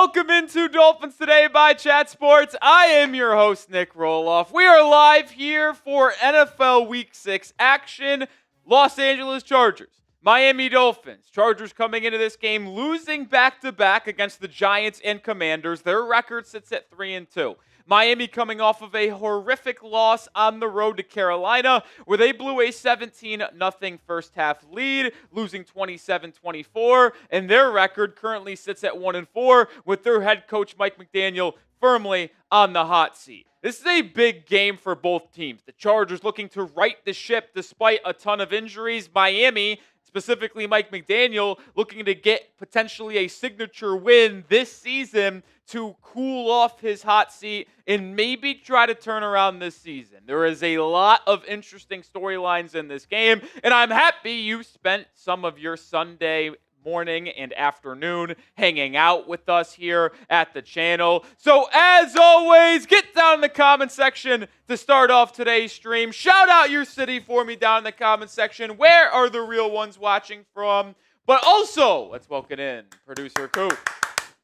Welcome into Dolphins Today by Chat Sports. I am your host, Nic Rohloff. We are live here for NFL Week 6 action. Los Angeles Chargers, Miami Dolphins. Chargers coming into this game losing back-to-back against the Giants and Commanders. Their record sits at 3-2. Miami coming off of a horrific loss on the road to Carolina, where they blew a 17-0 first-half lead, losing 27-24, and their record currently sits at 1-4, with their head coach Mike McDaniel firmly on the hot seat. This is a big game for both teams. The Chargers looking to right the ship despite a ton of injuries. Miami, specifically Mike McDaniel, looking to get potentially a signature win this season to cool off his hot seat and maybe try to turn around this season. There is a lot of interesting storylines in this game, and I'm happy you spent some of your Sunday morning and afternoon hanging out with us here at the channel. So as always, get down in the comment section to start off today's stream. Shout out your city for me down in the comment section. Where are the real ones watching from? But also, let's welcome in producer Coop.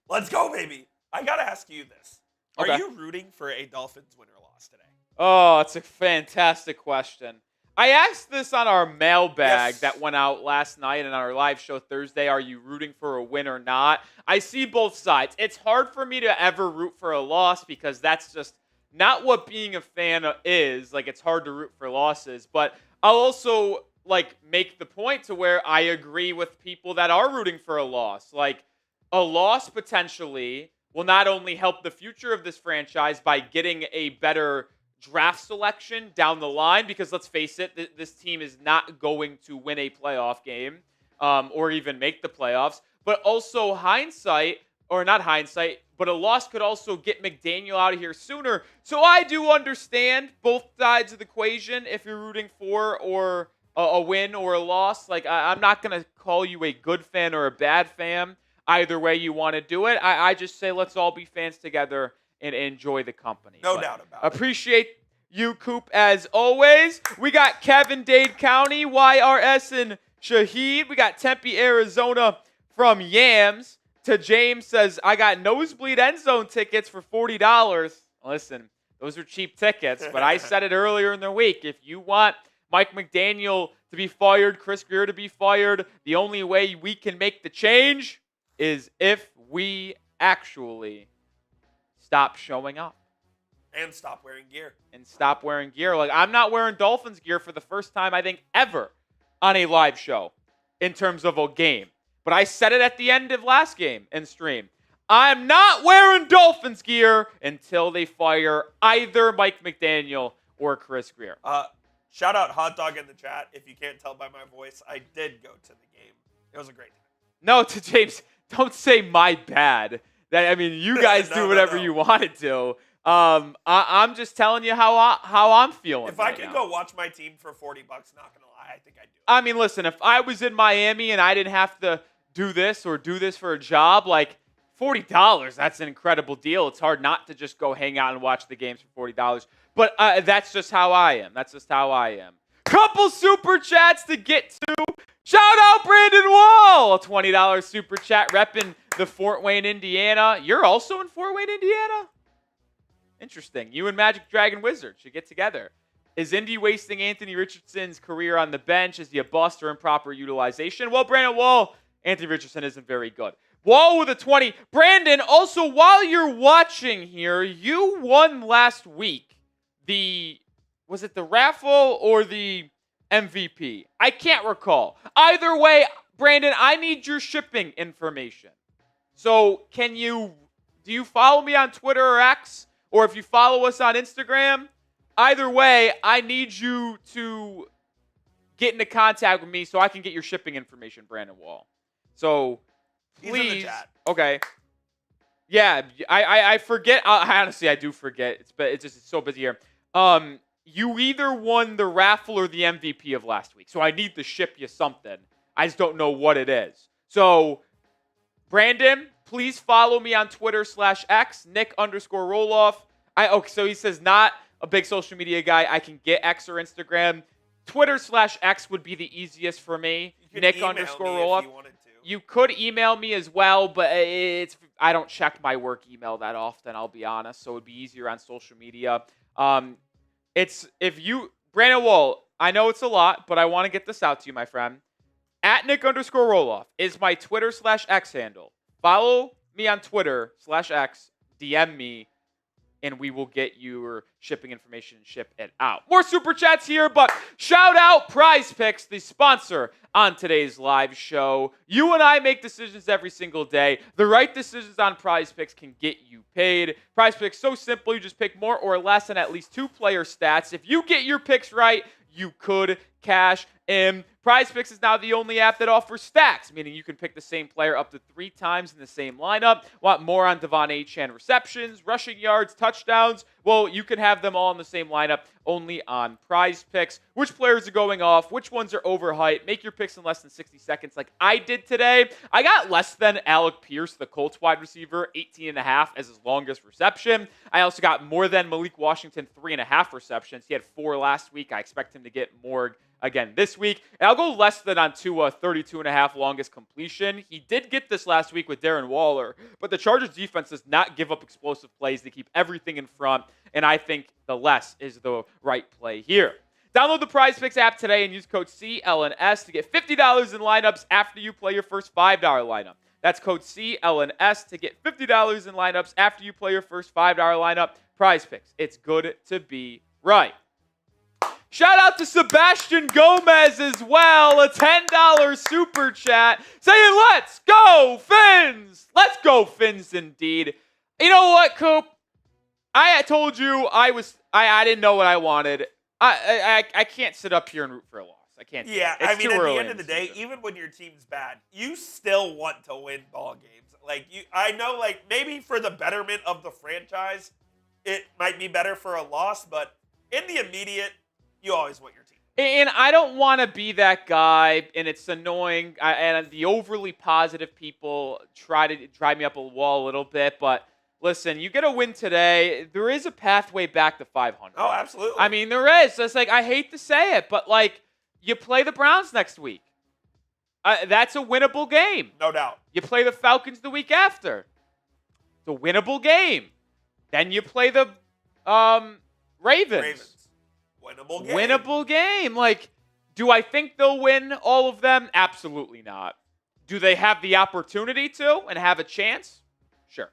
Let's go, baby. I got to ask you this. Are Okay. you rooting for a Dolphins win or loss today? Oh, it's a fantastic question. I asked this on our mailbag that went out last night and on our live show Thursday. Are you rooting for a win or not? I see both sides. It's hard for me to ever root for a loss because that's just not what being a fan is. Like, it's hard to root for losses. But I'll also, make the point to where I agree with people that are rooting for a loss. Like, a loss potentially will not only help the future of this franchise by getting a better draft selection down the line, because let's face it, this team is not going to win a playoff game or even make the playoffs, but also but a loss could also get McDaniel out of here sooner. So I do understand both sides of the equation if you're rooting for or a win or a loss. Like, I'm not going to call you a good fan or a bad fan. Either way you want to do it, I just say let's all be fans together and enjoy the company. No doubt about it. Appreciate you, Coop, as always. We got Kevin, Dade County, YRS, and Shahid. We got Tempe, Arizona from Yams. To James says, I got nosebleed end zone tickets for $40. Listen, those are cheap tickets, but I said it earlier in the week. If you want Mike McDaniel to be fired, Chris Brewer to be fired, the only way we can make the change is if we actually stop showing up. And stop wearing gear. Like, I'm not wearing Dolphins gear for the first time, I think, ever on a live show in terms of a game. But I said it at the end of last game and stream. I'm not wearing Dolphins gear until they fire either Mike McDaniel or Chris Brewer. Shout out Hot Dog in the chat. If you can't tell by my voice, I did go to the game. It was a great time. No, to James, don't say my bad. You guys do whatever you want to do. I'm just telling you how I'm feeling. If I could go watch my team for $40, not gonna lie, I think I'd do it. Listen, if I was in Miami and I didn't have to do this for a job, like $40, that's an incredible deal. It's hard not to just go hang out and watch the games for $40. But that's just how I am. Couple super chats to get to. Shout out Brandon Wall, a $20 super chat repping the Fort Wayne, Indiana. You're also in Fort Wayne, Indiana? Interesting. You and Magic Dragon Wizard should get together. Is Indy wasting Anthony Richardson's career on the bench? Is he a bust or improper utilization? Well, Brandon Wall, Anthony Richardson isn't very good. Wall with a 20. Brandon, also, while you're watching here, you won last week was it the raffle or the MVP? I can't recall. Either way, Brandon, I need your shipping information. So do you follow me on Twitter or X? Or if you follow us on Instagram? Either way, I need you to get into contact with me so I can get your shipping information, Brandon Wall. So please. He's in the chat. Okay. Yeah, I forget. Honestly, I do forget. It's so busy here. You either won the raffle or the MVP of last week. So I need to ship you something. I just don't know what it is. So, Brandon, please follow me on Twitter /X, Nic_Rohloff. So he says not a big social media guy. I can get X or Instagram. Twitter /X would be the easiest for me. You could email me Nic_Rohloff. if you wanted to. You could email me as well, but I don't check my work email that often, I'll be honest, so it'd be easier on social media. Brandon Wall, I know it's a lot, but I want to get this out to you, my friend. At Nic_Rohloff is my Twitter/X handle. Follow me on Twitter/X, DM me, and we will get your shipping information and ship it out. More super chats here, but shout out Prize Picks, the sponsor on today's live show. You and I make decisions every single day. The right decisions on Prize Picks can get you paid. Prize Picks, so simple. You just pick more or less on at least 2 player stats. If you get your picks right, you could cash in. Prize Picks is now the only app that offers stacks, meaning you can pick the same player up to 3 times in the same lineup. Want more on Devon Achane receptions, rushing yards, touchdowns? Well, you can have them all in the same lineup, only on Prize Picks. Which players are going off? Which ones are overhyped? Make your picks in less than 60 seconds like I did today. I got less than Alec Pierce, the Colts wide receiver, 18.5 as his longest reception. I also got more than Malik Washington, 3.5 receptions. He had 4 last week. I expect him to get more again this week. And I'll go less than on Tua, 32.5 longest completion. He did get this last week with Darren Waller, but the Chargers defense does not give up explosive plays. They keep everything in front, and I think the less is the right play here. Download the Prize Picks app today and use code CLNS to get $50 in lineups after you play your first $5 lineup. That's code CLNS to get $50 in lineups after you play your first $5 lineup. Prize Picks. It's good to be right. Shout out to Sebastian Gomez as well, a $10 super chat saying, let's go, Fins! Let's go, Fins, indeed. You know what, Coop? I told you I didn't know what I wanted. I can't sit up here and root for a loss. I can't. Yeah, it's I mean, too at early the end of the day, even when your team's bad, you still want to win ball games. I know, maybe for the betterment of the franchise, it might be better for a loss, but in the immediate, you always want your team. And I don't want to be that guy, and it's annoying. And the overly positive people try to drive me up a wall a little bit. But listen, you get a win today. There is a pathway back to 500. Oh, absolutely. I mean, there is. It's I hate to say it, but you play the Browns next week. That's a winnable game. No doubt. You play the Falcons the week after. It's a winnable game. Then you play the Ravens. Winnable game. Winnable game. Do I think they'll win all of them? Absolutely not. Do they have the opportunity to and have a chance? Sure.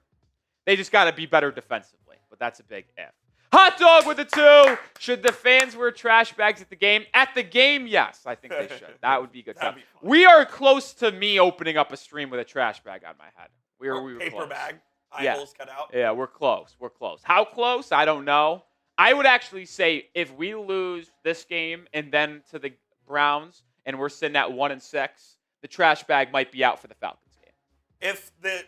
They just got to be better defensively, but that's a big if. Hot dog with a 2. Should the fans wear trash bags at the game? At the game, yes. I think they should. That would be good stuff. We are close to me opening up a stream with a trash bag on my head. We were paper close. bag. Eyeballs cut out. Yeah, we're close. We're close. How close? I don't know. I would actually say if we lose this game and then to the Browns and we're sitting at 1-6, the trash bag might be out for the Falcons game. If the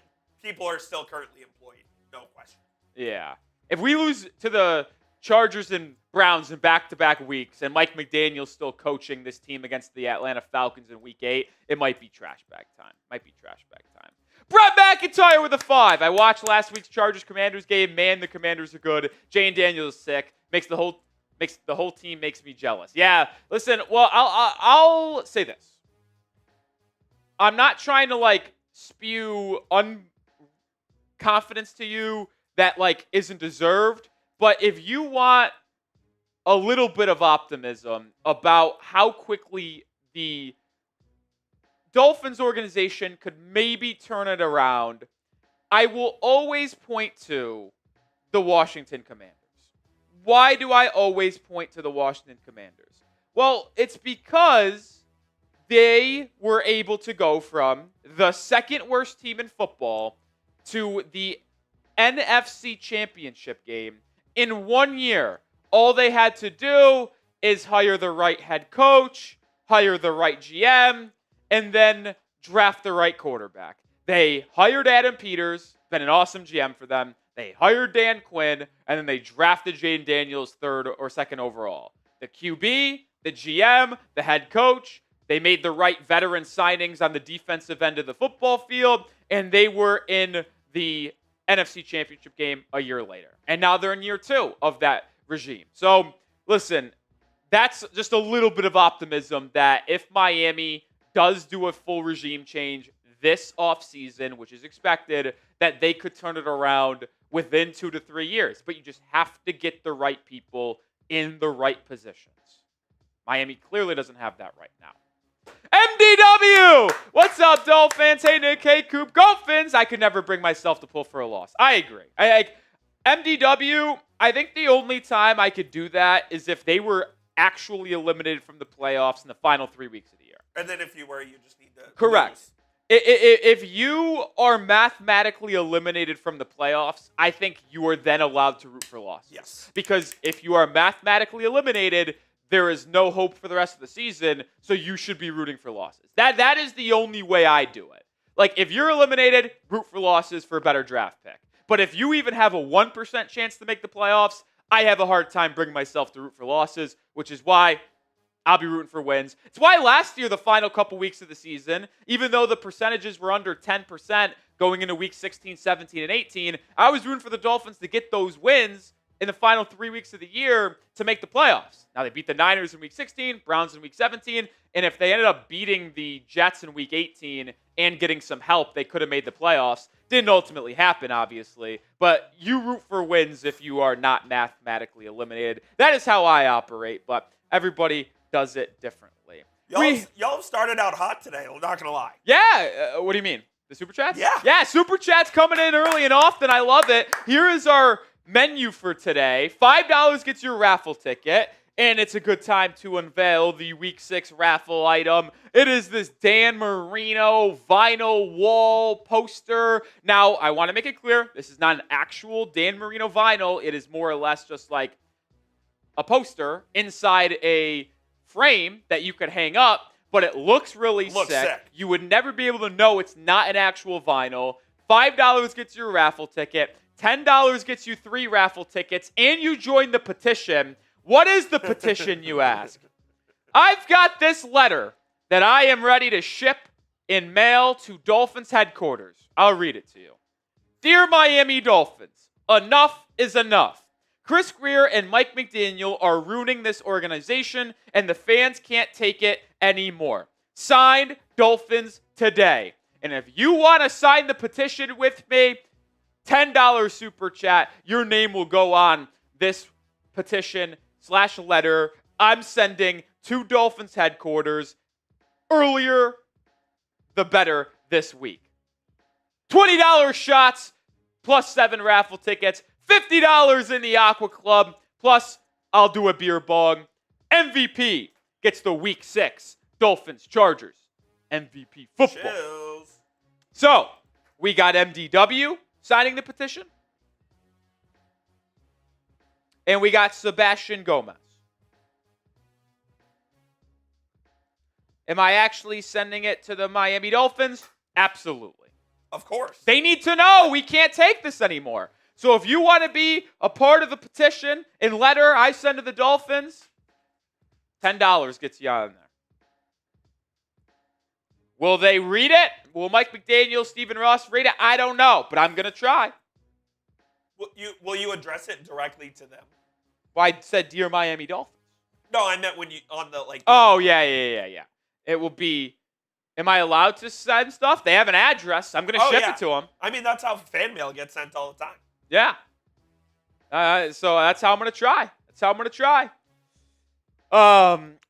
people are still currently employed, no question. Yeah. If we lose to the Chargers and Browns in back-to-back weeks and Mike McDaniel's still coaching this team against the Atlanta Falcons in Week 8, it might be trash bag time. Brett McIntyre with a 5. I watched last week's Chargers-Commanders game. Man, the Commanders are good. Jane Daniels is sick. Makes the whole team makes me jealous. Yeah, listen, well, I'll say this. I'm not trying to, spew confidence to you that, isn't deserved. But if you want a little bit of optimism about how quickly the Dolphins organization could maybe turn it around, I will always point to the Washington Commanders. Why do I always point to the Washington Commanders? Well, it's because they were able to go from the second worst team in football to the NFC Championship game in 1 year. All they had to do is hire the right head coach, hire the right GM, and then draft the right quarterback. They hired Adam Peters, been an awesome GM for them. They hired Dan Quinn, and then they drafted Jane Daniels 3rd or 2nd overall. The QB, the GM, the head coach, they made the right veteran signings on the defensive end of the football field, and they were in the NFC Championship game a year later. And now they're in year 2 of that regime. So, listen, that's just a little bit of optimism that if Miami does do a full regime change, this offseason, which is expected, that they could turn it around within 2 to 3 years. But you just have to get the right people in the right positions. Miami clearly doesn't have that right now. MDW! What's up, Dolphins? Hey, Nick. Hey, Coop. Go Fins! I could never bring myself to pull for a loss. I agree. MDW, I think the only time I could do that is if they were actually eliminated from the playoffs in the final 3 weeks of the year. And then if you were, you just need to Correct. lose. If you are mathematically eliminated from the playoffs, I think you are then allowed to root for losses. Yes. Because if you are mathematically eliminated, there is no hope for the rest of the season, so you should be rooting for losses. That is the only way I do it. Like, if you're eliminated, root for losses for a better draft pick. But if you even have a 1% chance to make the playoffs, I have a hard time bringing myself to root for losses, which is why I'll be rooting for wins. It's why last year, the final couple weeks of the season, even though the percentages were under 10% going into week 16, 17, and 18, I was rooting for the Dolphins to get those wins in the final 3 weeks of the year to make the playoffs. Now, they beat the Niners in week 16, Browns in week 17, and if they ended up beating the Jets in week 18 and getting some help, they could have made the playoffs. Didn't ultimately happen, obviously, but you root for wins if you are not mathematically eliminated. That is how I operate, but everybody does it differently. Y'all started out hot today, I'm not going to lie. Yeah, what do you mean? The Super Chats? Yeah. Yeah, Super Chats coming in early and often. I love it. Here is our menu for today. $5 gets your raffle ticket, and it's a good time to unveil the Week 6 raffle item. It is this Dan Marino vinyl wall poster. Now, I want to make it clear, this is not an actual Dan Marino vinyl. It is more or less just like a poster inside a frame that you could hang up, but it looks really sick. You would never be able to know it's not an actual vinyl. $5 gets your raffle ticket. $10 gets you 3 raffle tickets, and you join the petition. What is the petition, you ask? I've got this letter that I am ready to ship in mail to Dolphins headquarters. I'll read it to you. Dear Miami Dolphins, enough is enough. Chris Greer and Mike McDaniel are ruining this organization, and the fans can't take it anymore. Signed, Dolphins Today. And if you want to sign the petition with me, $10 super chat. Your name will go on this petition/letter I'm sending to Dolphins headquarters. Earlier, the better this week. $20 shots plus 7 raffle tickets. $50 in the Aqua Club. Plus, I'll do a beer bong. MVP gets the Week 6 Dolphins Chargers MVP football. Chills. So, we got MDW signing the petition. And we got Sebastian Gomez. Am I actually sending it to the Miami Dolphins? Absolutely. Of course. They need to know we can't take this anymore. So if you want to be a part of the petition and letter I send to the Dolphins, $10 gets you on there. Will they read it? Will Mike McDaniel, Stephen Ross read it? I don't know, but I'm going to try. Will you address it directly to them? Well, I said, Dear Miami Dolphins. No, I meant when you, on the, like. Oh, yeah. It will be, am I allowed to send stuff? They have an address. I'm going to ship it to them. I mean, that's how fan mail gets sent all the time. Yeah. So that's how I'm going to try.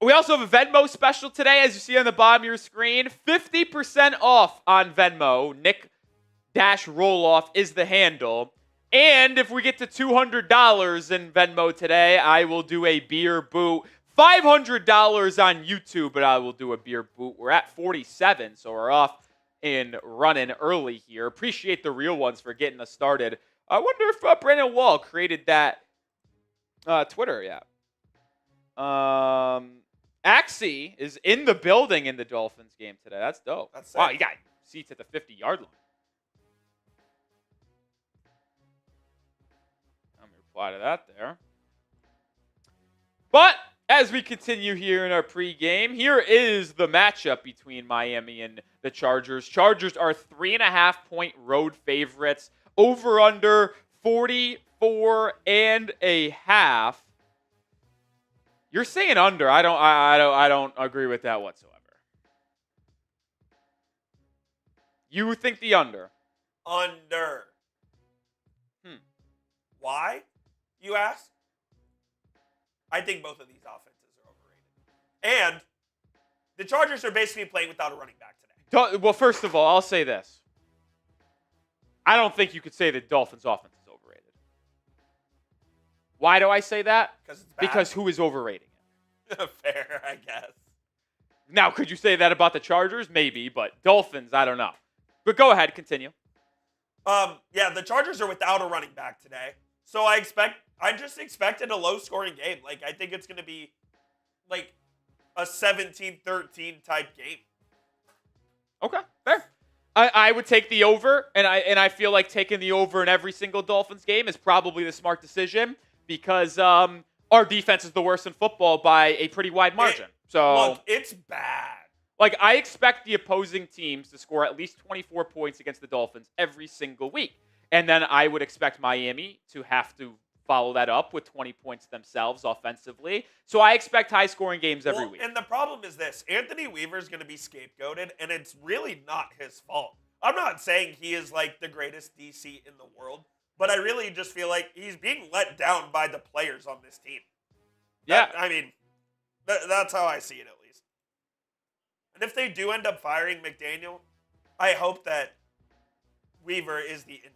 We also have a Venmo special today, as you see on the bottom of your screen. 50% off on Venmo. Nic Rohloff is the handle. And if we get to $200 in Venmo today, I will do a beer boot. $500 on YouTube, but I will do a beer boot. We're at 47, so we're off and running early here. Appreciate the real ones for getting us started. I wonder if Brandon Wall created that Twitter yet. Axie is in the building in the Dolphins game today. That's dope. Wow, you got seats at the 50-yard line. I'm going to reply to that there. But as we continue here in our pregame, here is the matchup between Miami and the Chargers. Chargers are 3.5-point road favorites. Over under 44.5. You're saying under. I don't agree with that whatsoever. You think the under. Under. Why, you ask? I think both of these offenses are overrated. And the Chargers are basically playing without a running back today. Well, first of all, I'll say this. I don't think you could say the Dolphins' offense is overrated. Why do I say that? Because it's bad. Because who is overrating it? Fair, I guess. Now, could you say that about the Chargers? Maybe, but Dolphins, I don't know. But go ahead, continue. Yeah, the Chargers are without a running back today. So I just expected a low-scoring game. Like, I think it's going to be, like, a 17-13 type game. Okay, fair. I would take the over, and I feel like taking the over in every single Dolphins game is probably the smart decision because our defense is the worst in football by a pretty wide margin. Look, it's bad. Like, I expect the opposing teams to score at least 24 points against the Dolphins every single week. And then I would expect Miami to have to follow that up with 20 points themselves offensively. So I expect high-scoring games every week. And the problem is this. Anthony Weaver is going to be scapegoated, and it's really not his fault. I'm not saying he is, like, the greatest DC in the world, but I really just feel like he's being let down by the players on this team. That's how I see it, at least. And if they do end up firing McDaniel, I hope that Weaver is the interim.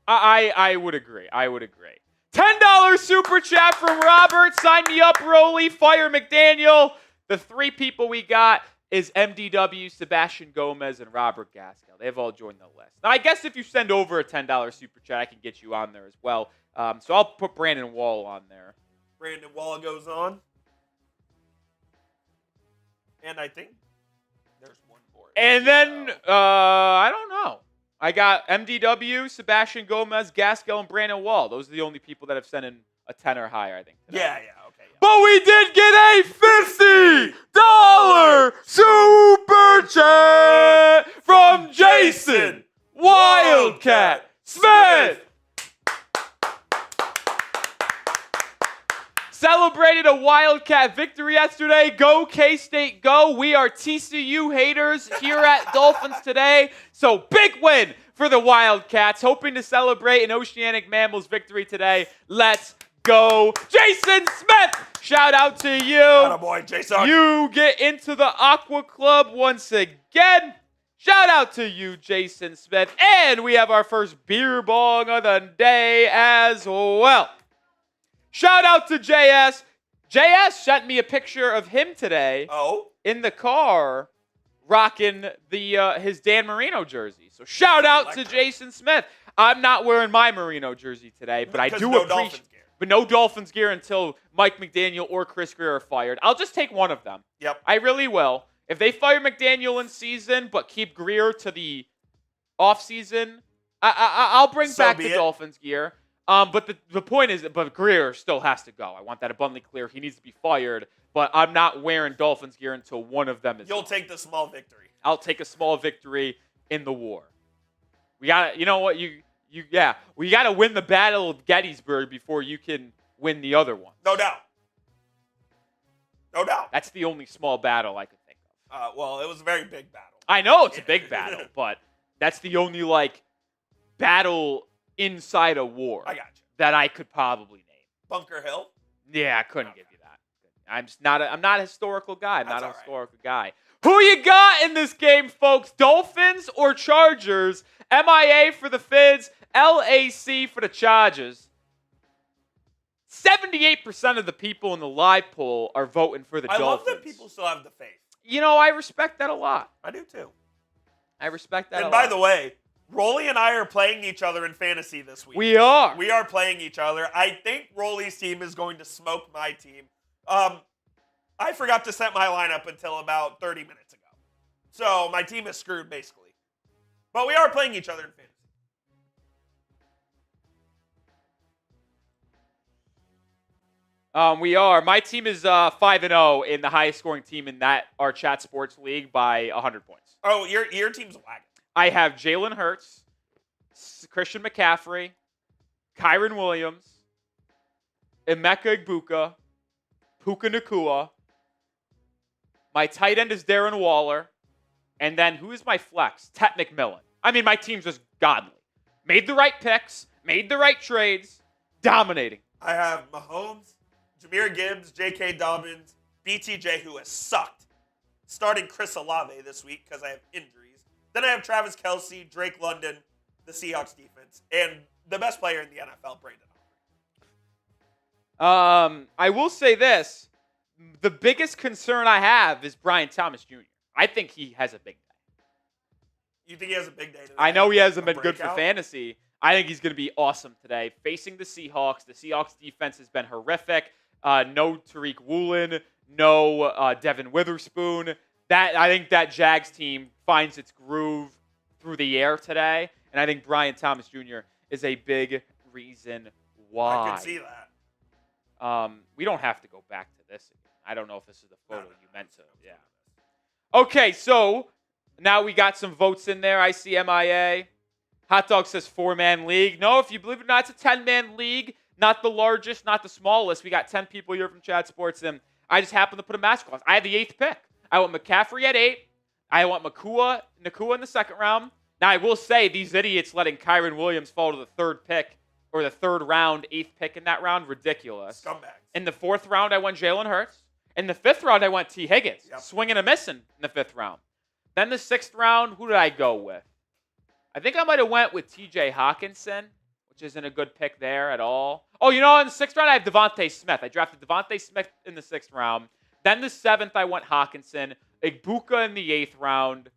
I would agree. $10 super chat from Robert. Sign me up, Rolly. Fire McDaniel. The three people we got is MDW, Sebastian Gomez, and Robert Gaskell. They've all joined the list. Now, I guess if you send over a $10 super chat, I can get you on there as well. So I'll put Brandon Wall on there. Brandon Wall goes on. And I think there's one more. And then, I don't know. I got MDW, Sebastian Gomez, Gaskell, and Brandon Wall. Those are the only people that have sent in a 10 or higher, I think. Today. Yeah, okay. Yeah. But we did get a $50 super chat from Jason Wildcat Smith. Celebrated a Wildcat victory yesterday. Go K-State, go. We are TCU haters here at Dolphins Today. So big win for the Wildcats. Hoping to celebrate an Oceanic Mammals victory today. Let's go. Jason Smith, shout out to you. Attaboy, Jason. You get into the Aqua Club once again. Shout out to you, Jason Smith. And we have our first beer bong of the day as well. Shout out to JS. JS sent me a picture of him today in the car rocking his Dan Marino jersey. So shout out to Jason Smith. I'm not wearing my Marino jersey today, but I do appreciate but no Dolphins gear until Mike McDaniel or Chris Greer are fired. I'll just take one of them. Yep. I really will. If they fire McDaniel in season but keep Greer to the offseason, I'll bring back the Dolphins gear. But the point is, but Greer still has to go. I want that abundantly clear. He needs to be fired, but I'm not wearing Dolphins gear until one of them is You'll take the small victory. I'll take a small victory in the war. We got you know what, we got to win the Battle of Gettysburg before you can win the other one. No doubt. No doubt. That's the only small battle I could think of. Well, it was a very big battle. I know it's a big battle, but that's the only, battle inside a war that I could probably name. Bunker Hill? Yeah, I couldn't give you that. I'm not a historical guy. I'm not a historical guy. Who you got in this game, folks? Dolphins or Chargers? MIA for the Fids, LAC for the Chargers. 78% of the people in the live poll are voting for the Dolphins. I love that people still have the faith. I respect that a lot. I do too. I respect that a lot. And by the way, Rolly and I are playing each other in fantasy this week. We are. We are playing each other. I think Rolly's team is going to smoke my team. I forgot to set my lineup until about 30 minutes ago. So my team is screwed, basically. But we are playing each other in fantasy. We are. My team is 5-0 in the highest scoring team in our Chat Sports League by 100 points. Oh, your team's lagging. I have Jalen Hurts, Christian McCaffrey, Kyron Williams, Emeka Egbuka, Puka Nacua. My tight end is Darren Waller. And then who is my flex? Tet McMillan. I mean, my team's just godly. Made the right picks, made the right trades, dominating. I have Mahomes, Jahmyr Gibbs, J.K. Dobbins, BTJ, who has sucked, starting Chris Olave this week because I have injuries. Then I have Travis Kelce, Drake London, the Seahawks defense, and the best player in the NFL, Brandon. I will say this. The biggest concern I have is Brian Thomas Jr. I think he has a big day. You think he has a big day today? I know he hasn't been good for fantasy. I think he's going to be awesome today. Facing the Seahawks defense has been horrific. No Tariq Woolen, no Devin Witherspoon. I think that Jags team finds its groove through the air today, and I think Brian Thomas Jr. is a big reason why. I can see that. We don't have to go back to this again. I don't know if this is the photo you meant to. Yeah. Okay, so now we got some votes in there. I see MIA. Hot Dog says 4-man league. No, if you believe it or not, it's a 10-man league. Not the largest, not the smallest. We got 10 people here from Chat Sports, and I just happened to put a mask on. I had the 8th pick. I want McCaffrey at 8. I want Nakua in the 2nd round. Now, I will say these idiots letting Kyron Williams fall to the 3rd pick, or the 3rd round, 8th pick in that round, ridiculous. Scumbags. In the 4th round, I went Jalen Hurts. In the 5th round, I went T. Higgins. Yep. Swinging and missing in the 5th round. Then the 6th round, who did I go with? I think I might have went with T.J. Hawkinson, which isn't a good pick there at all. Oh, in the 6th round, I have Devontae Smith. I drafted Devontae Smith in the 6th round. Then the 7th, I went Hawkinson. Igbuka in the 8th round.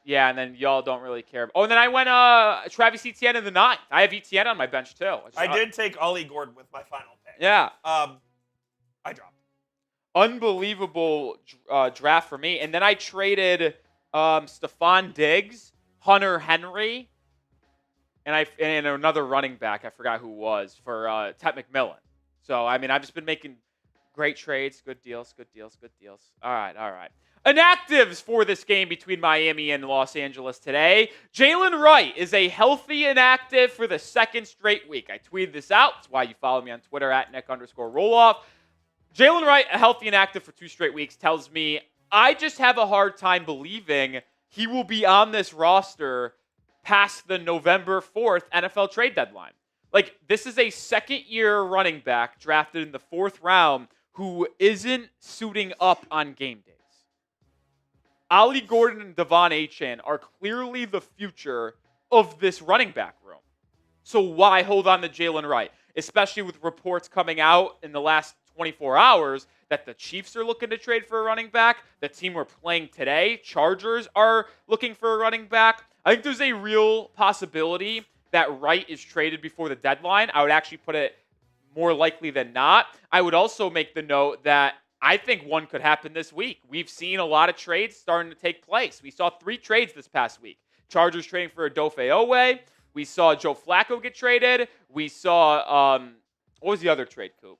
Yeah, and then y'all don't really care. Oh, and then I went Travis Etienne in the 9th. I have Etienne on my bench, too. I did take Ollie Gordon with my final pick. Yeah. I dropped. Unbelievable draft for me. And then I traded Stephon Diggs, Hunter Henry, and another running back, I forgot who it was, for Ted McMillan. So, I mean, I've just been making great trades, good deals. All right. Inactives for this game between Miami and Los Angeles today. Jalen Wright is a healthy inactive for the 2nd straight week. I tweeted this out. That's why you follow me on Twitter at Nic_Rohloff. Jalen Wright, a healthy inactive for 2 straight weeks, tells me I just have a hard time believing he will be on this roster past the November 4th NFL trade deadline. Like, this is a 2nd-year running back drafted in the 4th round who isn't suiting up on game days. Ollie Gordon and Devon Achane are clearly the future of this running back room. So why hold on to Jalen Wright? Especially with reports coming out in the last 24 hours that the Chiefs are looking to trade for a running back. The team we're playing today, Chargers, are looking for a running back. I think there's a real possibility that Wright is traded before the deadline. I would actually put it more likely than not. I would also make the note that I think one could happen this week. We've seen a lot of trades starting to take place. We saw 3 trades this past week. Chargers trading for Odafe Oweh. We saw Joe Flacco get traded. We saw, what was the other trade, Coop?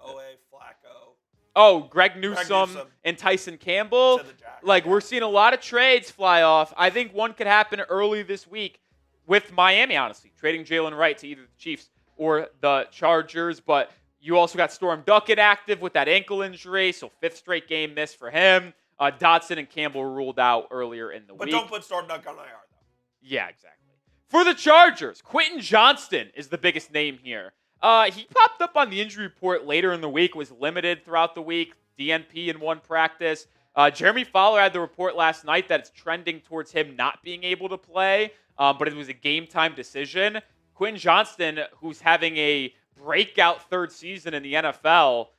Oweh, Flacco. Oh, Greg Newsome and Tyson Campbell. Like, we're seeing a lot of trades fly off. I think one could happen early this week with Miami, honestly, trading Jalen Wright to either the Chiefs or the Chargers. But you also got Storm Duckett active with that ankle injury, so 5th straight game missed for him. Dodson and Campbell ruled out earlier in the week. But don't put Storm Duckett on IR, though. Yeah, exactly. For the Chargers, Quentin Johnston is the biggest name here. He popped up on the injury report later in the week, was limited throughout the week, DNP in 1 practice. Jeremy Fowler had the report last night that it's trending towards him not being able to play, but it was a game-time decision. Quentin Johnston, who's having a breakout 3rd season in the NFL,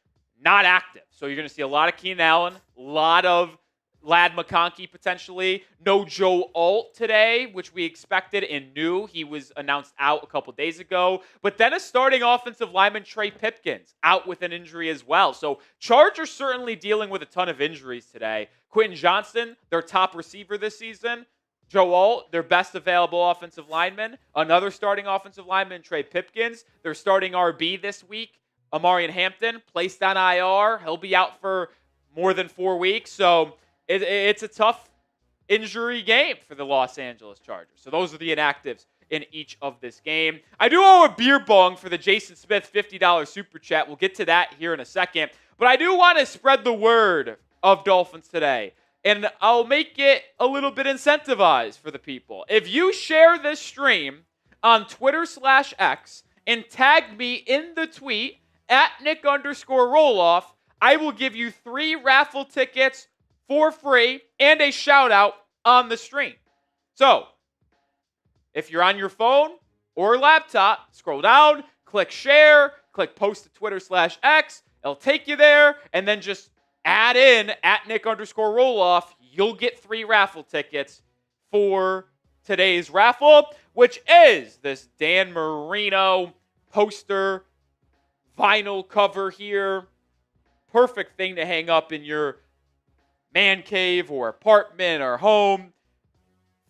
not active. So you're going to see a lot of Keenan Allen, a lot of Ladd McConkey potentially. No Joe Alt today, which we expected and knew. He was announced out a couple days ago. But then a starting offensive lineman, Trey Pipkins, out with an injury as well. So Chargers certainly dealing with a ton of injuries today. Quentin Johnston, their top receiver this season. Joe Alt, their best available offensive lineman. Another starting offensive lineman, Trey Pipkins. Their starting RB this week, Amarian Hampton, placed on IR. He'll be out for more than 4 weeks. So it's a tough injury game for the Los Angeles Chargers. So those are the inactives in each of this game. I do owe a beer bong for the Jason Smith $50 super chat. We'll get to that here in a second. But I do want to spread the word of Dolphins Today. and I'll make it a little bit incentivized for the people. If you share this stream on Twitter/X and tag me in the tweet at Nic_Rohloff, I will give you 3 raffle tickets for free and a shout out on the stream. So, if you're on your phone or laptop, scroll down, click share, click post to Twitter/X. It'll take you there, and then just add in at Nic_Rohloff. You'll get 3 raffle tickets for today's raffle, which is this Dan Marino poster vinyl cover here. Perfect thing to hang up in your man cave or apartment or home.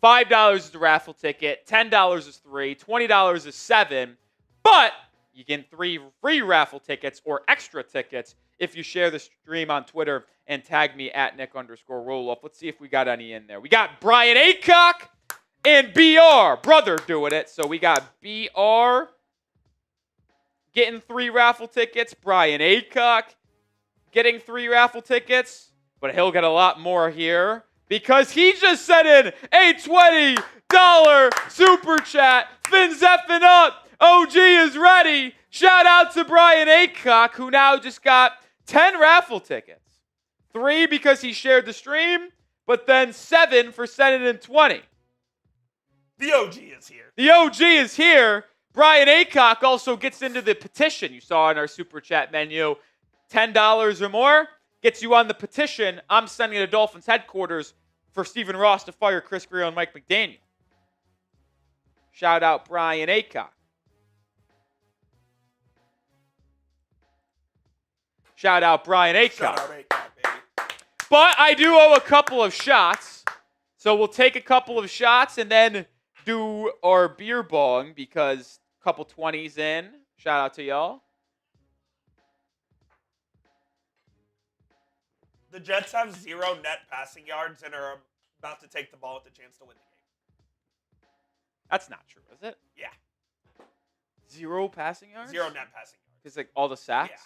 $5 is the raffle ticket, $10 is 3, $20 is 7, but you get 3 free raffle tickets or extra tickets if you share the stream on Twitter and tag me at Nic_Rohloff. Let's see if we got any in there. We got Brian Aycock and BR, brother, doing it. So we got BR getting 3 raffle tickets, Brian Aycock getting 3 raffle tickets, but he'll get a lot more here because he just sent in a $20 super chat. Fins effing up. OG is ready. Shout out to Brian Aycock, who now just got 10 raffle tickets. 3 because he shared the stream, but then 7 for sending in 20. The OG is here. The OG is here. Brian Aycock also gets into the petition you saw in our super chat menu. $10 or more gets you on the petition. I'm sending to Dolphins headquarters for Stephen Ross to fire Chris Greer and Mike McDaniel. Shout out Brian Aycock. Shout out Brian Aycock. Shout out Aycock, baby. But I do owe a couple of shots. So we'll take a couple of shots and then do our beer bong because a couple 20s in. Shout out to y'all. The Jets have 0 net passing yards and are about to take the ball with the chance to win the game. That's not true, is it? Yeah. 0 passing yards? 0 net passing yards. Because like all the sacks? Yeah.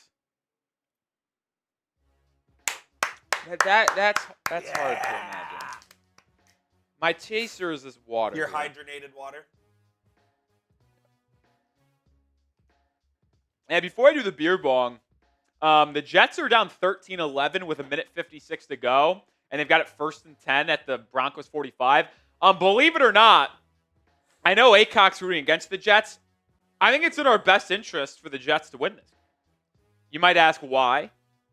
That's hard to imagine. My chasers is water. Your hydrogenated water. And before I do the beer bong, the Jets are down 13-11 with 1:56 to go, and they've got it 1st and 10 at the Broncos 45. Believe it or not, I know Aycock's rooting against the Jets. I think it's in our best interest for the Jets to win this. You might ask why.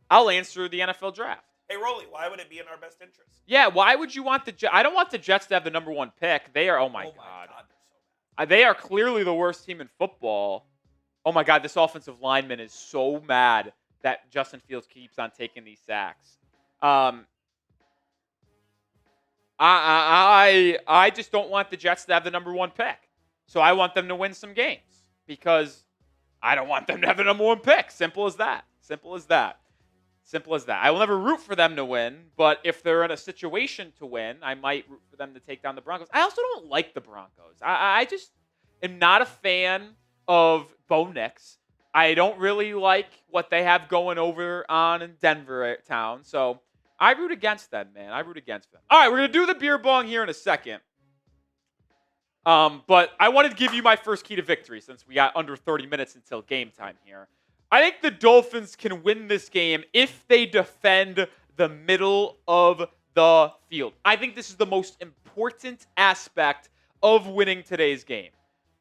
I'll answer the NFL draft. Hey, Rolly, why would it be in our best interest? Yeah, why would you want the Jets? I don't want the Jets to have the number 1 pick. They are, oh my God. They're so bad. They are clearly the worst team in football. Oh my God, this offensive lineman is so mad that Justin Fields keeps on taking these sacks. I just don't want the Jets to have the number 1 pick. So I want them to win some games because I don't want them to have the number 1 pick. Simple as that. Simple as that. Simple as that. I will never root for them to win, but if they're in a situation to win, I might root for them to take down the Broncos. I also don't like the Broncos. I just am not a fan of Bo Nix. I don't really like what they have going over on in Denver town, so I root against them, man. I root against them. All right, we're going to do the beer bong here in a second. But I wanted to give you my first key to victory since we got under 30 minutes until game time here. I think the Dolphins can win this game if they defend the middle of the field. I think this is the most important aspect of winning today's game.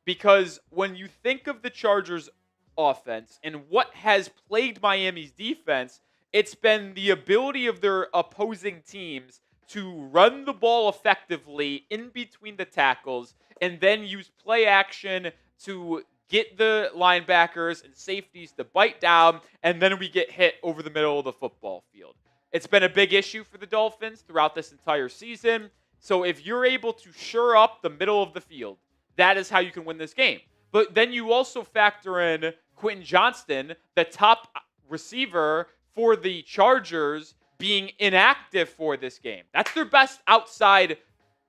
Because when you think of the Chargers' offense and what has plagued Miami's defense, it's been the ability of their opposing teams to run the ball effectively in between the tackles and then use play action to get the linebackers and safeties to bite down, and then we get hit over the middle of the football field. It's been a big issue for the Dolphins throughout this entire season. So if you're able to shore up the middle of the field, that is how you can win this game. But then you also factor in Quentin Johnston, the top receiver for the Chargers, being inactive for this game. That's their best outside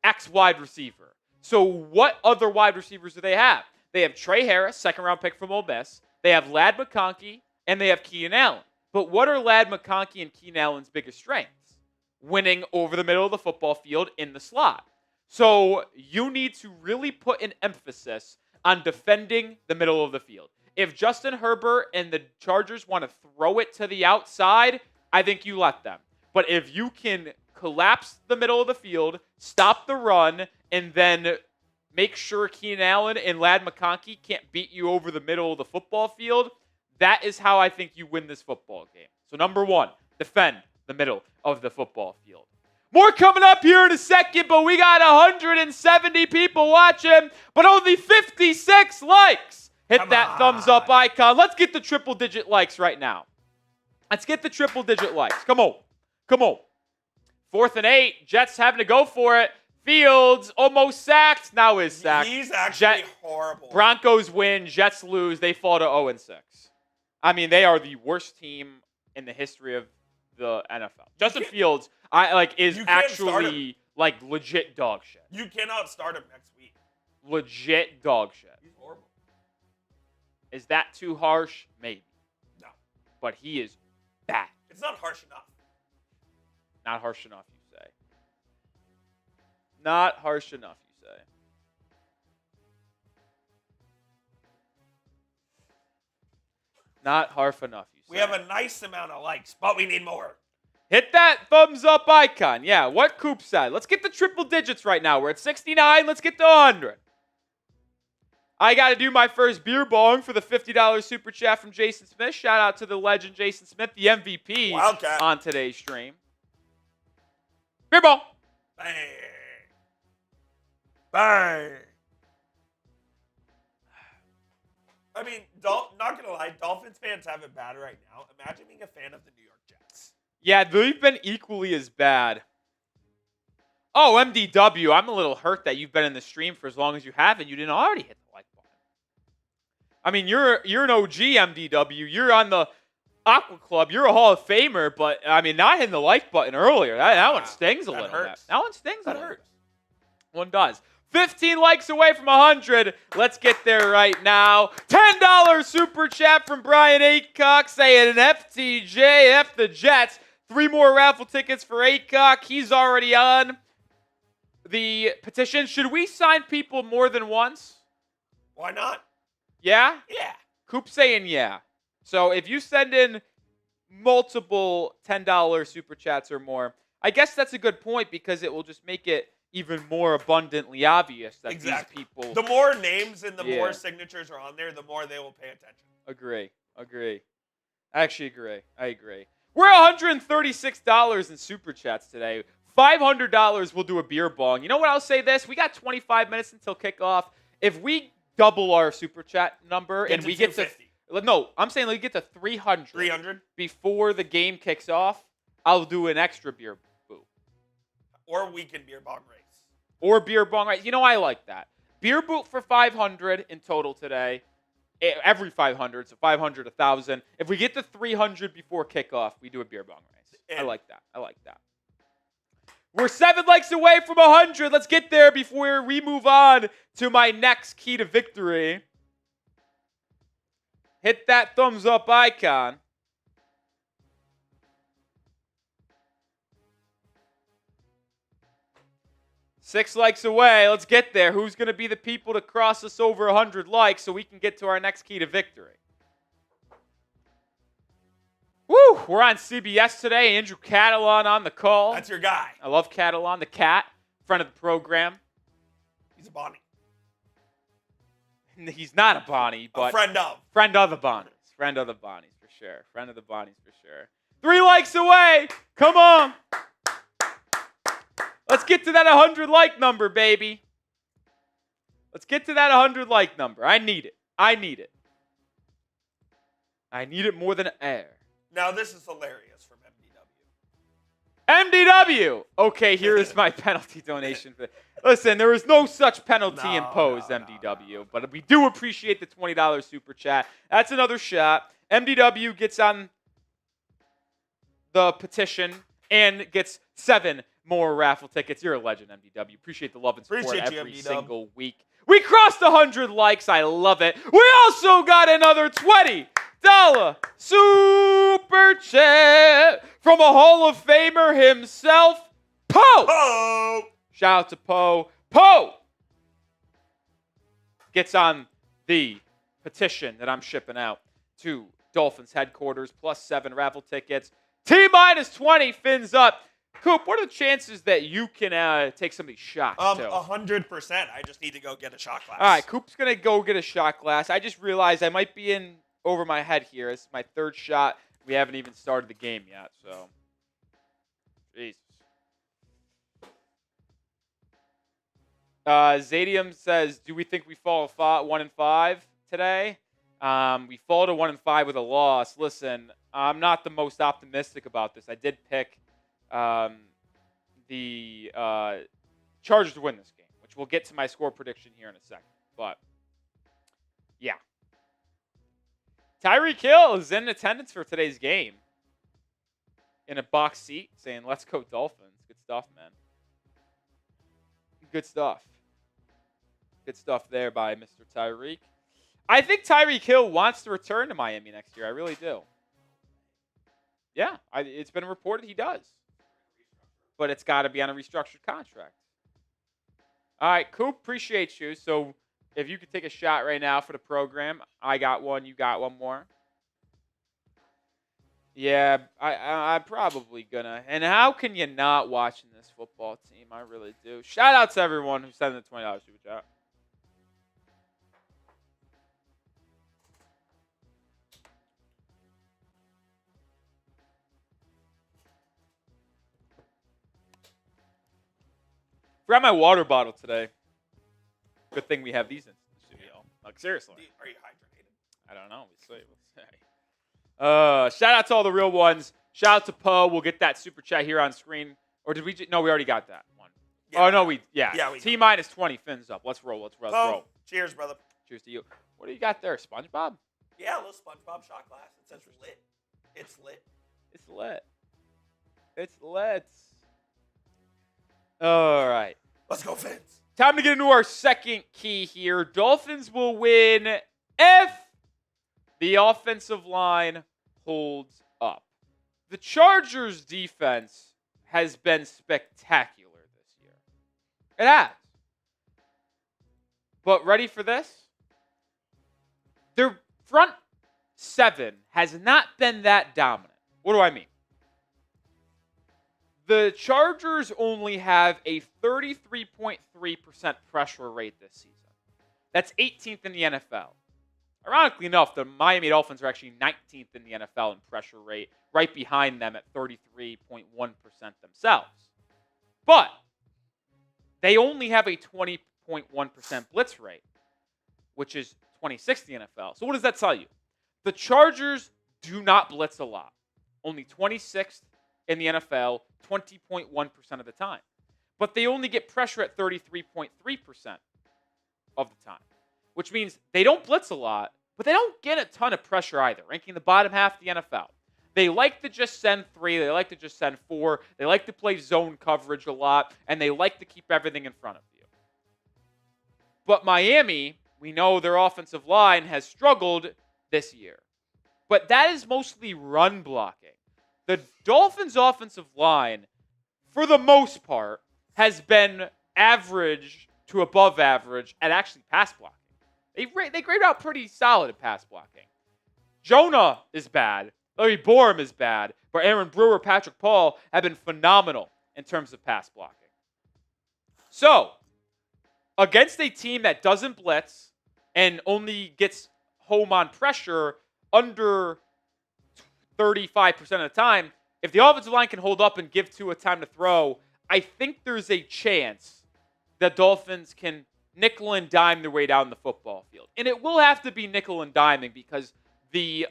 X wide receiver. So what other wide receivers do they have? They have Trey Harris, second-round pick from Ole Miss. They have Ladd McConkey, and they have Keenan Allen. But what are Ladd McConkey and Keenan Allen's biggest strengths? winning over the middle of the football field in the slot. So you need to really put an emphasis on defending the middle of the field. If Justin Herbert and the Chargers want to throw it to the outside, I think you let them. But if you can collapse the middle of the field, stop the run, and then make sure Keenan Allen and Ladd McConkey can't beat you over the middle of the football field, that is how I think you win this football game. So number one, defend the middle of the football field. More coming up here in a second, but we got 170 people watching, but only 56 likes. Hit that thumbs up icon. Let's get the triple-digit likes right now. Let's get the triple-digit likes. Come on. 4th and 8. Jets having to go for it. Fields almost sacked. Now is sacked. He's actually horrible. Broncos win. Jets lose. They fall to 0-6. I mean, they are the worst team in the history of the NFL. Justin Fields, is actually legit dog shit. You cannot start him next week. Legit dog shit. He's horrible. Is that too harsh? Maybe. No. But he is bad. It's not harsh enough. Not harsh enough, you say. Not harsh enough, you say. Not harsh enough, you say. We have a nice amount of likes, but we need more. Hit that thumbs up icon. Yeah, what Coop said. Let's get the triple digits right now. We're at 69. Let's get to 100. I got to do my first beer bong for the $50 super chat from Jason Smith. Shout out to the legend Jason Smith, the MVP Wildcat. on today's stream. Beer bong. Bang. Bang. I mean, not going to lie, Dolphins fans have it bad right now. Imagine being a fan of the New York Jets. Yeah, they've been equally as bad. Oh, MDW, I'm a little hurt that you've been in the stream for as long as you have and you didn't already hit the like button. I mean, you're an OG MDW. You're on the Aqua Club. You're a Hall of Famer, but, I mean, not hitting the like button earlier. That one stings a little bit. That one stings a little bit. One does. 15 likes away from 100. Let's get there right now. $10 super chat from Brian Aycock saying an FTJ, F the Jets. 3 more raffle tickets for Aycock. He's already on the petition. Should we sign people more than once? Why not? Yeah? Yeah. Coop saying yeah. So if you send in multiple $10 super chats or more, I guess that's a good point because it will just make it even more abundantly obvious that these people... The more names and the more signatures are on there, the more they will pay attention. Agree. I actually agree. I agree. We're $136 in super chats today. $500 we'll do a beer bong. You know what, I'll say this. We got 25 minutes until kickoff. If we double our super chat number and we get to... No, I'm saying we get to 300. 300? Before the game kicks off, I'll do an extra beer boo. Or weekend beer bong race. Or beer bong race. You know, I like that. Beer boot for 500 in total today. Every 500, so 500, 1,000. If we get to 300 before kickoff, we do a beer bong race. I like that. We're 7 likes away from 100. Let's get there before we move on to my next key to victory. Hit that thumbs up icon. Six likes away. Let's get there. Who's going to be the people to cross us over 100 likes so we can get to our next key to victory? Woo! We're on CBS today. Andrew Catalan on the call. That's your guy. I love Catalan, the cat, friend of the program. He's a Bonnie. He's not a Bonnie, but... A friend of. Friend of the Bonnies. Friend of the Bonnies, for sure. Friend of the Bonnies, for sure. 3 likes away. Come on. Let's get to that 100 like number, baby. Let's get to that 100 like number. I need it. I need it more than air. Now, this is hilarious from MDW. Okay, here is my penalty donation. Listen, there is no such penalty imposed, MDW, but we do appreciate the $20 super chat. That's another shot. MDW gets on the petition and gets 7 more raffle tickets. You're a legend, MDW. Appreciate the love and support every single week. We crossed 100 likes. I love it. We also got another $20 super super chat from a Hall of Famer himself, Poe. Oh! Shout out to Poe. Poe gets on the petition that I'm shipping out to Dolphins headquarters, +7 raffle tickets. T-minus 20 fins up. Coop, what are the chances that you can take some of these shots, too? 100%. I just need to go get a shot glass. All right, Coop's going to go get a shot glass. I just realized I might be in over my head here. This is my third shot. We haven't even started the game yet, so. Jesus. Zadium says, do we think we fall 1-5 today? We fall to 1-5 with a loss. Listen, I'm not the most optimistic about this. I did pick the Chargers to win this game, which we'll get to my score prediction here in a second. But, yeah. Tyreek Hill is in attendance for today's game in a box seat saying, let's go Dolphins. Good stuff, man. Good stuff. Good stuff there by Mr. Tyreek. I think Tyreek Hill wants to return to Miami next year. I really do. Yeah, it's been reported he does. But it's got to be on a restructured contract. All right, Coop, appreciate you. So if you could take a shot right now for the program. I got one. You got one more. Yeah, I'm probably going to. And how can you not watching this football team? I really do. Shout out to everyone who sent the $20 super chat. Forgot my water bottle today. Good thing we have these in the studio. Like, seriously. Are you hydrated? I don't know. We'll see. Shout out to all the real ones. Shout out to Poe. We'll get that super chat here on screen. Or did we? No, we already got that one. Yeah. Oh, no, we we T-minus 20 fins up. Let's roll. Let's roll. Cheers, brother. Cheers to you. What do you got there? SpongeBob? Yeah, a little SpongeBob shot glass. It says lit. It's lit. It's lit. It's lit. All right. Let's go, Fins. Time to get into our second key here. Dolphins will win if the offensive line holds up. The Chargers' defense has been spectacular this year. It has. But ready for this? Their front seven has not been that dominant. What do I mean? The Chargers only have a 33.3% pressure rate this season. That's 18th in the NFL. Ironically enough, the Miami Dolphins are actually 19th in the NFL in pressure rate, right behind them at 33.1% themselves. But they only have a 20.1% blitz rate, which is 26th in the NFL. So what does that tell you? The Chargers do not blitz a lot. Only 26th in the NFL, 20.1% of the time. But they only get pressure at 33.3% of the time, which means they don't blitz a lot, but they don't get a ton of pressure either, ranking the bottom half of the NFL. They like to just send 3. They like to just send 4. They like to play zone coverage a lot, and they like to keep everything in front of you. But Miami, we know their offensive line has struggled this year. But that is mostly run blocking. The Dolphins' offensive line, for the most part, has been average to above average at actually pass blocking. They grade out pretty solid at pass blocking. Jonah is bad. Larry Borum is bad. But Aaron Brewer, Patrick Paul have been phenomenal in terms of pass blocking. So, against a team that doesn't blitz and only gets home on pressure under 35% of the time, if the offensive line can hold up and give Tua time to throw, I think there's a chance that Dolphins can nickel and dime their way down the football field. And it will have to be nickel and diming because the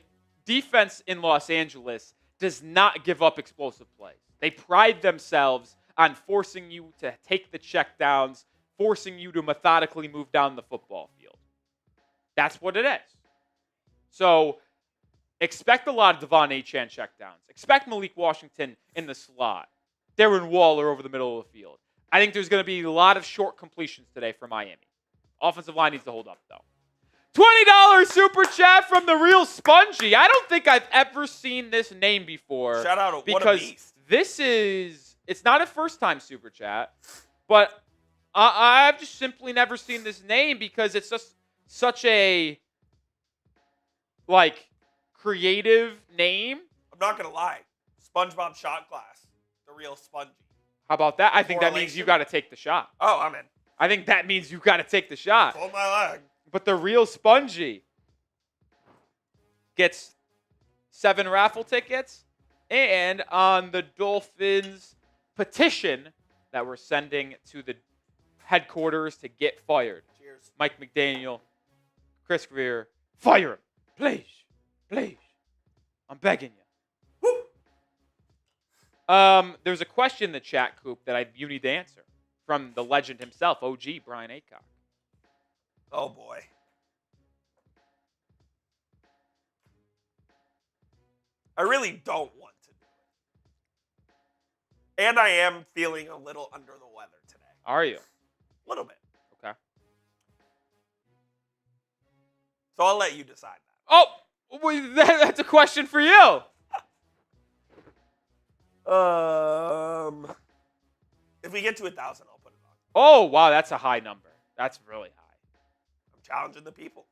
defense in Los Angeles does not give up explosive plays. They pride themselves on forcing you to take the checkdowns, forcing you to methodically move down the football field. That's what it is. So, expect a lot of Devon Achane checkdowns. Expect Malik Washington in the slot. Darren Waller over the middle of the field. I think there's going to be a lot of short completions today for Miami. Offensive line needs to hold up, though. $20 super chat from the real Spongy. I don't think I've ever seen this name before. Shout out, what a because beast. it's not a first-time super chat, but I've just simply never seen this name because it's just such a, like, creative name. I'm not going to lie. SpongeBob shot glass. The real Spongy. How about that? I think that means you got to take the shot. Oh, I'm in. I think that means you got to take the shot. Hold my leg. But the real Spongy gets 7 raffle tickets, and on the Dolphins petition that we're sending to the headquarters to get fired. Cheers. Mike McDaniel, Chris Greer, fire him. Please. Please. I'm begging you. Woo! There's a question in the chat, Coop, that you need to answer from the legend himself, OG Brian Aycock. Oh, boy. I really don't want to do it. And I am feeling a little under the weather today. Are you? A little bit. Okay. So I'll let you decide that. Oh, that's a question for you. If we get to 1,000, I'll put it on. Oh, wow, that's a high number. That's really high. I'm challenging the people.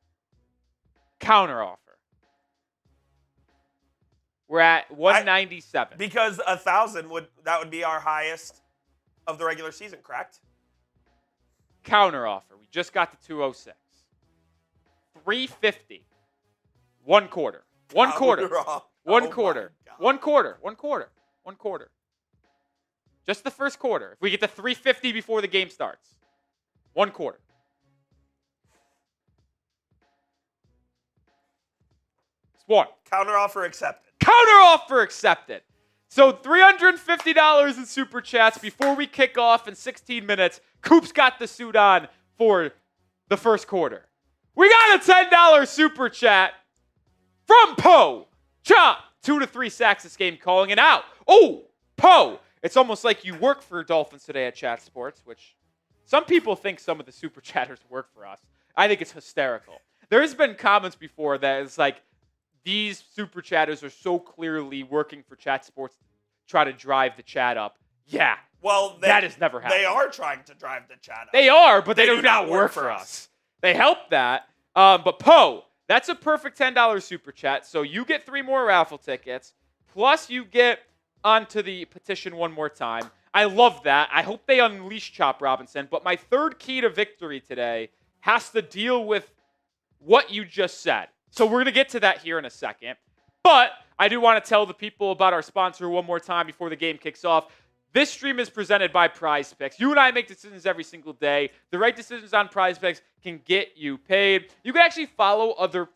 Counter offer. We're at 197. Because 1,000 would be our highest of the regular season, correct? Counter offer. We just got to 206. 350. One quarter. One quarter. One quarter. One quarter. One quarter. One quarter. Just the first quarter. If we get to 350 before the game starts. One quarter. It's one. Counter offer accepted. Counter offer accepted. So $350 in super chats before we kick off in 16 minutes. Coop's got the suit on for the first quarter. We got a $10 super chat from Poe. Chop. 2 to 3 sacks this game, calling it out. Oh, Poe. It's almost like you work for Dolphins Today at Chat Sports, which some people think some of the super chatters work for us. I think it's hysterical. There's been comments before that it's like these super chatters are so clearly working for Chat Sports to try to drive the chat up. Yeah. Well, that has never happened. They are trying to drive the chat up. They are, but they do not work for us. They help that. But Poe, that's a perfect $10 super chat. So you get 3 more raffle tickets, plus you get onto the petition one more time. I love that. I hope they unleash Chop Robinson. But my third key to victory today has to deal with what you just said. So we're going to get to that here in a second. But I do want to tell the people about our sponsor one more time before the game kicks off. This stream is presented by Prize Picks. You and I make decisions every single day. The right decisions on Prize Picks can get you paid. You can actually follow other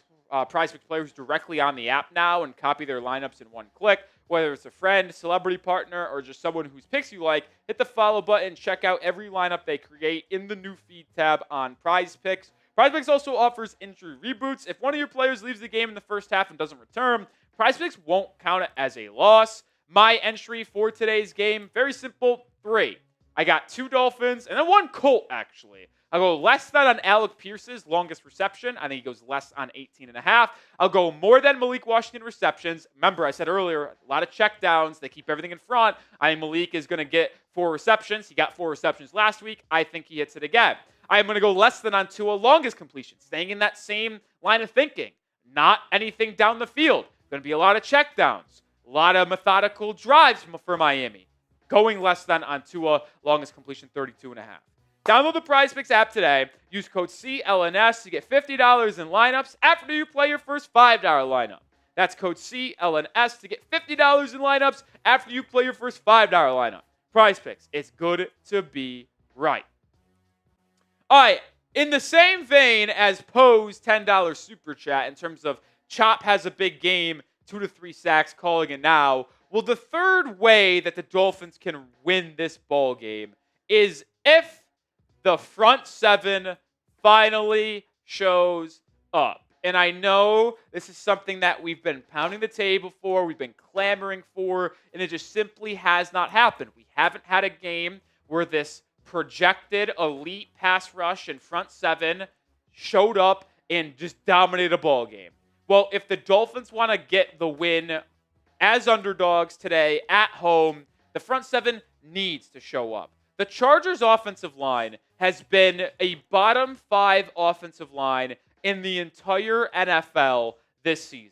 Prize Picks players directly on the app now and copy their lineups in one click. Whether it's a friend, celebrity partner, or just someone whose picks you like, hit the follow button. Check out every lineup they create in the new feed tab on Prize Picks. Prize Picks also offers injury reboots. If one of your players leaves the game in the first half and doesn't return, Prize Picks won't count it as a loss. My entry for today's game, very simple, 3. I got 2 Dolphins and then 1 Colt, actually. I'll go less than on Alec Pierce's longest reception. I think he goes less on 18.5. I'll go more than Malik Washington receptions. Remember, I said earlier, a lot of checkdowns. They keep everything in front. I think Malik is going to get 4 receptions. He got 4 receptions last week. I think he hits it again. I am going to go less than on Tua longest completion, staying in that same line of thinking. Not anything down the field. Going to be a lot of checkdowns. A lot of methodical drives for Miami. Going less than on Tua, longest completion, 32.5. Download the Prize Picks app today. Use code CLNS to get $50 in lineups after you play your first $5 lineup. That's code CLNS to get $50 in lineups after you play your first $5 lineup. Prize Picks. It's good to be right. All right. In the same vein as Poe's $10 super chat in terms of Chop has a big game, 2 to 3 sacks, calling it now. Well, the third way that the Dolphins can win this ball game is if the front 7 finally shows up. And I know this is something that we've been pounding the table for, we've been clamoring for, and it just simply has not happened. We haven't had a game where this projected elite pass rush and front 7 showed up and just dominate a ball game. Well, if the Dolphins want to get the win as underdogs today at home, the front seven needs to show up. The Chargers' offensive line has been a bottom 5 offensive line in the entire NFL this season.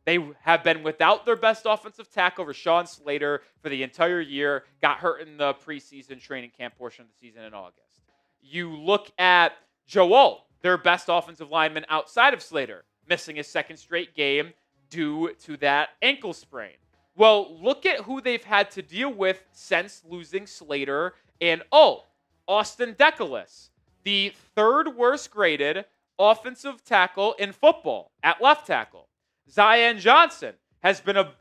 They have been without their best offensive tackle, Rashawn Slater, for the entire year. Got hurt in the preseason training camp portion of the season in August. You look at Joe Alt, their best offensive lineman outside of Slater, missing his second straight game due to that ankle sprain. Well, look at who they've had to deal with since losing Slater and Austin Deculus, the 3rd worst graded offensive tackle in football at left tackle. Zion Johnson has been a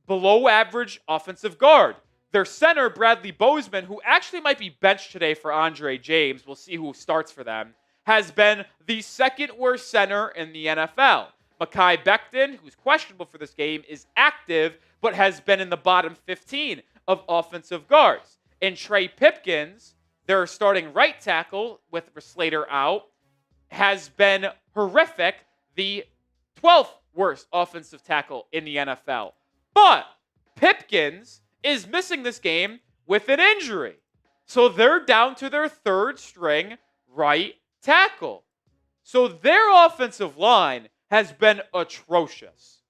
below average offensive guard. Their center, Bradley Bozeman, who actually might be benched today for Andre James, we'll see who starts for them, has been the 2nd worst center in the NFL. Mekhi Becton, who's questionable for this game, is active, but has been in the bottom 15 of offensive guards. And Trey Pipkins, their starting right tackle with Slater out, has been horrific, the 12th worst offensive tackle in the NFL. But Pipkins is missing this game with an injury. So they're down to their 3rd string right tackle. So their offensive line has been atrocious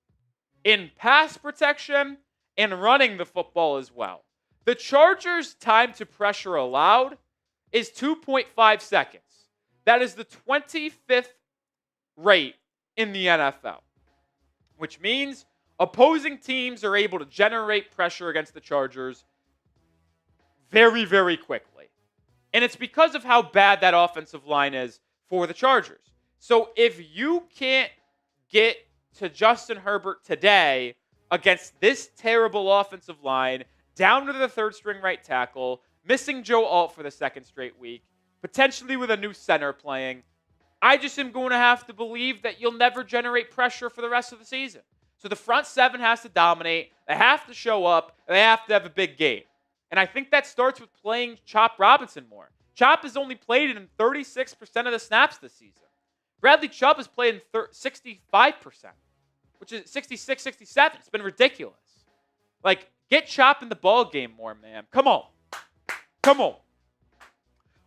in pass protection and running the football as well. The Chargers' time to pressure allowed is 2.5 seconds. That is the 25th rate in the NFL, which means opposing teams are able to generate pressure against the Chargers very, very quickly. And it's because of how bad that offensive line is for the Chargers. So if you can't get to Justin Herbert today against this terrible offensive line, down to the 3rd string right tackle, missing Joe Alt for the 2nd straight week, potentially with a new center playing, I just am going to have to believe that you'll never generate pressure for the rest of the season. So the front seven has to dominate, they have to show up, and they have to have a big game. And I think that starts with playing Chop Robinson more. Chop has only played in 36% of the snaps this season. Bradley Chubb has played in 65%, which is 66, 67. It's been ridiculous. Like, get Chop in the ball game more, man. Come on. Come on.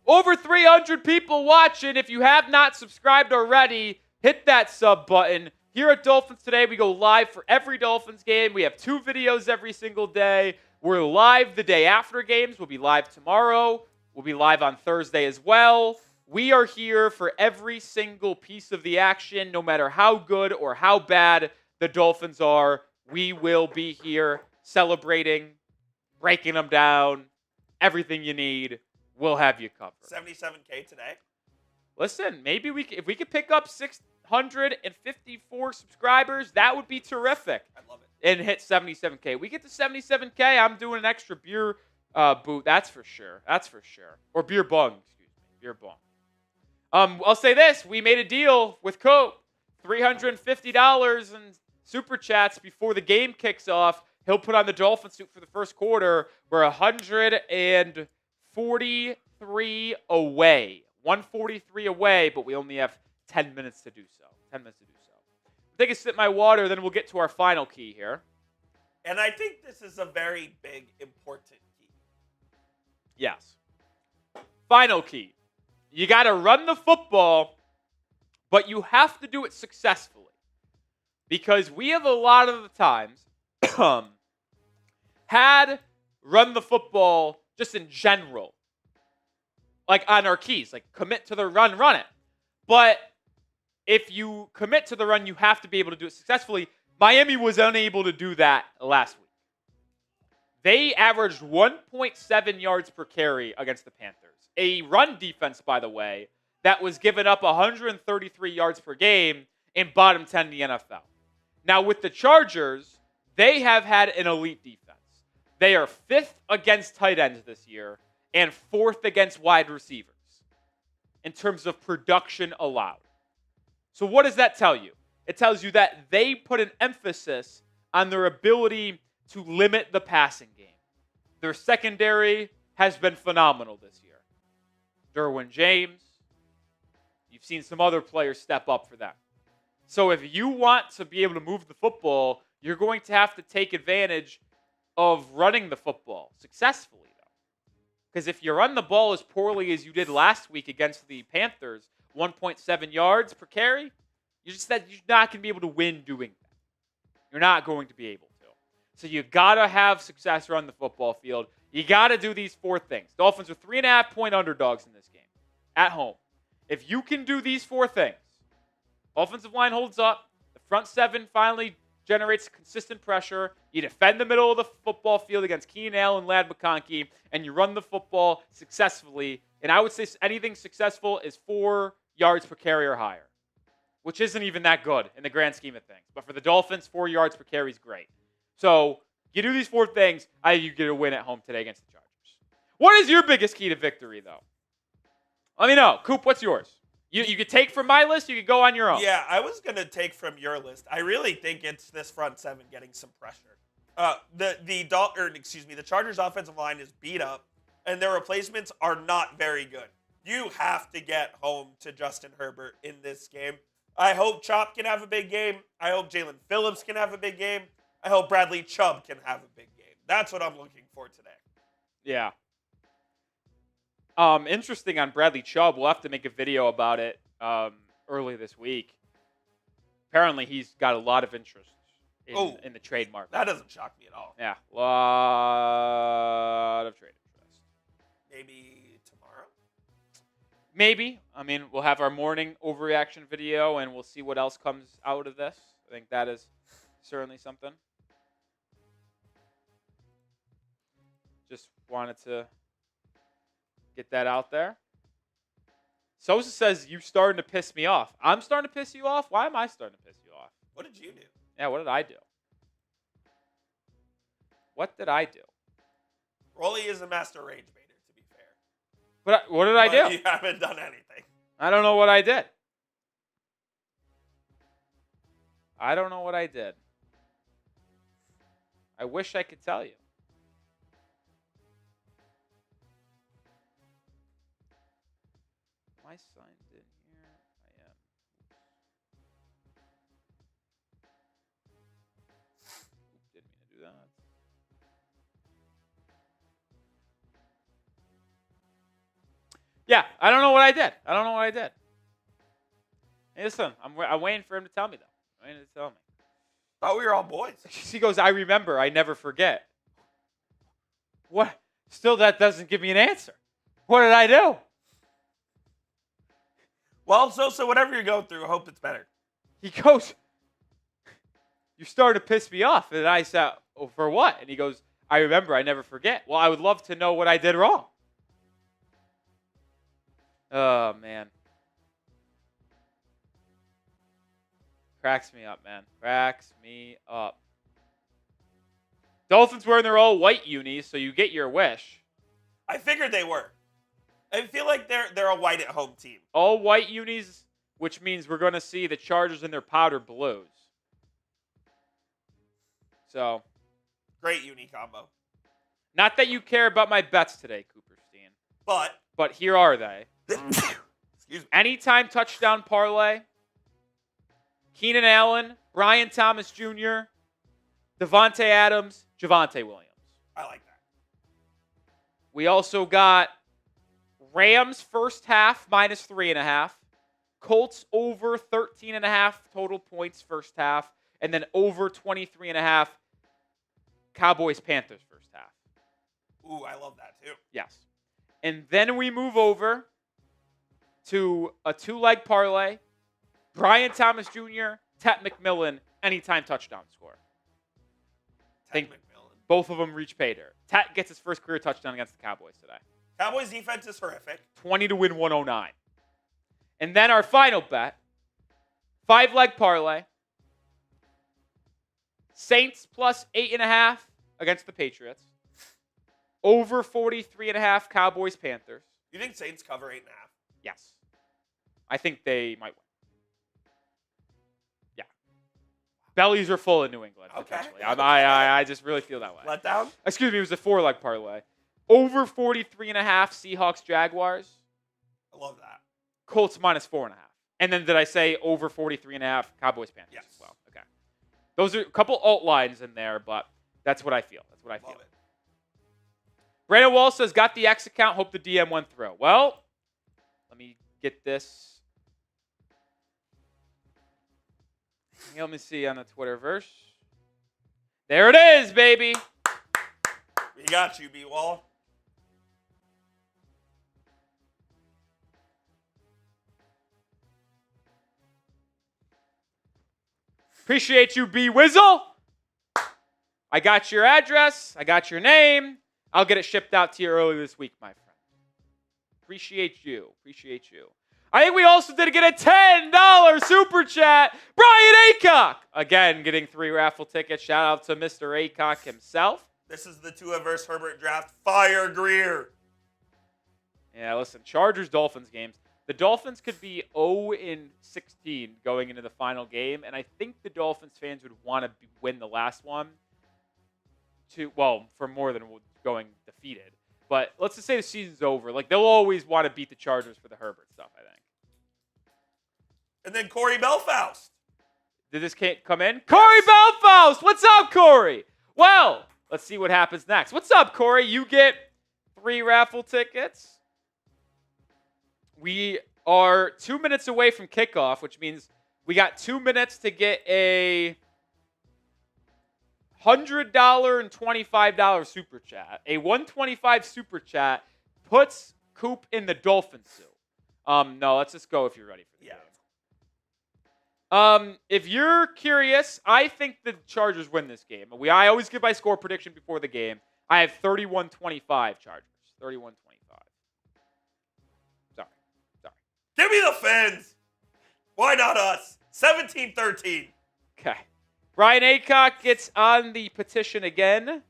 Over 300 people watching. If you have not subscribed already, hit that sub button. Here at Dolphins Today, we go live for every Dolphins game. We have 2 videos every single day. We're live the day after games. We'll be live tomorrow. We'll be live on Thursday as well. We are here for every single piece of the action, no matter how good or how bad the Dolphins are. We will be here celebrating, breaking them down, everything you need. We'll have you covered. 77K today. Listen, maybe if we could pick up 654 subscribers, that would be terrific. I'd love it. And hit 77K. We get to 77K, I'm doing an extra beer boot. That's for sure. That's for sure. Or beer bong. Excuse me. Beer bong. I'll say this. We made a deal with Cope. $350 in super chats before the game kicks off. He'll put on the Dolphin suit for the first quarter. We're 143 away. 143 away, but we only have 10 minutes to do so. 10 minutes to do so. Take a sip of my water, then we'll get to our final key here. And I think this is a very big, important key. Yes. Final key. You got to run the football, but you have to do it successfully. Because we have a lot of the times had run the football just in general. Like on our keys. Like commit to the run, run it. But if you commit to the run, you have to be able to do it successfully. Miami was unable to do that last week. They averaged 1.7 yards per carry against the Panthers. A run defense, by the way, that was giving up 133 yards per game in bottom 10 in the NFL. Now, with the Chargers, they have had an elite defense. They are 5th against tight ends this year and 4th against wide receivers in terms of production allowed. So what does that tell you? It tells you that they put an emphasis on their ability to limit the passing game. Their secondary has been phenomenal this year. Derwin James, You've seen some other players step up for them. So if you want to be able to move the football, you're going to have to take advantage of running the football successfully, though. Because if you run the ball as poorly as you did last week against the Panthers, 1.7 yards per carry, you're not going to be able to win doing that. You're not going to be able to. So you got to have success around the football field. You got to do these 4 things. Dolphins are 3.5-point underdogs in this game at home. If you can do these 4 things, offensive line holds up, the front 7 finally generates consistent pressure, you defend the middle of the football field against Keenan Allen, Ladd McConkey, and you run the football successfully. And I would say anything successful is 4 yards per carry or higher, which isn't even that good in the grand scheme of things. But for the Dolphins, 4 yards per carry is great. So you do these 4 things, I think you get a win at home today against the Chargers. What is your biggest key to victory, though? Let me know. Coop, what's yours? You could take from my list, you could go on your own. Yeah, I was going to take from your list. I really think it's this front 7 getting some pressure. The Chargers offensive line is beat up, and their replacements are not very good. You have to get home to Justin Herbert in this game. I hope Chop can have a big game. I hope Jalen Phillips can have a big game. I hope Bradley Chubb can have a big game. That's what I'm looking for today. Yeah. Interesting on Bradley Chubb. We'll have to make a video about it early this week. Apparently, he's got a lot of interest in the trade market. That doesn't shock me at all. Yeah, a lot of trade interest. Maybe tomorrow? Maybe. I mean, we'll have our morning overreaction video, and we'll see what else comes out of this. I think that is certainly something. Just wanted to get that out there. Sosa says, you starting to piss me off. I'm starting to piss you off? Why am I starting to piss you off? What did you do? Yeah, what did I do? What did I do? Rolly is a master rage baiter, to be fair. But what did I do? You haven't done anything. I don't know what I did. I don't know what I did. I wish I could tell you. Am I signed in here? I am. Oops. Didn't mean to do that. Yeah, I don't know what I did. Hey, listen, I'm waiting for him to tell me, though. I'm waiting to tell me. Thought we were all boys. He goes, I remember. I never forget. What? Still, that doesn't give me an answer. What did I do? Well, so whatever you're going through, I hope it's better. He goes, you started to piss me off. And I said, oh, for what? And he goes, I remember. I never forget. Well, I would love to know what I did wrong. Oh, man. Cracks me up, man. Cracks me up. Dolphins wearing their all white unis, so you get your wish. I figured they were. I feel like they're a white at home team. All white unis, which means we're going to see the Chargers in their powder blues. So. Great uni combo. Not that you care about my bets today, Cooperstein. But here are they. Excuse me. Anytime touchdown parlay. Keenan Allen, Brian Thomas Jr., Devontae Adams, Javonte Williams. I like that. We also got Rams first half minus 3.5. Colts over 13.5 total points first half. And then over 23.5 Cowboys Panthers first half. Ooh, I love that too. Yes. And then we move over to a 2-leg parlay. Brian Thomas Jr., Tet McMillan, anytime touchdown score. Tet McMillan. Both of them reach pay dirt. Tet gets his first career touchdown against the Cowboys today. Cowboys defense is horrific. 20 to win 109. And then our final bet, 5-leg parlay. Saints plus 8.5 against the Patriots. Over 43.5 Cowboys Panthers. You think Saints cover 8.5? Yes. I think they might win. Yeah. Bellies are full in New England, Okay. potentially. I just really feel that way. Let down? Excuse me, it was a 4-leg parlay. Over 43.5 Seahawks Jaguars. I love that. Colts -4.5. And then did I say over 43.5? Cowboys Panthers Yes. as well. Okay. Those are a couple alt lines in there, but that's what I feel. Love it. Brandon Wall says, got the X account. Hope the DM went through. Well, let me get this. Let me see on the Twitterverse. There it is, baby. We got you, B-Wall. Appreciate you, B-Wizzle. I got your address. I got your name. I'll get it shipped out to you early this week, my friend. Appreciate you. I think we also did get a $10 super chat. Brian Aycock. Again, getting 3 raffle tickets. Shout out to Mr. Aycock himself. This is the Tua versus Herbert draft. Fire Greer. Yeah, listen, Chargers-Dolphins games. The Dolphins could be 0-16 going into the final game, and I think the Dolphins fans would want to win the last one for more than going defeated. But let's just say the season's over. Like, they'll always want to beat the Chargers for the Herbert stuff, I think. And then Corey Belfaust. Did this come in? Corey Belfaust! What's up, Corey? Well, let's see what happens next. What's up, Corey? You get 3 raffle tickets. We are 2 minutes away from kickoff, which means we got 2 minutes to get a $100 and $25 super chat. A $125 super chat puts Coop in the Dolphin suit. No, let's just go if you're ready for the game. If you're curious, I think the Chargers win this game. I always give my score prediction before the game. I have 31-25 Chargers. 31-25. Give me the Fins. Why not us? 17-13. Okay. Brian Aycock gets on the petition again.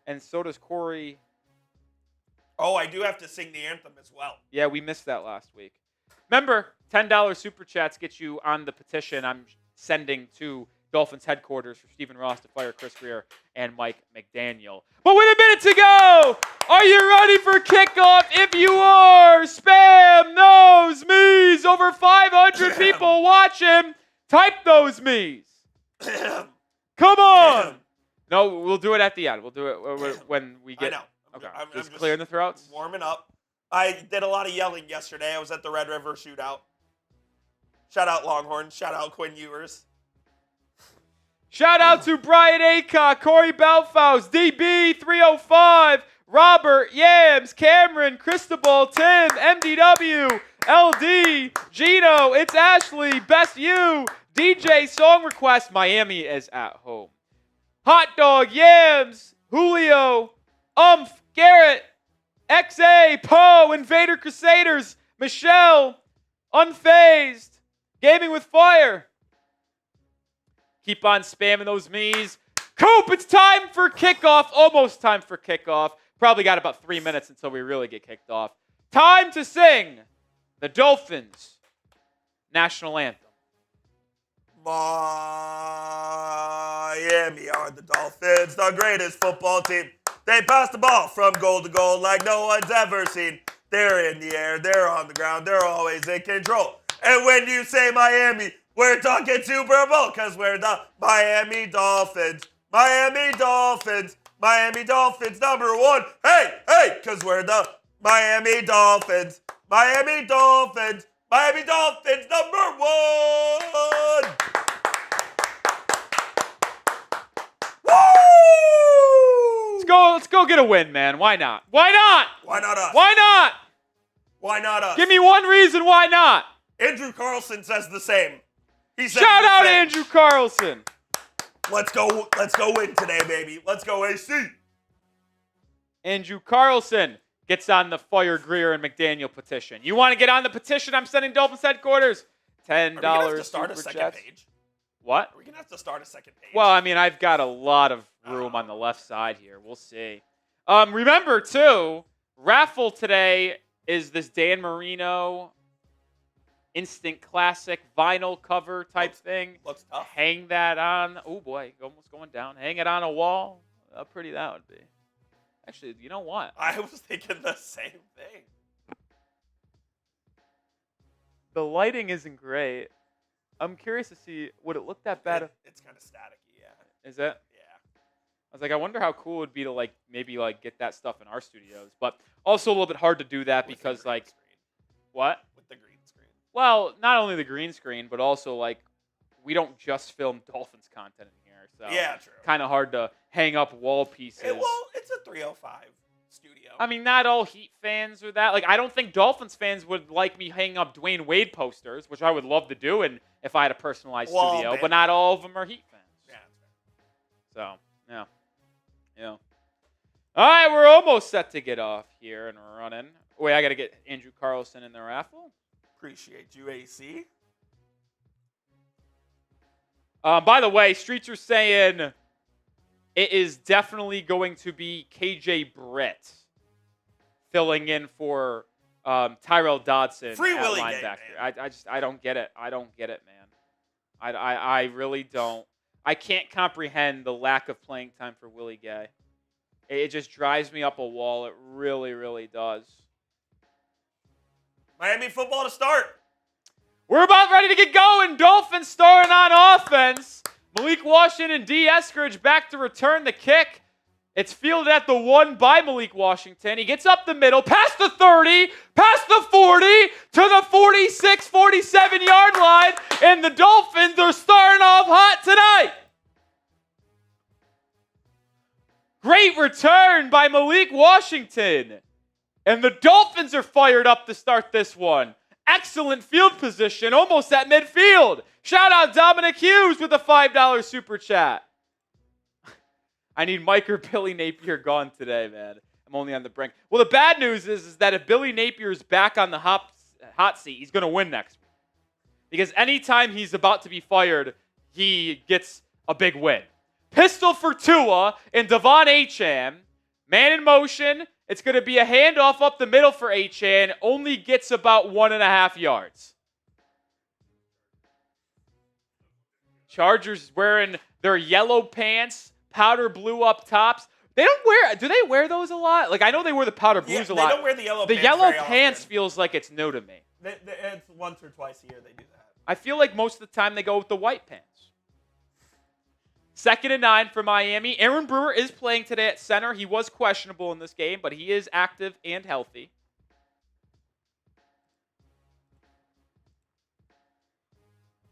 And so does Corey. Oh, I do have to sing the anthem as well. Yeah, we missed that last week. Remember, $10 super chats get you on the petition I'm sending to Dolphins headquarters for Stephen Ross to fire Chris Greer and Mike McDaniel. But with a minute to go, are you ready for kickoff? If you are, spam those me's. Over 500 people watching. Type those me's. Come on. No, we'll do it at the end. We'll do it when we get. I know. Okay. I'm just clearing the throats. Warming up. I did a lot of yelling yesterday. I was at the Red River Shootout. Shout out Longhorns. Shout out Quinn Ewers. Shout out to Brian Aycock, Corey Belfaust, DB305, Robert, Yams, Cameron, Cristobal, Tim, MDW, LD, Gino, It's Ashley, Best You, DJ Song Request, Miami is at home. Hot Dog, Yams, Julio, Garrett, XA, Poe, Invader Crusaders, Michelle, Unfazed, Gaming with Fire. Keep on spamming those me's. Coop, it's time for kickoff. Almost time for kickoff. Probably got about 3 minutes until we really get kicked off. Time to sing the Dolphins national anthem. Miami are the Dolphins, the greatest football team. They pass the ball from goal to goal like no one's ever seen. They're in the air, they're on the ground, they're always in control. And when you say Miami, we're talking Super Bowl because we're the Miami Dolphins. Miami Dolphins. Miami Dolphins #1. Hey, because we're the Miami Dolphins. Miami Dolphins. Miami Dolphins #1. Woo! Let's go get a win, man. Why not? Why not? Why not us? Why not? Why not us? Give me one reason why not. Andrew Carlson says the same. He says Shout the out same. Andrew Carlson. Let's go win today, baby. Let's go AC. Andrew Carlson gets on the Fire Greer and McDaniel petition. You want to get on the petition? I'm sending Dolphins headquarters. $10 Are we gonna have to start a super second chats. page? What? Are we gonna have to start a second page? Well, I mean, I've got a lot of room on the left side here. We'll see. Remember, too, raffle today is this Dan Marino instant classic vinyl cover type thing. Looks tough. Hang that on. Oh, boy. Almost going down. Hang it on a wall. How pretty that would be. Actually, you know what? I was thinking the same thing. The lighting isn't great. I'm curious to see, would it look that bad? It's kind of staticky, yeah. Is it? Yeah. I was like, I wonder how cool it would be to like maybe like get that stuff in our studios, but also a little bit hard to do that With the because green like screen. what? With the green screen. Well, not only the green screen, but also like we don't just film Dolphins content in here, so Yeah, true. kind of hard to hang up wall pieces. Well, it's a 305 studio. I mean, not all Heat fans are that. Like, I don't think Dolphins fans would like me hanging up Dwayne Wade posters, which I would love to do, and if I had a personalized studio. But not all of them are Heat fans. Yeah. So, yeah. Yeah. All right, we're almost set to get off here and running. Wait, I got to get Andrew Carlson in the raffle. Appreciate you, AC. By the way, Streets are saying it is definitely going to be KJ Britt filling in for Tyrel Dodson Free at Willie linebacker. Gay, man. I don't get it. I don't get it, man. I really don't. I can't comprehend the lack of playing time for Willie Gay. It just drives me up a wall. It really, really does. Miami football to start. We're about ready to get going. Dolphins starting on offense. Malik Washington and D. Eskridge back to return the kick. It's fielded at the 1 by Malik Washington. He gets up the middle, past the 30, past the 40, to the 46, 47-yard line, and the Dolphins are starting off hot tonight. Great return by Malik Washington. And the Dolphins are fired up to start this one. Excellent field position, almost at midfield. Shout out Dominic Hughes with a $5 super chat. I need Mike or Billy Napier gone today, man. I'm only on the brink. Well, the bad news is that if Billy Napier's back on the hot seat, he's going to win next week. Because anytime he's about to be fired, he gets a big win. Pistol for Tua and Devon Achane. Man in motion. It's going to be a handoff up the middle for Achane. Only gets about 1.5 yards. Chargers wearing their yellow pants, powder blue up tops. Do they wear those a lot? Like, I know they wear the powder blues a lot. They don't wear the yellow pants. The yellow very pants often. feels like it's new to me. It's once or twice a year they do that. I feel like most of the time they go with the white pants. 2nd and 9 for Miami. Aaron Brewer is playing today at center. He was questionable in this game, but he is active and healthy.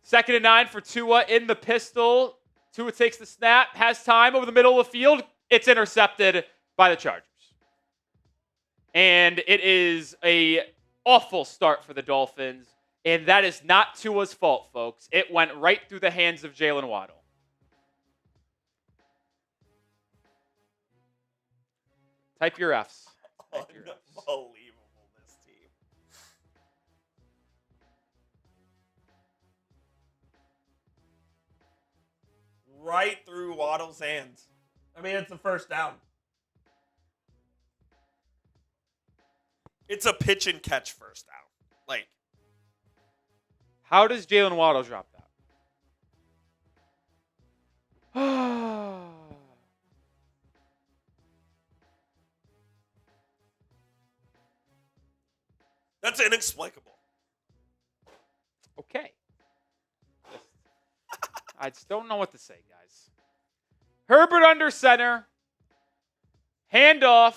Second and 9 for Tua in the pistol. Tua takes the snap, has time over the middle of the field. It's intercepted by the Chargers. And it is a awful start for the Dolphins. And that is not Tua's fault, folks. It went right through the hands of Jalen Waddle. Type your Fs. Type your Fs. Unbelievable, this team. Right through Waddle's hands. I mean, it's a first down. It's a pitch and catch first down. Like, How does Jalen Waddle drop that? that's inexplicable. Okay. I just don't know what to say, guys. Herbert under center. Handoff.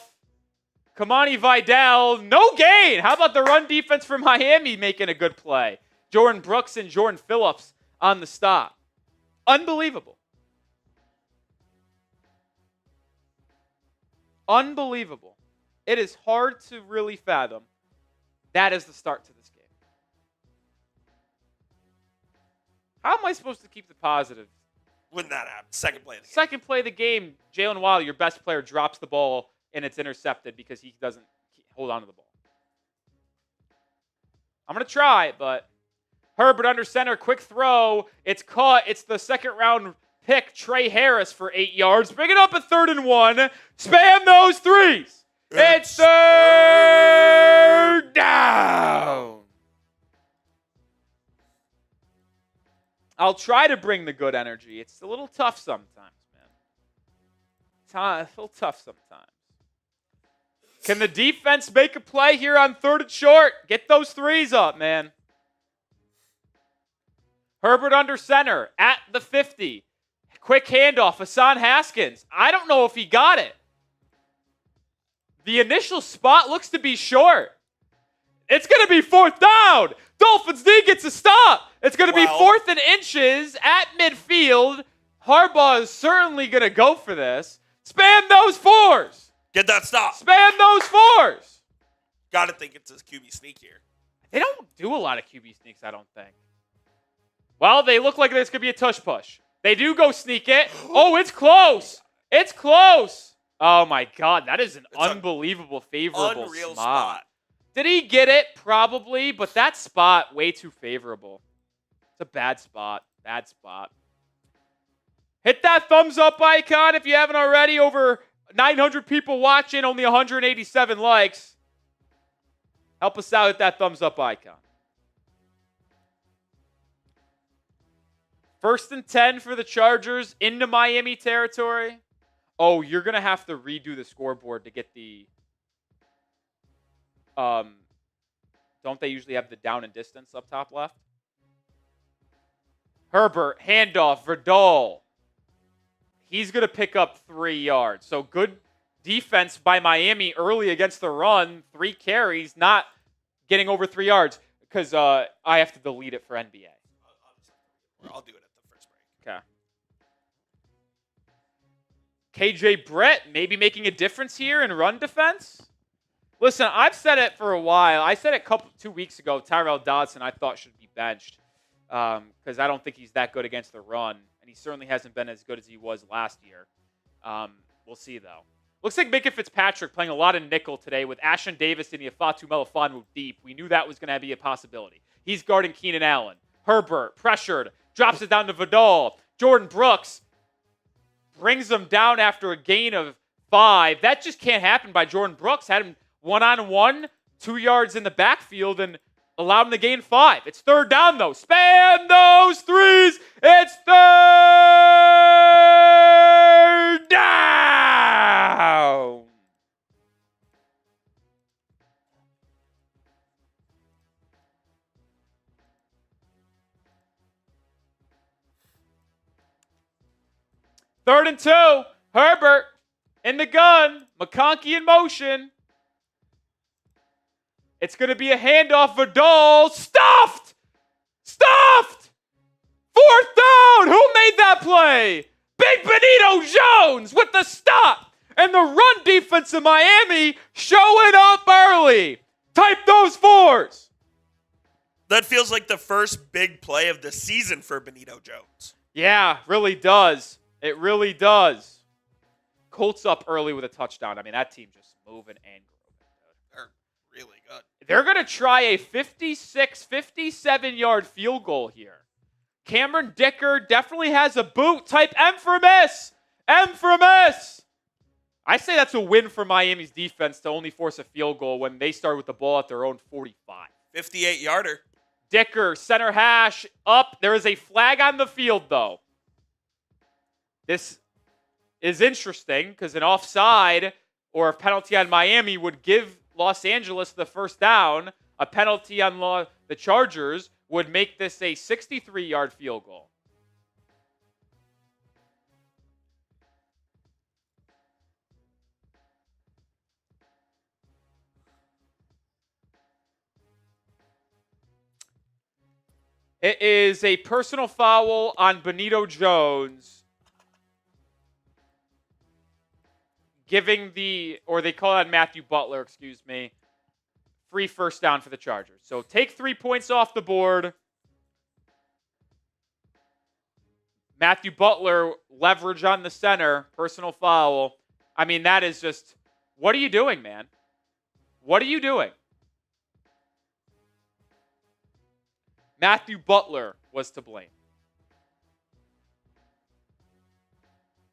Kamani Vidal. No gain. How about the run defense for Miami making a good play? Jordan Brooks and Jordan Phillips on the stop. Unbelievable. Unbelievable. It is hard to really fathom. That is the start to this game. How am I supposed to keep the positive? When that happens, second play of the game. Second play of the game, Jalen Waddle, your best player, drops the ball and it's intercepted because he doesn't hold on to the ball. I'm going to try, but Herbert under center, quick throw. It's caught. It's the second round pick, Trey Harris, for 8 yards. Bring it up at 3rd and 1. Spam those threes. It's 3rd down. I'll try to bring the good energy. It's a little tough sometimes, man. It's a little tough sometimes. Can the defense make a play here on 3rd and short? Get those threes up, man. Herbert under center at the 50. Quick handoff, Hassan Haskins. I don't know if he got it. The initial spot looks to be short. It's going to be 4th down. Dolphins D gets a stop. It's going to be 4th and inches at midfield. Harbaugh is certainly going to go for this. Spam those 4s. Get that stop. Spam those 4s. Got to think it's a QB sneak here. They don't do a lot of QB sneaks, I don't think. Well, they look like this could be a tush push. They do go sneak it. Oh, it's close. It's close. Oh, my God. That is an unbelievable, favorable spot. Did he get it? Probably, but that spot, way too favorable. It's a bad spot. Bad spot. Hit that thumbs up icon if you haven't already. Over 900 people watching, only 187 likes. Help us out with that thumbs up icon. 1st and 10 for the Chargers into Miami territory. Oh, you're going to have to redo the scoreboard to get the... don't they usually have the down and distance up top left? Herbert, handoff, Verdal. He's going to pick up 3 yards. So good defense by Miami early against the run. 3 carries, not getting over 3 yards. Because I have to delete it for NBA. I'll do it at the first break. Okay. KJ Brett maybe making a difference here in run defense. Listen, I've said it for a while. I said it 2 weeks ago. Tyrel Dodson I thought should be benched because I don't think he's that good against the run, and he certainly hasn't been as good as he was last year. We'll see, though. Looks like Minka Fitzpatrick playing a lot of nickel today with Ashton Davis and Ifeatu Melifonwu deep. We knew that was going to be a possibility. He's guarding Keenan Allen. Herbert, pressured, drops it down to Vidal. Jordan Brooks brings him down after a gain of 5. That just can't happen by Jordan Brooks. Had him one-on-one, 2 yards in the backfield, and allowed him to gain 5. It's 3rd down, though. Spam those 3s. It's 3rd down. Third and 2. Herbert in the gun. McConkey in motion. It's going to be a handoff. Vidal. Stuffed! 4th down! Who made that play? Big Benito Jones with the stop. And the run defense of Miami showing up early. Type those 4s. That feels like the first big play of the season for Benito Jones. Yeah, really does. It really does. Colts up early with a touchdown. I mean, that team just moving and They're really good. They're going to try a 56, 57-yard field goal here. Cameron Dicker definitely has a boot. Type M for miss. M for miss. I say that's a win for Miami's defense to only force a field goal when they start with the ball at their own 45. 58-yarder. Dicker, center hash, up. There is a flag on the field, though. This is interesting because an offside or a penalty on Miami would give Los Angeles the 1st down. A penalty on the Chargers would make this a 63-yard field goal. It is a personal foul on Benito Jones. Giving they call it on Matthew Butler, free 1st down for the Chargers. So take 3 points off the board. Matthew Butler, leverage on the center, personal foul. I mean, that is just, what are you doing, man? What are you doing? Matthew Butler was to blame.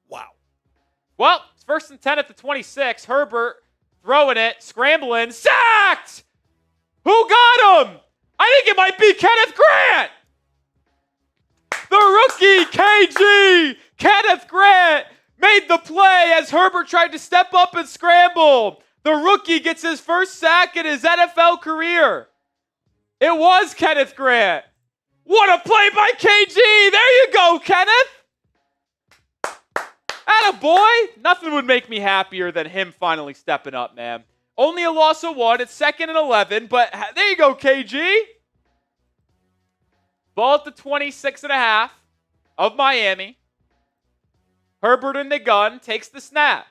Wow. Well, it's 1st and 10 at the 26. Herbert throwing it, scrambling, sacked! Who got him? I think it might be Kenneth Grant! The rookie, KG, Kenneth Grant, made the play as Herbert tried to step up and scramble. The rookie gets his first sack in his NFL career. It was Kenneth Grant. What a play by KG. There you go, Kenneth. Attaboy. Nothing would make me happier than him finally stepping up, man. Only a loss of 1. It's 2nd and 11, but there you go, KG. Ball at the 26.5 of Miami. Herbert in the gun, takes the snap.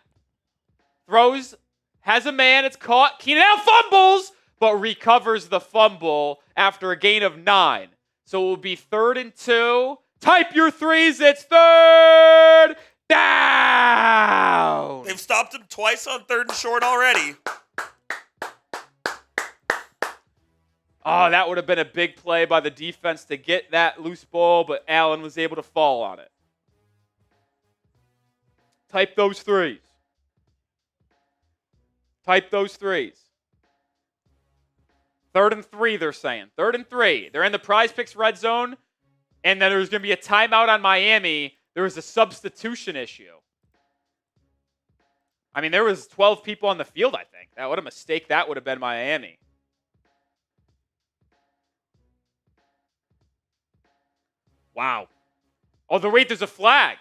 Throws, has a man, it's caught. Keenan Allen fumbles, but recovers the fumble after a gain of 9. So it will be 3rd and 2. Type your threes, it's 3rd down. They've stopped him twice on 3rd and short already. Oh, that would have been a big play by the defense to get that loose ball, but Allen was able to fall on it. Type those threes. Type those threes. 3rd and 3, they're saying. 3rd and 3. They're in the Prize Picks red zone, and then there's going to be a timeout on Miami. There was a substitution issue. I mean, there was 12 people on the field, I think. What a mistake that would have been Miami. Wow. Oh, wait, there's a flag.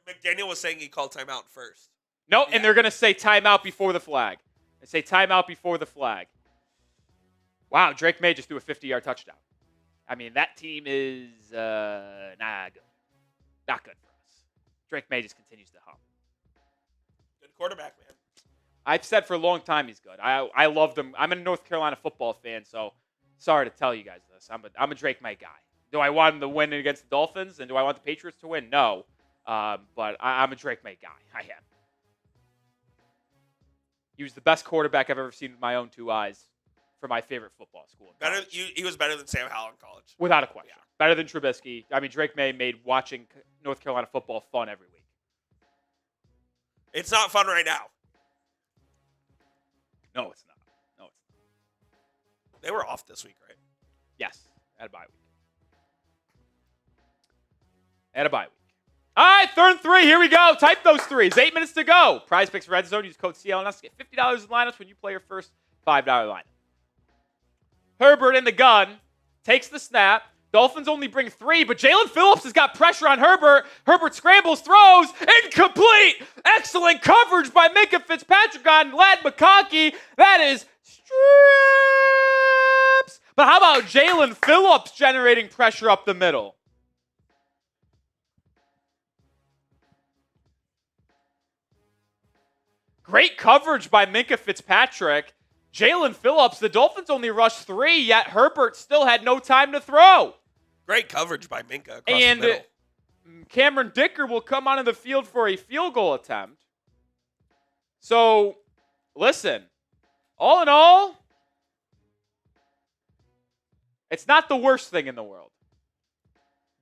McDaniel was saying he called timeout first. No, yeah. And they're going to say timeout before the flag. They say timeout before the flag. Wow, Drake May just threw a 50-yard touchdown. I mean, that team is not good. Not good for us. Drake May just continues to hum. Good quarterback, man. I've said for a long time he's good. I love them. I'm a North Carolina football fan, so sorry to tell you guys this. I'm a Drake May guy. Do I want him to win against the Dolphins, and do I want the Patriots to win? No. But I'm a Drake May guy. I am. He was the best quarterback I've ever seen with my own 2 eyes for my favorite football school. He was better than Sam Howell in college. Without a question. Yeah. Better than Trubisky. I mean, Drake May made watching North Carolina football fun every week. It's not fun right now. No, it's not. No, it's not. They were off this week, right? Yes. Had a bye week. Had a bye week. All right, 3rd and 3. Here we go. Type those threes. 8 minutes to go. Prize Picks Red Zone. Use code CLNS to get $50 in lineups when you play your first $5 lineup. Herbert in the gun. Takes the snap. Dolphins only bring 3, but Jalen Phillips has got pressure on Herbert. Herbert scrambles, throws, incomplete. Excellent coverage by Minkah Fitzpatrick on Ladd McConkey. That is strips. But how about Jalen Phillips generating pressure up the middle? Great coverage by Minkah Fitzpatrick. Jalen Phillips, the Dolphins only rushed 3, yet Herbert still had no time to throw. Great coverage by Minkah across the middle. Cameron Dicker will come onto the field for a field goal attempt. So, listen, all in all, it's not the worst thing in the world.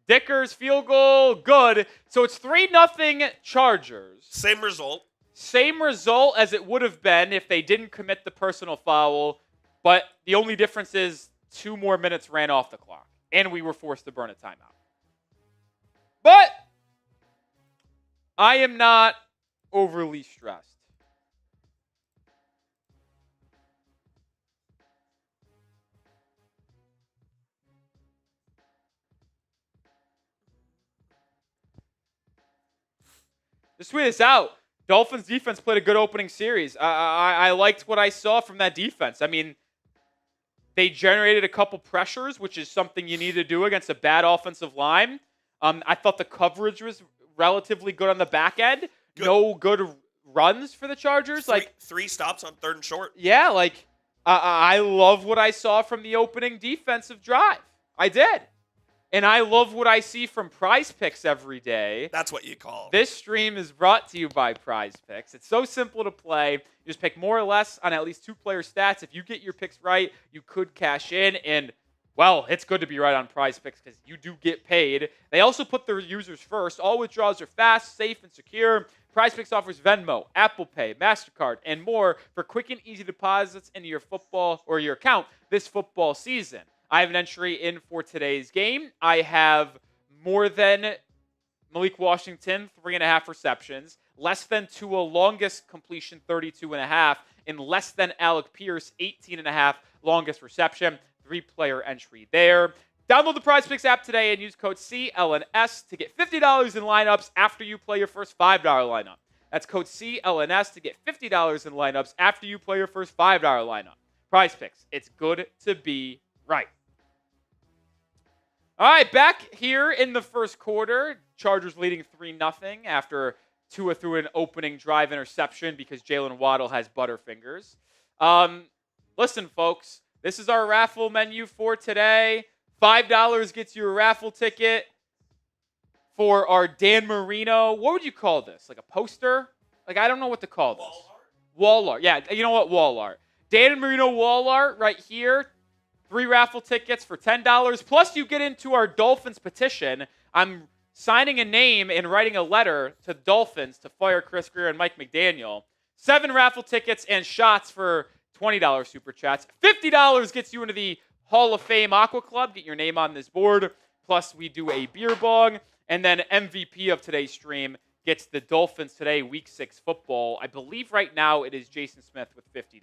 Dicker's field goal, good. So it's 3-0 Chargers. Same result. Same result as it would have been if they didn't commit the personal foul, but the only difference is 2 more minutes ran off the clock, and we were forced to burn a timeout. But I am not overly stressed. Just tweet this out. Dolphins defense played a good opening series. I liked what I saw from that defense. I mean, they generated a couple pressures, which is something you need to do against a bad offensive line. I thought the coverage was relatively good on the back end. Good. No good runs for the Chargers. Three stops on 3rd and short. Yeah, I love what I saw from the opening defensive drive. I did. And I love what I see from Prize Picks every day. That's what you call. This stream is brought to you by Prize Picks. It's so simple to play. You just pick more or less on at least 2 player stats. If you get your picks right, you could cash in. And, well, it's good to be right on Prize Picks because you do get paid. They also put their users first. All withdrawals are fast, safe, and secure. Prize Picks offers Venmo, Apple Pay, MasterCard, and more for quick and easy deposits into your football or your account this football season. I have an entry in for today's game. I have more than Malik Washington, 3.5 receptions. less than Tua, longest completion 32.5, and less than Alec Pierce 18.5, longest reception. 3-player entry there. Download the Prize Picks app today and use code CLNS to get $50 in lineups after you play your first $5 lineup. That's code CLNS to get $50 in lineups after you play your first $5 lineup. Prize Picks. It's good to be right. All right, back here in the first quarter. Chargers leading 3-0 after Tua threw an opening drive interception because Jalen Waddle has butterfingers. Listen, folks, this is our raffle menu for today. $5 gets you a raffle ticket for our Dan Marino. What would you call this? Like a poster? Like, I don't know what to call this. Wall art. Yeah, you know what? Wall art. Dan Marino wall art right here. 3 raffle tickets for $10. Plus, you get into our Dolphins petition. I'm signing a name and writing a letter to Dolphins to fire Chris Greer and Mike McDaniel. 7 raffle tickets and shots for $20 super chats. $50 gets you into the Hall of Fame Aqua Club. Get your name on this board. Plus, we do a beer bong. And then MVP of today's stream gets the Dolphins Today Week 6 football. I believe right now it is Jason Smith with $50.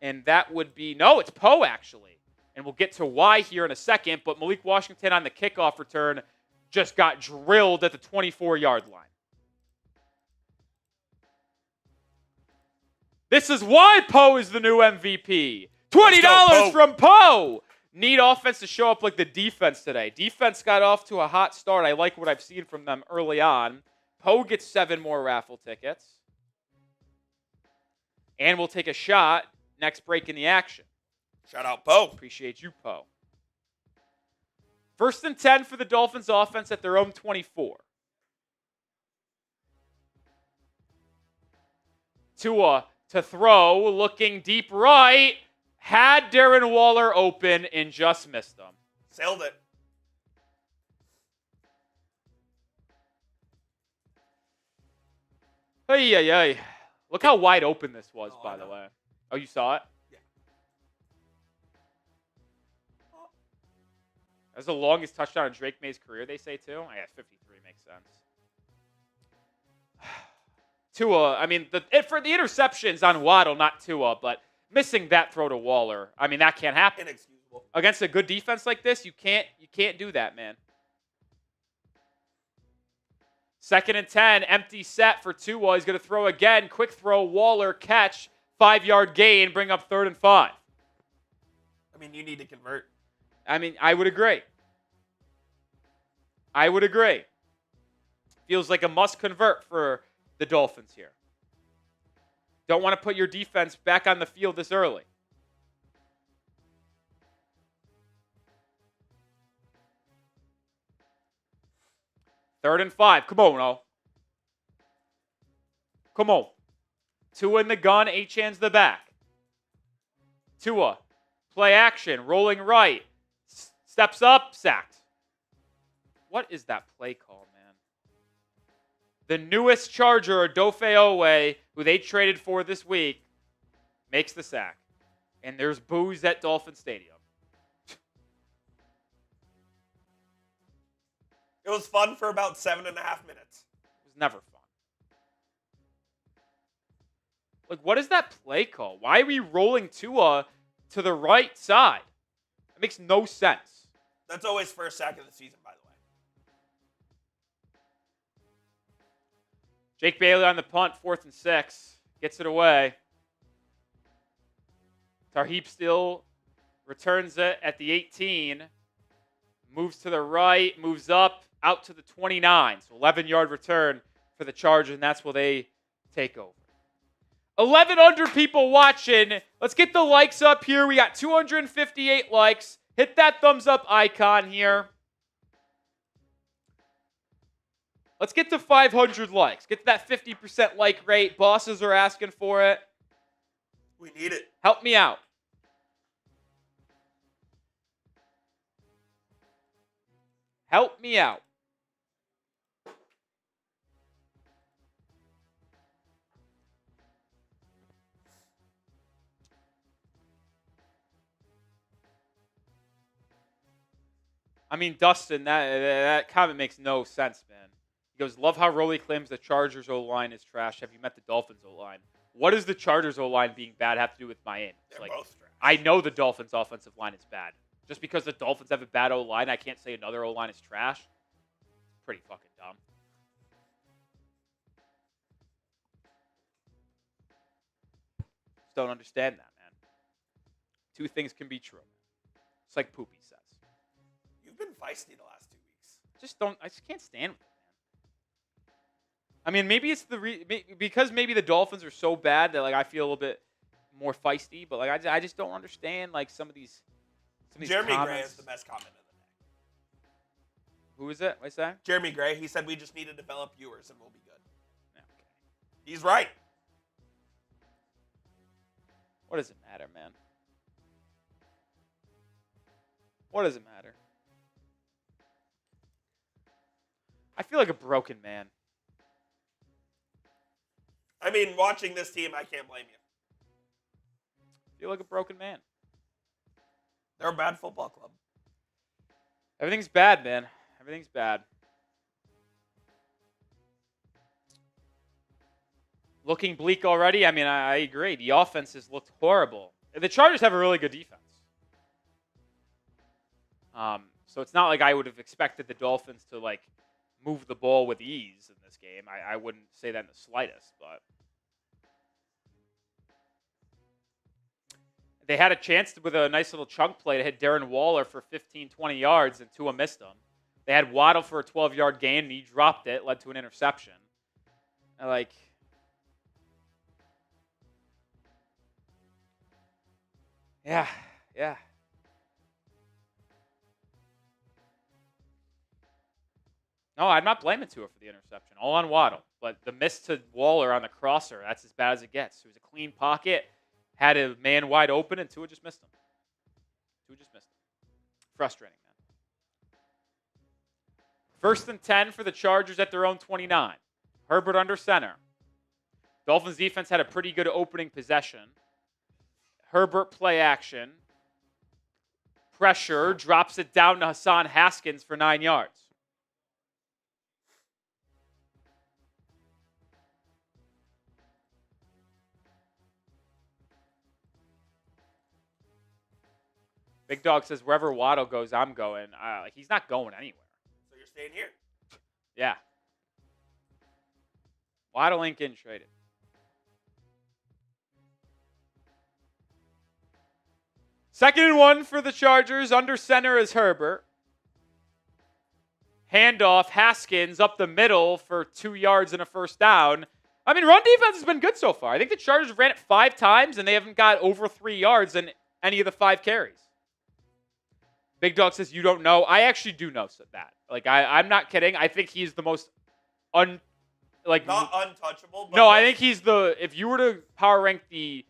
And that would be, no, it's Poe actually. And we'll get to why here in a second. But Malik Washington on the kickoff return just got drilled at the 24-yard line. This is why Poe is the new MVP. $20 from Poe. Need offense to show up like the defense today. Defense got off to a hot start. I like what I've seen from them early on. Poe gets 7 more raffle tickets. And we'll take a shot next break in the action. Shout out, Poe. Appreciate you, Poe. 1st and 10 for the Dolphins offense at their own 24. Tua to throw, looking deep right. Had Darren Waller open and just missed him. Sailed it. Hey. Look how wide open this was, by the way. Oh, you saw it? Yeah. That's the longest touchdown in Drake May's career, they say, too. I guess 53 makes sense. Tua, I mean, for the interceptions on Waddle, not Tua, but missing that throw to Waller, I mean, that can't happen. Inexcusable. Against a good defense like this, you can't do that, man. 2nd and 10, empty set for Tua. He's going to throw again. Quick throw, Waller, catch, 5-yard gain, bring up 3rd and 5. I mean, you need to convert. I mean, I would agree. Feels like a must convert for the Dolphins here. Don't want to put your defense back on the field this early. Third and 5. Come on, now. Come on. Tua in the gun. Achan's the back. Tua. Play action. Rolling right. Steps up. Sacked. What is that play call, man? The newest Charger, Odofe Owe, who they traded for this week, makes the sack. And there's boos at Dolphin Stadium. It was fun for about 7.5 minutes. It was never fun. Like, what is that play call? Why are we rolling Tua to the right side? It makes no sense. That's always first sack of the season, by the way. Jake Bailey on the punt, 4th and 6. Gets it away. Tarheep still returns it at the 18. Moves to the right, moves up, out to the 29. So 11-yard return for the Chargers, and that's where they take over. 1,100 people watching. Let's get the likes up here. We got 258 likes. Hit that thumbs up icon here. Let's get to 500 likes. Get to that 50% like rate. Bosses are asking for it. We need it. Help me out. Help me out. I mean, Dustin, that comment makes no sense, man. He goes, love how Rolly claims the Chargers O-line is trash. Have you met the Dolphins O-line? What does the Chargers O-line being bad have to do with Miami? They're Like, both trash. I know the Dolphins offensive line is bad. Just because the Dolphins have a bad O-line, I can't say another O-line is trash. It's pretty fucking dumb. Just don't understand that, man. Two things can be true. It's like Poopy says. You've been feisty the last 2 weeks. I just can't stand with it, man. I mean, maybe it's because maybe the Dolphins are so bad that like I feel a little bit more feisty, but like I just don't understand like some of these Jeremy comments. Gray is the best comment of the day. Who is it? What's that? Jeremy Gray. He said we just need to develop viewers and we'll be good. Yeah, okay. He's right. What does it matter, man? What does it matter? I feel like a broken man. I mean, watching this team, I can't blame you. I feel like a broken man. They're a bad football club. Everything's bad, man. Everything's bad. Looking bleak already? I mean, I agree. The offense has looked horrible. The Chargers have a really good defense. So it's not like I would have expected the Dolphins to, like, move the ball with ease in this game. I wouldn't say that in the slightest, but they had a chance with a nice little chunk play to hit Darren Waller for 15, 20 yards, and Tua missed him. They had Waddle for a 12-yard gain, and he dropped it, led to an interception. And like, yeah. No, I'm not blaming Tua for the interception. All on Waddle. But the miss to Waller on the crosser, that's as bad as it gets. It was a clean pocket, had a man wide open, and Tua just missed him. Frustrating, man. 1st and 10 for the Chargers at their own 29. Herbert under center. Dolphins defense had a pretty good opening possession. Herbert play action. Pressure, drops it down to Hassan Haskins for 9 yards. Big Dog says, wherever Waddle goes, I'm going. He's not going anywhere. So you're staying here? Yeah. Waddle ain't getting traded. Second and 1 for the Chargers. Under center is Herbert. Handoff, Haskins up the middle for 2 yards and a first down. I mean, run defense has been good so far. I think the Chargers ran it 5 times, and they haven't got over 3 yards in any of the 5 carries. Big Dog says, you don't know. I actually do know that. Like, I'm not kidding. I think he's the most not untouchable. But no, I think he's if you were to power rank the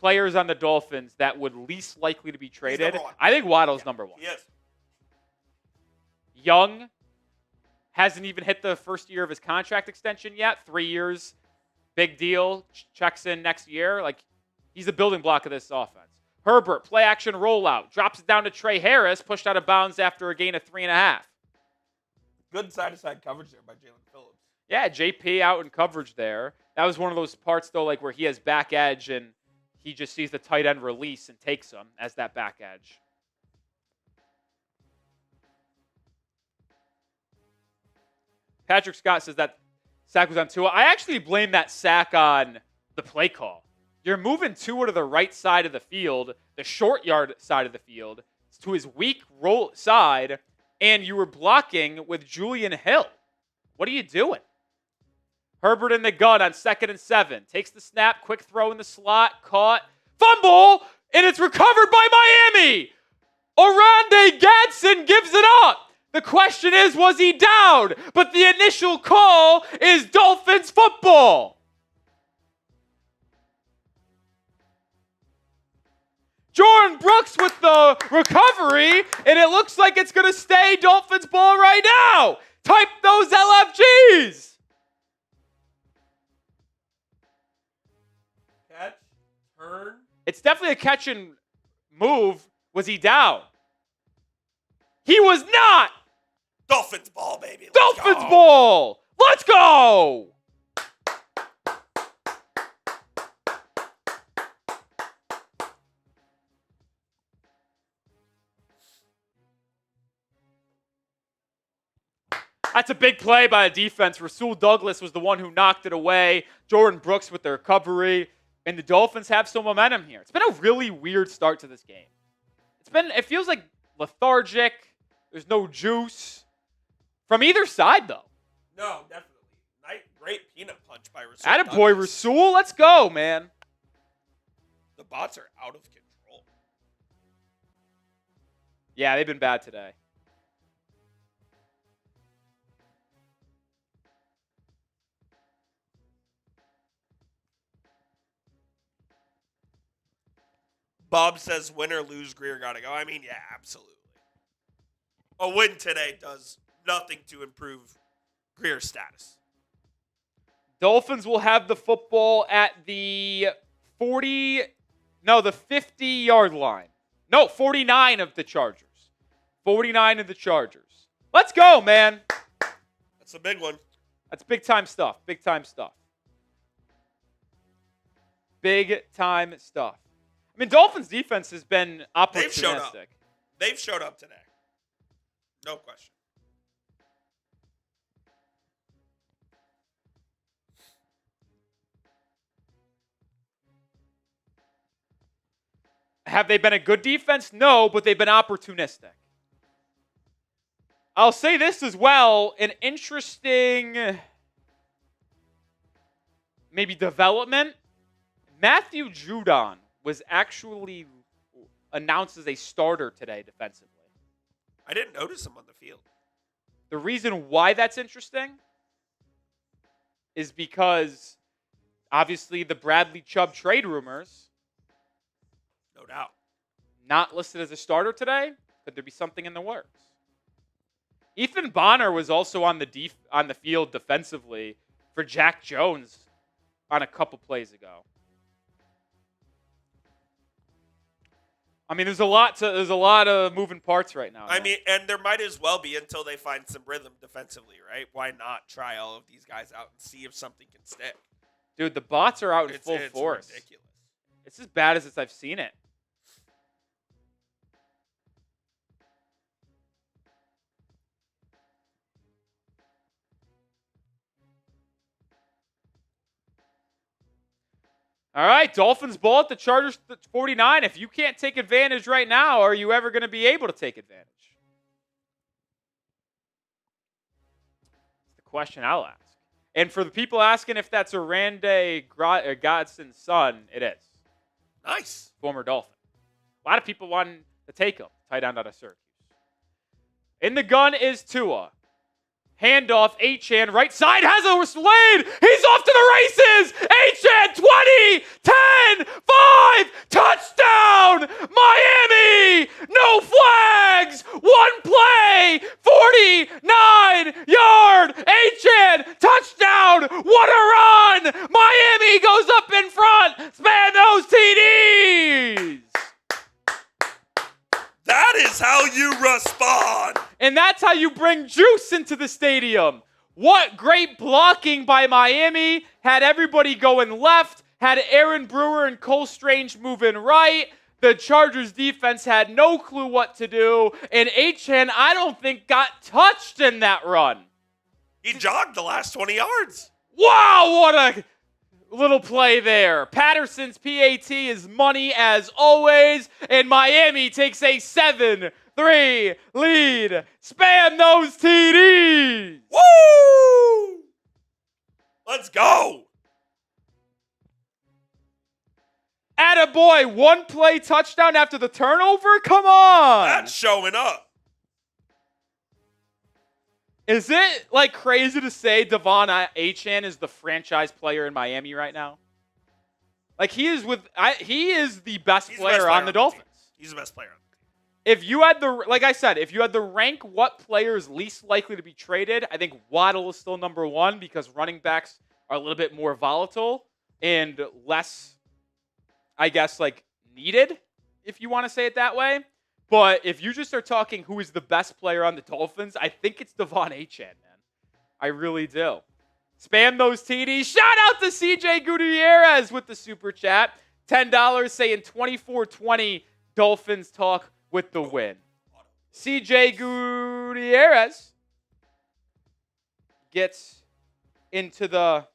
players on the Dolphins that would least likely to be traded, I think Waddle's number 1. He is. Young hasn't even hit the first year of his contract extension yet. 3 years, big deal. Checks in next year. Like, he's the building block of this offense. Herbert, play action rollout. Drops it down to Trey Harris, pushed out of bounds after a gain of 3.5. Good side-to-side coverage there by Jalen Phillips. Yeah, JP out in coverage there. That was one of those parts, though, like where he has back edge and he just sees the tight end release and takes him as that back edge. Patrick Scott says that sack was on Tua. I actually blame that sack on the play call. You're moving Tua to the right side of the field, the short yard side of the field, to his weak roll side, and you were blocking with Julian Hill. What are you doing? Herbert in the gun on 2nd and 7. Takes the snap, quick throw in the slot, caught, fumble, and it's recovered by Miami. Oronde Gadsden gives it up. The question is, was he down? But the initial call is Dolphins football. Jordan Brooks with the recovery, and it looks like it's going to stay Dolphins ball right now. Type those LFGs. Catch, turn. It's definitely a catch and move. Was he down? He was not. Dolphins ball, baby. Let's Dolphins go. ball. Let's go. That's a big play by the defense. Rasul Douglas was the one who knocked it away. Jordan Brooks with the recovery. And the Dolphins have some momentum here. It's been a really weird start to this game. It feels like lethargic. There's no juice. From either side, though. No, definitely. Great peanut punch by Rasul. Attaboy, Rasul. Let's go, man. The bots are out of control. Yeah, they've been bad today. Bob says win or lose, Greer got to go. I mean, yeah, absolutely. A win today does nothing to improve Greer's status. Dolphins will have the football at the 50-yard line. No, 49 of the Chargers. 49 of the Chargers. Let's go, man. That's a big one. That's big-time stuff. Big-time stuff. Big-time stuff. I mean, Dolphins defense has been opportunistic. They've showed up today. No question. Have they been a good defense? No, but they've been opportunistic. I'll say this as well. An interesting maybe development. Matthew Judon was actually announced as a starter today defensively. I didn't notice him on the field. The reason why that's interesting is because, obviously, the Bradley Chubb trade rumors. No doubt. Not listed as a starter today. Could there be something in the works? Ethan Bonner was also on the field defensively for Jack Jones on a couple plays ago. I mean, there's a lot of moving parts right now. I mean, and there might as well be until they find some rhythm defensively, right? Why not try all of these guys out and see if something can stick? Dude, the bots are out in full force. It's ridiculous. It's as bad as I've seen it. All right, Dolphins ball at the Chargers 49. If you can't take advantage right now, are you ever going to be able to take advantage? It's the question I'll ask. And for the people asking if that's Randy Godson's son, it is. Nice. Former Dolphin. A lot of people wanting to take him. Tight end out of Syracuse. In the gun is Tua. Handoff, Achane, right side, has a lane. He's off to the races. Achane, 20, 10, 5, touchdown, Miami. No flags, one play, 49-yard, Achane, touchdown, what a run. Miami goes up in front, span those TDs. That is how you respond. And that's how you bring juice into the stadium. What great blocking by Miami. Had everybody going left. Had Aaron Brewer and Cole Strange moving right. The Chargers defense had no clue what to do. And Achane, I don't think, got touched in that run. He jogged the last 20 yards. Wow, what a little play there. Patterson's PAT is money as always. And Miami takes a 7-3 lead. Spam those TDs. Woo! Let's go. Attaboy, one play touchdown after the turnover? Come on. That's showing up. Is it like crazy to say Devon Achane is the franchise player in Miami right now? Like he is the best player on the Dolphins. He's the best player. If you had if you had to rank what player is least likely to be traded, I think Waddle is still number one because running backs are a little bit more volatile and less, I guess, like needed, if you want to say it that way. But if you just are talking who is the best player on the Dolphins, I think it's Devon Achane, man. I really do. Spam those TDs. Shout out to CJ Gutierrez with the super chat. $10 saying 24-20 Dolphins talk with the win. CJ Gutierrez gets into the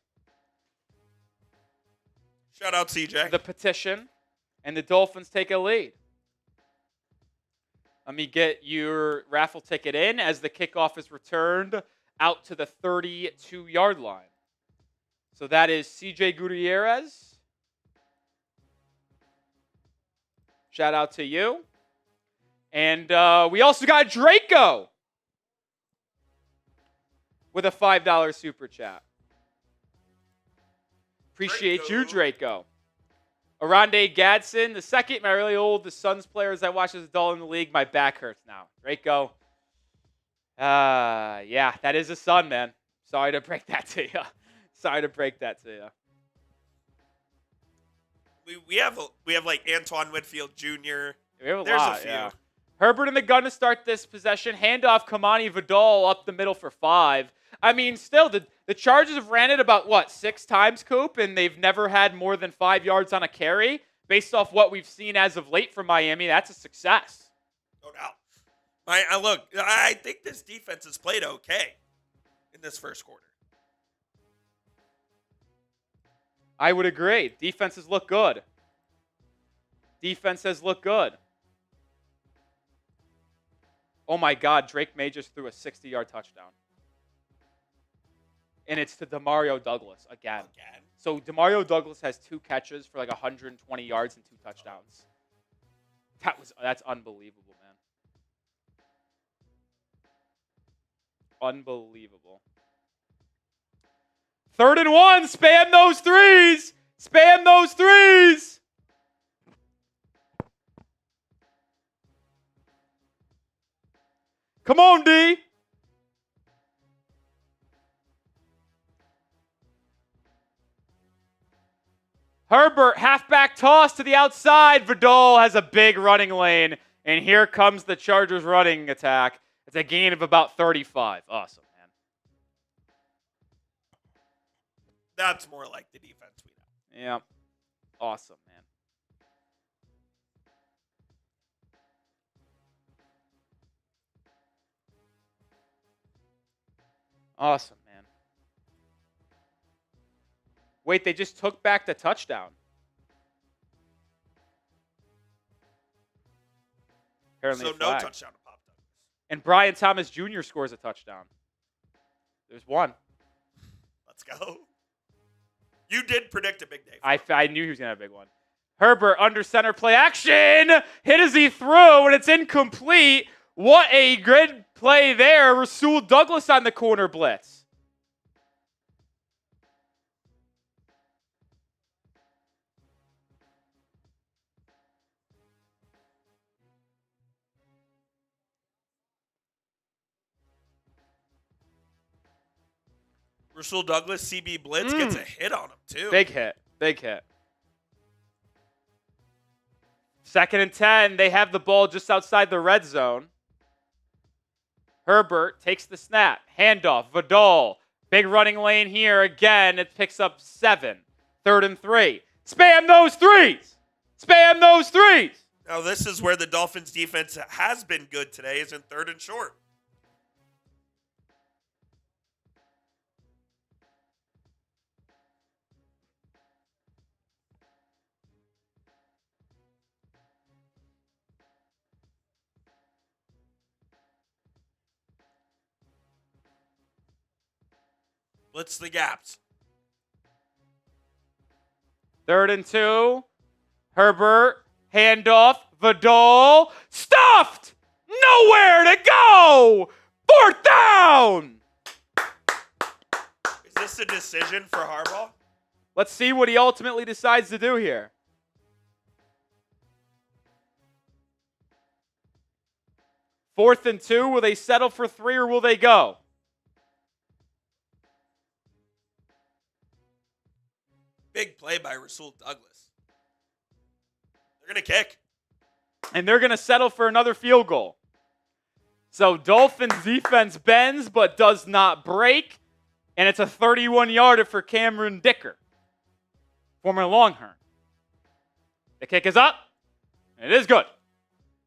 shout out CJ. The petition, and the Dolphins take a lead. Let me get your raffle ticket in as the kickoff is returned out to the 32-yard line. So that is CJ Gutierrez. Shout out to you. And we also got Draco with a $5 super chat. Appreciate you, Draco. Aronde Gadsden, the second, my really old, the Suns players I watched as a adult in the league. My back hurts now. Draco. Yeah, that is a Sun, man. Sorry to break that to you. Sorry to break that to you. We have like Antoine Whitfield Jr. We have There's lot, a few. yeah. Herbert in the gun to start this possession. Handoff Kamani Vidal up the middle for 5. I mean, still, the Chargers have ran it about, 6 times, Coop, and they've never had more than 5 yards on a carry. Based off what we've seen as of late from Miami, that's a success. No doubt. I think this defense has played okay in this first quarter. I would agree. Defenses look good. Defense has looked good. Oh my God, Drake May just threw a 60-yard touchdown. And it's to Demario Douglas again. So Demario Douglas has 2 catches for like 120 yards and 2 touchdowns. That's unbelievable, man. Unbelievable. 3rd and 1. Spam those threes. Spam those threes. Come on, D. Herbert, halfback toss to the outside. Vidal has a big running lane. And here comes the Chargers running attack. It's a gain of about 35. Awesome, man. That's more like the defense we know. Yeah. Awesome, man. Awesome, man. Wait, they just took back the touchdown. Apparently So no touchdown to Pop Douglas. And Brian Thomas Jr. scores a touchdown. There's one. Let's go. You did predict a big day. I knew he was going to have a big one. Herbert under center play action. Hit as he threw, and it's incomplete. What a good play there. Rasul Douglas on the corner blitz. Rasul Douglas, CB Blitz, gets a hit on him, too. Big hit. Big hit. 2nd and 10. They have the ball just outside the red zone. Herbert takes the snap. Handoff. Vidal. Big running lane here. Again, it picks up 7. 3rd and 3. Spam those threes. Spam those threes. Now, this is where the Dolphins defense has been good today, is in 3rd and short. Blitz the gaps. 3rd and 2. Herbert. Handoff. Vidal. Stuffed. Nowhere to go. 4th down. Is this a decision for Harbaugh? Let's see what he ultimately decides to do here. Fourth and 2. Will they settle for 3 or will they go? Big play by Rasul Douglas. They're going to kick. And they're going to settle for another field goal. So Dolphins defense bends but does not break. And it's a 31-yarder for Cameron Dicker, former Longhorn. The kick is up. And it is good.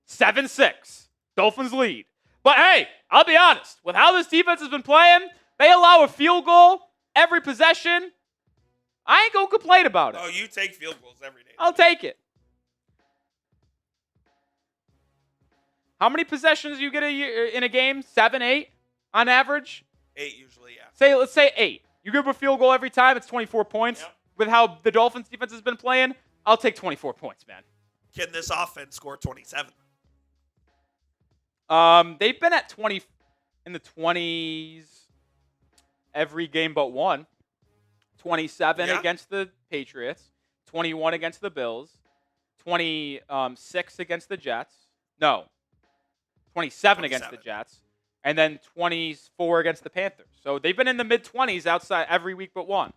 7-6. Dolphins lead. But hey, I'll be honest. With how this defense has been playing, they allow a field goal every possession. I ain't going to complain about it. Oh, you take field goals every day. I'll take it. How many possessions do you get in a game? 7, 8 on average? 8 usually, yeah. Let's say 8. You give a field goal every time, it's 24 points. Yep. With how the Dolphins defense has been playing, I'll take 24 points, man. Can this offense score 27? They've been at 20 in the 20s every game but one. 27 against the Patriots, 21 against the Bills, 26 against the Jets. No. 27 against the Jets, and then 24 against the Panthers. So they've been in the mid-20s outside every week but one.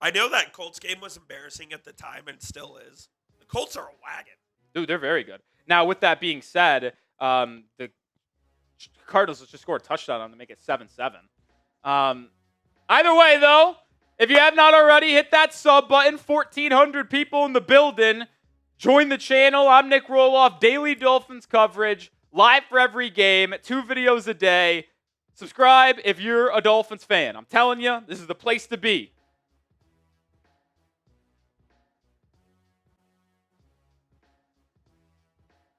I know that Colts game was embarrassing at the time and still is. The Colts are a wagon. Dude, they're very good. Now, with that being said, the Cardinals just scored a touchdown on to make it 7-7. Either way, though, if you have not already, hit that sub button. 1,400 people in the building. Join the channel. I'm Nic Rohloff. Daily Dolphins coverage. Live for every game. 2 videos a day. Subscribe if you're a Dolphins fan. I'm telling you, this is the place to be.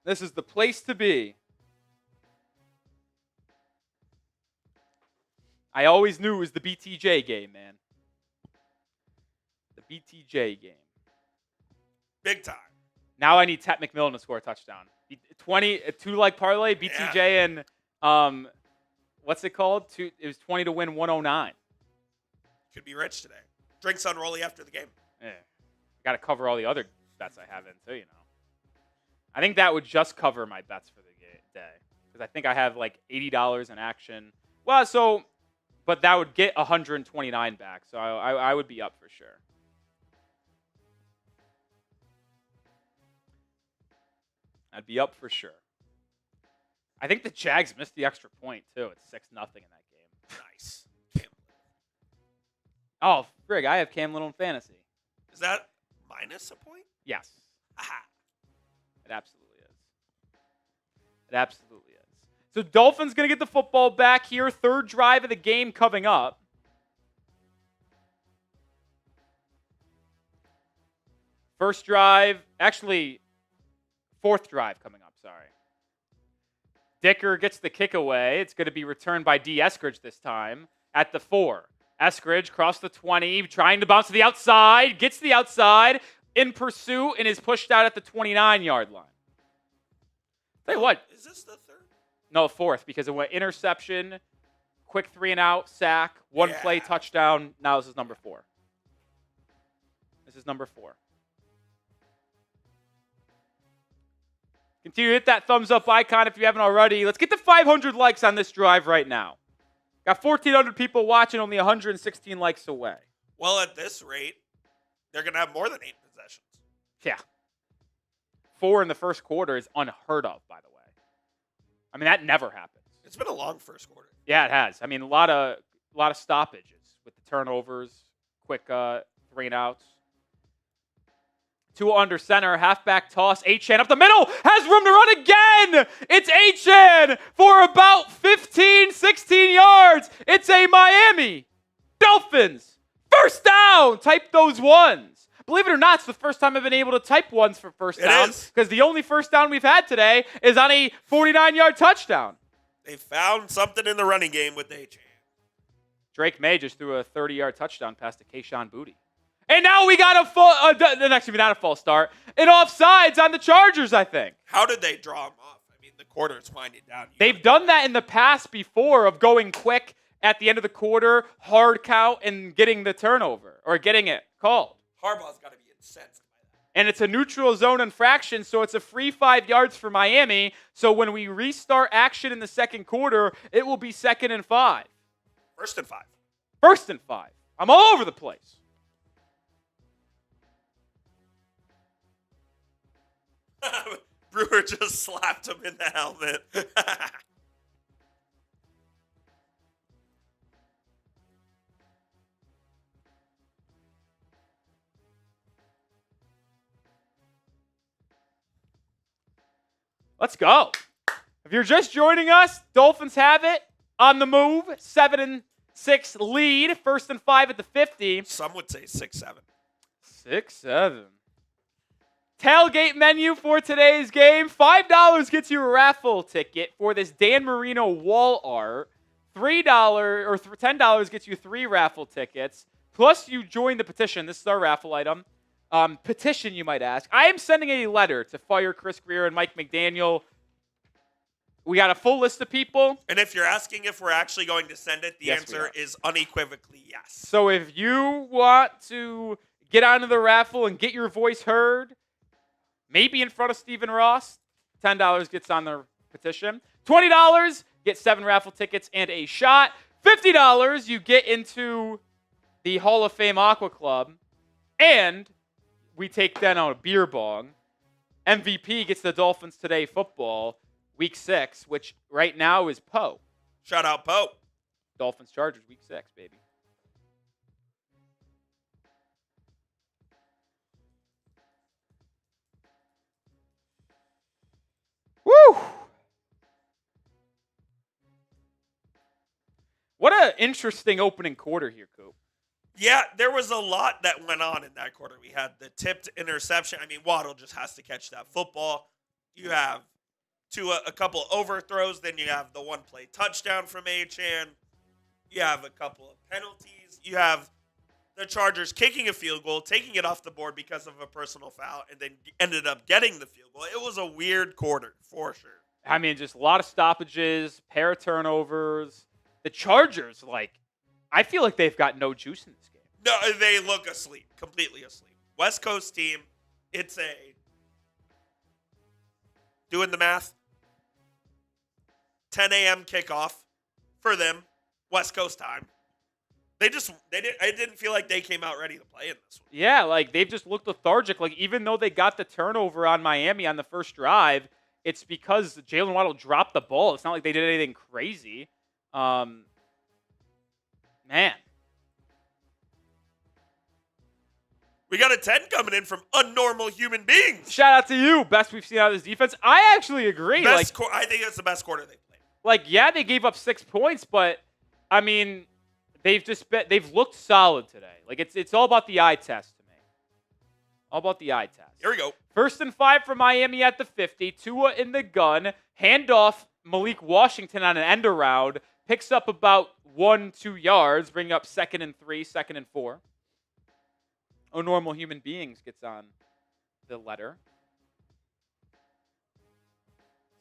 This is the place to be. I always knew it was the BTJ game, man. The BTJ game. Big time. Now I need Tet McMillan to score a touchdown. 2-leg parlay, BTJ and what's it called? It was 20 to win 109. Could be rich today. Drinks on Rolly after the game. Yeah. Got to cover all the other bets I have in too, you know. I think that would just cover my bets for the day. Because I think I have like $80 in action. Well, but that would get 129 back. So I would be up for sure. I'd be up for sure. I think the Jags missed the extra point, too. It's 6-0 in that game. Nice. Oh, frig, I have Cam Little in fantasy. Is that minus a point? Yes. Aha. It absolutely is. It absolutely is. So Dolphins going to get the football back here. 3rd drive of the game coming up. First drive, actually, 4th drive coming up, sorry. Dicker gets the kick away. It's going to be returned by D. Eskridge this time at the 4. Eskridge cross the 20, trying to bounce to the outside, gets the outside, in pursuit, and is pushed out at the 29-yard line. Tell you what. Is this the 3rd? No, 4th, because it went interception, quick 3-and-out, sack, one play, touchdown. Now this is number 4. This is number 4. Continue to hit that thumbs up icon if you haven't already. Let's get to 500 likes on this drive right now. Got 1,400 people watching, only 116 likes away. Well, at this rate, they're going to have more than 8 possessions. Yeah. 4 in the first quarter is unheard of, by the way. I mean, that never happens. It's been a long first quarter. Yeah, it has. I mean, a lot of stoppages with the turnovers, quick 3-and-outs. 2 under center, halfback toss. Achane up the middle, has room to run again. It's Achane for about 15, 16 yards. It's a Miami Dolphins first down. Type those ones. Believe it or not, it's the first time I've been able to type ones for first down. Because the only first down we've had today is on a 49-yard touchdown. They found something in the running game with Achane. Drake May just threw a 30-yard touchdown pass to Kayshon Boutte. And now we got not a false start, an offsides on the Chargers, I think. How did they draw him off? I mean, the quarter's winding down. They've done that in the past before of going quick at the end of the quarter, hard count, and getting the turnover or getting it called. Harbaugh's got to be incensed by that. And it's a neutral zone infraction, so it's a free 5 yards for Miami. So when we restart action in the second quarter, it will be 2nd and 5. 1st and 5. 1st and 5. I'm all over the place. Brewer just slapped him in the helmet. Let's go. If you're just joining us, Dolphins have it on the move. 7-6 lead. 1st and 5 at the 50. Some would say 6-7. 6-7. Tailgate menu for today's game. $5 gets you a raffle ticket for this Dan Marino wall art. $10 gets you 3 raffle tickets. Plus, you join the petition. This is our raffle item. Petition, you might ask. I am sending a letter to fire Chris Greer and Mike McDaniel. We got a full list of people. And if you're asking if we're actually going to send it, the answer is unequivocally yes. So if you want to get onto the raffle and get your voice heard, maybe in front of Stephen Ross, $10 gets on the petition. $20, get 7 raffle tickets and a shot. $50, you get into the Hall of Fame Aqua Club. And we take then on a beer bong. MVP gets the Dolphins Today football, week 6, which right now is Poe. Shout out Poe. Dolphins Chargers, week 6, baby. Woo! What an interesting opening quarter here, Coop. Yeah, there was a lot that went on in that quarter. We had the tipped interception. I mean, Waddle just has to catch that football. You have a couple overthrows. Then you have the one-play touchdown from Achane. You have a couple of penalties. You have the Chargers kicking a field goal, taking it off the board because of a personal foul, and then ended up getting the field goal. It was a weird quarter, for sure. I mean, just a lot of stoppages, pair of turnovers. The Chargers, I feel like they've got no juice in this game. No, they look asleep, completely asleep. West Coast team, it's doing the math, 10 a.m. kickoff for them, West Coast time. I didn't feel like they came out ready to play in this one. Yeah, they've just looked lethargic. Even though they got the turnover on Miami on the first drive, it's because Jalen Waddle dropped the ball. It's not like they did anything crazy. Man. We got a 10 coming in from Unnormal Human Beings. Shout out to you. Best we've seen out of this defense. I actually agree. I think it's the best quarter they played. Yeah, they gave up 6 points, but, I mean, they've looked solid today. It's all about the eye test to me. All about the eye test. Here we go. 1st and 5 for Miami at the 50. Tua in the gun. Handoff Malik Washington on an end around. Picks up about 1-2 yards, bringing up 2nd and 3, 2nd and 4. Normal Human Beings gets on the letter.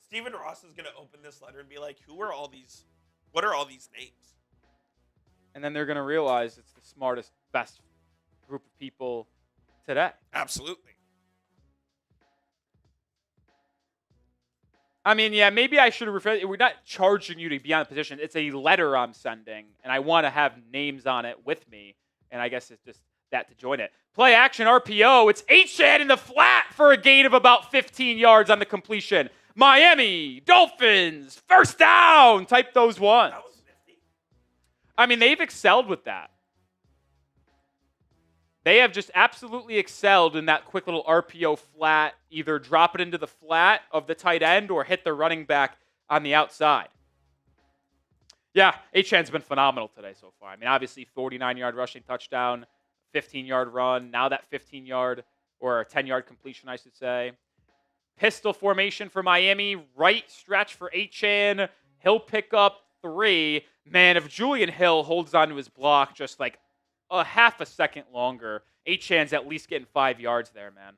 Stephen Ross is going to open this letter and be like, what are all these names? And then they're going to realize it's the smartest, best group of people today. Absolutely. I mean, yeah, maybe I should have referred. We're not charging you to be on the position. It's a letter I'm sending, and I want to have names on it with me. And I guess it's just that to join it. Play action RPO. It's Achane in the flat for a gain of about 15 yards on the completion. Miami Dolphins, 1st down. Type those ones. That was nifty. I mean, they've excelled with that. They have just absolutely excelled in that quick little RPO flat, either drop it into the flat of the tight end or hit the running back on the outside. Yeah, Achane's been phenomenal today so far. I mean, obviously 49-yard rushing touchdown, 15-yard run, now that 15-yard or 10-yard completion, I should say. Pistol formation for Miami, right stretch for Achane. He'll pick up 3. Man, if Julian Hill holds on to his block just a half a second longer, Achane's at least getting 5 yards there, man.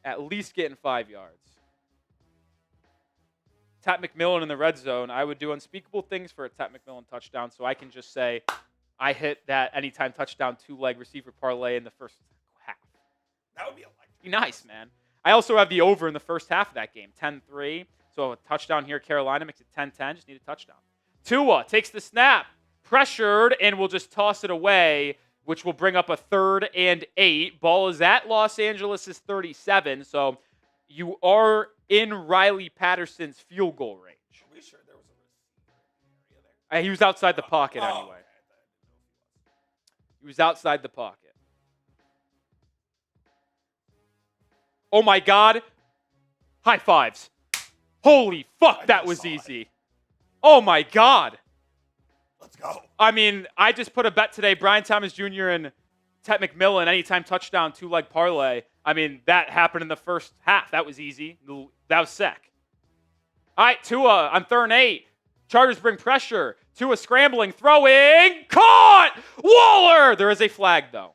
At least getting 5 yards. Tat McMillan in the red zone. I would do unspeakable things for a Tat McMillan touchdown, so I can just say I hit that anytime touchdown 2-leg receiver parlay in the first half. That would be Be nice, man. I also have the over in the first half of that game, 10-3. So a touchdown here, Carolina makes it 10-10. Just need a touchdown. Tua takes the snap, pressured and will just toss it away, which will bring up a 3rd and 8. Ball is at Los Angeles' 37, so you are in Riley Patterson's field goal range. Are we sure there was a receiver in the area there? He was outside the pocket anyway. Okay. He was outside the pocket. Oh my God. High fives. Holy fuck, that was easy. Oh my God. Let's go. I mean, I just put a bet today. Brian Thomas Jr. and Tet McMillan, anytime touchdown, 2-leg parlay. I mean, that happened in the first half. That was easy. That was sick. All right, Tua on 3rd and 8. Chargers bring pressure. Tua scrambling, throwing, caught! Waller! There is a flag, though.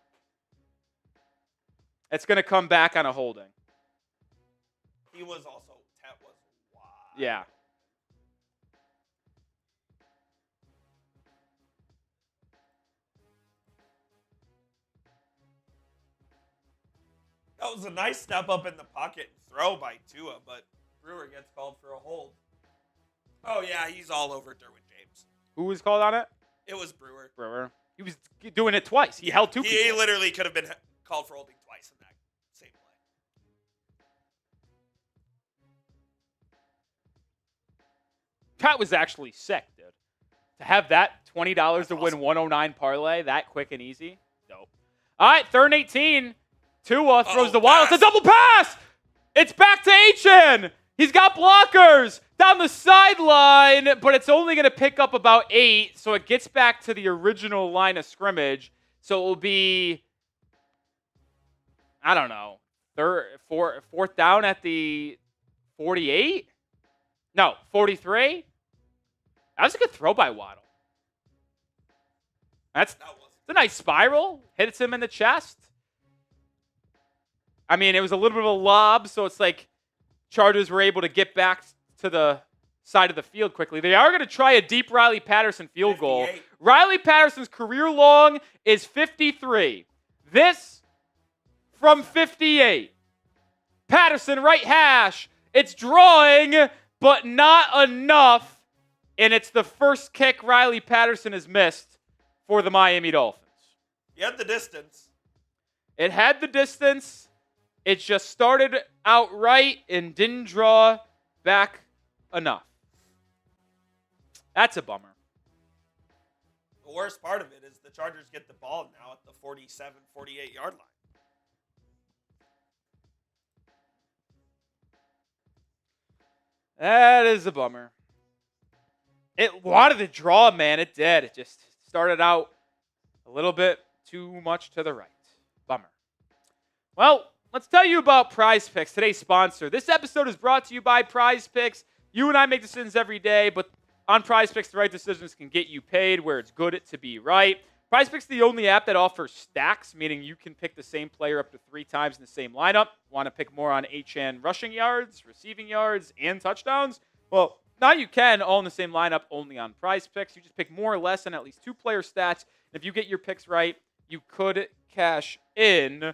It's going to come back on a holding. He was also, Tet was wide. Yeah. That was a nice step up in the pocket and throw by Tua, but Brewer gets called for a hold. Oh, yeah, he's all over Derwin James. Who was called on it? It was Brewer. Brewer. He was doing it twice. He held 2 people. He literally could have been called for holding twice in that same play. That was actually sick, dude. To have that $20 to win awesome. 109 parlay that quick and easy, dope. All right, 3rd and 18. Tua throws the wild. It's a double pass. It's back to HN. He's got blockers down the sideline, but it's only going to pick up about 8, so it gets back to the original line of scrimmage. So it will be, I don't know, 4th down at the 48? No, 43? That was a good throw by Waddle. It's a nice spiral. Hits him in the chest. I mean, it was a little bit of a lob, so it's like Chargers were able to get back to the side of the field quickly. They are going to try a deep Riley Patterson field goal. Riley Patterson's career long is 53. This from 58. Patterson right hash. It's drawing, but not enough. And it's the first kick Riley Patterson has missed for the Miami Dolphins. He had the distance. It had the distance. It just started out right and didn't draw back enough. That's a bummer. The worst part of it is the Chargers get the ball now at the 47, 48-yard line. That is a bummer. It wanted to draw, man. It did. It just started out a little bit too much to the right. Bummer. Well, let's tell you about Prize Picks, today's sponsor. This episode is brought to you by Prize Picks. You and I make decisions every day, but on Prize Picks, the right decisions can get you paid where it's good to be right. Prize Picks is the only app that offers stacks, meaning you can pick the same player up to 3 times in the same lineup. Want to pick more on HN rushing yards, receiving yards, and touchdowns? Well, now you can, all in the same lineup, only on Prize Picks. You just pick more or less on at least 2 player stats. And if you get your picks right, you could cash in.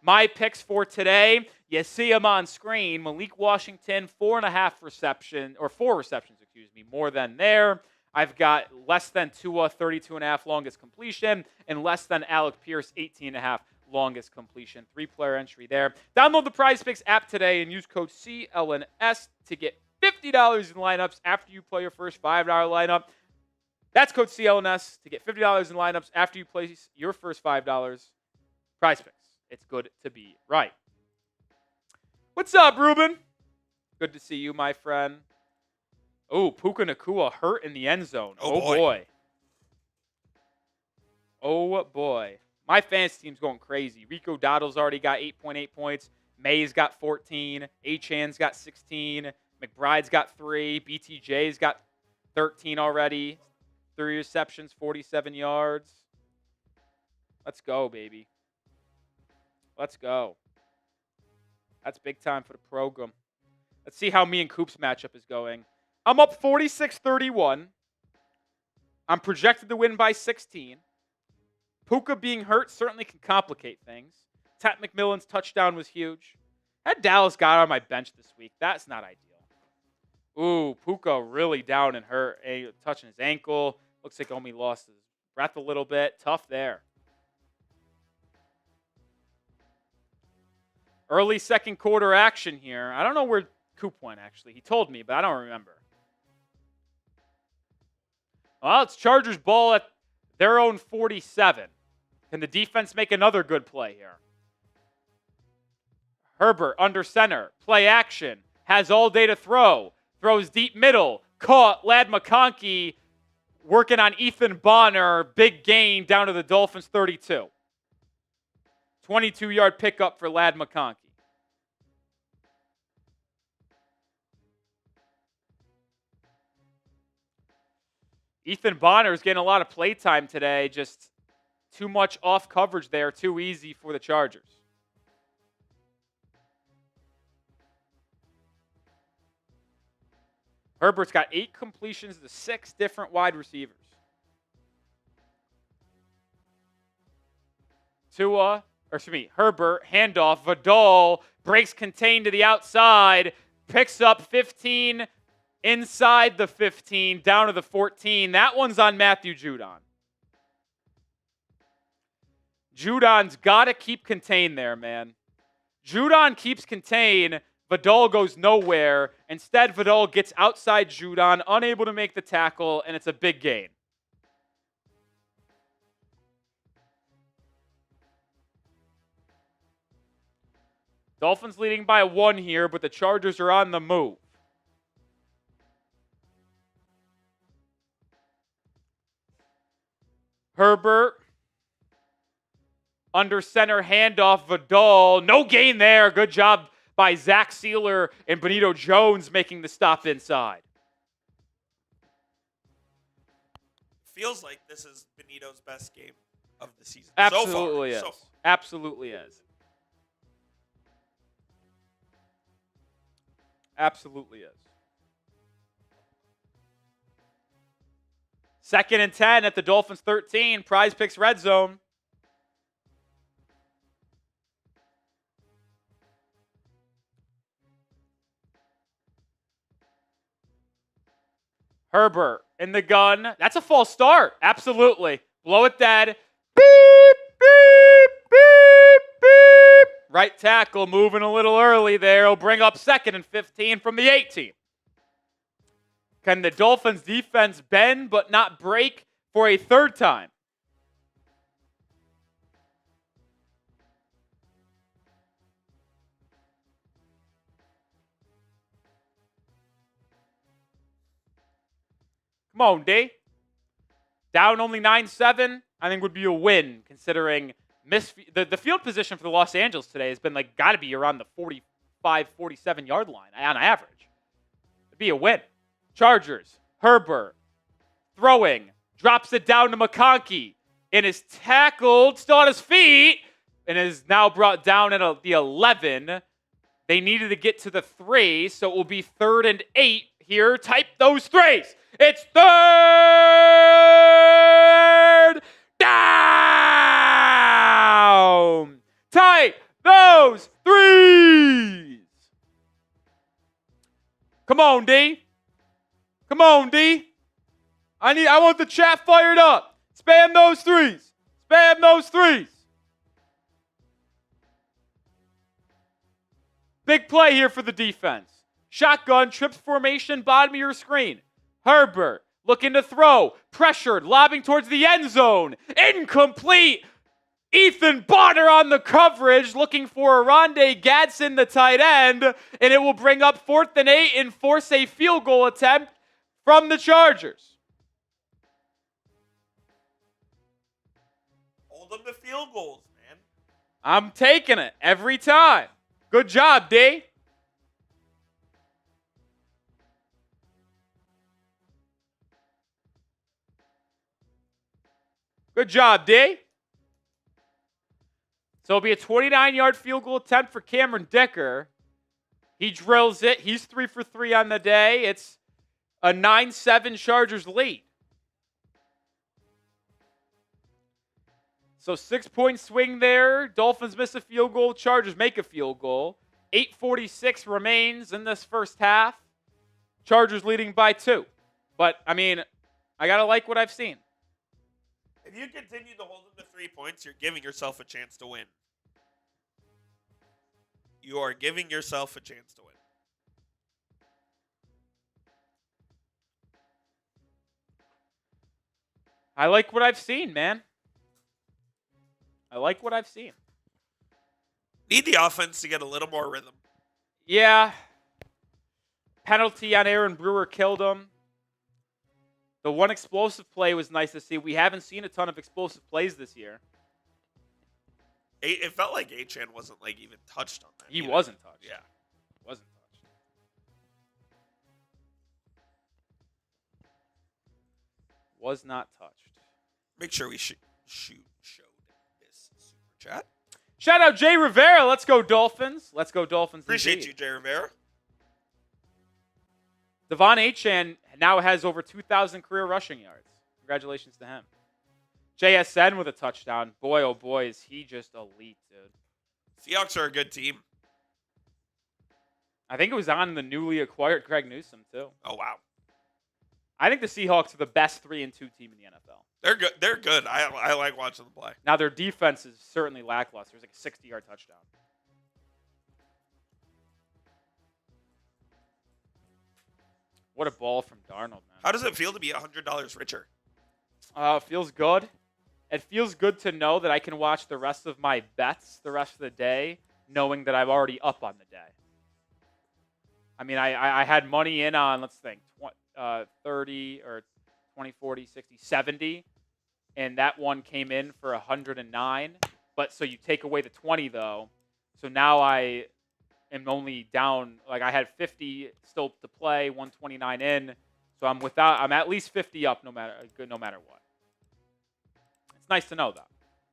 My picks for today, you see them on screen. Malik Washington, 4 receptions, more than there. I've got less than Tua, 32.5 longest completion, and less than Alec Pierce, 18.5 longest completion. 3-player entry there. Download the Prize Picks app today and use code CLNS to get $50 in lineups after you play your first $5 lineup. That's code CLNS to get $50 in lineups after you place your first $5. Prize Picks. It's good to be right. What's up, Ruben? Good to see you, my friend. Oh, Puka Nacua hurt in the end zone. Oh boy. Oh, boy. My fantasy team's going crazy. Rico Dowdle's already got 8.8 points. May's got 14. Achan's got 16. McBride's got 3. BTJ's got 13 already. 3 receptions, 47 yards. Let's go, baby. Let's go. That's big time for the program. Let's see how me and Coop's matchup is going. I'm up 46-31. I'm projected to win by 16. Puka being hurt certainly can complicate things. Tet McMillan's touchdown was huge. Had Dallas got on my bench this week. That's not ideal. Ooh, Puka really down and hurt, touching his ankle. Looks like Omi lost his breath a little bit. Tough there. Early second quarter action here. I don't know where Coop went, actually. He told me, but I don't remember. Well, it's Chargers ball at their own 47. Can the defense make another good play here? Herbert under center. Play action. Has all day to throw. Throws deep middle. Caught. Ladd McConkey working on Ethan Bonner. Big gain down to the Dolphins 32. 22-yard pickup for Ladd McConkey. Ethan Bonner is getting a lot of play time today. Just too much off coverage there. Too easy for the Chargers. Herbert's got 8 completions to 6 different wide receivers. Herbert, handoff, Vidal, breaks contained to the outside, picks up 15 inside the 15, down to the 14. That one's on Matthew Judon. Judon's got to keep contained there, man. Judon keeps contained. Vidal goes nowhere. Instead, Vidal gets outside Judon, unable to make the tackle, and it's a big gain. Dolphins leading by 1 here, but the Chargers are on the move. Herbert, under center, handoff, Vidal. No gain there. Good job by Zach Sealer and Benito Jones making the stop inside. Feels like this is Benito's best game of the season. Absolutely so far. is. Absolutely is. Absolutely is. 2nd and 10 at the Dolphins 13. Prize Picks red zone. Herbert in the gun. That's a false start. Absolutely. Blow it dead. Beep, beep, beep, beep. Right tackle moving a little early there. He'll bring up 2nd and 15 from the 18. Can the Dolphins defense bend but not break for a 3rd time? Come on, D. Down only 9-7, I think would be a win considering the field position for the Los Angeles today has been got to be around the 45, 47-yard line on average. It'd be a win. Chargers, Herbert, throwing, drops it down to McConkey, and is tackled, still on his feet, and is now brought down at the 11. They needed to get to the 3, so it will be 3rd and 8 here. Type those 3s. It's 3rd down. Type those 3s. Come on, D. Come on, D. I want the chat fired up. Spam those 3s. Spam those 3s. Big play here for the defense. Shotgun, trips formation, bottom of your screen. Herbert looking to throw. Pressured, lobbing towards the end zone. Incomplete. Ethan Bonner on the coverage, looking for Arondé Gadsden, the tight end, and it will bring up 4th and 8 and force a field goal attempt from the Chargers. Hold them to field goals, man. I'm taking it every time. Good job, D. Good job, D. So it'll be a 29-yard field goal attempt for Cameron Dicker. He drills it. He's 3 for 3 on the day. It's a 9-7 Chargers lead. So 6-point swing there. Dolphins miss a field goal. Chargers make a field goal. 8:46 remains in this first half. Chargers leading by 2. But, I mean, I got to like what I've seen. If you continue to hold them to 3 points, you're giving yourself a chance to win. You are giving yourself a chance to win. I like what I've seen, man. I like what I've seen. Need the offense to get a little more rhythm. Yeah. Penalty on Aaron Brewer killed him. The one explosive play was nice to see. We haven't seen a ton of explosive plays this year. It felt like Achan wasn't like even touched on that. He wasn't touched. Yeah. Wasn't touched. Was not touched. Make sure we showed this super chat. Shout out Jay Rivera. Let's go Dolphins. Let's go Dolphins. Appreciate indeed. you, Jay Rivera. Devon Achane now has over 2,000 career rushing yards. Congratulations to him. JSN with a touchdown. Boy, oh boy, is he just elite, dude. Seahawks are a good team. I think it was on the newly acquired Greg Newsome, too. Oh, wow. I think the Seahawks are the best 3-2 team in the NFL. They're good. They're good. I like watching them play. Now, their defense is certainly lackluster. It was like a 60-yard touchdown. What a ball from Darnold, man. How does it feel to be $100 richer? It feels good. It feels good to know that I can watch the rest of my bets the rest of the day, knowing that I'm already up on the day. I mean, I had money in on, let's think, 30 or 20, 40, 60, 70. And that one came in for 109. But so you take away the 20, though. So now I am only down, like I had 50 still to play, 129 in. So I'm at least 50 up no matter what. It's nice to know that.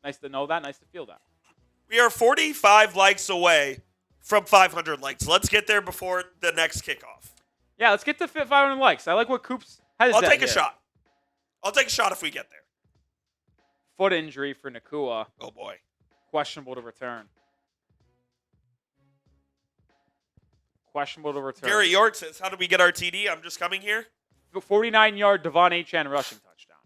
Nice to know that. Nice to feel that. We are 45 likes away from 500 likes. Let's get there before the next kickoff. Yeah, let's get to 500 likes. I like what Coops has. I'll take a shot. I'll take a shot if we get there. Foot injury for Nakua. Oh, boy. Questionable to return. Questionable to return. Gary York says, how do we get our TD? I'm just coming here. 49-yard Devon Achane rushing touchdown.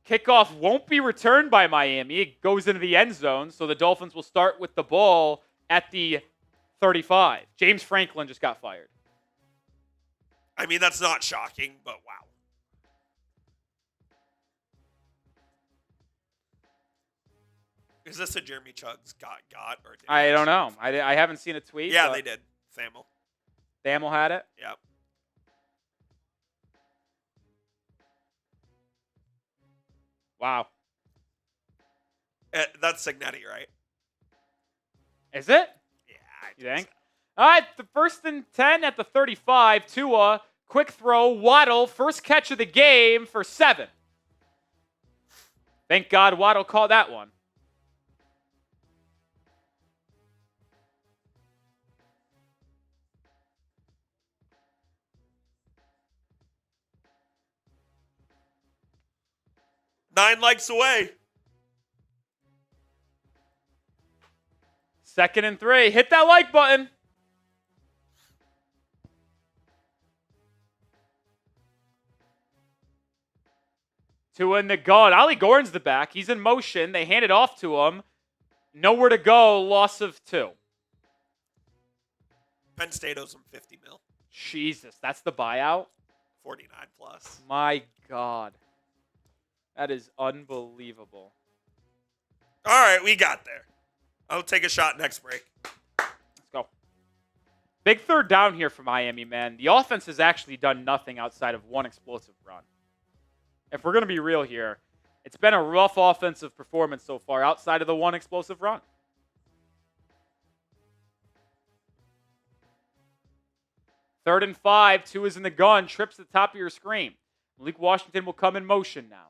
Kickoff won't be returned by Miami. It goes into the end zone, so the Dolphins will start with the ball at the 35. James Franklin just got fired. I mean, that's not shocking, but wow. Is this a Jeremy Chugg's got or did I don't know. I haven't seen a tweet. Yeah, they did. Thamel. Thamel had it? Yep. Wow. That's Signetti, right? Is it? Yeah, You think? All right, the 1st and 10 at the 35. Tua, quick throw, Waddle, first catch of the game for 7. Thank God Waddle caught that one. Nine likes away. 2nd and 3. Hit that like button. Tua in the gun. Ollie Gordon's the back. He's in motion. They hand it off to him. Nowhere to go. Loss of 2. Penn State owes him $50 million. Jesus, that's the buyout? 49 plus. My God. That is unbelievable. All right, we got there. I'll take a shot next break. Let's go. Big 3rd down here for Miami, man. The offense has actually done nothing outside of one explosive run. If we're going to be real here, it's been a rough offensive performance so far outside of the one explosive run. Third and 5. Tua is in the gun. Trips the top of your screen. Malik Washington will come in motion now.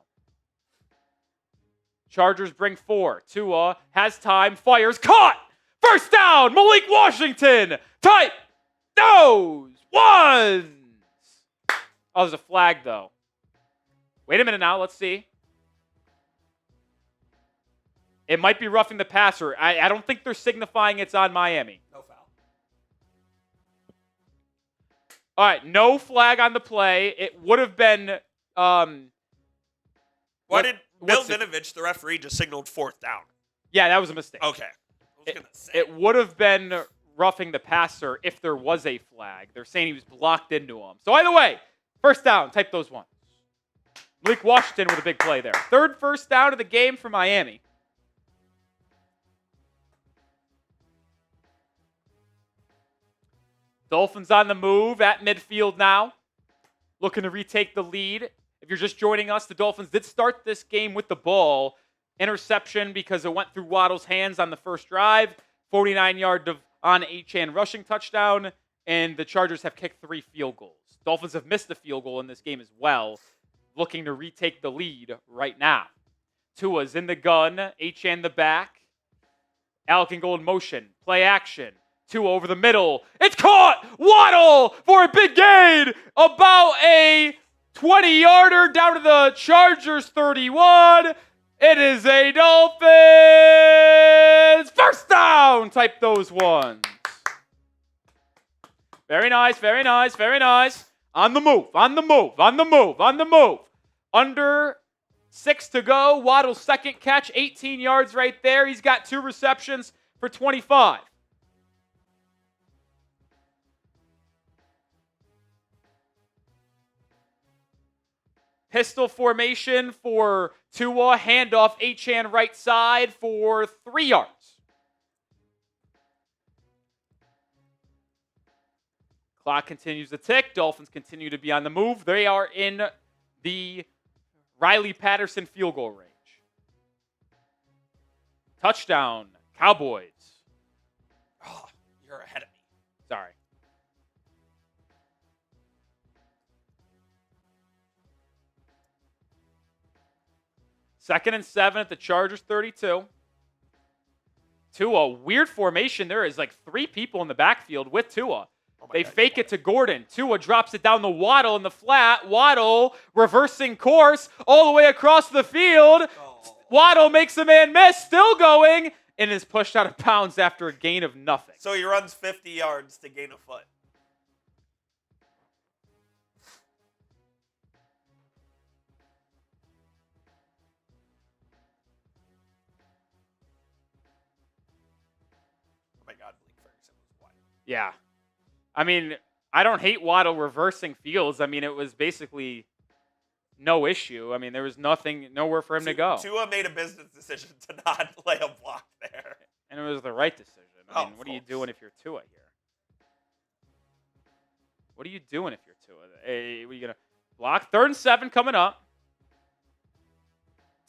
Chargers bring 4. Tua has time. Fires. Caught! First down! Malik Washington! Tight! Those ones! Oh, there's a flag, though. Wait a minute now. Let's see. It might be roughing the passer. I don't think they're signifying it's on Miami. No foul. All right, no flag on the play. It would have been. Why did Milvinovich, the referee, just signaled 4th down? Yeah, that was a mistake. Okay. I was gonna say. It would have been roughing the passer if there was a flag. They're saying he was blocked into him. So either way, first down. Type those ones. Malik Washington with a big play there. 3rd first down of the game for Miami. Dolphins on the move at midfield now, looking to retake the lead. If you're just joining us, the Dolphins did start this game with the ball. Interception because it went through Waddle's hands on the first drive. 49-yard on Achane rushing touchdown, and the Chargers have kicked 3 field goals. Dolphins have missed a field goal in this game as well, looking to retake the lead right now. Tua's in the gun, Achane the back. Alec can go in motion, play action. Tua over the middle. It's caught! Waddle for a big gain! About a 20-yarder down to the Chargers 31. It is a Dolphins first down! Type those ones. Very nice, very nice, very nice. On the move, on the move, on the move, on the move. Under 6 to go. Waddle's second catch, 18 yards right there. He's got 2 receptions for 25. Pistol formation for Tua. Handoff, Achane right side for 3 yards. Clock continues to tick. Dolphins continue to be on the move. They are in the Riley Patterson field goal range. Touchdown, Cowboys. Oh, you're ahead of me. Sorry. Second and 7 at the Chargers 32. Tua, weird formation. There is like 3 people in the backfield with Tua. They fake it to Gordon. Tua drops it down the Waddle in the flat. Waddle reversing course all the way across the field. Oh. Waddle makes a man miss, still going, and is pushed out of bounds after a gain of nothing. So he runs 50 yards to gain a foot. Oh my God, Blake Ferguson was wide. Yeah. I mean, I don't hate Waddle reversing fields. I mean, it was basically no issue. I mean, there was nowhere for him to go. Tua made a business decision to not lay a block there. And it was the right decision. I mean, what are you doing if you're Tua here? What are you doing if you're Tua? Hey, what are you going to block? 3rd and 7 coming up.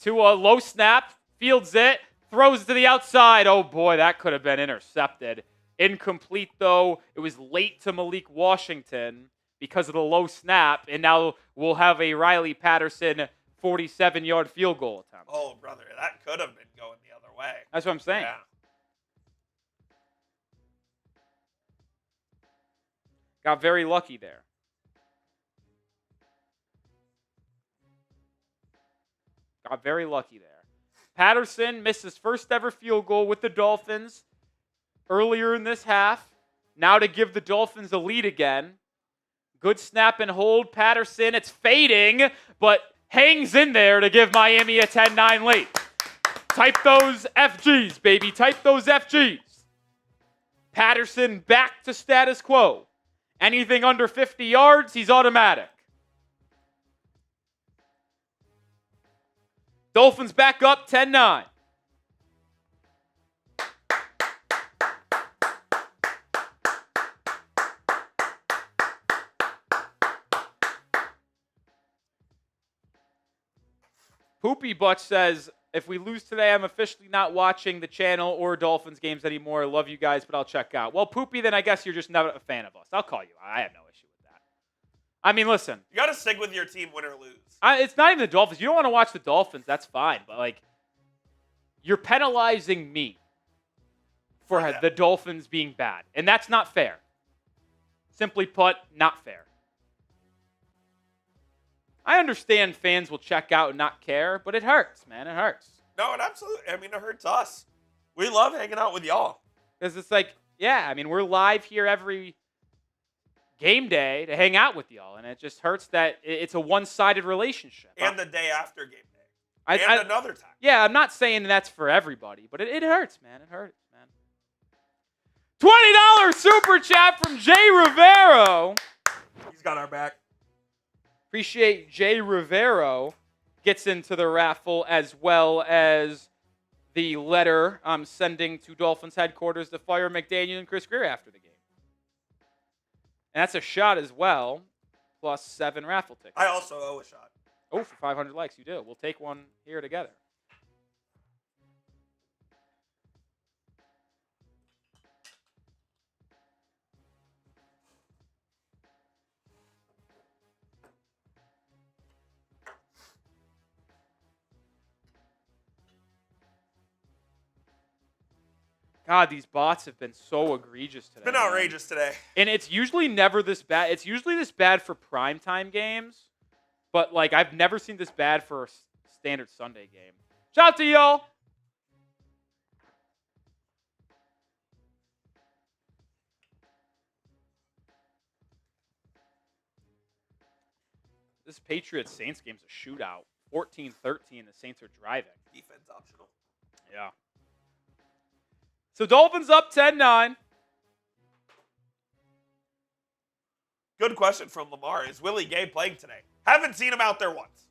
Tua, low snap, fields it, throws to the outside. Oh, boy, that could have been intercepted. Incomplete, though. It was late to Malik Washington because of the low snap, and now we'll have a Riley Patterson 47-yard field goal attempt. Oh, brother, that could have been going the other way. That's what I'm saying. Yeah. Got very lucky there. Got very lucky there. Patterson missed his first ever field goal with the Dolphins earlier in this half. Now to give the Dolphins a lead again. Good snap and hold. Patterson, it's fading, but hangs in there to give Miami a 10-9 lead. Type those FGs, baby. Type those FGs. Patterson back to status quo. Anything under 50 yards, he's automatic. Dolphins back up 10-9. Poopy Butch says, if we lose today, I'm officially not watching the channel or Dolphins games anymore. I love you guys, but I'll check out. Well, Poopy, then I guess you're just not a fan of us. I'll call you. I have no issue with that. I mean, listen. You got to stick with your team, win or lose. It's not even the Dolphins. You don't want to watch the Dolphins. That's fine. But, like, you're penalizing me for the Dolphins being bad. And that's not fair. Simply put, not fair. I understand fans will check out and not care, but it hurts, man. It hurts. No, it absolutely. I mean, it hurts us. We love hanging out with y'all. Because it's like, yeah, I mean, we're live here every game day to hang out with y'all, and it just hurts that it's a one-sided relationship. And the day after game day. I Another time. Yeah, I'm not saying that's for everybody, but it hurts, man. It hurts, man. $20 super chat from Jay Rivero. He's got our back. Appreciate Jay Rivero. Gets into the raffle, as well as the letter I'm sending to Dolphins headquarters to fire McDaniel and Chris Greer after the game. And that's a shot as well, plus 7 raffle tickets. I also owe a shot. Oh, for 500 likes, you do. We'll take one here together. God, these bots have been so egregious today. It's been outrageous today. And it's usually never this bad. It's usually this bad for primetime games. But, like, I've never seen this bad for a standard Sunday game. Shout out to y'all. This Patriots-Saints game's a shootout. 14-13, the Saints are driving. Defense optional. Yeah. So Dolphins up 10-9. Good question from Lamar. Is Willie Gay playing today? Haven't seen him out there once.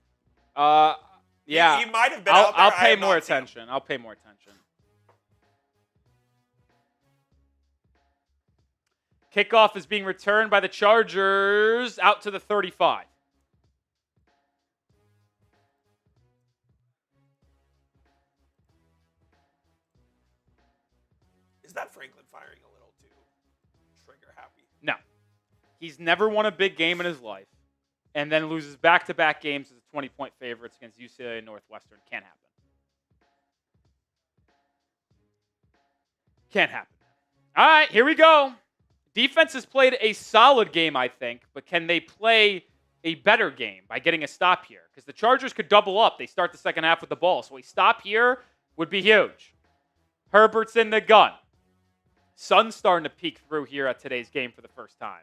Yeah. He might have been out there. I'll pay more attention. I'll pay more attention. Kickoff is being returned by the Chargers out to the 35. Is that Franklin firing a little too trigger happy? No. He's never won a big game in his life and then loses back-to-back games as a 20-point favorites against UCLA and Northwestern. Can't happen. Can't happen. All right, here we go. Defense has played a solid game, I think, but can they play a better game by getting a stop here? Because the Chargers could double up. They start the second half with the ball, so a stop here would be huge. Herbert's in the gun. Sun's starting to peek through here at today's game for the first time.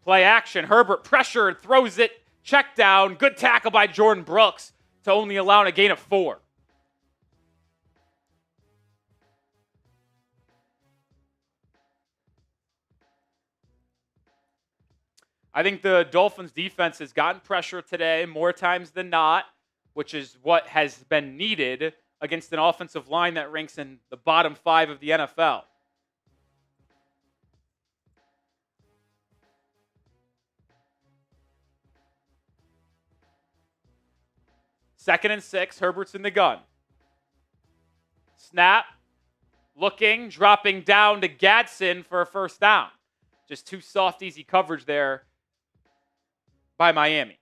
Play action. Herbert pressured, throws it, check down. Good tackle by Jordan Brooks to only allow a gain of 4. I think the Dolphins defense has gotten pressure today more times than not, which is what has been needed against an offensive line that ranks in the bottom 5 of the NFL. Second and 6, Herbert's in the gun. Snap, looking, dropping down to Gadsden for a first down. Just too soft, easy coverage there by Miami.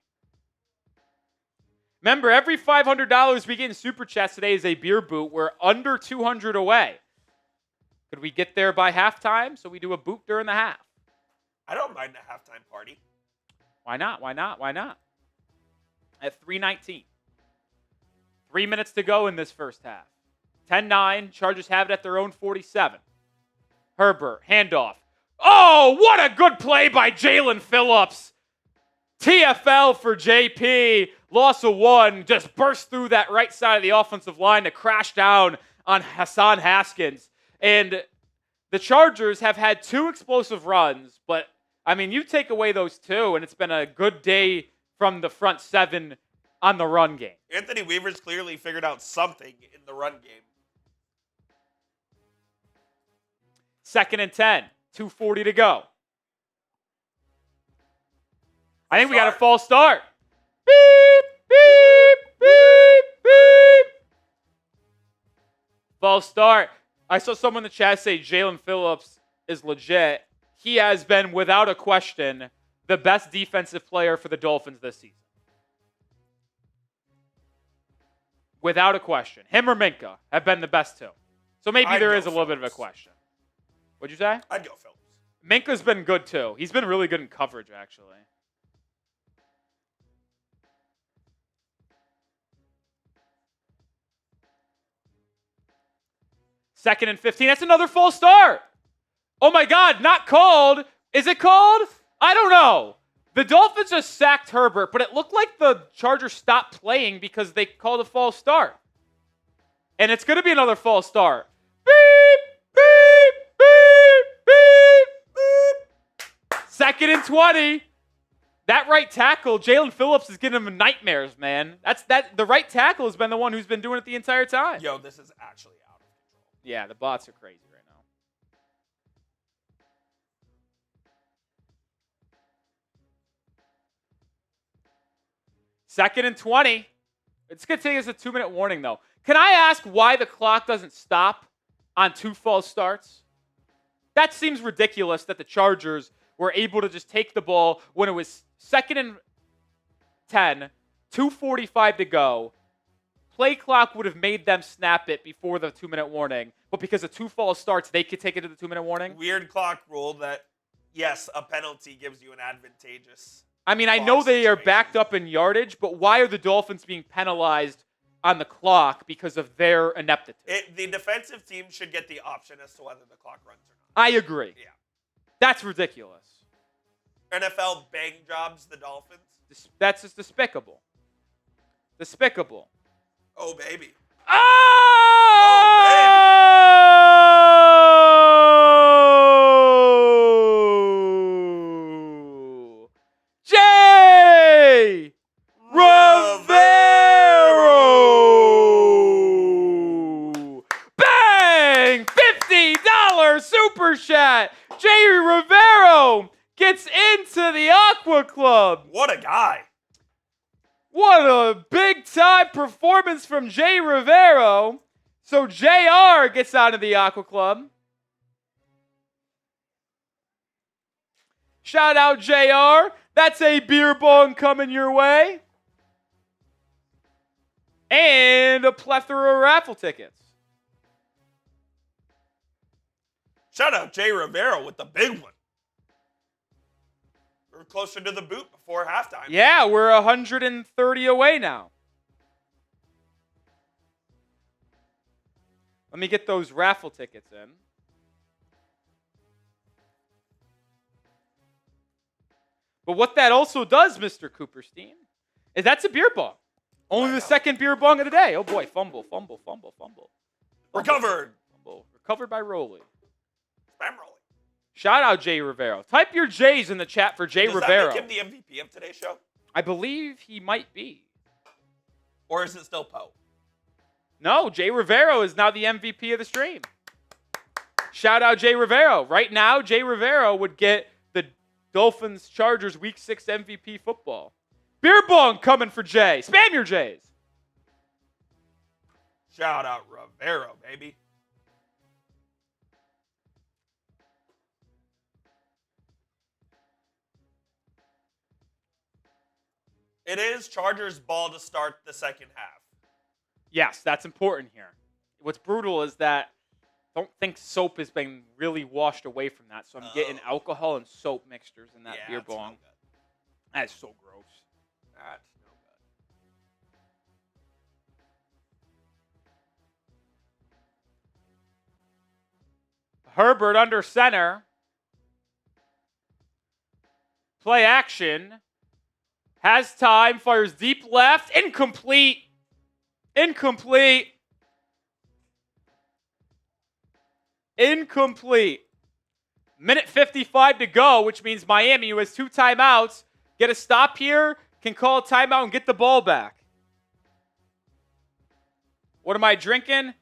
Remember, every $500 we get in Super Chats today is a beer boot. We're under 200 away. Could we get there by halftime so we do a boot during the half? I don't mind a halftime party. Why not? Why not? Why not? At 3:19. 3 minutes to go in this first half. 10-9. Chargers have it at their own 47. Herbert, handoff. Oh, what a good play by Jalen Phillips. TFL for JP. Loss of 1. Just burst through that right side of the offensive line to crash down on Hassan Haskins. And the Chargers have had 2 explosive runs, but, I mean, you take away those 2, and it's been a good day from the front 7 on the run game. Anthony Weaver's clearly figured out something in the run game. Second and 10. 2:40 to go. I think we got a false start. Beep, beep, beep, beep. False start. I saw someone in the chat say Jalen Phillips is legit. He has been, without a question, the best defensive player for the Dolphins this season. Without a question. Him or Minka have been the best 2. So maybe there is a little bit of a question. What'd you say? I'd go Phillips. Minka's been good too. He's been really good in coverage, actually. Second and 15. That's another false start. Oh my God, not called. Is it called? I don't know. The Dolphins just sacked Herbert, but it looked like the Chargers stopped playing because they called a false start. And it's going to be another false start. Beep, beep, beep, beep, beep. 2nd and 20. That right tackle, Jalen Phillips, is giving him nightmares, man. The right tackle has been the one who's been doing it the entire time. Yo, this is actually out of control. Yeah, the bots are crazy right now. Second and 20. It's going to take us a 2-minute warning, though. Can I ask why the clock doesn't stop on 2 false starts? That seems ridiculous that the Chargers were able to just take the ball when it was 2nd and 10, 2:45 to go. Play clock would have made them snap it before the 2-minute warning, but because of 2 false starts, they could take it to the 2-minute warning. Weird clock rule that, yes, a penalty gives you an advantageous. I mean, I know they are backed up in yardage, but why are the Dolphins being penalized on the clock because of their ineptitude? The defensive team should get the option as to whether the clock runs or not. I agree. Yeah. That's ridiculous. NFL bang jobs the Dolphins. That's just despicable. Despicable. Oh, baby. Oh! Jay Rivero! Bang! $50 super chat. Jay Rivero gets into the Aqua Club. What a guy. What a big-time performance from Jay Rivero. So JR gets out of the Aqua Club. Shout out JR. That's a beer bong coming your way. And a plethora of raffle tickets. Shout out Jay Rivero with the big one. We're closer to the boot before halftime. Yeah, we're 130 away now. Let me get those raffle tickets in. But what that also does, Mr. Cooperstein, is that's a beer bong. Only the second beer bong of the day. Oh boy, fumble, fumble, fumble, fumble. Recovered. Fumble. Recovered by Roley. Spam Roley. Shout out Jay Rivero. Type your J's in the chat for Jay Rivero. Does that make him the MVP of today's show? I believe he might be. Or is it still Poe? No, Jay Rivero is now the MVP of the stream. Shout out Jay Rivero. Right now, Jay Rivero would get the Dolphins Chargers Week 6 MVP football. Beer bong coming for Jay. Spam your J's. Shout out Rivero, baby. It is Chargers ball to start the second half. Yes, that's important here. What's brutal is that I don't think soap has been really washed away from that, so I'm getting alcohol and soap mixtures in that beer bong. No good. That's so gross. That's no good. Herbert under center. Play action. Has time. Fires deep left. Incomplete. Incomplete. Incomplete. Minute 55 to go, which means Miami, who has 2 timeouts, get a stop here, can call a timeout and get the ball back. What am I drinking?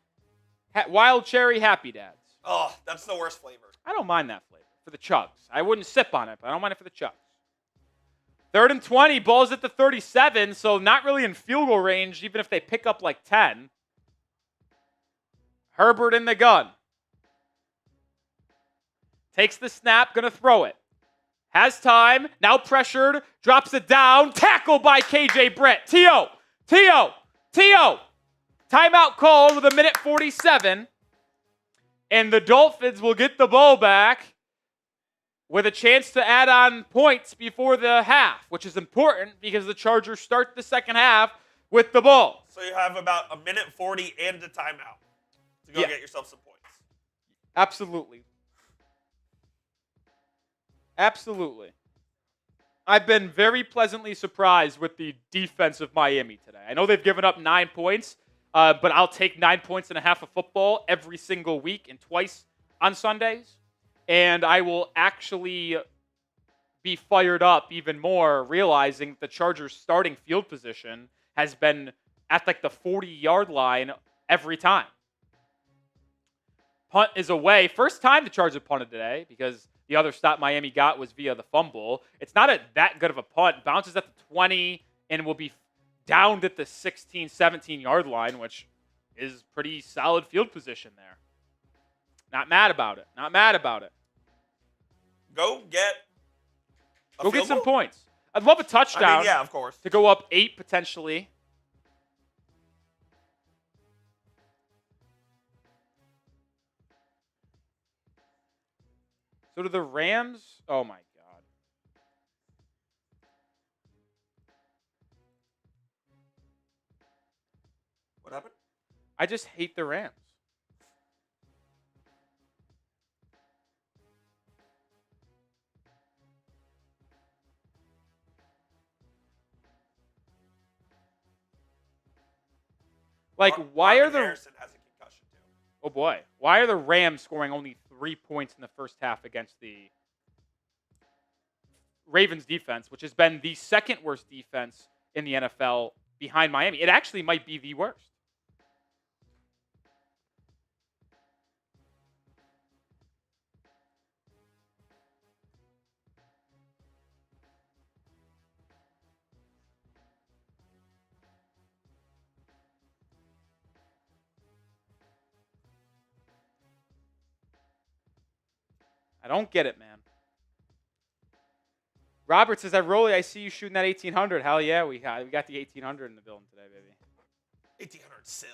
Wild Cherry Happy Dads. Oh, that's the worst flavor. I don't mind that flavor for the chugs. I wouldn't sip on it, but I don't mind it for the chugs. 3rd and 20, ball's at the 37, so not really in field goal range, even if they pick up like 10. Herbert in the gun. Takes the snap, gonna throw it. Has time, now pressured, drops it down, tackle by KJ Britt. T.O. Timeout called with 1:47. And the Dolphins will get the ball back with a chance to add on points before the half, which is important because the Chargers start the second half with the ball. So you have about 1:40 and a timeout to go get yourself some points. Absolutely. Absolutely. I've been very pleasantly surprised with the defense of Miami today. I know they've given up 9 points, but I'll take 9 points and a half of football every single week and twice on Sundays. And I will actually be fired up even more, realizing the Chargers' starting field position has been at like the 40-yard line every time. Punt is away. First time the Chargers punted today because the other stop Miami got was via the fumble. It's not that good of a punt. Bounces at the 20 and will be downed at the 16, 17-yard line, which is pretty solid field position there. Not mad about it. Not mad about it. Go get some points. I'd love a touchdown. I mean, yeah, of course. To go up 8 potentially. So do the Rams? Oh my God. What happened? I just hate the Rams. Like, why are the... Harrison has a concussion, too. Oh, boy. Why are the Rams scoring only 3 points in the first half against the Ravens defense, which has been the second worst defense in the NFL behind Miami? It actually might be the worst. I don't get it, man. Robert says, Rolly, I see you shooting that 1800. Hell yeah, we got the 1800 in the building today, baby. 1800 still.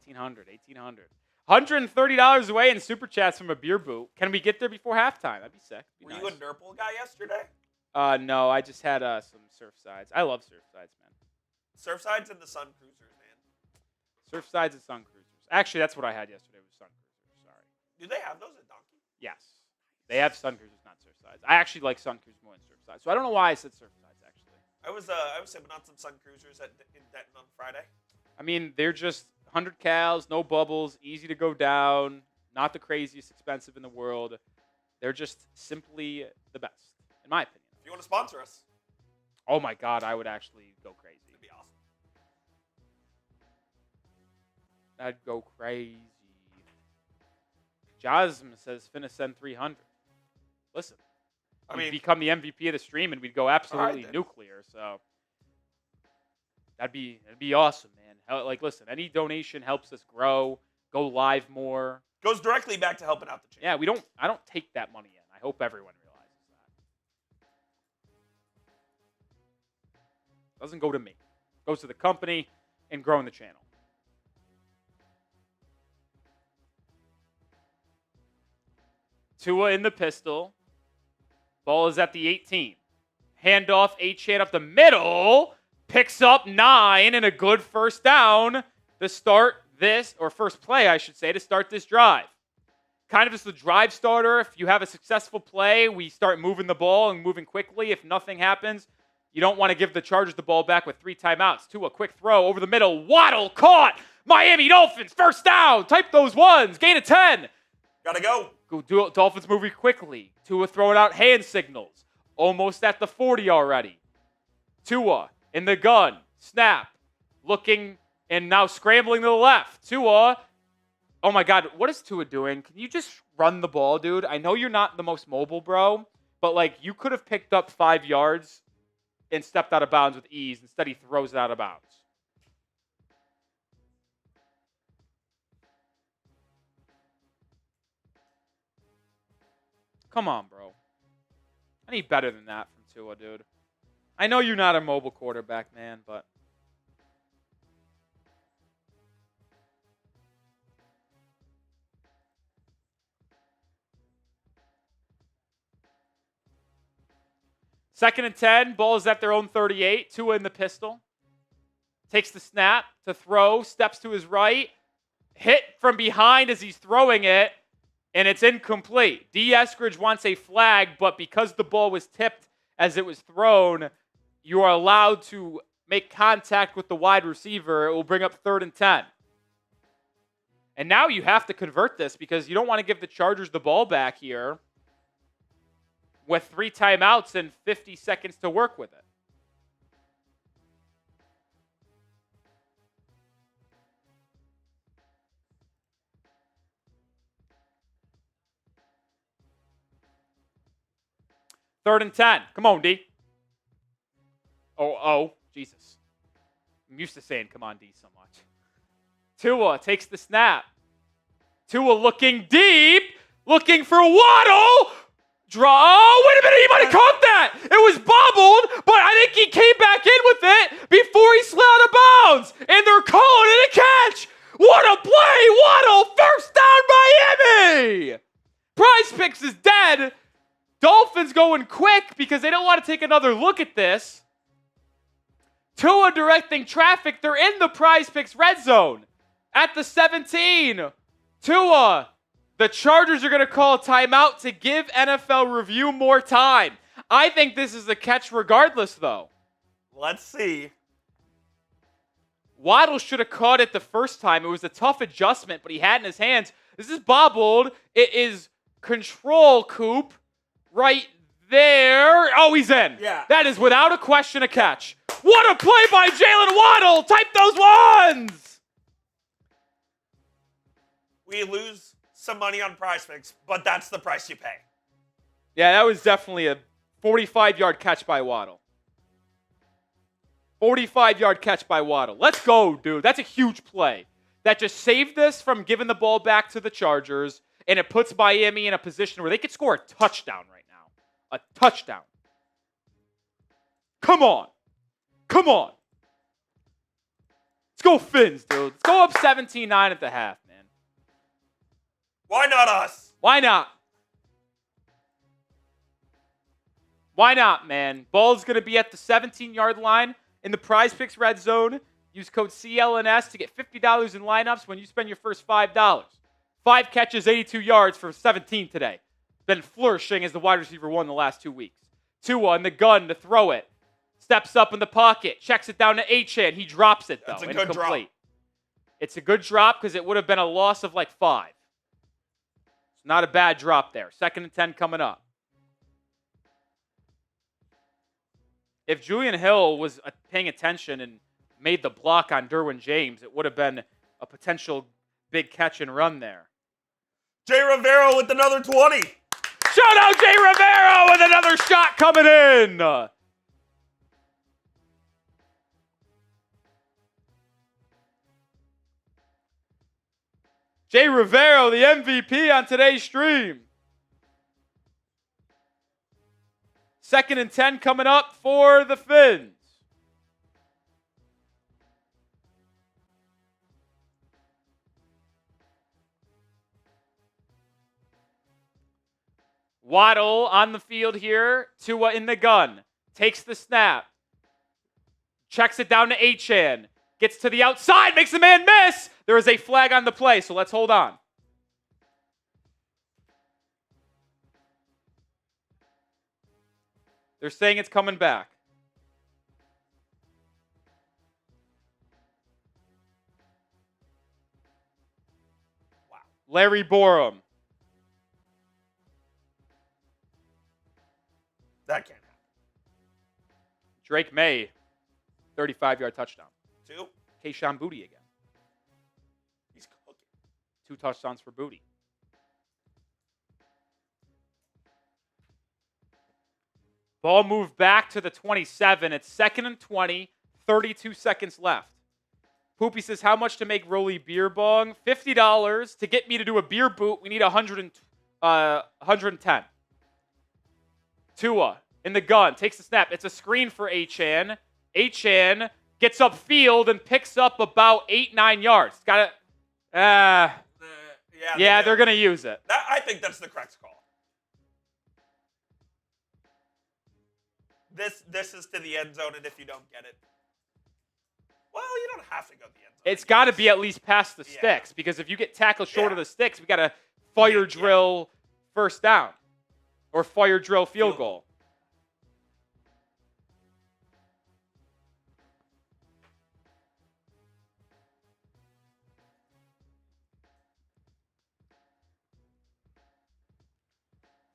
1800. $130 away in super chats from a beer boot. Can we get there before halftime? That'd be sick. Were you a Nurple guy yesterday? No, I just had some Surfsides. I love Surfsides, man. Surfsides and the Sun Cruisers, man. Surfsides and Sun Cruisers. Actually, that's what I had yesterday was Sun Cruisers. Sorry. Do they have those at Donkey? Yes. They have Sun Cruisers, not Surfsides. I actually like Sun Cruisers more than Surfsides. So I don't know why I said Surfsides, actually. I was sipping on some Sun Cruisers in Denton on Friday. I mean, they're just 100 cals, no bubbles, easy to go down, not the craziest expensive in the world. They're just simply the best, in my opinion. If you want to sponsor us. Oh, my God, I would actually go crazy. That'd be awesome. That'd go crazy. Jasmine says, finna send 300. Listen, I mean, become the MVP of the stream, and we'd go absolutely nuclear. So that'd be awesome, man. Like, listen, any donation helps us grow, go live more. Goes directly back to helping out the channel. Yeah, I don't take that money in. I hope everyone realizes that. Doesn't go to me. It goes to the company and growing the channel. Tua in the pistol. Ball is at the 18. Handoff, Achane up the middle. Picks up 9 and a good first down to start this, or first play, I should say, to start this drive. Kind of just the drive starter. If you have a successful play, we start moving the ball and moving quickly. If nothing happens, you don't want to give the Chargers the ball back with 3 timeouts. Tua, quick throw over the middle. Waddle caught. Miami Dolphins, first down. Type those ones. Gain of 10. Gotta go. Dolphins moving quickly. Tua throwing out hand signals. Almost at the 40 already. Tua in the gun. Snap. Looking and now scrambling to the left. Tua. Oh my God. What is Tua doing? Can you just run the ball, dude? I know you're not the most mobile, bro. But, like, you could have picked up 5 yards and stepped out of bounds with ease. Instead, he throws it out of bounds. Come on, bro. I need better than that from Tua, dude. I know you're not a mobile quarterback, man, but... Second and 10. Ball is at their own 38. Tua in the pistol. Takes the snap to throw. Steps to his right. Hit from behind as he's throwing it. And it's incomplete. D. Eskridge wants a flag, but because the ball was tipped as it was thrown, you are allowed to make contact with the wide receiver. It will bring up 3rd and 10. And now you have to convert this because you don't want to give the Chargers the ball back here with 3 timeouts and 50 seconds to work with it. Third and 10. Come on, D. Oh, Jesus. I'm used to saying come on, D, so much. Tua takes the snap. Tua looking deep, looking for Waddle. Oh, wait a minute, he might have caught that. It was bobbled, but I think he came back in with it before he slid out of bounds. And they're calling it a catch. What a play, Waddle. First down, Miami. Prize Picks is dead. Dolphins going quick because they don't want to take another look at this. Tua directing traffic. They're in the Prize Picks red zone at the 17. Tua. The Chargers are going to call a timeout to give NFL review more time. I think this is a catch regardless, though. Let's see. Waddle should have caught it the first time. It was a tough adjustment, but he had it in his hands. This is bobbled. It is control, Coop. Right there. Oh, he's in. Yeah. That is without a question a catch. What a play by Jalen Waddle. Type those ones. We lose some money on Prize Picks, but that's the price you pay. Yeah, that was definitely a 45-yard catch by Waddle. 45-yard catch by Waddle. Let's go, dude. That's a huge play. That just saved us from giving the ball back to the Chargers, and it puts Miami in a position where they could score a touchdown right now. A touchdown. Come on. Come on. Let's go Fins, dude. Let's go up 17-9 at the half, man. Why not us? Why not? Why not, man? Ball's going to be at the 17-yard line in the Prize Picks red zone. Use code CLNS to get $50 in lineups when you spend your first $5. 5 catches, 82 yards for 17 today. Been flourishing as the wide receiver 1 the last 2 weeks. Tua in the gun to throw it. Steps up in the pocket. Checks it down to Achane. He drops it, though. That's a good drop. It's a good drop because it would have been a loss of like 5. It's not a bad drop there. 2nd and 10 coming up. If Julian Hill was paying attention and made the block on Derwin James, it would have been a potential big catch and run there. Jay Rivera with another 20. Shout out Jay Rivera with another shot coming in. Jay Rivera, the MVP on today's stream. 2nd and 10 coming up for the Fins. Waddle on the field here. Tua in the gun. Takes the snap. Checks it down to Achane. Gets to the outside. Makes the man miss. There is a flag on the play, so let's hold on. They're saying it's coming back. Wow. Larry Borum. That can't happen. Drake May, 35-yard touchdown. 2. Kayshon Boutte again. He's cooking. 2 touchdowns for Boutte. Ball moved back to the 27. It's 2nd and 20, 32 seconds left. Poopy says, how much to make Rolly beer bong? $50. To get me to do a beer boot, we need 110. Tua in the gun, takes the snap. It's a screen for Achane. Achane gets upfield and picks up about 8-9 yards. Got it. Yeah, they're going to use it. I think that's the correct call. This is to the end zone, and if you don't get it, well, you don't have to go to the end zone. It's got to be at least past the sticks, because if you get tackled short of the sticks, we got to fire drill first down or fire drill field goal.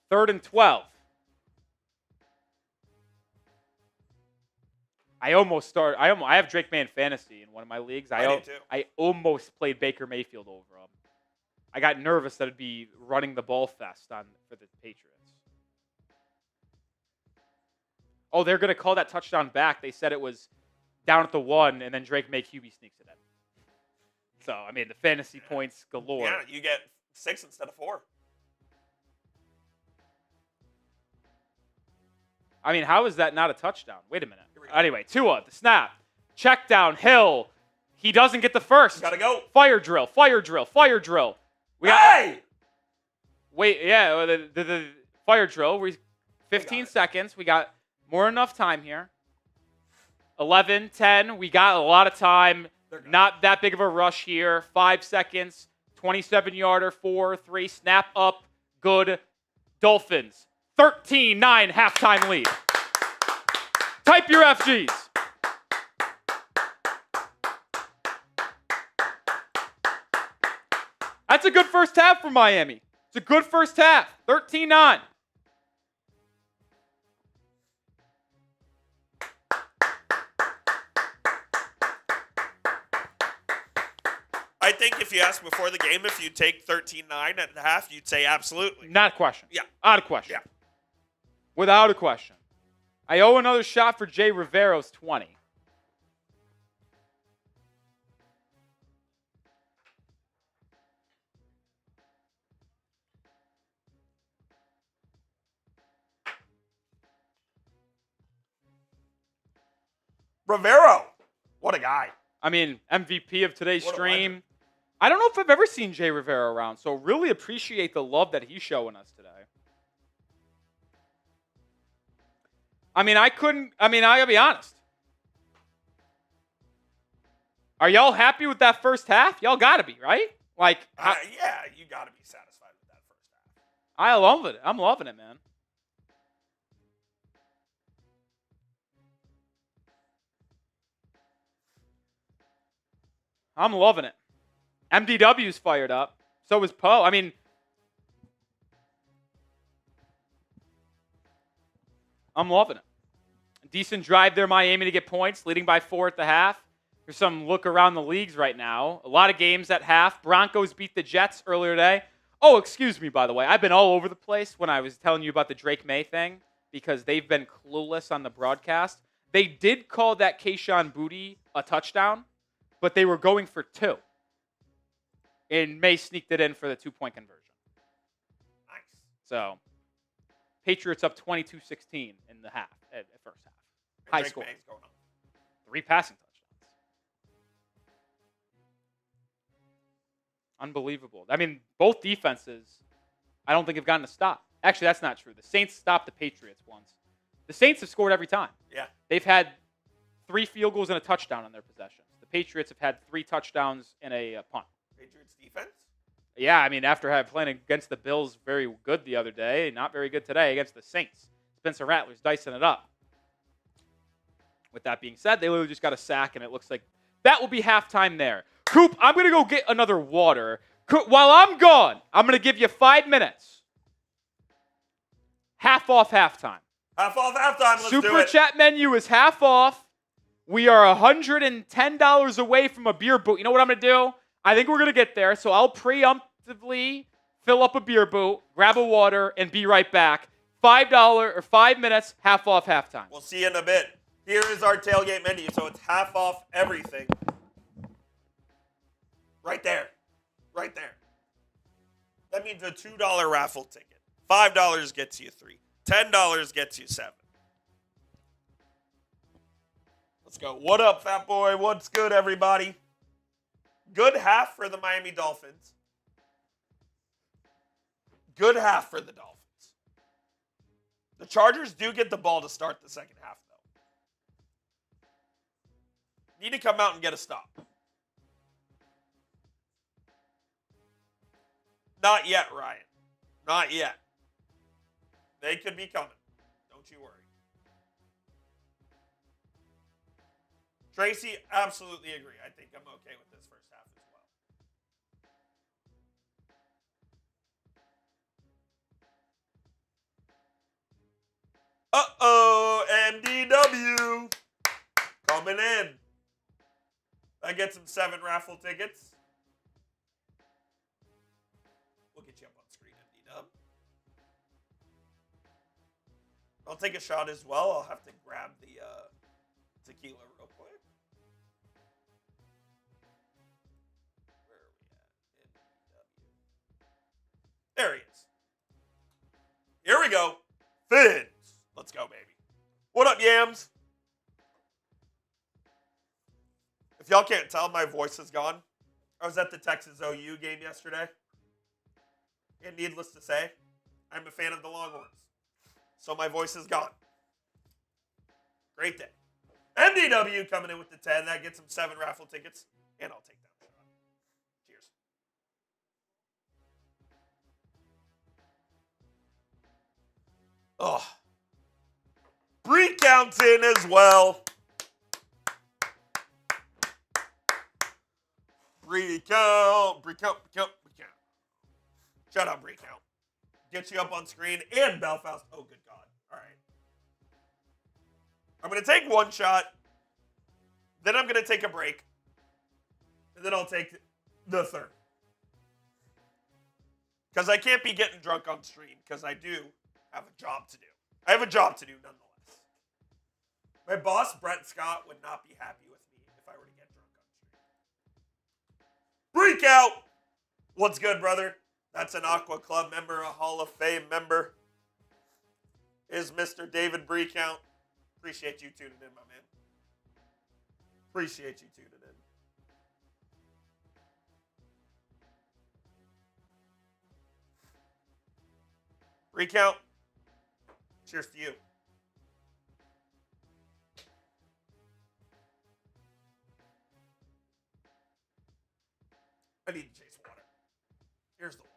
Third and 12. I have Drake May in fantasy in one of my leagues. I almost played Baker Mayfield over him. I got nervous that it'd be running the ball fest for the Patriots. Oh, they're going to call that touchdown back. They said it was down at the 1, and then Drake May QB sneaks it in. So, I mean, the fantasy points galore. Yeah, you get 6 instead of 4. I mean, how is that not a touchdown? Wait a minute. Anyway, Tua, the snap. Check down, Hill. He doesn't get the first. Gotta go. Fire drill, fire drill, fire drill. Wait, yeah, the fire drill. 15 seconds. We got more than enough time here. 11, 10. We got a lot of time. Not that big of a rush here. 5 seconds. 27-yarder, 4, 3. Snap up. Good. Dolphins. 13-9 halftime lead. Type your FGs. That's a good first half for Miami. It's a good first half. 13-9. I think if you asked before the game if you'd take 13-9 at half, you'd say absolutely. Not a question. Yeah. Out of question. Yeah. Without a question. I owe another shot for Jay Rivero's 20. Rivero. What a guy. I mean, MVP of today's What a stream. legend. I don't know if I've ever seen Jay Rivero around, so really appreciate the love that he's showing us today. I gotta be honest. Are y'all happy with that first half? Y'all gotta be, right? Yeah, you gotta be satisfied with that first half. I love it. I'm loving it, man. I'm loving it. MDW's fired up. So is Poe. I mean, I'm loving it. Decent drive there, Miami, to get points, leading by 4 at the half. There's some look around the leagues right now. A lot of games at half. Broncos beat the Jets earlier today. Oh, excuse me, by the way. I've been all over the place when I was telling you about the Drake May thing because they've been clueless on the broadcast. They did call that Kayshon Boutte a touchdown, but they were going for 2. And May sneaked it in for the 2-point conversion. Nice. So, Patriots up 22-16 in the half, at first half. High score. 3 passing touchdowns. Unbelievable. I mean, both defenses, I don't think have gotten a stop. Actually, that's not true. The Saints stopped the Patriots once. The Saints have scored every time. Yeah. They've had 3 field goals and a touchdown on their possessions. The Patriots have had 3 touchdowns and a punt. Patriots defense? Yeah, I mean, after playing against the Bills very good the other day, not very good today against the Saints. Spencer Rattler's dicing it up. With that being said, they literally just got a sack, and it looks like that will be halftime there. Coop, I'm going to go get another water. Coop, while I'm gone, I'm going to give you 5 minutes. Half off halftime. Half off halftime. Let's do it. Super chat menu is half off. We are $110 away from a beer boot. You know what I'm going to do? I think we're going to get there, so I'll preemptively fill up a beer boot, grab a water, and be right back. $5 or 5 minutes, half off halftime. We'll see you in a bit. Here is our tailgate menu, so it's half off everything. Right there. Right there. That means a $2 raffle ticket. $5 gets you 3. $10 gets you 7. Let's go. What up, fat boy? What's good, everybody? Good half for the Miami Dolphins. Good half for the Dolphins. The Chargers do get the ball to start the second half, though. Need to come out and get a stop. Not yet, Ryan. Not yet. They could be coming. Don't you worry. Tracy, absolutely agree. I think I'm okay with this first half as well. Uh-oh, MDW coming in. That gets him 7 raffle tickets. We'll get you up on screen, MD-Dub. I'll take a shot as well. I'll have to grab the tequila real quick. Where are we at? MDW. There he is. Here we go. Fins. Let's go, baby. What up, Yams? If y'all can't tell, my voice is gone. I was at the Texas OU game yesterday. And needless to say, I'm a fan of the Longhorns. So my voice is gone. Great day. MDW coming in with the 10. That gets him 7 raffle tickets. And I'll take that shot. Cheers. Oh. Bree counts in as well. Bree count. Shout out Bree count. Get you up on screen and Belfast. Oh, good God. All right. I'm going to take one shot. Then I'm going to take a break. And then I'll take the third. Because I can't be getting drunk on stream. Because I do have a job to do. I have a job to do nonetheless. My boss, Brent Scott, would not be happy with me if I were to get drunk on stream. Break out! What's good, brother? That's an Aqua Club member, a Hall of Fame member. Is Mr. David Breakount. Appreciate you tuning in, my man. Appreciate you tuning in. Breakout. Cheers to you. I need to chase water. Here's the water.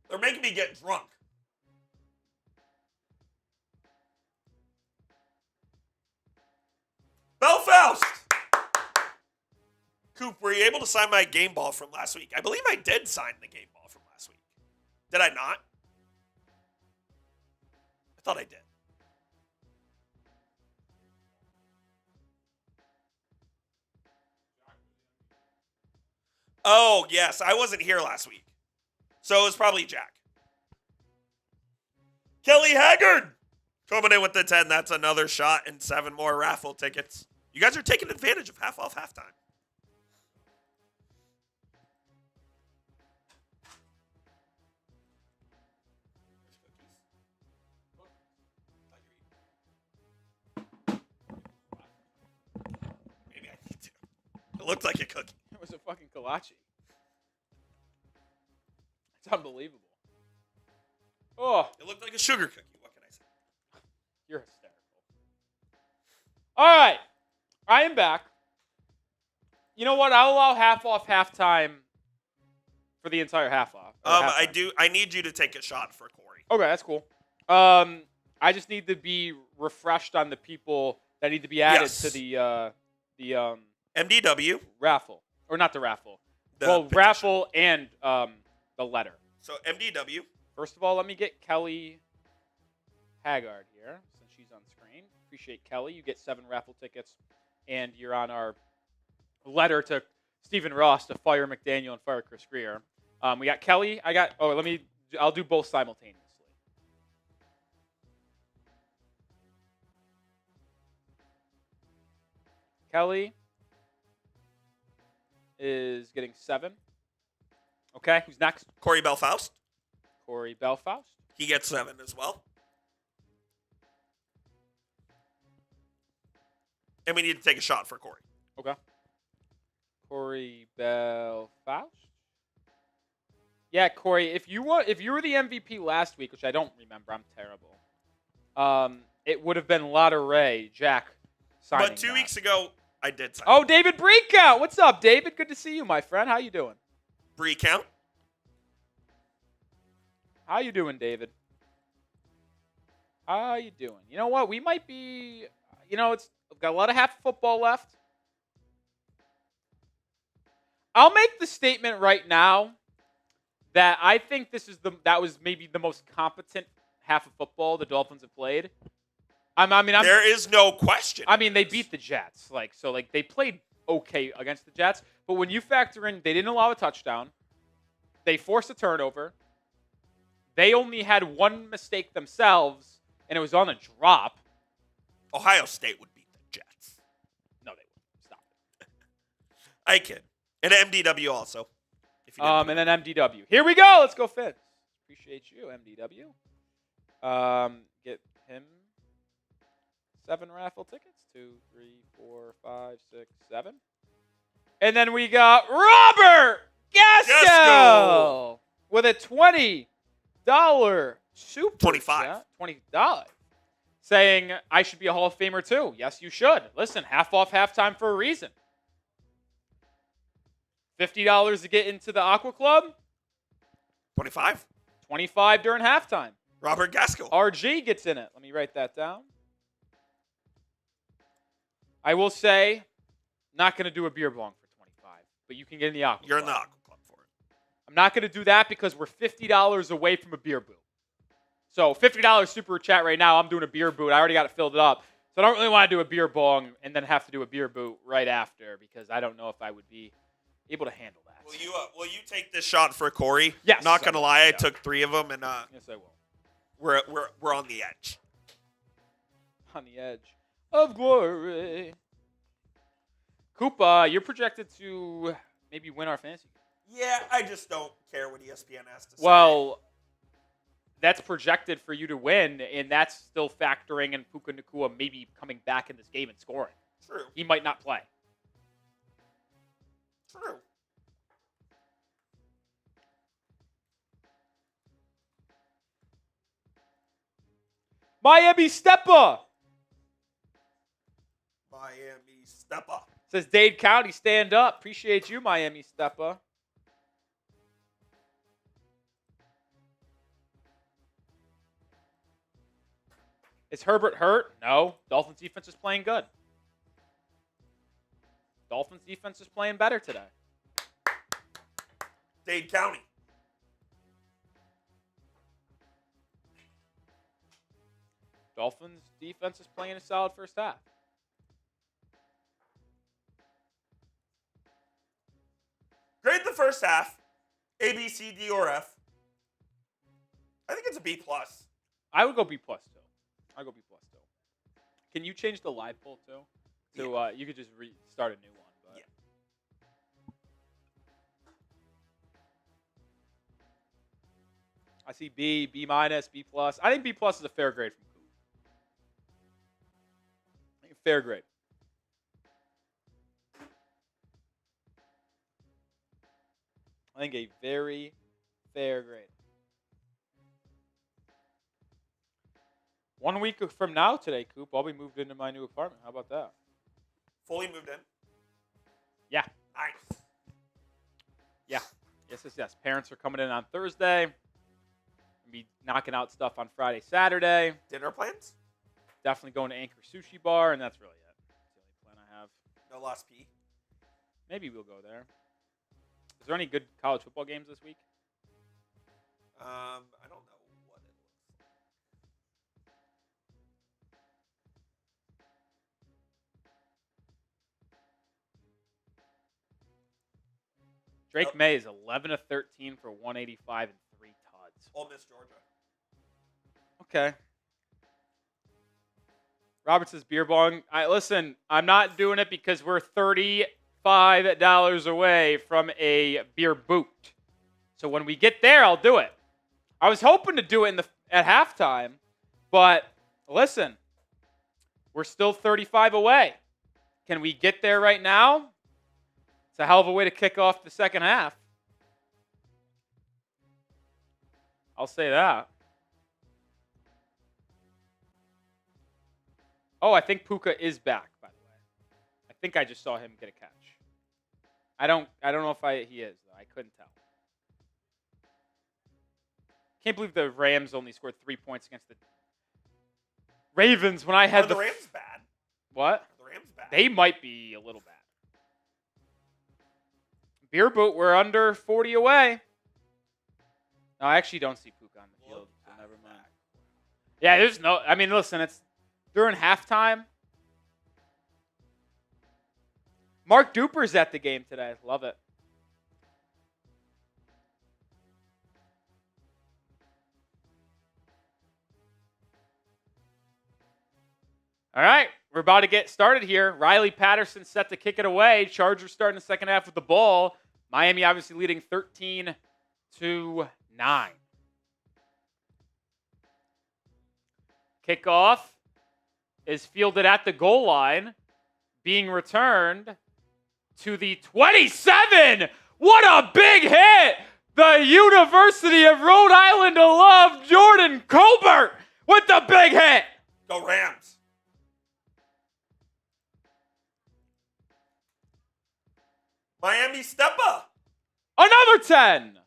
They're making me get drunk. Belfast! Coop, were you able to sign my game ball from last week? I believe I did sign the game ball from last week. Did I not? I thought I did. Oh, yes. I wasn't here last week. So it was probably Jack. Kelly Haggard coming in with the 10. That's another shot and 7 more raffle tickets. You guys are taking advantage of half off halftime. Maybe I need to. It looked like a cookie. It was a fucking kolache. It's unbelievable. Oh. It looked like a sugar cookie. What can I say? You're hysterical. All right. I am back. You know what? I'll allow half off halftime for the entire half off. I need you to take a shot for Corey. Okay, that's cool. I just need to be refreshed on the people that need to be added to the MDW raffle. Or not the raffle. Petition. Raffle and the letter. So MDW. First of all, let me get Kelly Haggard here since she's on screen. Appreciate Kelly. You get 7 raffle tickets, and you're on our letter to Stephen Ross to fire McDaniel and fire Chris Greer. We got Kelly. I'll do both simultaneously. Kelly is getting 7. Okay, who's next? Corey Belfast. Corey Belfast. He gets 7 as well. And we need to take a shot for Corey. Okay. Corey Belfast. Yeah, Corey, if you were the MVP last week, which I don't remember, I'm terrible. It would have been Lotta Ray, Jack signing. But 2 weeks ago, I did sign. Oh, David Breakout. What's up, David? Good to see you, my friend. How you doing? Breakout. How you doing, David? How you doing? You know what? We might be, we've got a lot of half football left. I'll make the statement right now that I think that was maybe the most competent half of football the Dolphins have played. There is no question. I mean, they beat the Jets. They played okay against the Jets. But when you factor in, they didn't allow a touchdown. They forced a turnover. They only had one mistake themselves, and it was on a drop. Ohio State would beat the Jets. No, they wouldn't. Stop it. I kid. And MDW also. And then MDW. Here we go. Let's go, Fitz. Appreciate you, MDW. Get him 7 raffle tickets. 2, 3, 4, 5, 6, 7. And then we got Robert Gaskell with a $20 super 25. chat. $20. Saying I should be a Hall of Famer too. Yes, you should. Listen, half off halftime for a reason. $50 to get into the Aqua Club. 25. 25 during halftime. Robert Gaskell. RG gets in it. Let me write that down. I will say, not going to do a beer bong for 25, but you can get in the Aqua You're Club. in the Aqua Club for it. I'm not going to do that because we're $50 away from a beer boot. So $50 super chat right now. I'm doing a beer boot. I already got it filled up. So I don't really want to do a beer bong and then have to do a beer boot right after because I don't know if I would be able to handle that. Will you take this shot for Corey? Yes. Not gonna lie, I took 3 of them, and yes, I will. we're on the edge. On the edge of glory. Koopa, you're projected to maybe win our fantasy. Yeah, I just don't care what ESPN has to say. Well, that's projected for you to win, and that's still factoring in Puka Nacua maybe coming back in this game and scoring. True. He might not play. True. Miami Steppa. Miami Steppa. Says Dade County, stand up. Appreciate you, Miami Steppa. Is Herbert hurt? No. Dolphins defense is playing good. Dolphins defense is playing better today. Dade County. Dolphins defense is playing a solid first half. Grade the first half. A, B, C, D, or F. I think it's a B+. I would go B+ too. I'd go B+ too. Can you change the live poll too? So you could just start a new one. But. Yeah. I see B, B-, B+. I think B+ is a fair grade from Coop. I think fair grade. I think a very fair grade. 1 week from now today, Coop, I'll be moved into my new apartment. How about that? Fully moved in? Yeah. Nice. Yeah. Yes. Parents are coming in on Thursday. Be knocking out stuff on Friday, Saturday. Dinner plans? Definitely going to Anchor Sushi Bar, and that's really it. That's the only plan I have. No Lost P? Maybe we'll go there. Is there any good college football games this week? I don't know what it looks like. Drake May is 11 of 13 for 185 and 3 tuds. Ole Miss, Georgia. Okay. Robert says beer bong. Listen, I'm not doing it because we're $35 away from a beer boot. So when we get there, I'll do it. I was hoping to do it at halftime, but listen, we're still 35 away. Can we get there right now? It's a hell of a way to kick off the second half. I'll say that. Oh, I think Puka is back, by the way. I think I just saw him get a catch. I don't know if he is, though. I couldn't tell. Can't believe the Rams only scored 3 points against the Ravens when I had the Rams bad. What? Are the Rams bad? They might be a little bad. Beer boot, we're under 40 away. No, I actually don't see Puka on the field, so never mind. Yeah, there's no... I mean, listen, it's during halftime. Mark Duper's at the game today. Love it. All right, we're about to get started here. Riley Patterson set to kick it away. Chargers starting the second half with the ball. Miami obviously leading 13-9. Kickoff is fielded at the goal line, being returned to the 27. What a big hit! The University of Rhode Island to love, Jordan Colbert with the big hit. Go Rams. Miami stepper. Another 10.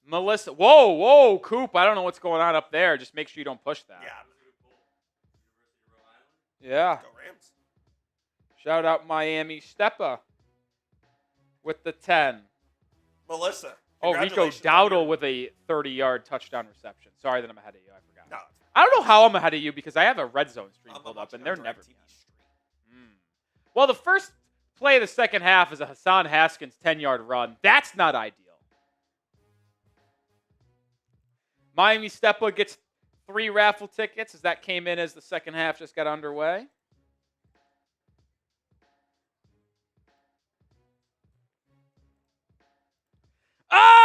Melissa. Whoa, Coop. I don't know what's going on up there. Just make sure you don't push that. Yeah. Go Rams. Shout out Miami Steppa with the 10. Melissa. Oh, Rico Dowdle with a 30-yard touchdown reception. Sorry that I'm ahead of you. I forgot. No. I don't know how I'm ahead of you because I have a red zone stream pulled up, and they're never. Well, the first play of the second half is a Hassan Haskins 10-yard run. That's not ideal. Miami Steppa gets 3 raffle tickets as that came in as the second half just got underway. Oh!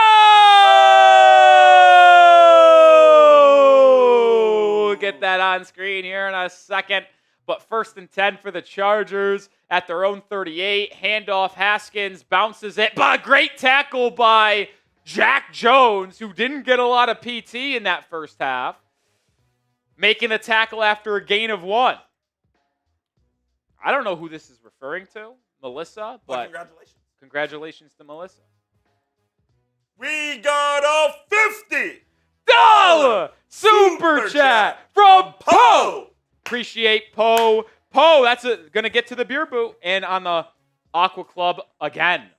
We'll get that on screen here in a second. But first and 10 for the Chargers at their own 38. Handoff, Haskins bounces it. But a great tackle by Jack Jones, who didn't get a lot of PT in that first half, making the tackle after a gain of 1. I don't know who this is referring to, Melissa, but congratulations to Melissa. We got a $50 super chat from Poe. Appreciate Poe. Poe, that's going to get to the beer boot and on the Aqua Club again.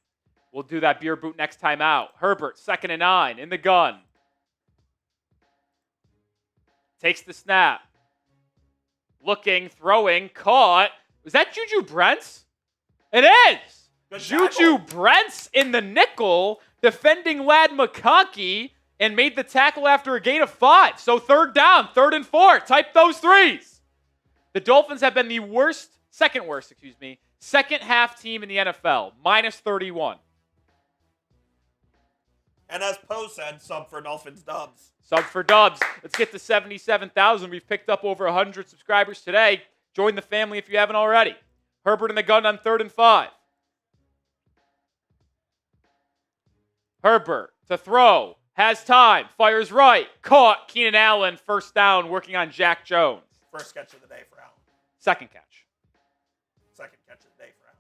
We'll do that beer boot next time out. Herbert, 2nd and 9 in the gun. Takes the snap. Looking, throwing, caught. Was that Juju Brents? It is. Juju Brents in the nickel, defending Ladd McConkey, and made the tackle after a gain of 5. So 3rd down, 3rd and 4. Type those threes. The Dolphins have been the second worst half team in the NFL, minus 31. And as Poe said, sub for Dolphins dubs. Sub for dubs. Let's get to 77,000. We've picked up over 100 subscribers today. Join the family if you haven't already. Herbert in the gun on 3rd and 5. Herbert to throw. Has time. Fires right. Caught. Keenan Allen, 1st down, working on Jack Jones. First catch of the day for Allen. 2nd catch. 2nd catch of the day for Allen.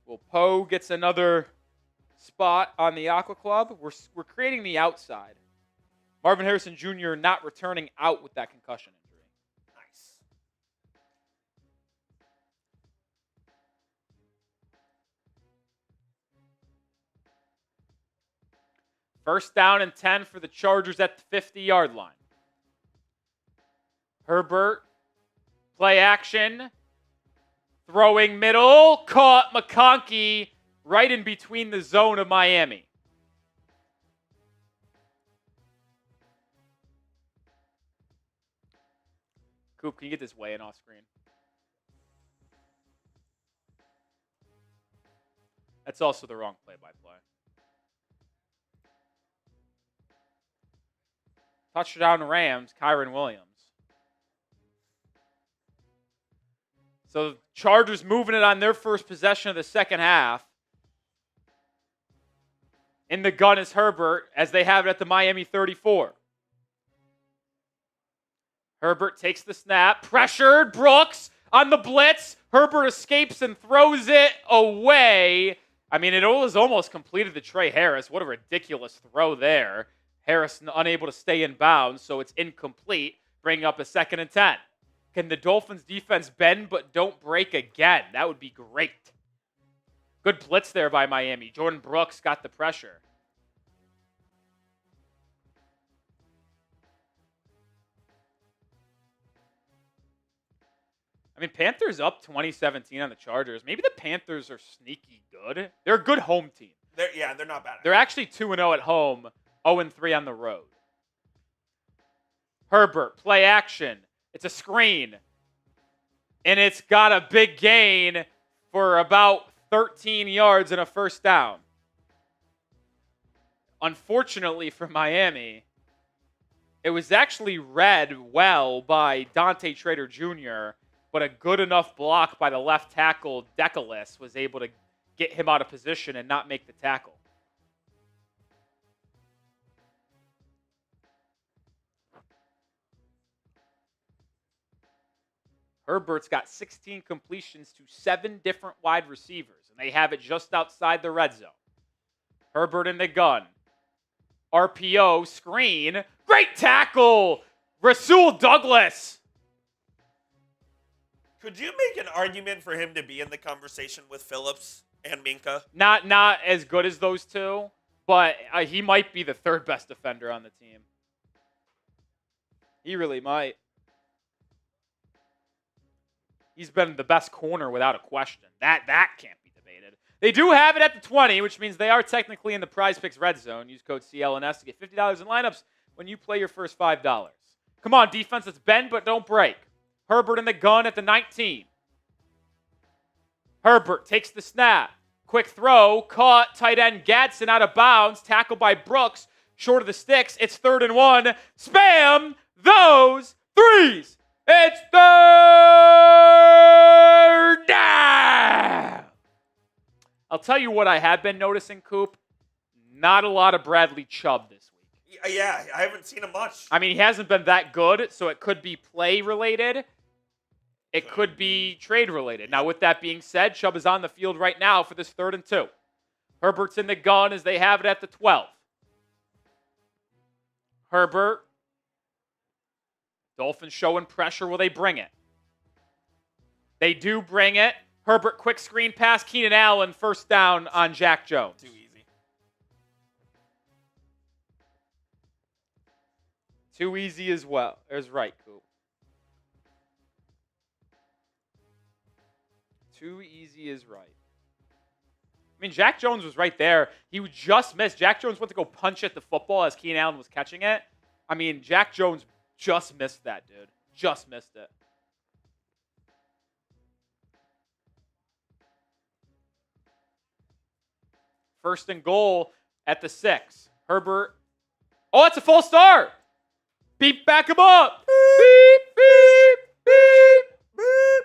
Well, Poe gets another spot on the Aqua Club. We're creating the outside. Marvin Harrison Jr. not returning out with that concussion injury. Nice. First down and 10 for the Chargers at the 50-yard line. Herbert, play action, throwing middle, caught McConkey right in between the zone of Miami. Coop, can you get this weigh-in off screen? That's also the wrong play-by-play. Touchdown Rams, Kyron Williams. So Chargers moving it on their first possession of the second half. In the gun is Herbert as they have it at the Miami 34. Herbert takes the snap. Pressured. Brooks on the blitz. Herbert escapes and throws it away. I mean, it was almost completed to Trey Harris. What a ridiculous throw there. Harris unable to stay in bounds, so it's incomplete, bringing up a 2nd and 10. Can the Dolphins defense bend but don't break again? That would be great. Good blitz there by Miami. Jordan Brooks got the pressure. I mean, Panthers up 2017 on the Chargers. Maybe the Panthers are sneaky good. They're a good home team. They're not bad. They're actually 2-0 at home, 0-3 on the road. Herbert, play action. It's a screen. And it's got a big gain for about 13 yards and a first down. Unfortunately for Miami, it was actually read well by Dante Trader Jr., but a good enough block by the left tackle, Decalis, was able to get him out of position and not make the tackle. Herbert's got 16 completions to 7 different wide receivers, and they have it just outside the red zone. Herbert in the gun. RPO, screen. Great tackle! Rasul Douglas! Could you make an argument for him to be in the conversation with Phillips and Minka? Not as good as those two, but he might be the 3rd best defender on the team. He really might. He's been the best corner without a question. That can't be debated. They do have it at the 20, which means they are technically in the Prize Picks red zone. Use code CLNS to get $50 in lineups when you play your first $5. Come on, defense. Let's bend but don't break. Herbert in the gun at the 19. Herbert takes the snap. Quick throw. Caught. Tight end Gadsden out of bounds. Tackled by Brooks. Short of the sticks. It's 3rd and 1. Spam those threes. It's 3rd down. I'll tell you what I have been noticing, Coop. Not a lot of Bradley Chubb this week. Yeah, I haven't seen him much. I mean, he hasn't been that good, so it could be play related. It could be trade related. Now, with that being said, Chubb is on the field right now for this 3rd and 2. Herbert's in the gun as they have it at the 12. Herbert. Dolphins showing pressure. Will they bring it? They do bring it. Herbert, quick screen pass. Keenan Allen, first down on Jack Jones. Too easy. Too easy as well. There's right, Coop. Too easy is right. I mean, Jack Jones was right there. He just missed. Jack Jones went to go punch at the football as Keenan Allen was catching it. I mean, Jack Jones just missed that, dude. Just missed it. First and goal at the 6. Herbert. Oh, it's a false start. Beep, back him up. Beep, beep, beep, beep.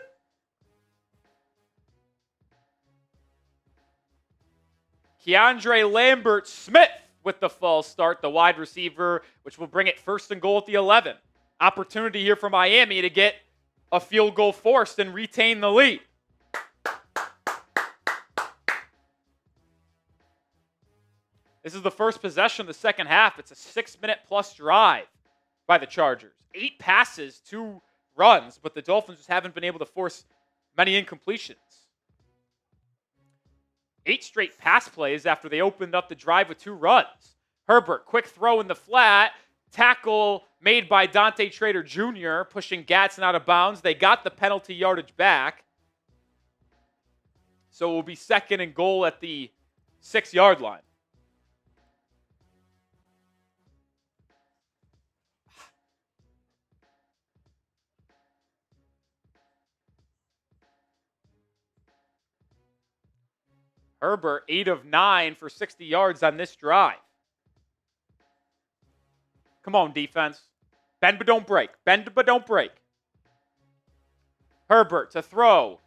Keandre Lambert-Smith with the false start, the wide receiver, which will bring it 1st and goal at the 11. Opportunity here for Miami to get a field goal forced and retain the lead. This is the first possession of the second half. It's a 6-minute plus drive by the Chargers. 8 passes, 2 runs, but the Dolphins just haven't been able to force many incompletions. 8 straight pass plays after they opened up the drive with 2 runs. Herbert, quick throw in the flat. Tackle made by Dante Trader Jr., pushing Gadsden out of bounds. They got the penalty yardage back. So it will be 2nd and goal at the 6-yard line. Herbert, 8 of 9 for 60 yards on this drive. Come on, defense. Bend but don't break. Bend but don't break. Herbert to throw.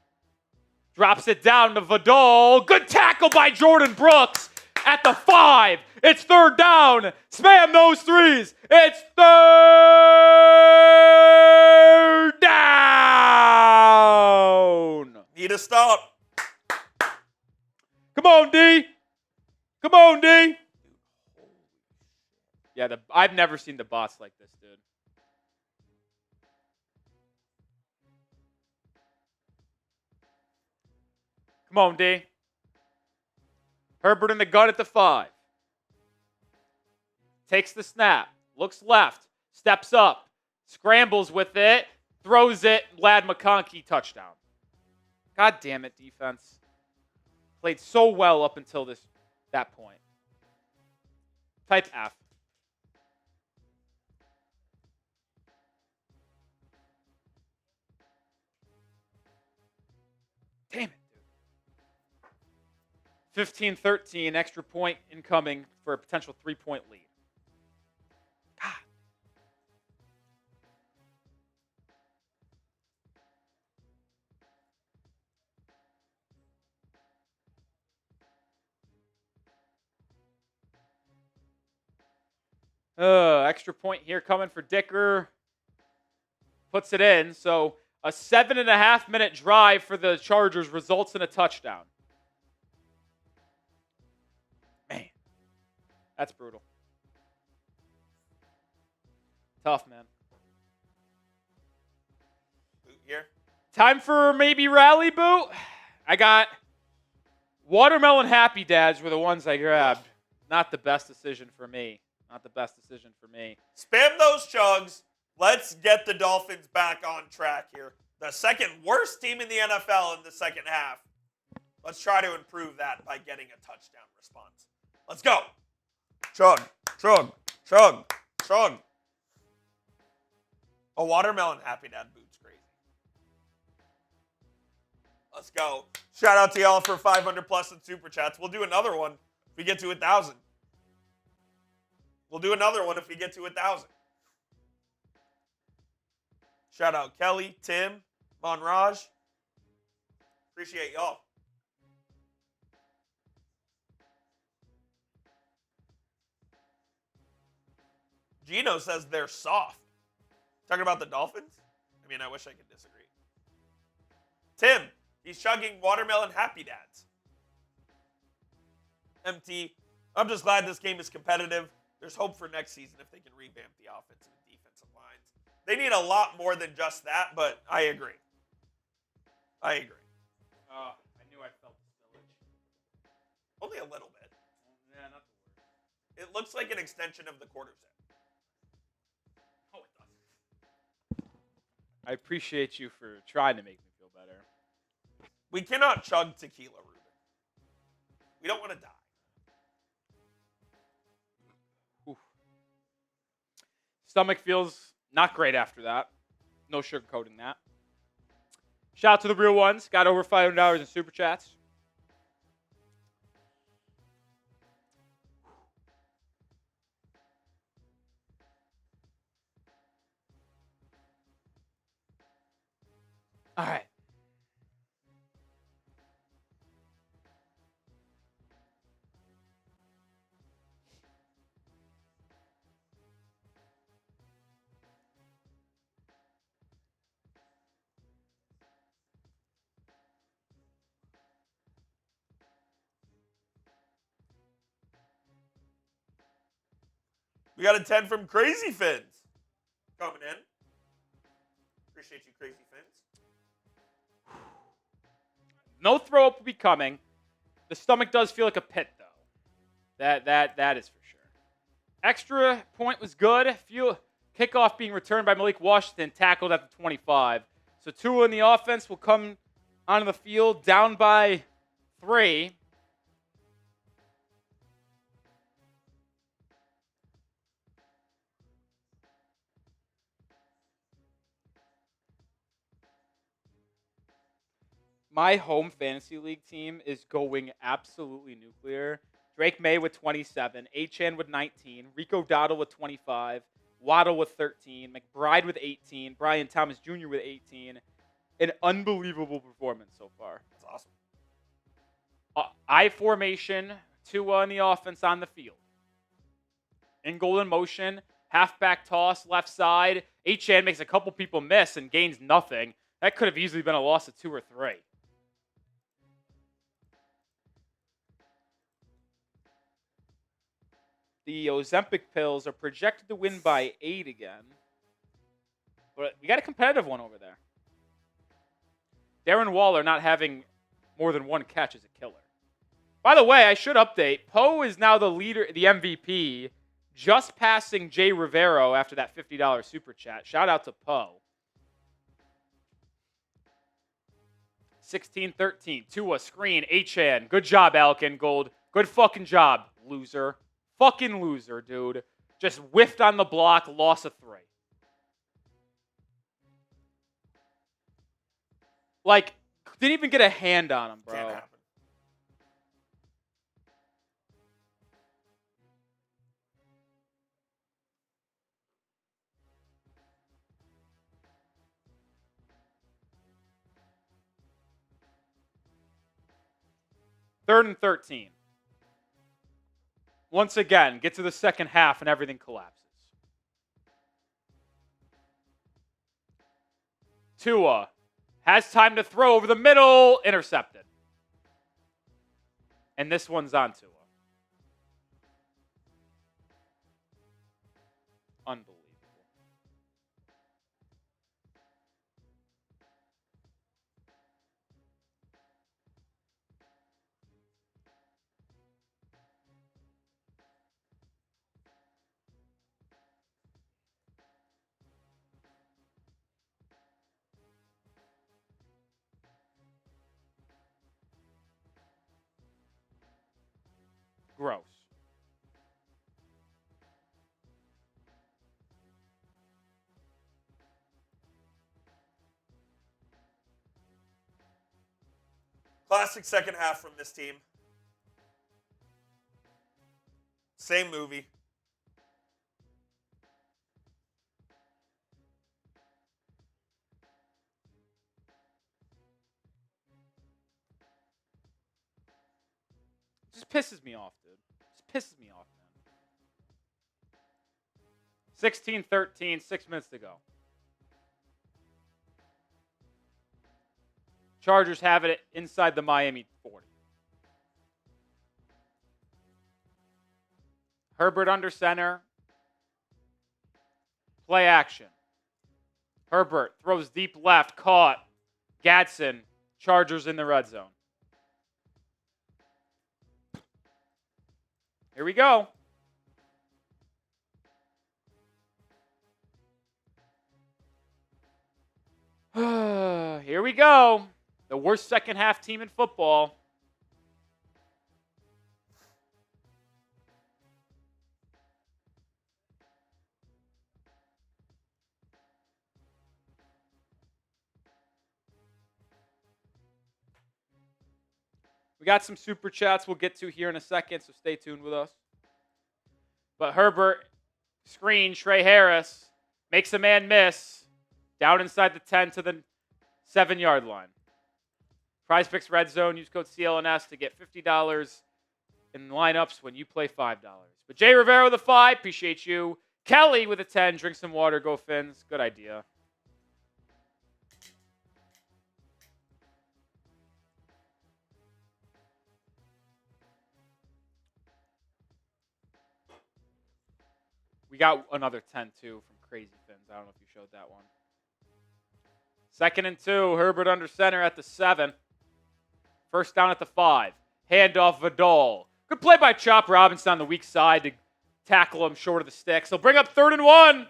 Drops it down to Vidal. Good tackle by Jordan Brooks at the 5. It's 3rd down. Spam those threes. It's 3rd to stop. Come on, D. Come on, D. Yeah, I've never seen the bots like this, dude. Come on, D. Herbert in the gun at the 5. Takes the snap. Looks left. Steps up. Scrambles with it. Throws it. Lad McConkey touchdown. God damn it, defense. Played so well up until that point. Type F. Damn it, dude. 15-13, extra point incoming for a potential 3-point lead. Extra point here coming for Dicker. Puts it in. So a 7.5-minute drive for the Chargers results in a touchdown. Man, that's brutal. Tough, man. Boot here. Time for maybe rally boot. I got Watermelon Happy Dads were the ones I grabbed. Not the best decision for me. Not the best decision for me. Spam those chugs. Let's get the Dolphins back on track here. The second worst team in the NFL in the second half. Let's try to improve that by getting a touchdown response. Let's go. Chug, chug, chug, chug. A Watermelon Happy Dad boot's crazy. Let's go. Shout out to y'all for 500 plus in Super Chats. We'll do another one if we get to 1,000. We'll do another one if we get to 1,000. Shout out Kelly, Tim, Monraj. Appreciate y'all. Gino says they're soft. Talking about the Dolphins? I mean, I wish I could disagree. Tim, he's chugging Watermelon Happy Dads. MT, I'm just glad this game is competitive. There's hope for next season if they can revamp the offensive and defensive lines. They need a lot more than just that, but I agree. I agree. I knew I felt the spillage. Only a little bit. Yeah, not the worst. It looks like an extension of the quarter set. Oh, it doesn't. I appreciate you for trying to make me feel better. We cannot chug tequila, Ruben. We don't want to die. Stomach feels not great after that. No sugarcoating that. Shout out to the real ones. Got over $500 in Super Chats. All right. We got a 10 from Crazy Fins coming in. Appreciate you, Crazy Fins. No throw up will be coming. The stomach does feel like a pit, though. That is for sure. Extra point was good. Kickoff being returned by Malik Washington, tackled at the 25. So Tua in the offense will come onto the field down by 3. My home fantasy league team is going absolutely nuclear. Drake May with 27, Achane with 19, Rico Dowdle with 25, Waddle with 13, McBride with 18, Brian Thomas Jr. with 18. An unbelievable performance so far. That's awesome. I formation, Tua in the offense on the field. In goal in motion, halfback toss, left side. Achane makes a couple people miss and gains nothing. That could have easily been a loss of 2 or 3. the Ozempic pills are projected to win by 8 again. But we got a competitive one over there. Darren Waller not having more than one catch is a killer. By the way, I should update. Poe is now the leader, the MVP, just passing Jay Rivero after that $50 super chat. Shout out to Poe. 16-13. Tua, screen, Achan. Good job, Alkin Gold. Good fucking job, loser. Fucking loser, dude. Just whiffed on the block, loss of 3. Like, didn't even get a hand on him, bro. Can't happen. Third and 13. Once again, get to the second half and everything collapses. Tua has time to throw over the middle, intercepted. And this one's on Tua. Unbelievable. Gross. Classic second half from this team. Same movie. Just pisses me off, dude. Just pisses me off, man. 16-13, 6 minutes to go. Chargers have it inside the Miami 40. Herbert under center. Play action. Herbert throws deep left, caught. Gadsden, Chargers in the red zone. Here we go. Here we go. The worst second half team in football. We got some super chats we'll get to here in a second, so stay tuned with us. But Herbert, screen, Trey Harris, makes a man miss. Down inside the 10 to the 7-yard line. Prize Picks Red Zone, use code CLNS to get $50 in lineups when you play $5. But Jay Rivera with a 5, appreciate you. Kelly with a 10, drink some water, go Fins. Good idea. We got another 10, too, from Crazy Fins. I don't know if you showed that one. 2nd and 2. Herbert under center at the 7. First down at the 5. Handoff Vidal. Good play by Chop Robinson on the weak side to tackle him short of the sticks. He'll bring up 3rd and 1.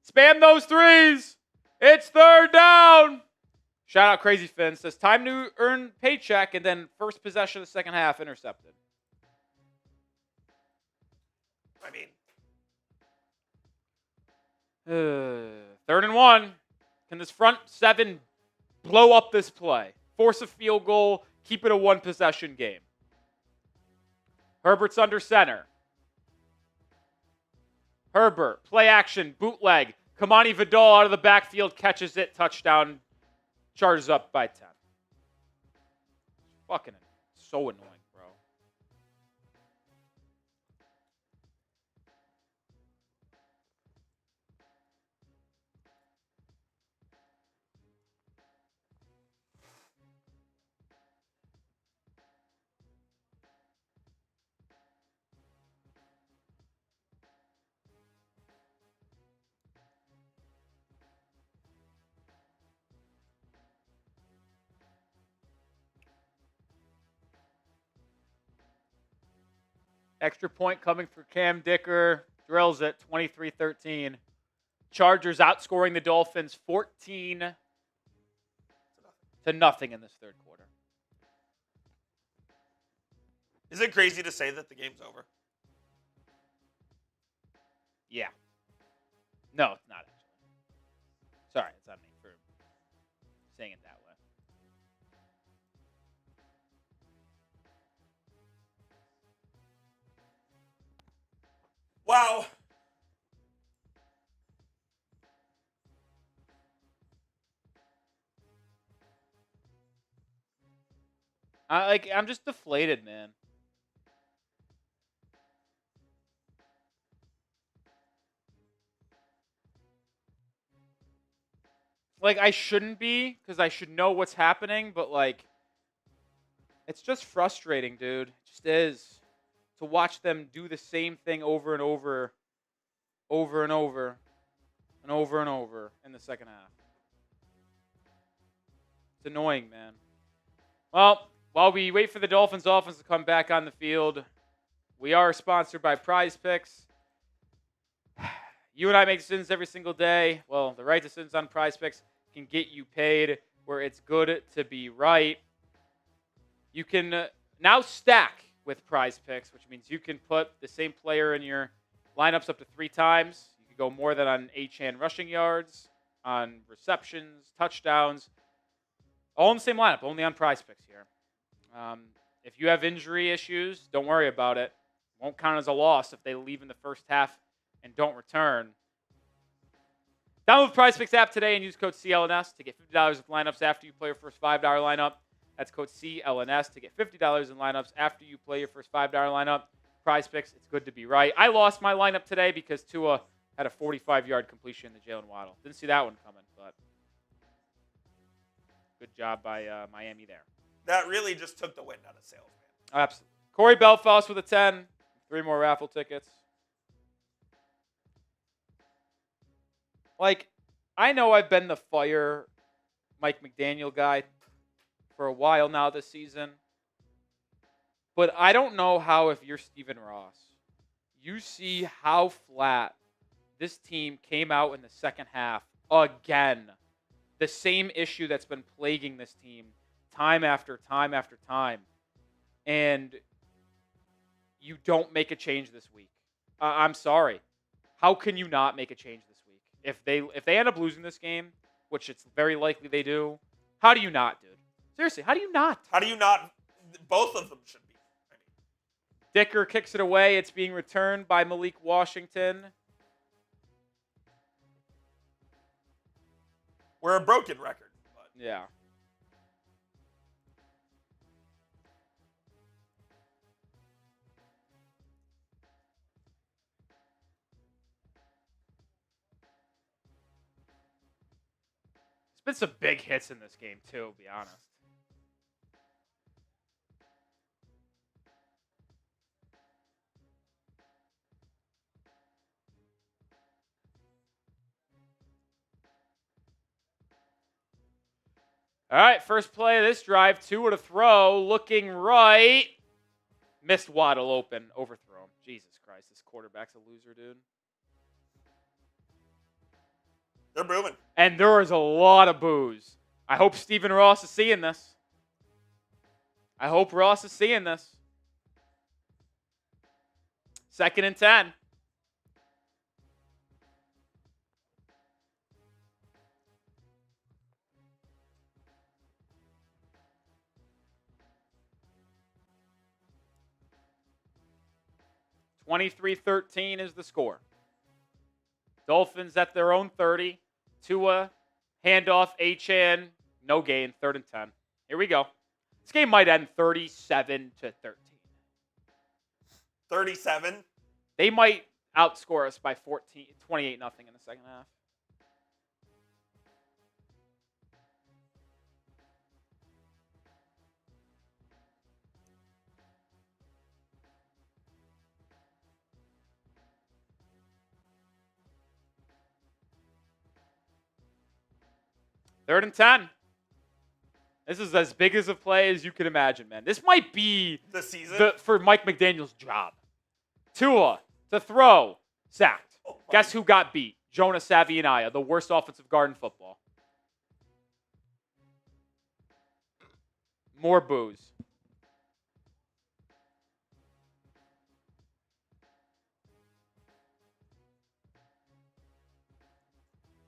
Spam those threes. It's 3rd down. Shout out Crazy Fins. Says time to earn paycheck and then first possession of the second half intercepted. I mean, 3rd and 1. Can this front 7 blow up this play? Force a field goal, keep it a one-possession game. Herbert's under center. Herbert, play action, bootleg. Kamani Vidal out of the backfield, catches it, touchdown. Charges up by 10. Fucking so annoying, bro. Extra point coming for Cam Dicker. Drills it 23-13. Chargers outscoring the Dolphins 14-0 in this third quarter. Is it crazy to say that the game's over? Yeah. No, it's not actually. Sorry, it's on me for saying it that way. Wow. I'm just deflated, man. Like, I shouldn't be, because I should know what's happening, but, like, it's just frustrating, dude. It just is. To watch them do the same thing over and over and over in the second half. It's annoying, man. Well, while we wait for the Dolphins offense to come back on the field, we are sponsored by Prize Picks. You and I make decisions every single day. Well, the right decisions on Prize Picks can get you paid where it's good to be right. You can now stack with Prize Picks, which means you can put the same player in your lineups up to 3 times. You can go more than on Achane rushing yards, on receptions, touchdowns. All in the same lineup, only on Prize Picks here. If you have injury issues, don't worry about it. Won't count as a loss if they leave in the first half and don't return. Download the Prize Picks app today and use code CLNS to get $50 with lineups after you play your first $5 lineup. That's code CLNS to get $50 in lineups after you play your first $5 lineup. Prize Picks, it's good to be right. I lost my lineup today because Tua had a 45-yard completion to Jalen Waddle. Didn't see that one coming, but good job by Miami there. That really just took the wind out of sails, man. Absolutely. Corey Belfast with a 10. 3 more raffle tickets. Like, I know I've been the fire Mike McDaniel guy for a while now this season. But I don't know how, if you're Stephen Ross, you see how flat this team came out in the second half again. The same issue that's been plaguing this team time after time after time. And you don't make a change this week. I'm sorry. How can you not make a change this week? If they end up losing this game, which it's very likely they do, how do you not, dude? Seriously, how do you not? How do you not? Both of them should be. Dicker kicks it away. It's being returned by Malik Washington. We're a broken record. But. Yeah. There's been some big hits in this game, too, to be honest. All right, first play of this drive, Tua to throw, looking right. Missed Waddle open, overthrown. Jesus Christ, this quarterback's a loser, dude. They're moving. And there is a lot of boos. I hope Stephen Ross is seeing this. I hope Ross is seeing this. 2nd and 10. (23-13) is the score. Dolphins at their own 30. Tua, handoff, Achane, no gain, 3rd and 10. Here we go. This game might end 37-13. 37? They might outscore us by 28-0 in the second half. Third and 10. This is as big as a play as you can imagine, man. This might be the season for Mike McDaniel's job. Tua to throw, sacked. Oh my Guess who got beat? Jonah Savianaya, the worst offensive guard in football. More boos.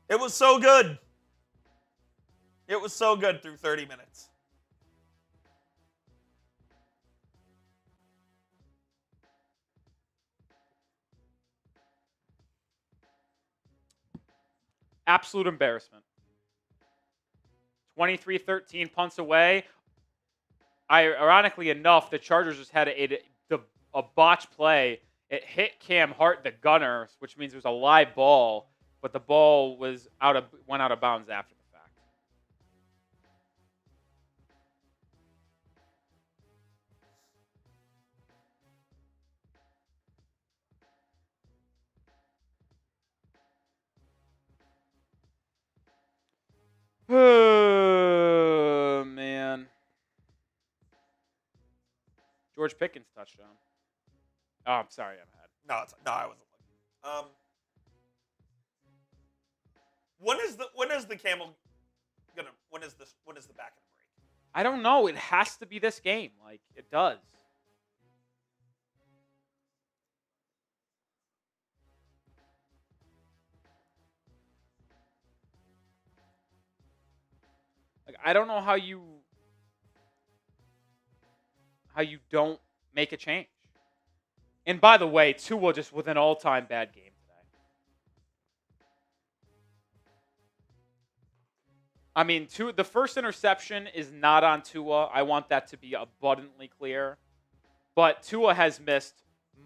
It was so good. It was so good through 30 minutes. Absolute embarrassment. 23-13 punts away. Ironically enough, the Chargers just had a botch play. It hit Cam Hart, the gunner, which means it was a live ball, but the ball went out of bounds after the fact. Oh, man. George Pickens touchdown. Oh, I'm sorry, I'm ahead. No, I wasn't looking. When is the Camel gonna? When is the back of the break? I don't know. It has to be this game. Like, it does. Like, I don't know how you don't make a change. And by the way, Tua just with an all-time bad game today. I mean, the first interception is not on Tua. I want that to be abundantly clear. But Tua has missed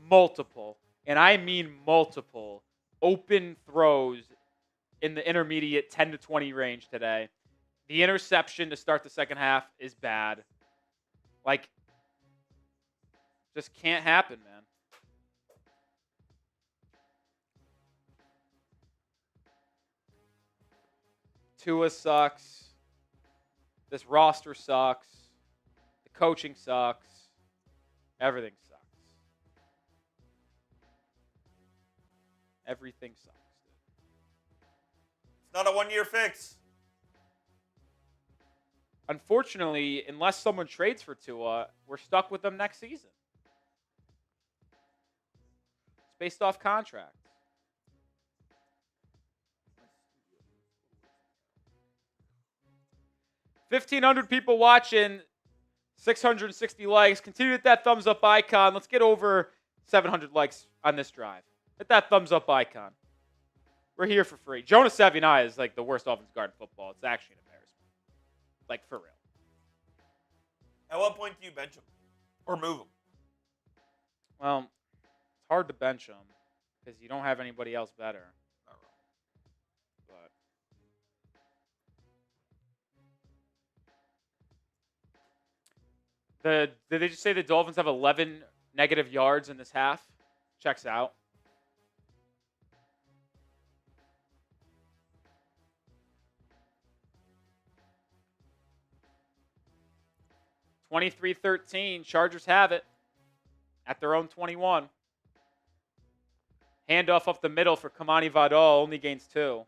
multiple, and I mean multiple, open throws in the intermediate 10 to 20 range today. The interception to start the second half is bad. Like, just can't happen, man. Tua sucks. This roster sucks. The coaching sucks. Everything sucks. Everything sucks. It's not a one-year fix. Unfortunately, unless someone trades for Tua, we're stuck with them next season. It's based off contracts. 1,500 people watching, 660 likes. Continue to hit that thumbs up icon. Let's get over 700 likes on this drive. Hit that thumbs up icon. We're here for free. Jonah Savianaya is like the worst offensive guard in football. It's actually an embarrassment. Like, for real. At what point do you bench him or move him? Well, it's hard to bench him because you don't have anybody else better. Did they just say the Dolphins have 11 negative yards in this half? Checks out. (23-13). Chargers have it at their own 21. Handoff up the middle for Kamani Vidal. Only gains 2.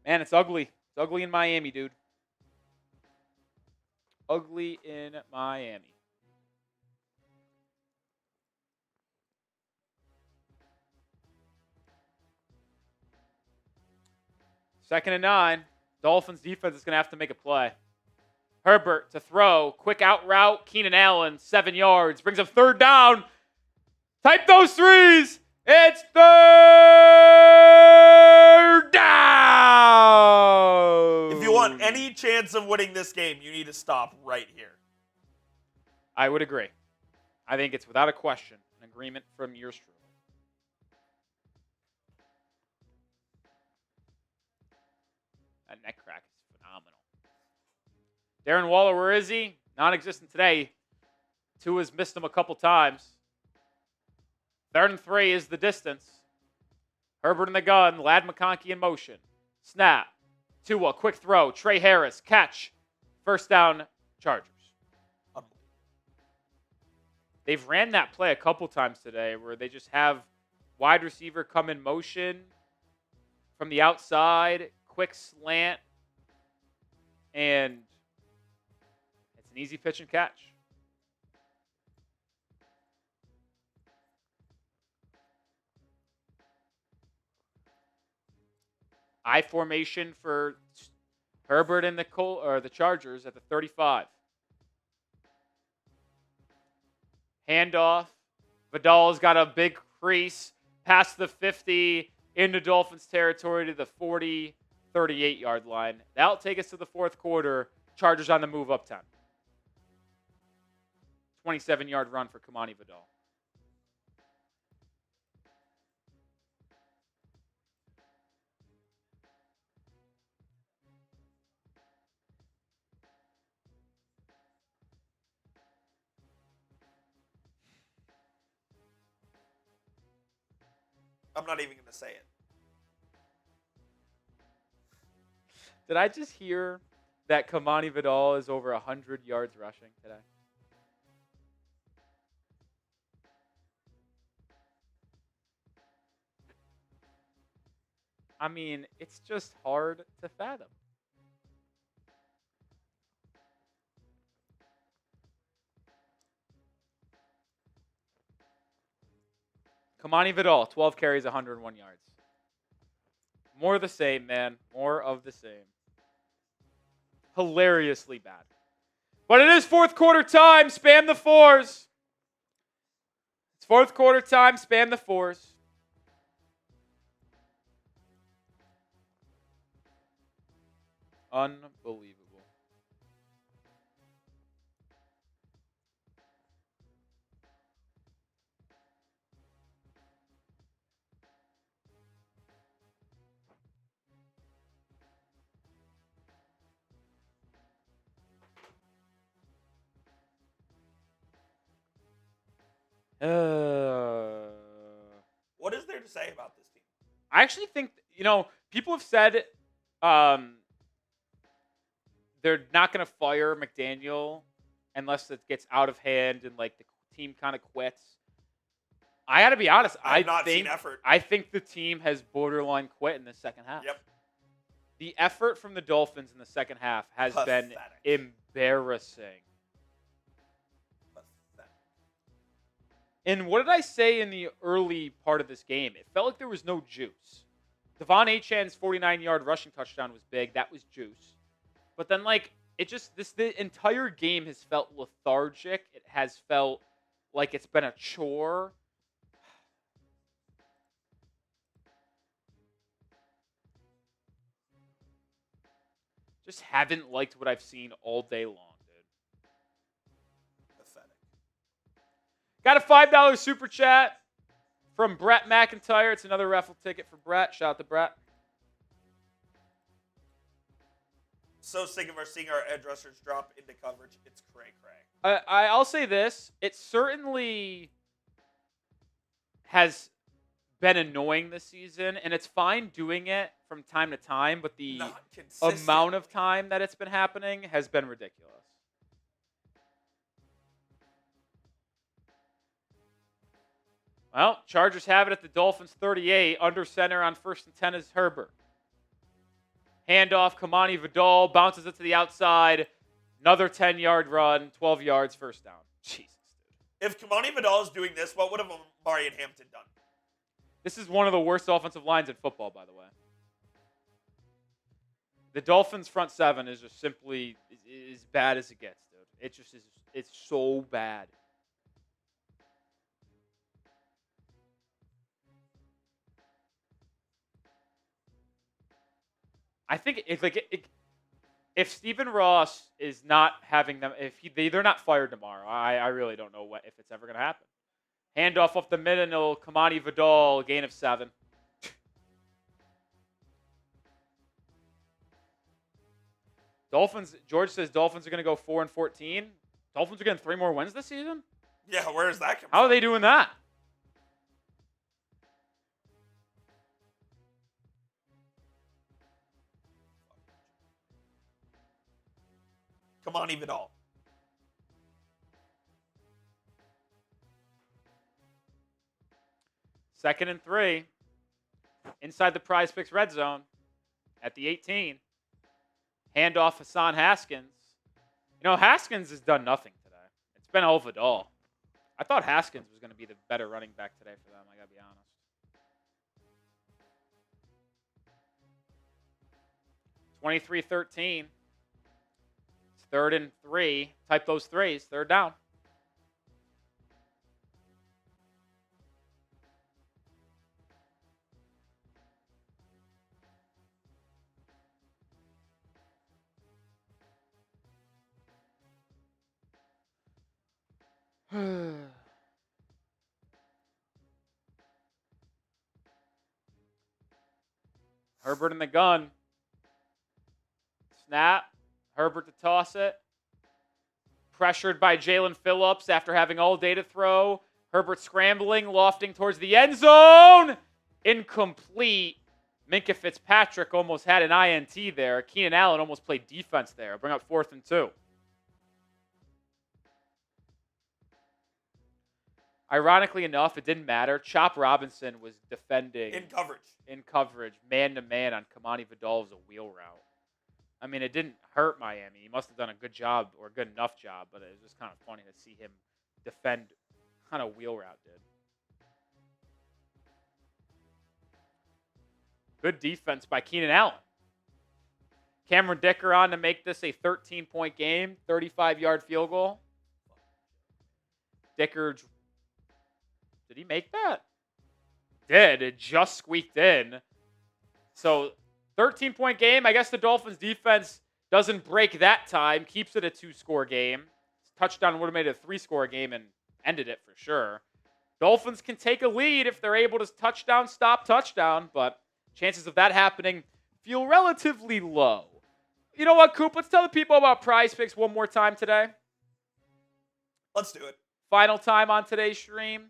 Man, it's ugly. It's ugly in Miami, dude. Ugly in Miami. Second and 9. Dolphins defense is going to have to make a play. Herbert to throw. Quick out route. Keenan Allen, 7 yards. Brings up third down. Type those threes. It's third down. If you want any chance of winning this game, you need to stop right here. I would agree. I think it's without a question an agreement from yours truly. That neck crack is phenomenal. Darren Waller, where is he? Non-existent today. Tua's missed him a couple times. 3rd and 3 is the distance. Herbert in the gun. Ladd McConkey in motion. Snap. Tua, quick throw. Trey Harris, catch. First down, Chargers. They've ran that play a couple times today where they just have wide receiver come in motion from the outside, quick slant, and it's an easy pitch and catch. I formation for Herbert and the Chargers at the 35. Handoff. Vidal's got a big crease past the 50 into Dolphins territory to the 40, 38-yard line. That'll take us to the 4th quarter. Chargers on the move up 10. 27-yard run for Kamani Vidal. I'm not even going to say it. Did I just hear that Kamani Vidal is over 100 yards rushing today? I mean, it's just hard to fathom. Kamani Vidal, 12 carries, 101 yards. More of the same, man. More of the same. Hilariously bad. But it is 4th quarter time. Spam the 4s. It's 4th quarter time. Spam the 4s. Unbelievable. What is there to say about this team? I actually think, people have said they're not going to fire McDaniel unless it gets out of hand and the team kind of quits. I got to be honest. I've not seen effort. I think the team has borderline quit in the second half. Yep. The effort from the Dolphins in the second half has been embarrassing. And what did I say in the early part of this game? It felt like there was no juice. Devon Achan's 49-yard rushing touchdown was big. That was juice. But then, the entire game has felt lethargic. It has felt like it's been a chore. Just haven't liked what I've seen all day long. Got a $5 super chat from Brett McIntyre. It's another raffle ticket for Brett. Shout out to Brett. So sick of seeing our edge rushers drop into coverage. It's cray-cray. I'll say this. It certainly has been annoying this season, and it's fine doing it from time to time, but the amount of time that it's been happening has been ridiculous. Well, Chargers have it at the Dolphins 38. Under center on 1st and 10 is Herbert. Handoff, Kamani Vidal bounces it to the outside. Another 10-yard run, 12 yards, first down. Jesus, dude. If Kamani Vidal is doing this, what would have Amari and Hampton done? This is one of the worst offensive lines in football, by the way. The Dolphins' front seven is just simply as bad as it gets, dude. It just is. It's so bad. I think if Stephen Ross is not having them, they're not fired tomorrow, I really don't know if it's ever going to happen. Handoff off the middle, Kamani Vidal, gain of 7. George says Dolphins are going to go 4-14. Dolphins are getting 3 more wins this season? Yeah, where is that coming from? How are they doing that? Kamani Vidal. Second and 3. Inside the Prize Picks red zone at the 18. Handoff Hassan Haskins. You know, Haskins has done nothing today. It's been all Vidal. I thought Haskins was going to be the better running back today for them, I got to be honest. 23-13. It's 3rd and 3. Type those threes. 3rd down. Herbert in the gun. Snap. Herbert to toss it. Pressured by Jalen Phillips after having all day to throw. Herbert scrambling, lofting towards the end zone. Incomplete. Minkah Fitzpatrick almost had an INT there. Keenan Allen almost played defense there. Bring up 4th and 2. Ironically enough, it didn't matter. Chop Robinson was defending. In coverage. Man-to-man on Kamani Vidal's a wheel route. I mean, it didn't hurt Miami. He must have done a good job or a good enough job, but it was just kind of funny to see him defend kind of wheel route did. Good defense by Keenan Allen. Cameron Dicker on to make this a 13-point game, 35-yard field goal. Dicker, did he make that? Did. It just squeaked in. So, 13-point game. I guess the Dolphins defense doesn't break that time, keeps it a 2-score game. Touchdown would have made it a 3-score game and ended it for sure. Dolphins can take a lead if they're able to touchdown, stop, touchdown, but chances of that happening feel relatively low. You know what, Coop? Let's tell the people about Prize Picks one more time today. Let's do it. Final time on today's stream.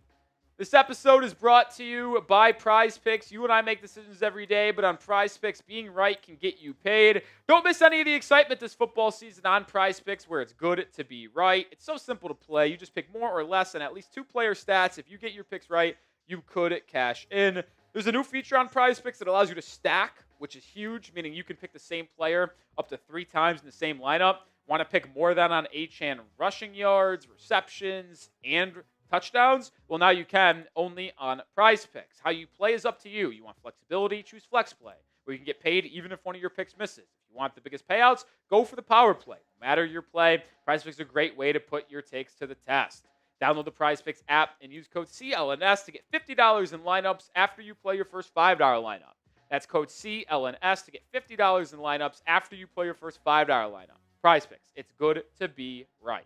This episode is brought to you by Prize Picks. You and I make decisions every day, but on Prize Picks, being right can get you paid. Don't miss any of the excitement this football season on Prize Picks, where it's good to be right. It's so simple to play. You just pick more or less and at least 2 player stats. If you get your picks right, you could cash in. There's a new feature on Prize Picks that allows you to stack, which is huge, meaning you can pick the same player up to 3 times in the same lineup. Want to pick more than on Achane rushing yards, receptions, and touchdowns? Well, now you can, only on Prize Picks. How you play is up to you. You want flexibility? Choose Flex Play, where you can get paid even if one of your picks misses. If you want the biggest payouts, go for the Power Play. No matter your play, Prize Picks is a great way to put your takes to the test. Download the Prize Picks app and use code CLNS to get $50 in lineups after you play your first $5 lineup. That's code CLNS to get $50 in lineups after you play your first $5 lineup. Prize Picks. It's good to be right.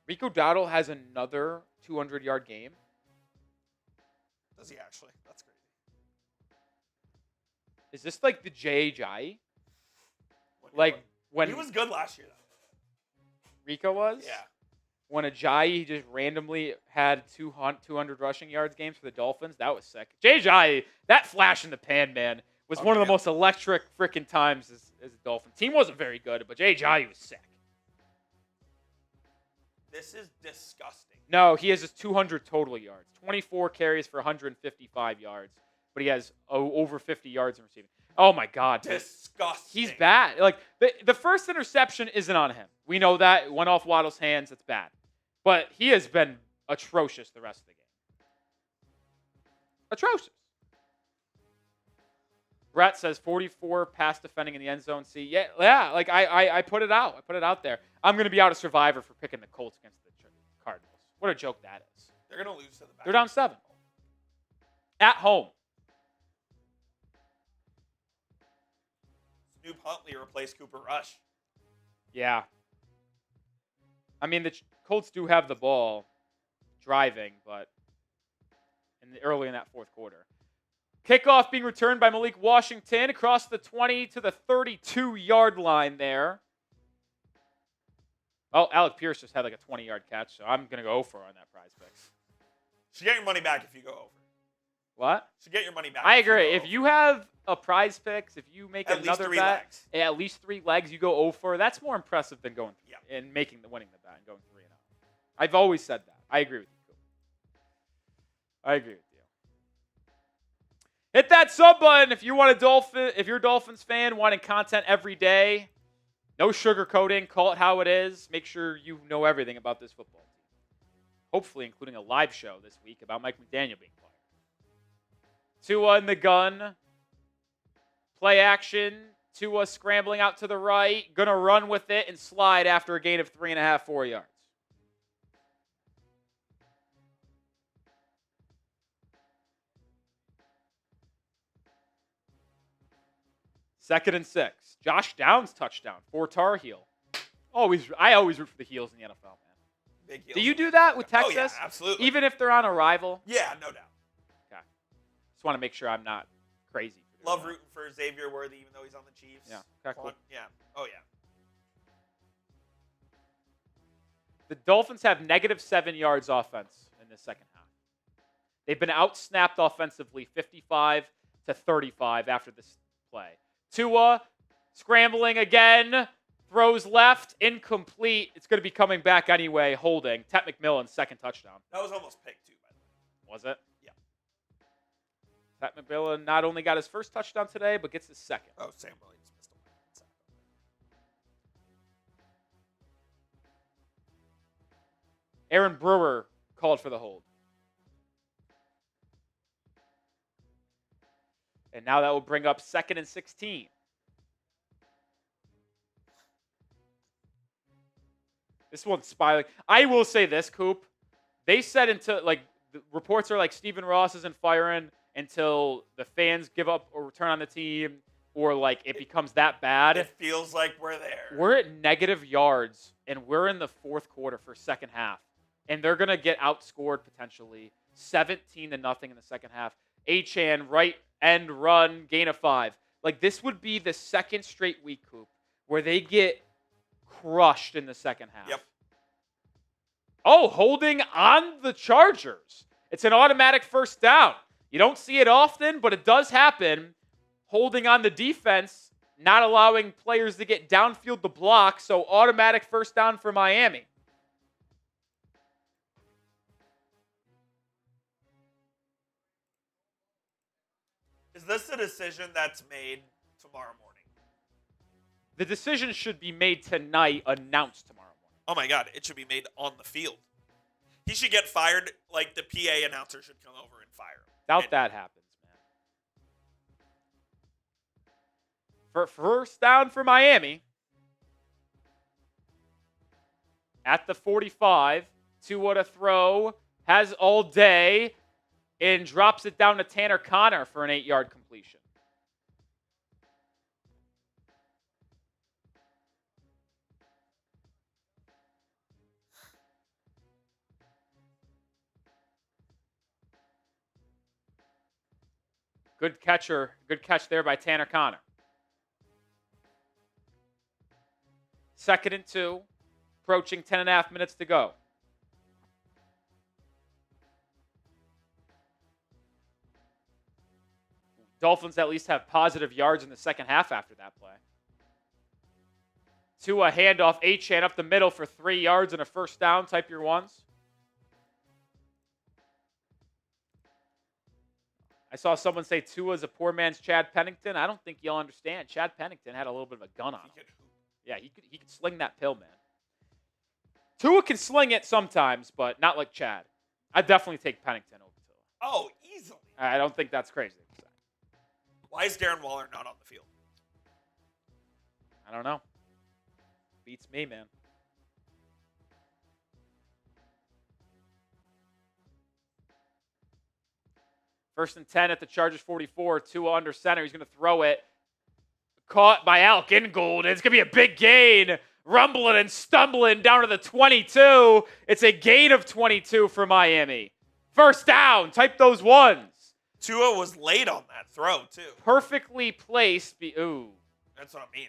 Rico Dowdle has another 200-yard game. Does he actually? That's crazy. Is this like the J.J.? When he was good last year, though. Rico was? Yeah. When Ajayi just randomly had 200 rushing yards games for the Dolphins, that was sick. J.J., that flash in the pan, man, was one of the most electric freaking times as a Dolphin. Team wasn't very good, but J.J. was sick. This is disgusting. No, he has his 200 total yards. 24 carries for 155 yards, but he has over 50 yards in receiving. Oh, my God. Disgusting. He's bad. Like, the first interception isn't on him. We know that. It went off Waddle's hands. It's bad. But he has been atrocious the rest of the game. Atrocious. Brett says 44 pass defending in the end zone. See, yeah. Like I put it out. I put it out there. I'm going to be out of Survivor for picking the Colts against the Cardinals. What a joke that is. They're going to lose to the back. They're down 7 at home. Snoop Huntley replaced Cooper Rush. Yeah. I mean, the Colts do have the ball driving, but early in that fourth quarter. Kickoff being returned by Malik Washington across the 20 to the 32-yard line there. Oh, Alec Pierce just had like a 20-yard catch, so I'm going to go for on that Prize Picks. Should get your money back if you go over. What? Should get your money back. I agree. If you have a prize picks, if you make at another least 3 bet, legs. at least 3 legs, you go over. That's more impressive than going and winning the bet and going 3-0. I've always said that. I agree with you. I agree with you. Hit that sub button if you want if you're a Dolphins fan wanting content every day. No sugarcoating. Call it how it is. Make sure you know everything about this football team. Hopefully, including a live show this week about Mike McDaniel being fired. Tua in the gun. Play action. Tua scrambling out to the right. Gonna run with it and slide after a gain of 3.5, 4 yards. Second and 6. Josh Downs touchdown for Tar Heel. I always root for the heels in the NFL, man. Big heels. Do you do that with Texas? Oh, yeah, absolutely. Even if they're on a rival? Yeah, no doubt. Okay. Just want to make sure I'm not crazy. Love rooting for Xavier Worthy, even though he's on the Chiefs. Yeah. Okay, cool. Yeah. Oh, yeah. The Dolphins have -7 yards offense in the second half. They've been outsnapped offensively 55-35 after this play. Tua scrambling again, throws left, incomplete. It's going to be coming back anyway, holding. Tet McMillan's second touchdown. That was almost picked, too, by the way. Was it? Yeah. Tet McMillan not only got his first touchdown today, but gets his second. Oh, Sam Williams missed a sack. Aaron Brewer called for the hold. And now that will bring up 2nd and 16. This one's spiraling. I will say this, Coop. They said until, the reports are Stephen Ross isn't firing until the fans give up or return on the team or, it becomes that bad. It feels like we're there. We're at negative yards, and we're in the fourth quarter for second half. And they're going to get outscored potentially 17-0 in the second half. Achane, right end run, gain of 5. This would be the second straight week, Coop, where they get crushed in the second half. Yep. Oh, holding on the Chargers. It's an automatic first down. You don't see it often, but it does happen. Holding on the defense, not allowing players to get downfield to block, so automatic first down for Miami. Is this a decision that's made tomorrow morning? The decision should be made tonight, announced tomorrow morning. Oh, my God. It should be made on the field. He should get fired. The PA announcer should come over and fire him. Doubt that happens, man. For first down for Miami. At the 45. Tua to throw. Has all day. And drops it down to Tanner Connor for an 8-yard completion. Good catch there by Tanner Connor. 2nd and 2, approaching 10.5 minutes to go. Dolphins at least have positive yards in the second half after that play. Tua handoff, Achane up the middle for 3 yards and a first down. Type your ones. I saw someone say Tua's a poor man's Chad Pennington. I don't think you'll understand. Chad Pennington had a little bit of a gun on him. Yeah, he could sling that pill, man. Tua can sling it sometimes, but not like Chad. I'd definitely take Pennington over Tua. Oh, easily. I don't think that's crazy. Why is Darren Waller not on the field? I don't know. Beats me, man. First and 10 at the Chargers 44. Tua under center. He's going to throw it. Caught by Alec Ingold. It's going to be a big gain. Rumbling and stumbling down to the 22. It's a gain of 22 for Miami. First down. Type those ones. Tua was late on that throw, too. Perfectly placed. Ooh. That's what I mean.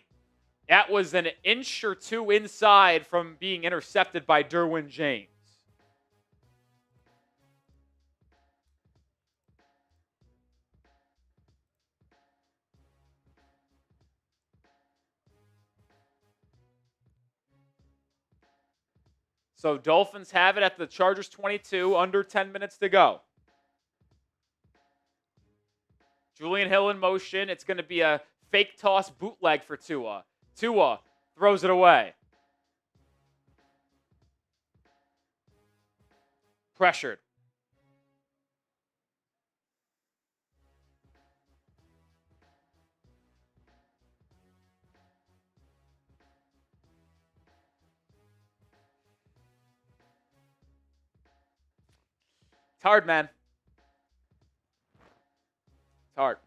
That was an inch or two inside from being intercepted by Derwin James. So Dolphins have it at the Chargers 22, under 10 minutes to go. Julian Hill in motion. It's going to be a fake toss bootleg for Tua. Tua throws it away. Pressured. It's hard, man. It's hard.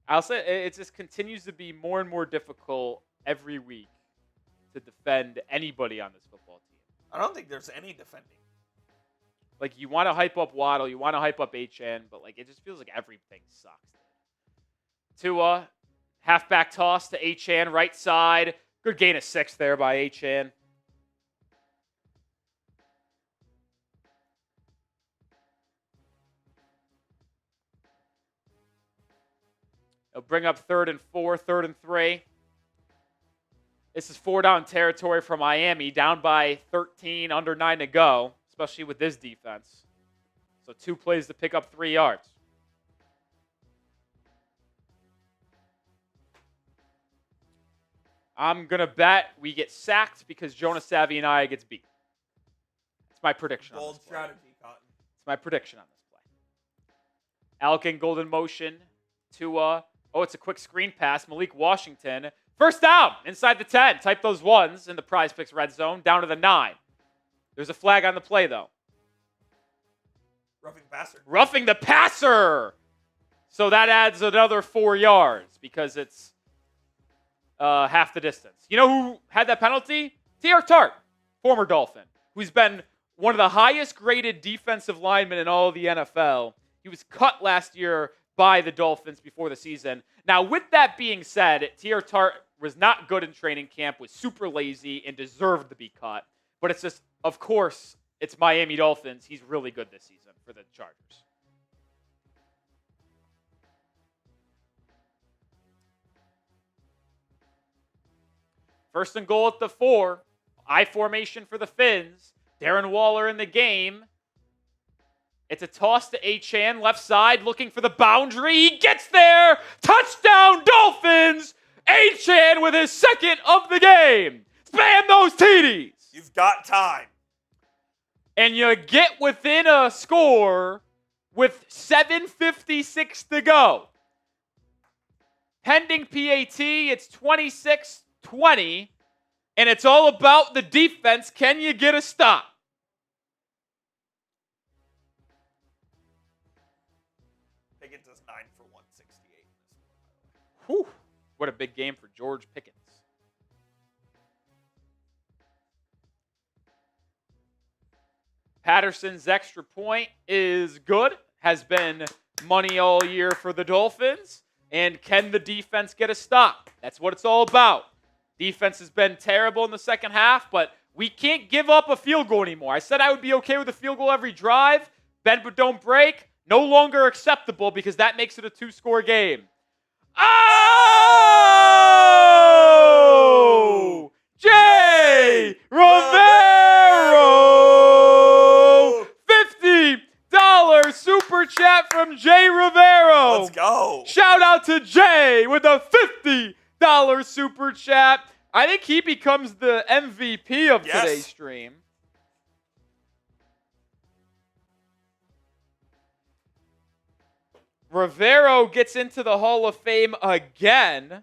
I'll say it just continues to be more and more difficult every week to defend anybody on this football team. I don't think there's any defending. Like, you want to hype up Waddle, you want to hype up HN, but like it just feels like everything sucks. Tua, halfback toss to HN, right side. Good gain of 6 there by HN. They'll bring up 3rd and 4, 3rd and 3. This is 4-down territory for Miami, down by 13, under 9 to go, especially with this defense. So 2 plays to pick up 3 yards. I'm going to bet we get sacked because Jonas Savionaya gets beat. That's my prediction. Bold strategy, Cotton. It's my prediction on this play. Alkin, golden motion. Tua. Oh, it's a quick screen pass. Malik Washington. First down inside the 10. Type those ones in the Prize Picks red zone down to the 9. There's a flag on the play, though. Roughing the passer. Roughing the passer. So that adds another 4 yards because it's half the distance. You know who had that penalty? T.R. Tart, former Dolphin, who's been one of the highest graded defensive linemen in all of the NFL. He was cut last year by the Dolphins before the season. Now, with that being said, T.R. Tart was not good in training camp, was super lazy, and deserved to be cut. But it's just, of course, it's Miami Dolphins. He's really good this season for the Chargers. First and goal at the 4. I formation for the Fins. Darren Waller in the game. It's a toss to Achane, left side, looking for the boundary. He gets there. Touchdown, Dolphins. Achane with his 2nd of the game. Spam those TDs. You've got time. And you get within a score with 7:56 to go. Pending PAT, it's 26-20, and it's all about the defense. Can you get a stop? Pickens is 9 for 168. Whew. What a big game for George Pickens. Patterson's extra point is good. Has been money all year for the Dolphins. And can the defense get a stop? That's what it's all about. Defense has been terrible in the second half, but we can't give up a field goal anymore. I said I would be okay with a field goal every drive. Bend but don't break. No longer acceptable because that makes it a 2-score game. Oh! Jay Rivero! $50 super chat from Jay Rivero. Let's go. Shout out to Jay with a $50 super chat. I think he becomes the MVP of today's stream. Rivero gets into the Hall of Fame again.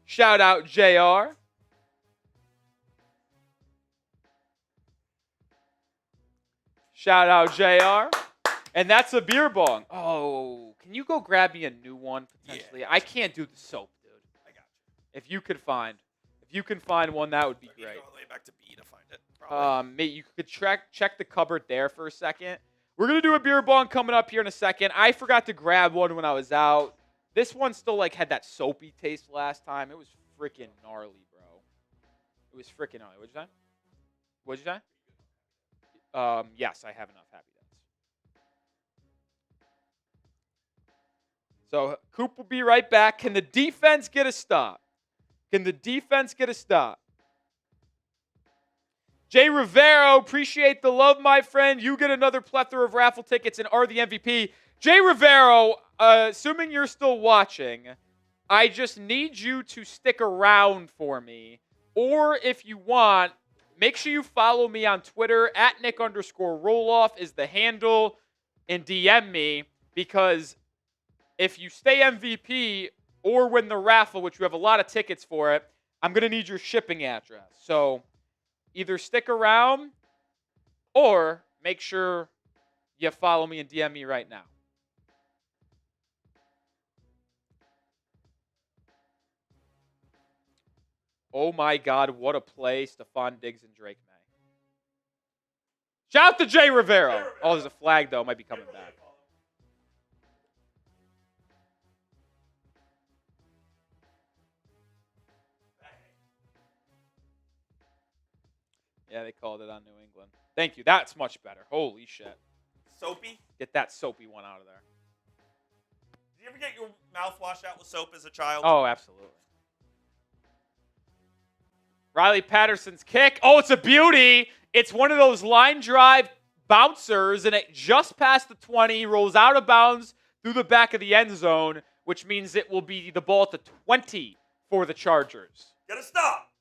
Shout out, JR. Shout out, JR. And that's a beer bong. Oh, can you go grab me a new one potentially? Yeah. I can't do the soap, dude. I got you. If you can find one, that would be Maybe great. go all the way back to B to find it. Probably. Mate, you could check the cupboard there for a second. We're gonna do a beer bong coming up here in a second. I forgot to grab one when I was out. This one still had that soapy taste last time. It was freaking gnarly, bro. It was freaking gnarly. What'd you say? Yes, I have enough Happy Days. So Coop will be right back. Can the defense get a stop? Can the defense get a stop? Jay Rivero, appreciate the love, my friend. You get another plethora of raffle tickets and are the MVP. Jay Rivero, assuming you're still watching, I just need you to stick around for me. Or if you want, make sure you follow me on Twitter. At Nic_Rohloff is the handle. And DM me, because if you stay MVP or win the raffle, which we have a lot of tickets for it, I'm going to need your shipping address. So either stick around or make sure you follow me and DM me right now. Oh my God, what a play Stephon Diggs and Drake May. Shout out to Jay Rivero. Oh, there's a flag, though. Might be coming back. Yeah, they called it on New England. Thank you. That's much better. Holy shit. Soapy? Get that soapy one out of there. Did you ever get your mouth washed out with soap as a child? Oh, absolutely. Riley Patterson's kick. Oh, it's a beauty. It's one of those line drive bouncers, and it just past the 20, rolls out of bounds through the back of the end zone, which means it will be the ball at the 20 for the Chargers. Gotta stop.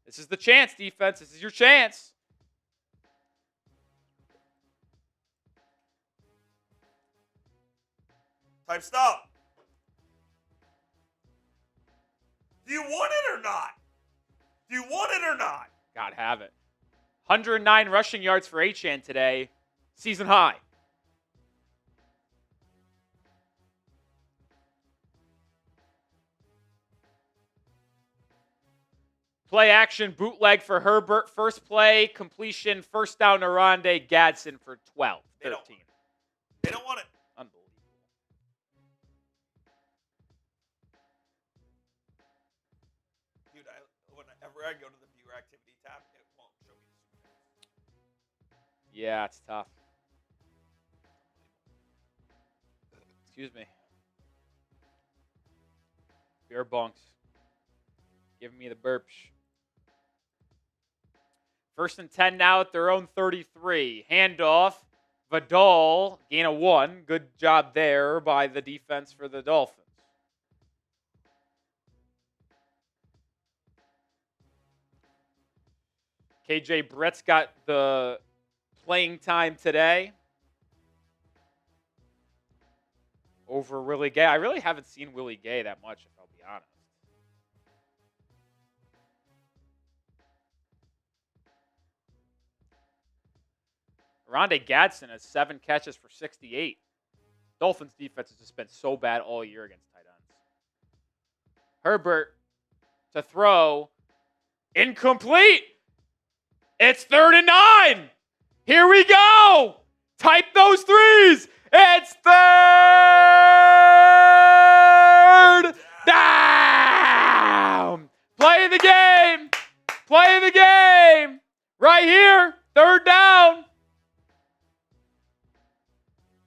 This is the chance, defense. This is your chance. Type stop. Do you want it or not? Do you want it or not? God have it. 109 rushing yards for Achane today. Season high. Play action, bootleg for Herbert. First play, completion, first down to Rondé Gadsden for 12, 13. They don't want it. Unbelievable. Dude, whenever I go to the viewer activity tab, it won't show me the super. Yeah, it's tough. Excuse me. Beer bunks. Giving me the burps. First and 10 now at their own 33. Handoff. Vidal, gain of 1. Good job there by the defense for the Dolphins. KJ Brett's got the playing time today over Willie Gay. I really haven't seen Willie Gay that much, if I'll be honest. Rondé Gadsden has 7 catches for 68. Dolphins defense has just been so bad all year against tight ends. Herbert to throw. Incomplete. It's 3rd and 9. Here we go. Type those threes. It's 3rd down. Play the game. Play the game. Right here. 3rd down.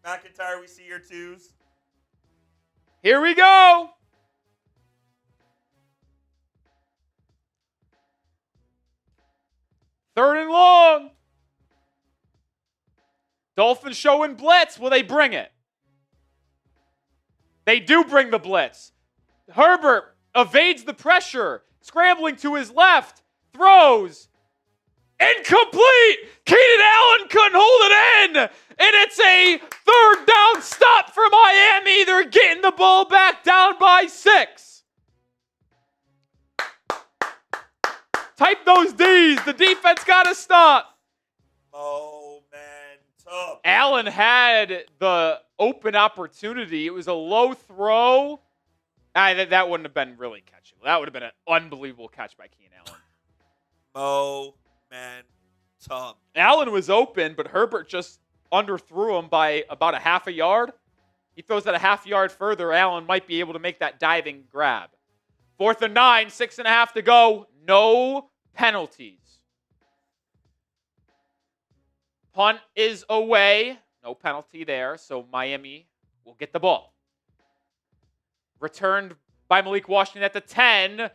McIntyre, we see your twos. Here we go. Third and long. Dolphins showing blitz. Will they bring it? They do bring the blitz. Herbert evades the pressure. Scrambling to his left. Throws. Incomplete! Keenan Allen couldn't hold it in! And it's a 3rd down stop for Miami. They're getting the ball back down by 6. Type those D's. The defense got to stop. Momentum. Allen had the open opportunity. It was a low throw. That wouldn't have been really catchable. That would have been an unbelievable catch by Keenan Allen. Momentum. Allen was open, but Herbert just underthrew him by about a half a yard. He throws it a half yard further. Allen might be able to make that diving grab. 4th and 9, 6.5 to go. No penalties. Punt is away. No penalty there, so Miami will get the ball. Returned by Malik Washington at the 10.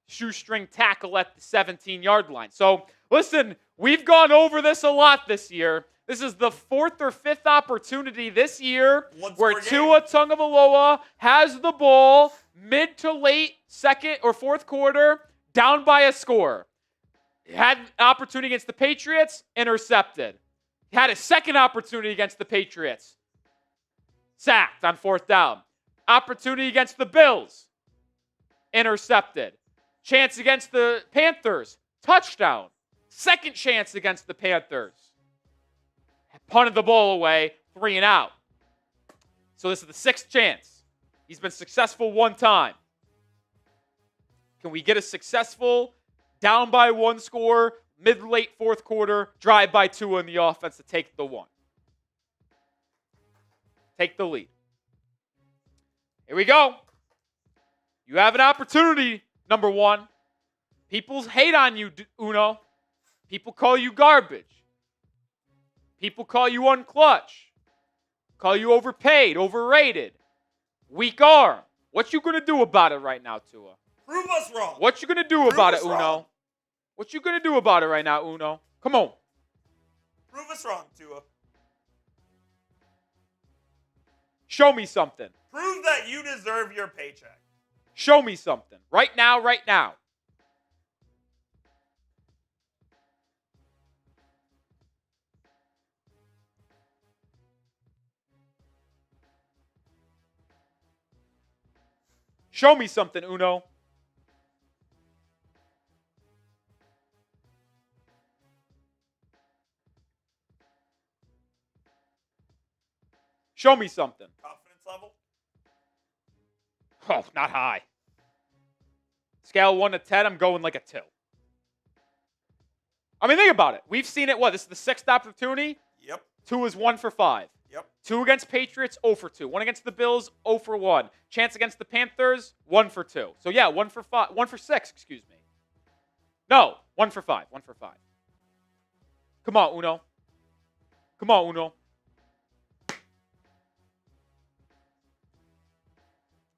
shoestring tackle at the 17-yard line. So, listen, we've gone over this a lot this year. This is the 4th or 5th opportunity this year where Tua Tagovailoa has the ball mid to late 2nd or 4th quarter, down by a score. He had an opportunity against the Patriots, intercepted. He had a second opportunity against the Patriots, sacked on 4th down. Opportunity against the Bills, intercepted. Chance against the Panthers, touchdown. Second chance against the Panthers. Punted the ball away, 3 and out. So this is the 6th chance. He's been successful 1 time. Can we get a successful down by 1 score, mid-late 4th quarter, drive by 2 in the offense to take the 1? Take the lead. Here we go. You have an opportunity, number 1. People hate on you, Uno. People call you garbage. People call you unclutch. Call you overpaid, overrated. Weak arm. What you going to do about it right now, Tua? Prove us wrong. What you going to do about it, Uno? What you going to do about it right now, Uno? Come on. Prove us wrong, Tua. Show me something. Prove that you deserve your paycheck. Show me something. Right now, right now. Show me something, Uno. Show me something. Confidence level? Oh, not high. Scale 1 to 10, I'm going like a 2. I mean, think about it. We've seen it, this is the 6th opportunity? Yep. 2 is 1 for 5. Yep. 2 against Patriots, 0 for 2. 1 against the Bills, 0 for 1. Chance against the Panthers, 1 for 2. So yeah, 1 for 5, 1 for 6, excuse me. No, 1 for 5, 1 for 5. Come on, Uno. Come on, Uno.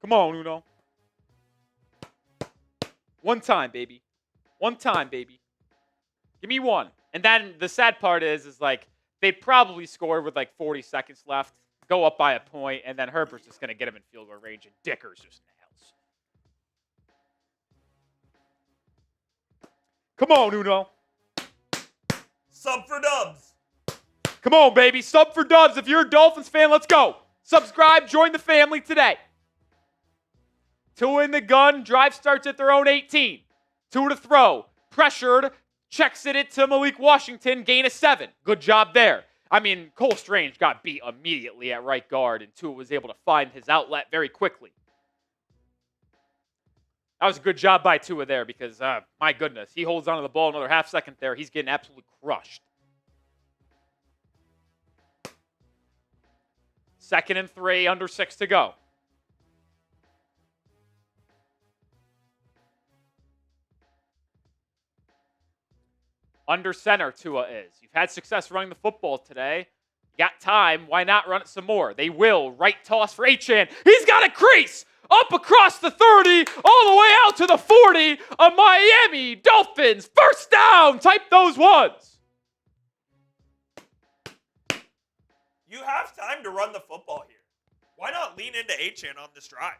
Come on, Uno. 1 time, baby. 1 time, baby. Give me 1. And then the sad part is like, they probably scored with like 40 seconds left, go up by a point, and then Herbert's just going to get him in field goal range, and Dicker's just nails. Come on, Uno. Sub for dubs. Come on, baby. Sub for dubs. If you're a Dolphins fan, let's go. Subscribe. Join the family today. 2 in the gun. Drive starts at their own 18. 2 to throw. Pressured. Checks it to Malik Washington, gain of 7. Good job there. I mean, Cole Strange got beat immediately at right guard, and Tua was able to find his outlet very quickly. That was a good job by Tua there because, my goodness, he holds onto the ball another half second there. He's getting absolutely crushed. 2nd and 3, under 6 to go. Under center, Tua is. You've had success running the football today. You got time. Why not run it some more? They will. Right toss for Achane. He's got a crease up across the 30, all the way out to the 40 of Miami Dolphins. First down. Type those ones. You have time to run the football here. Why not lean into Achane on this drive?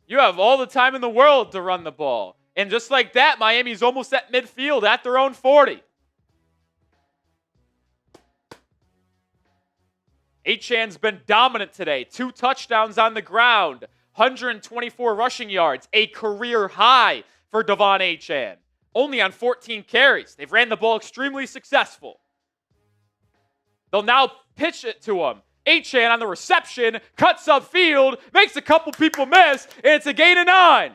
You have all the time in the world to run the ball. And just like that, Miami's almost at midfield at their own 40. Achane's been dominant today. 2 touchdowns on the ground. 124 rushing yards. A career high for Devon Achane. Only on 14 carries. They've ran the ball extremely successful. They'll now pitch it to him. Achane on the reception. Cuts upfield. Makes a couple people miss. And it's a gain of 9.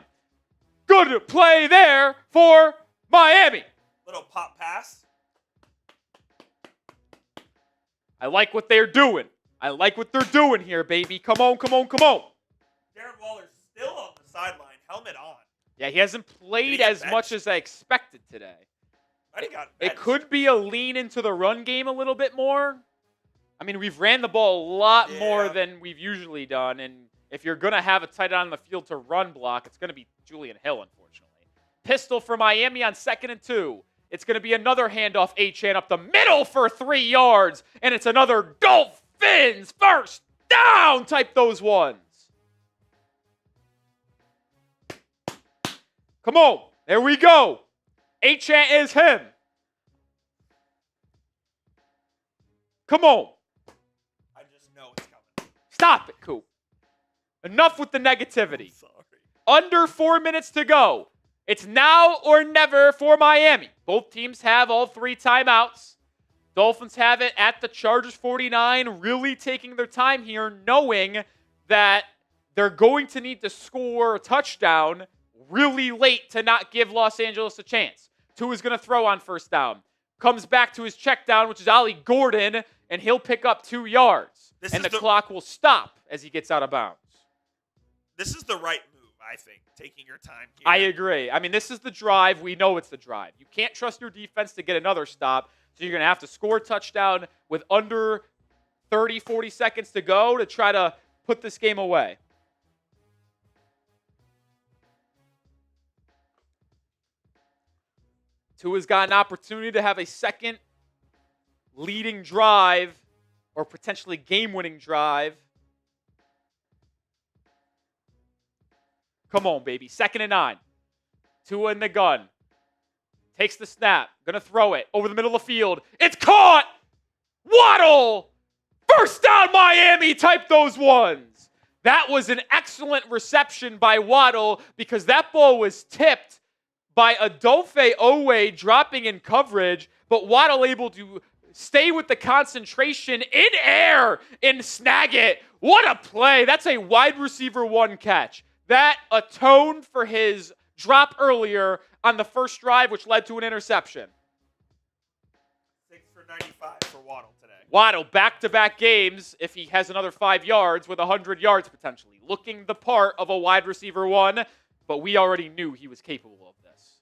Good play there for Miami. Little pop pass. I like what they're doing. I like what they're doing here, baby. Come on, come on, come on. Darren Waller's still on the sideline, helmet on. Yeah, he hasn't played as much as I expected today. It could be a lean into the run game a little bit more. I mean, we've ran the ball a lot more than we've usually done, and if you're going to have a tight end on the field to run block, it's going to be Julian Hill, unfortunately. Pistol for Miami on 2nd and 2. It's going to be another handoff, Achane up the middle for 3 yards. And it's another Dolphins first down type those ones. Come on. There we go. Achane is him. Come on. I just know it's coming. Stop it, Coop. Enough with the negativity. Sorry. Under 4 minutes to go. It's now or never for Miami. Both teams have all 3 timeouts. Dolphins have it at the Chargers 49, really taking their time here, knowing that they're going to need to score a touchdown really late to not give Los Angeles a chance. Tua is going to throw on first down. Comes back to his check down, which is Ollie Gordon, and he'll pick up 2 yards. And the clock will stop as he gets out of bounds. This is the right move, I think, taking your time here. I agree. I mean, this is the drive. We know it's the drive. You can't trust your defense to get another stop, so you're going to have to score a touchdown with under 30, 40 seconds to go to try to put this game away. Tua's got an opportunity to have a second leading drive or potentially game-winning drive. Come on, baby. 2nd and 9. Tua in the gun. Takes the snap. Gonna throw it over the middle of the field. It's caught! Waddle! First down, Miami! Type those ones. That was an excellent reception by Waddle because that ball was tipped by Adofe Owe dropping in coverage, but Waddle able to stay with the concentration in air and snag it. What a play. That's a wide receiver 1 catch. That atoned for his drop earlier on the first drive, which led to an interception. 6 for 95 for Waddle today. Waddle, back-to-back games, if he has another 5 yards, with 100 yards potentially. Looking the part of a wide receiver 1, but we already knew he was capable of this.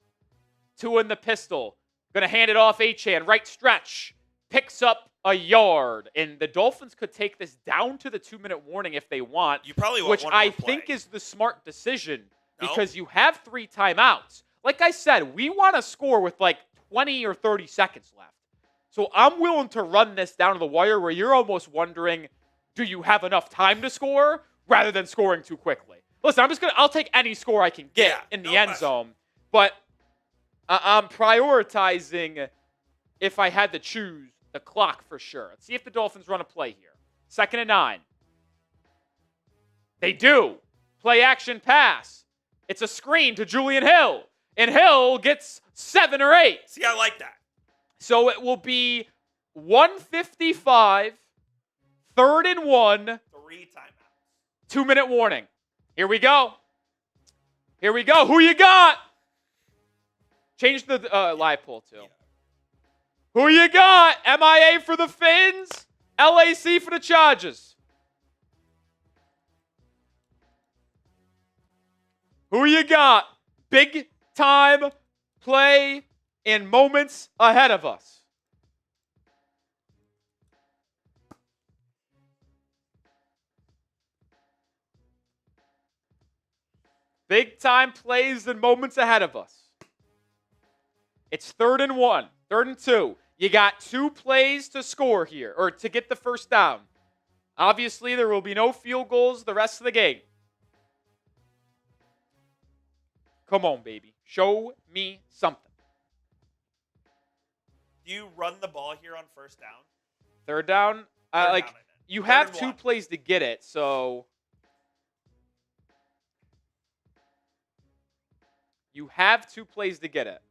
Tua in the pistol. Going to hand it off Achane. Right stretch. Picks up a yard. And the Dolphins could take this down to the 2-minute warning if they want. You probably want which one more I play. think is the smart decision No? because you have 3 timeouts. Like I said, we want to score with like 20 or 30 seconds left. So I'm willing to run this down to the wire where you're almost wondering, do you have enough time to score rather than scoring too quickly? Listen, I'll take any score I can get in the end zone. But I'm prioritizing, if I had to choose, the clock for sure. Let's see if the Dolphins run a play here. 2nd and 9. They do. Play action pass. It's a screen to Julian Hill. And Hill gets 7 or 8. See, I like that. So it will be 1:55, 3rd and 1. 3 timeouts. 2-minute warning. Here we go. Here we go. Who you got? Change the live poll too. Yeah. Who you got? MIA for the Fins? LAC for the Chargers? Who you got? Big time play in moments ahead of us. Big time plays and moments ahead of us. It's 3rd and 1, 3rd and 2. You got 2 plays to score here, or to get the first down. Obviously, there will be no field goals the rest of the game. Come on, baby. Show me something. Do you run the ball here on first down? 3rd down? Third down, you 3rd have and 2 1. plays to get it, so you have 2 plays to get it.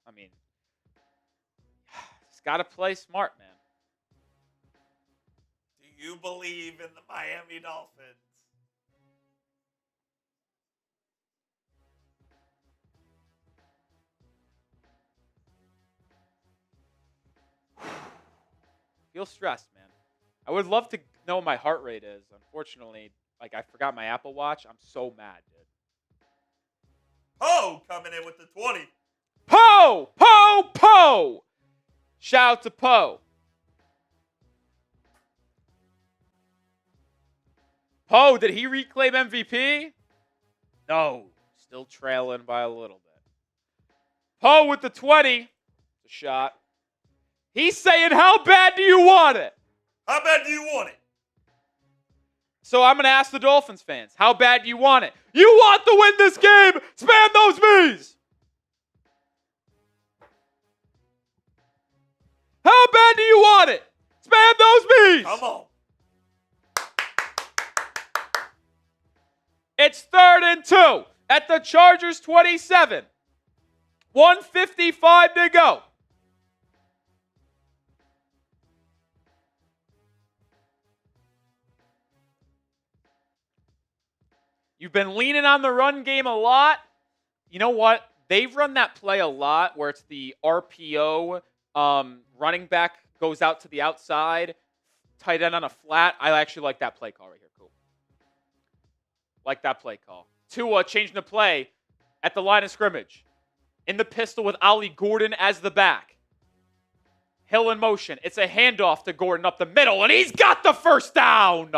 I mean, it's got to play smart, man. Do you believe in the Miami Dolphins? Feel stressed, man. I would love to know what my heart rate is. Unfortunately, I forgot my Apple Watch. I'm so mad, dude. Poe coming in with the 20. Poe! Poe! Poe! Shout out to Poe. Poe, did he reclaim MVP? No. Still trailing by a little bit. Poe with the 20. The shot. He's saying, how bad do you want it? How bad do you want it? So I'm going to ask the Dolphins fans, how bad do you want it? You want to win this game? Spam those bees! How bad do you want it? Spam those bees! Come on. It's 3rd and 2 at the Chargers 27. 1:55 to go. You've been leaning on the run game a lot. You know what? They've run that play a lot where it's the RPO, running back goes out to the outside, tight end on a flat. I actually like that play call right here. Cool. Like that play call. Tua changing the play at the line of scrimmage. In the pistol with Ollie Gordon as the back. Hill in motion. It's a handoff to Gordon up the middle, and he's got the first down.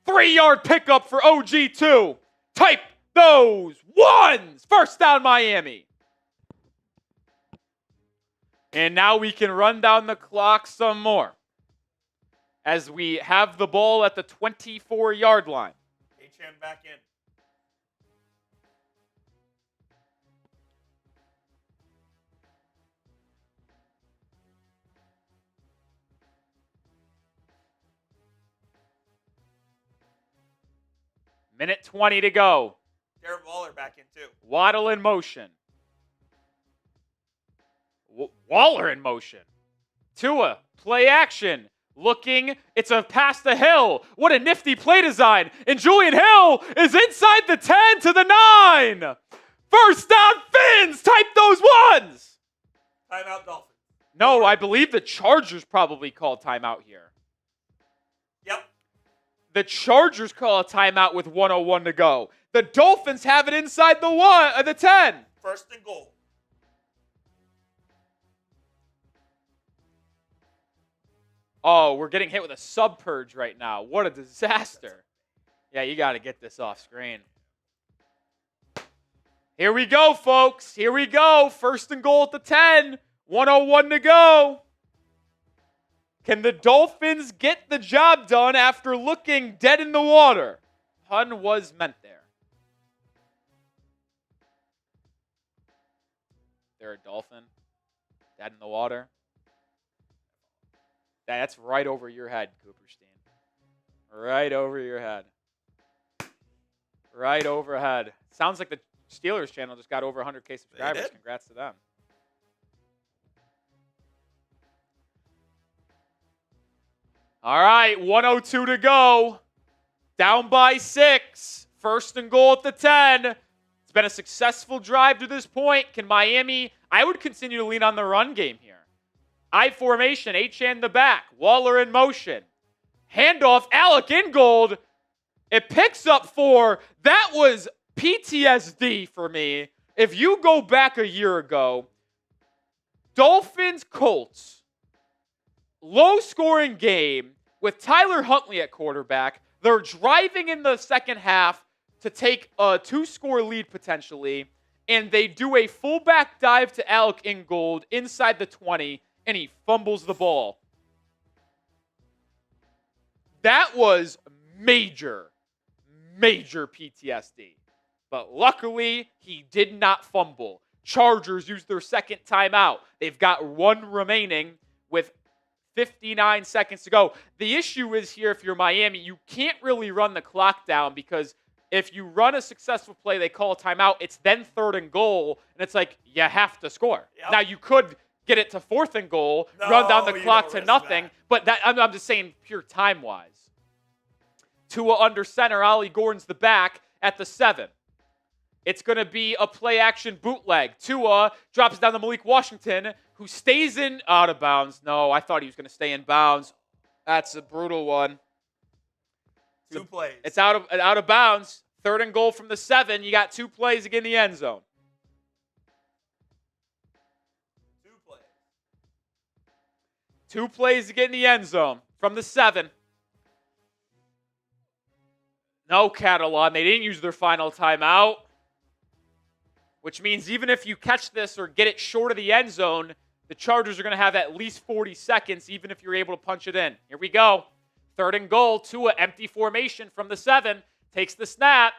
3-yard pickup for OG2. Type those ones. First down, Miami. And now we can run down the clock some more as we have the ball at the 24-yard line. H-N back in. Minute 20 to go. Darren Waller back in too. Waddle in motion. Waller in motion. Tua, play action. Looking, it's a pass to Hill. What a nifty play design. And Julian Hill is inside the 10 to the 9. First down, Fins. Type those ones. Timeout, Dolphins. No, I believe the Chargers probably called timeout here. Yep. The Chargers call a timeout with 1:01 to go. The Dolphins have it inside the 10. First and goal. Oh, we're getting hit with a sub purge right now. What a disaster. Yeah, you got to get this off screen. Here we go, folks. Here we go. First and goal at the 10. 1:01 to go. Can the Dolphins get the job done after looking dead in the water? Pun was meant there. They're a dolphin. Dead in the water. That's right over your head, Cooperstein. Right over your head. Right overhead. Sounds like the Steelers channel just got over 100K subscribers. Congrats to them. All right, 1:02 to go. Down by 6. First and goal at the 10. It's been a successful drive to this point. Can Miami, I would continue to lean on the run game here. I formation, H-N the back. Waller in motion. Handoff, Alec Ingold. It picks up 4. That was PTSD for me. If you go back a year ago, Dolphins Colts, low-scoring game with Tyler Huntley at quarterback. They're driving in the second half to take a 2-score lead potentially, and they do a fullback dive to Alec Ingold inside the 20, and he fumbles the ball. That was major PTSD. But luckily, he did not fumble. Chargers used their second timeout. They've got 1 remaining with 59 seconds to go. The issue is here, if you're Miami, you can't really run the clock down because if you run a successful play, they call a timeout, it's then 3rd and goal, and it's like, you have to score. Yep. Now, you could get it to 4th and goal, run down the clock to nothing, that. but that I'm just saying pure time-wise. Tua under center, Ollie Gordon's the back at the 7. It's going to be a play-action bootleg. Tua drops down to Malik Washington, who stays in out of bounds. No, I thought he was going to stay in bounds. That's a brutal one. 2 plays. It's out of bounds. 3rd and goal from the 7. You got 2 plays to get in the end zone. 2 plays. 2 plays to get in the end zone from the 7. No Catalan. They didn't use their final timeout. which means even if you catch this or get it short of the end zone, the Chargers are going to have at least 40 seconds, even if you're able to punch it in. Here we go. 3rd and goal. Tua, empty formation from the 7, takes the snap,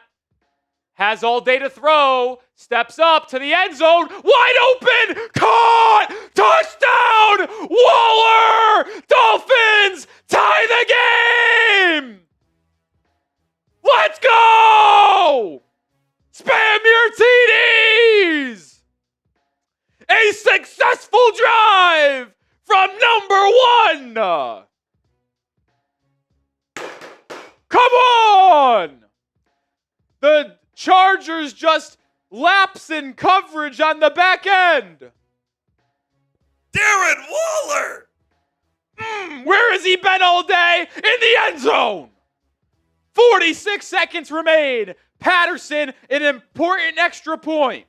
has all day to throw, steps up to the end zone, wide open, caught, touchdown, Waller, Dolphins tie the game. Let's go! Spam your TDs! A successful drive from number 1. Come on! The Chargers just lapse in coverage on the back end. Darren Waller! Where has he been all day? In the end zone! 46 seconds remain. Patterson, an important extra point.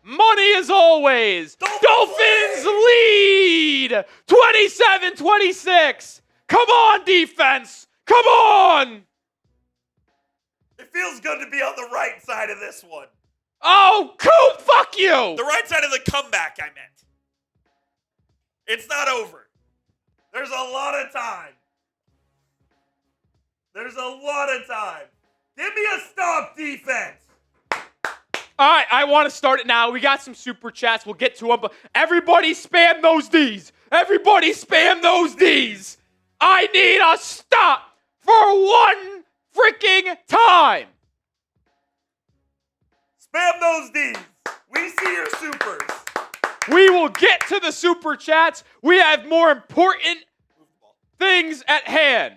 Money as always. Dolphins lead 27-26. Come on, defense. Come on. It feels good to be on the right side of this one. Oh, Coop, fuck you. The right side of the comeback, I meant. It's not over. There's a lot of time. There's a lot of time. Give me a stop defense. All right, I want to start it now. We got some super chats. We'll get to them, but everybody spam those Ds. Everybody spam those Ds. I need a stop for one freaking time. Spam those Ds. We see your supers. We will get to the super chats. We have more important things at hand.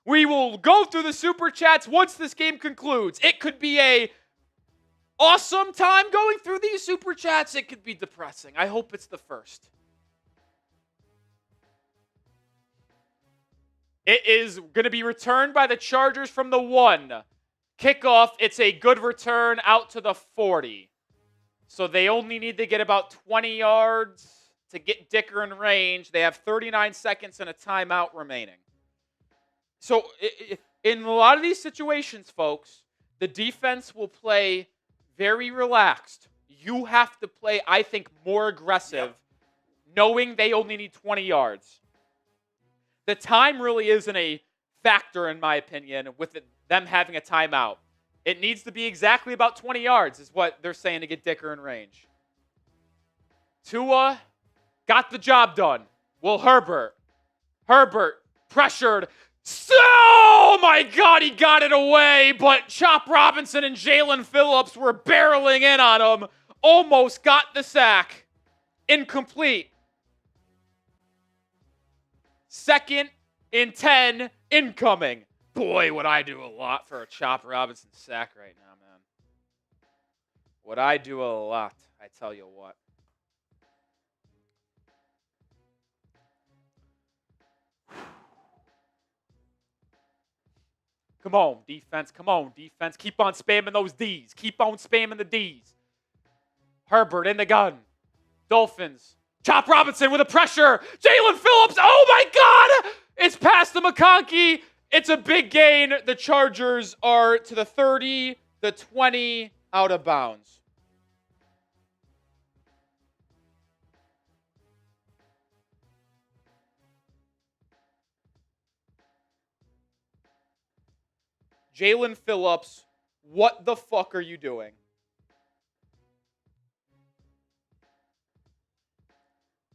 We will go through the super chats once this game concludes. It could be a awesome time going through these super chats. It could be depressing. I hope it's the first. It is going to be returned by the Chargers from the 1. Kickoff, it's a good return out to the 40. So they only need to get about 20 yards to get Dicker in range. They have 39 seconds and a timeout remaining. So in a lot of these situations, folks, the defense will play very relaxed. You have to play, I think, more aggressive, knowing they only need 20 yards. The time really isn't a factor, in my opinion, with them having a timeout. It needs to be exactly about 20 yards is what they're saying to get Dicker in range. Tua got the job done. Well, Herbert pressured. Oh my God, he got it away, but Chop Robinson and Jalen Phillips were barreling in on him. Almost got the sack. Incomplete. 2nd and 10 incoming. Boy, would I do a lot for a Chop Robinson sack right now, man. Would I do a lot, I tell you what. Come on, defense. Come on, defense. Keep on spamming those Ds. Keep on spamming the Ds. Herbert in the gun. Dolphins. Chop Robinson with a pressure. Jalen Phillips. Oh, my God. It's past the McConkey. It's a big gain. The Chargers are to the 30, the 20, out of bounds. Jalen Phillips, what the fuck are you doing?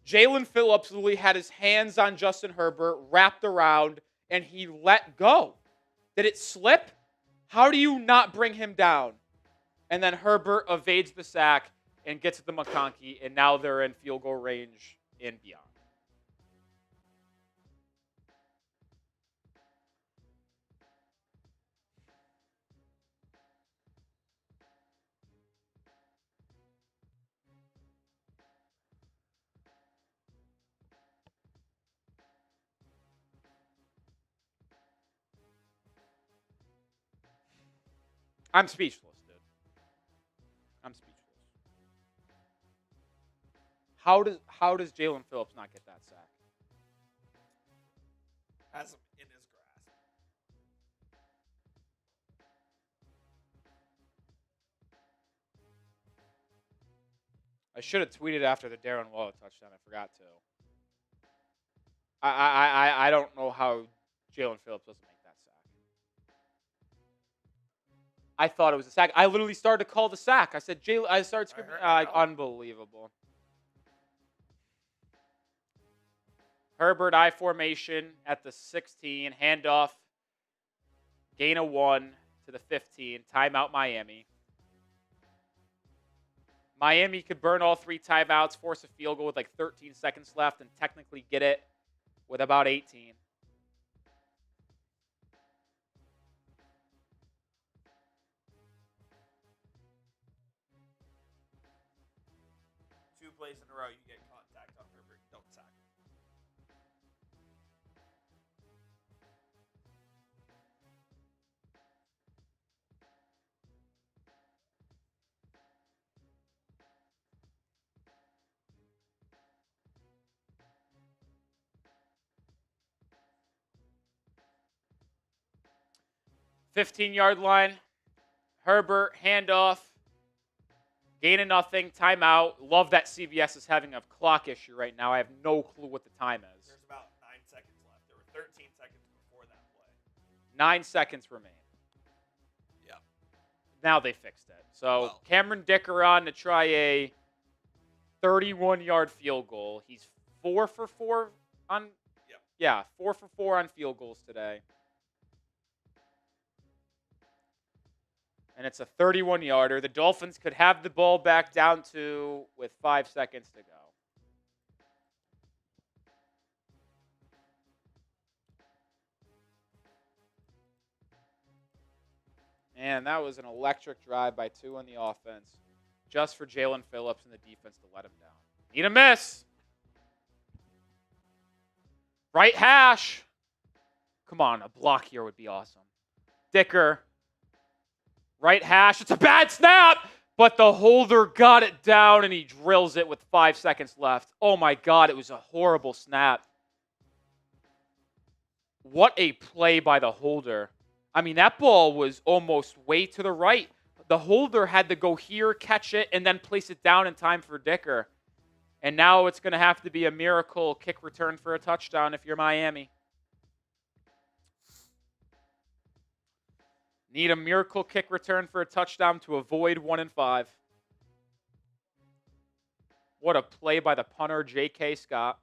Jalen Phillips literally had his hands on Justin Herbert, wrapped around, and he let go. Did it slip? How do you not bring him down? And then Herbert evades the sack and gets to the McConkey, and now they're in field goal range and beyond. I'm speechless, dude. I'm speechless. How does Jalen Phillips not get that sack? Has him in his grasp. I should have tweeted after the Darren Waller touchdown. I forgot to. I don't know how Jalen Phillips doesn't make that sack. I thought it was a sack. I literally started to call the sack. I said, I started screaming. Unbelievable. Herbert I formation at the 16. Handoff. Gain of 1 to the 15. Timeout Miami. Miami could burn all 3 timeouts, force a field goal with like 13 seconds left, and technically get it with about 18. Two plays in a row, you get contact on Herbert. Don't sack. $15-yard line. Herbert, handoff. Gain of nothing. Timeout. Love that CBS is having a clock issue right now. I have no clue what the time is. There's about 9 seconds left. There were 13 seconds before that play. 9 seconds remain. Yeah. Now they fixed it. So Cameron Dicker on to try a 31-yard field goal. He's 4 for 4 on. Yeah, 4 for 4 on field goals today. And it's a 31-yarder. The Dolphins could have the ball back down to with 5 seconds to go. And that was an electric drive by 2 on the offense, just for Jalen Phillips and the defense to let him down. Need a miss. Right hash. Come on, a block here would be awesome. Dicker. Right hash. It's a bad snap, but the holder got it down and he drills it with 5 seconds left. Oh my God, it was a horrible snap. What a play by the holder. I mean, that ball was almost way to the right. The holder had to go here, catch it, and then place it down in time for Dicker. And now it's going to have to be a miracle kick return for a touchdown if you're Miami. Need a miracle kick return for a touchdown to avoid 1 and 5. What a play by the punter, J.K. Scott.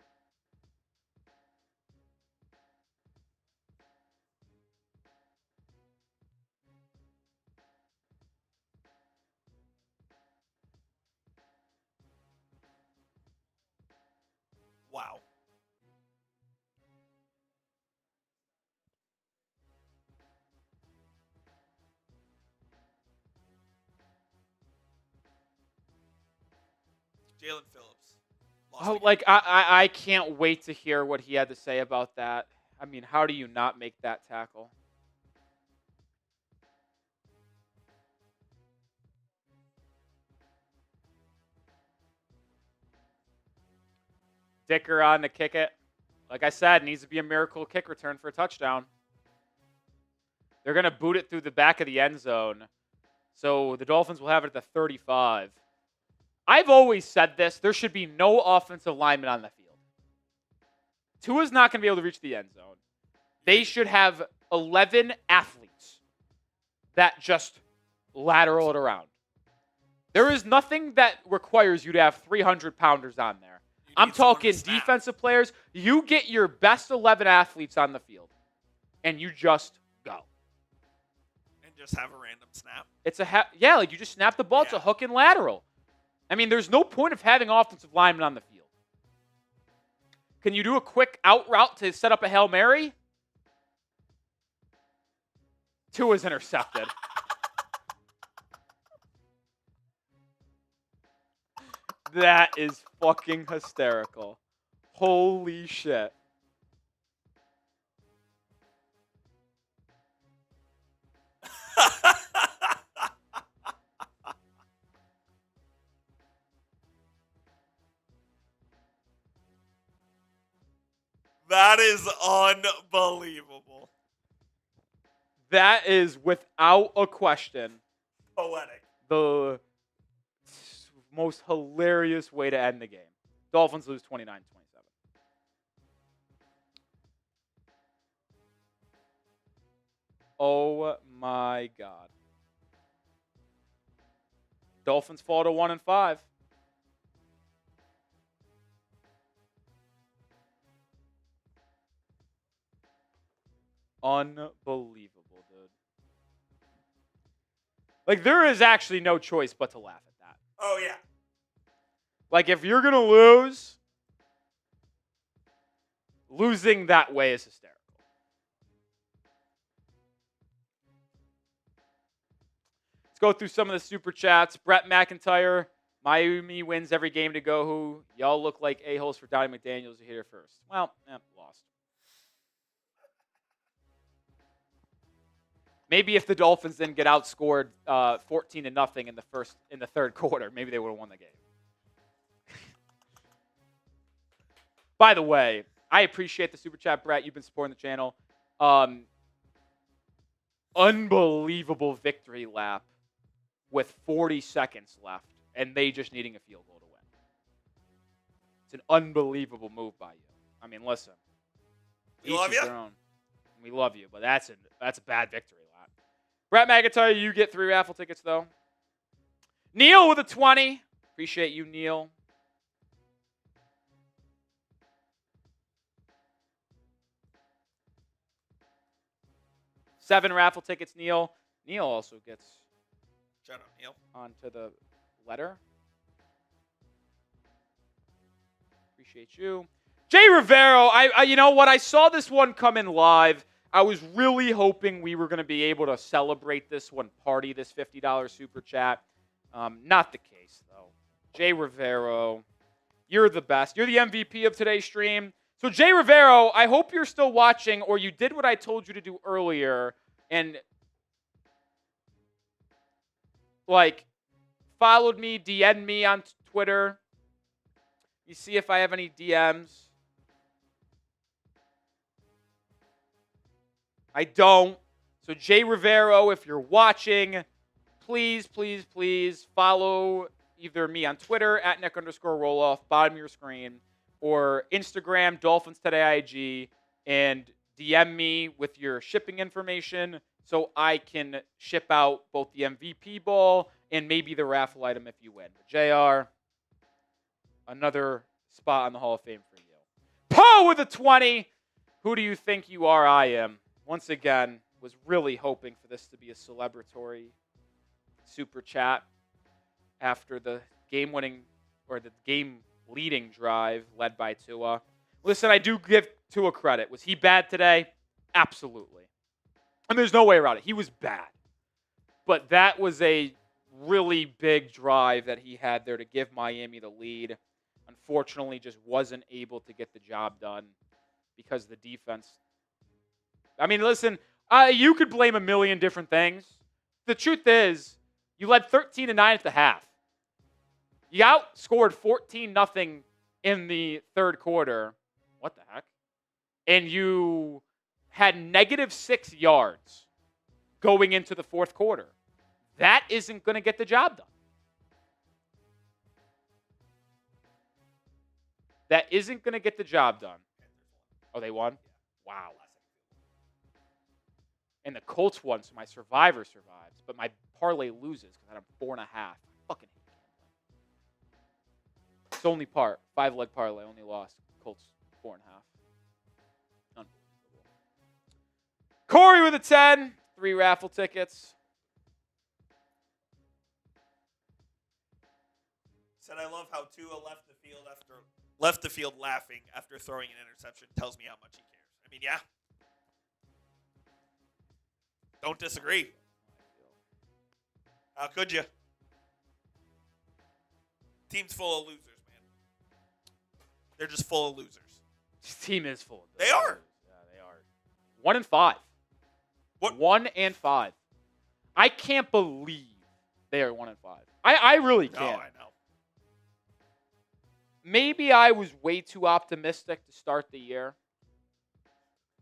Wow. Jalen Phillips. Oh, like, I can't wait to hear what he had to say about that. I mean, how do you not make that tackle? Dicker on to kick it. Like I said, needs to be a miracle kick return for a touchdown. They're going to boot it through the back of the end zone. So the Dolphins will have it at the 35. I've always said this. There should be no offensive lineman on the field. Tua's not going to be able to reach the end zone. They should have 11 athletes that just lateral it around. There is nothing that requires you to have 300-pounders on there. I'm talking defensive players. You get your best 11 athletes on the field, and you just go. And just have a random snap. It's like you just snap the ball. It's a hook and lateral. I mean, there's no point of having offensive linemen on the field. Can you do a quick out route to set up a Hail Mary? Tua's intercepted. That is fucking hysterical. Holy shit. That is unbelievable. That is, without a question, Poetic. the most hilarious way to end the game. Dolphins lose 29-27. Oh my God. Dolphins fall to 1-5. Unbelievable, dude. Like, there is actually no choice but to laugh at that. Oh, yeah. Like, if you're going to lose, losing that way is hysterical. Let's go through some of the super chats. Brett McIntyre, Miami wins every game to go. Who? Y'all look like a-holes for Donnie McDaniels. You hit her first. Well, lost. Maybe if the Dolphins didn't get outscored 14-0 in the third quarter, maybe they would have won the game. By the way, I appreciate the super chat, Brett. You've been supporting the channel. Unbelievable victory lap with 40 seconds left, and they just needing a field goal to win. It's an unbelievable move by you. I mean, listen. We love you. We love you, but that's a bad victory lap. Brett McIntyre, you get 3 raffle tickets, though. Neil with a 20. Appreciate you, Neil. Seven raffle tickets, Neil. Neil also gets Shout out, Neil. onto the letter. Appreciate you. Jay Rivero, I you know what? I saw this one come in live. I was really hoping we were going to be able to celebrate this one, party this $50 super chat. Not the case, though. Jay Rivero, you're the best. You're the MVP of today's stream. So, Jay Rivero, I hope you're still watching, or you did what I told you to do earlier and, followed me, DM'd me on Twitter. You see if I have any DMs. I don't. So, Jay Rivero, if you're watching, please, please, please follow either me on Twitter at Nic_Rohloff, bottom of your screen, or Instagram, Dolphins Today IG, and DM me with your shipping information so I can ship out both the MVP ball and maybe the raffle item if you win. But JR, another spot on the Hall of Fame for you. Poe with a 20. Who do you think you are? I am. Once again, was really hoping for this to be a celebratory super chat after the game-winning or the game-leading drive led by Tua. Listen, I do give Tua credit. Was he bad today? Absolutely. And there's no way around it. He was bad. But that was a really big drive that he had there to give Miami the lead. Unfortunately, just wasn't able to get the job done because the defense. I mean, listen, you could blame a million different things. The truth is, you led 13-9 at the half. You outscored 14-0 in the third quarter. What the heck? And you had -6 yards going into the fourth quarter. That isn't going to get the job done. That isn't going to get the job done. Oh, they won? Wow. And the Colts won, so my survivor survives. But my parlay loses because I had a 4.5. Fucking hate Campbell. It's only 5-leg parlay. Only lost. Colts 4.5. Unbelievable. Corey with a 10. 3 raffle tickets. Said I love how Tua left the field laughing after throwing an interception. Tells me how much he cares. I mean, yeah. Don't disagree. How could you? Team's full of losers, man. They're just full of losers. This team is full of losers. They are. Yeah, they are. 1-5. What? 1-5. I can't believe they are 1-5. I really can't. No, I know. Maybe I was way too optimistic to start the year.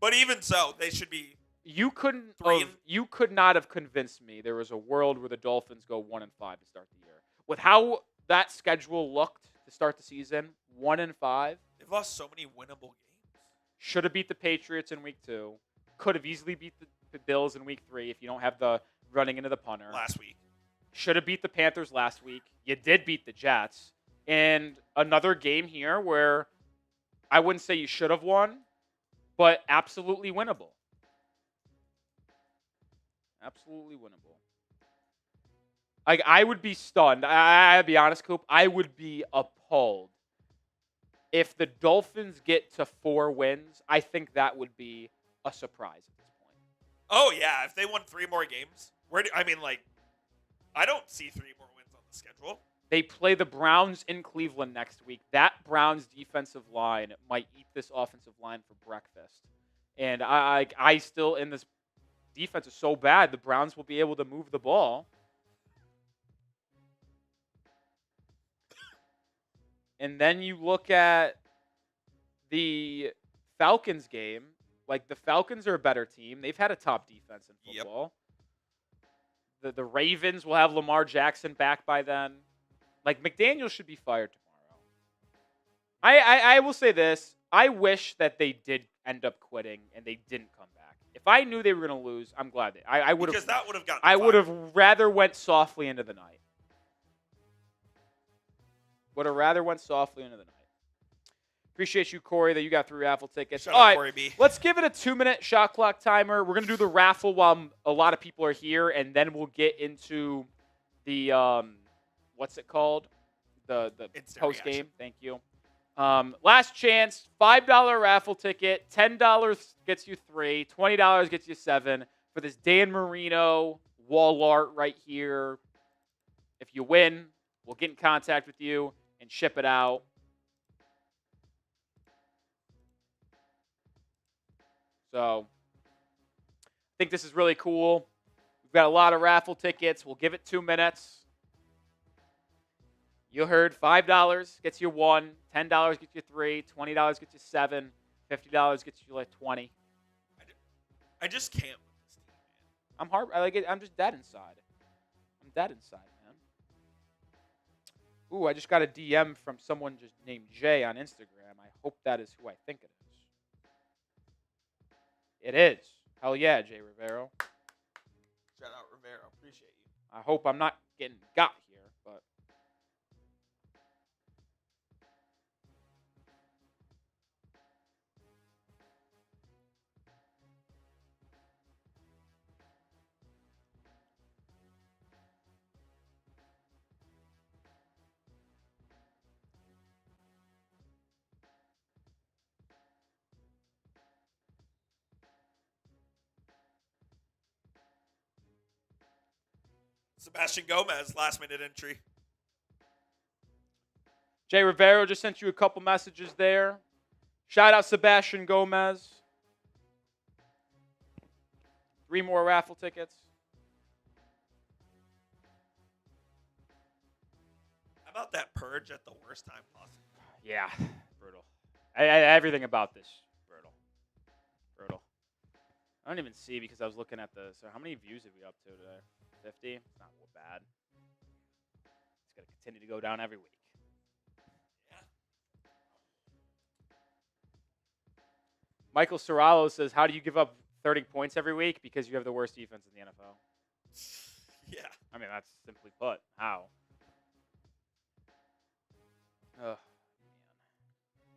But even so, they should be. You could not have convinced me there was a world where the Dolphins go 1-5 to start the year. With how that schedule looked to start the season, 1-5. They've lost so many winnable games. Should have beat the Patriots in week 2. Could have easily beat the Bills in week 3 if you don't have the running into the punter. Last week. Should have beat the Panthers last week. You did beat the Jets. And another game here where I wouldn't say you should have won, but absolutely winnable. Absolutely winnable. Like, I would be stunned. I'll be honest, Coop. I would be appalled if the Dolphins get to 4 wins. I think that would be a surprise at this point. Oh, yeah. If they won 3 more games. I don't see 3 more wins on the schedule. They play the Browns in Cleveland next week. That Browns defensive line might eat this offensive line for breakfast. And I still, in this defense is so bad, the Browns will be able to move the ball. And then you look at the Falcons game. Like, the Falcons are a better team. They've had a top defense in football. Yep. The Ravens will have Lamar Jackson back by then. Like, McDaniel should be fired tomorrow. I will say this. I wish that they did end up quitting and they didn't come back. If I knew they were going to lose, I'm glad I would have. Because that would have gotten. I would have rather went softly into the night. Would have rather went softly into the night. Appreciate you, Corey, that you got 3 raffle tickets. Shut All up, right, Corey B. let's give it a 2-minute shot clock timer. We're gonna do the raffle while a lot of people are here, and then we'll get into the what's it called? The post game. Thank you. Last chance, $5 raffle ticket. $10 gets you 3. $20 gets you 7 for this Dan Marino wall art right here. If you win, we'll get in contact with you and ship it out. So, I think this is really cool. We've got a lot of raffle tickets. We'll give it 2 minutes. You heard $5 gets you 1, $10 gets you 3, $20 gets you 7, $50 gets you like 20. I just can't with this team, man. I'm hard. I like it. I'm just dead inside. I'm dead inside, man. Ooh, I just got a DM from someone just named Jay on Instagram. I hope that is who I think it is. It is. Hell yeah, Jay Rivero. Shout out Rivero. Appreciate you. I hope I'm not getting got here, but. Sebastian Gomez, last-minute entry. Jay Rivero just sent you a couple messages there. Shout out Sebastian Gomez. 3 more raffle tickets. How about that purge at the worst time possible? Yeah, brutal. Everything about this, brutal. Brutal. I don't even see because I was looking at the. So how many views are we up to today? 50? It's not bad. It's going to continue to go down every week. Yeah. Michael Sorallo says, how do you give up 30 points every week? Because you have the worst defense in the NFL. Yeah. I mean, that's simply put. How? Oh, man.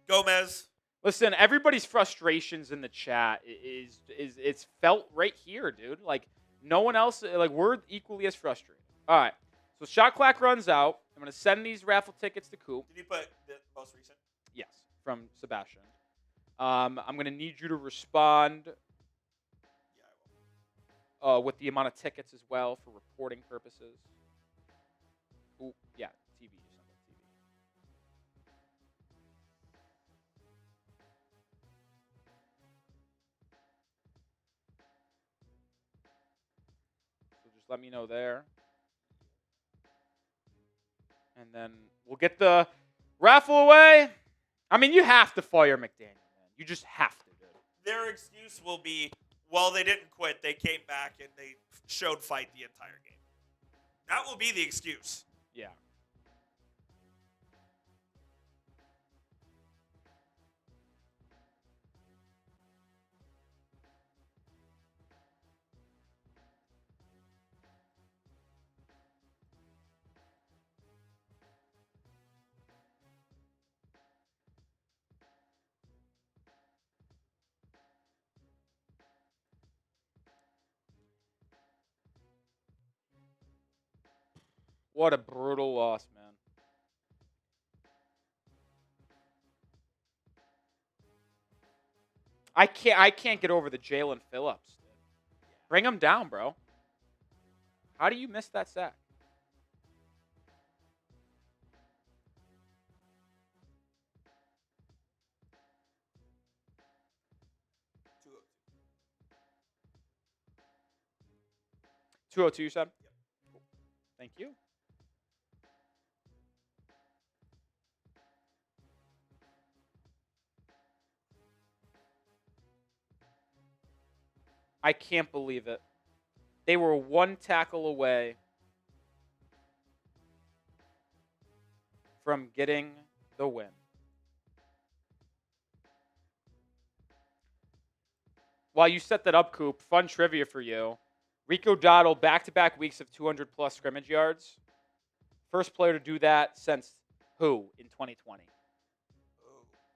Gomez. Listen, everybody's frustrations in the chat is it's felt right here, dude. Like, no one else, like, we're equally as frustrated. All right. So, shot clock runs out. I'm going to send these raffle tickets to Coop. Did you put the most recent? Yes, from Sebastian. I'm going to need you to respond with the amount of tickets as well for reporting purposes. Ooh, yeah, TV. Just send that TV. So just let me know there. And then we'll get the raffle away. I mean, you have to fire McDaniel, man. You just have to, dude. Their excuse will be, well, they didn't quit. They came back and they showed fight the entire game. That will be the excuse. Yeah. What a brutal loss, man. I can't get over the Jalen Phillips. Bring him down, bro. How do you miss that sack? $202, you said? Yep. Cool. Thank you. I can't believe it. They were one tackle away from getting the win. While you set that up, Coop, fun trivia for you. Rico Dowdle, back-to-back weeks of 200-plus scrimmage yards. First player to do that since who in 2020? Oh, God.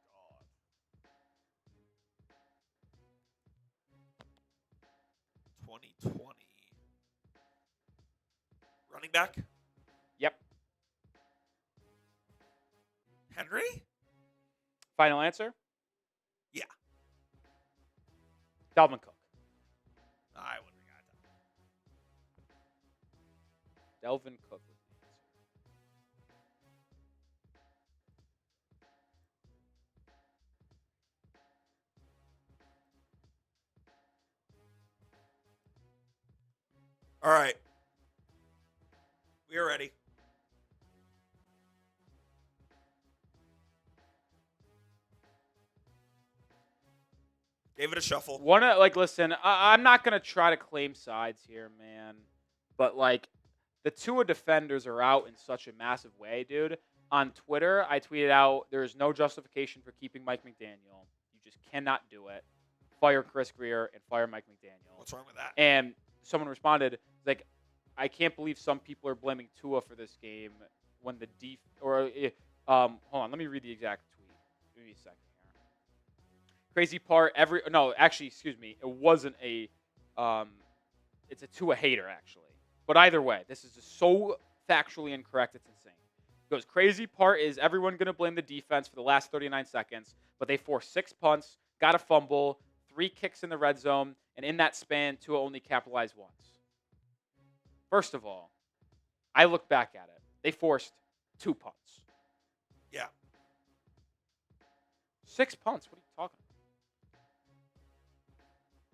2020. Running back? Yep. Henry? Final answer? Yeah. Dalvin Cook. I wouldn't have got that. Dalvin Cook was the answer. All right. We are ready. Gave it a shuffle. Listen, I'm not going to try to claim sides here, man. But, the Tua defenders are out in such a massive way, dude. On Twitter, I tweeted out, there is no justification for keeping Mike McDaniel. You just cannot do it. Fire Chris Greer and fire Mike McDaniel. What's wrong with that? And someone responded, I can't believe some people are blaming Tua for this game when the hold on, let me read the exact tweet. Give me a second here. Crazy part, excuse me, it wasn't it's a Tua hater, actually. But either way, this is just so factually incorrect, it's insane. It goes, crazy part is everyone going to blame the defense for the last 39 seconds, but they forced 6 punts, got a fumble, 3 kicks in the red zone, and in that span, Tua only capitalized once. First of all, I look back at it. They forced 2 punts. Yeah. 6 punts. What are you talking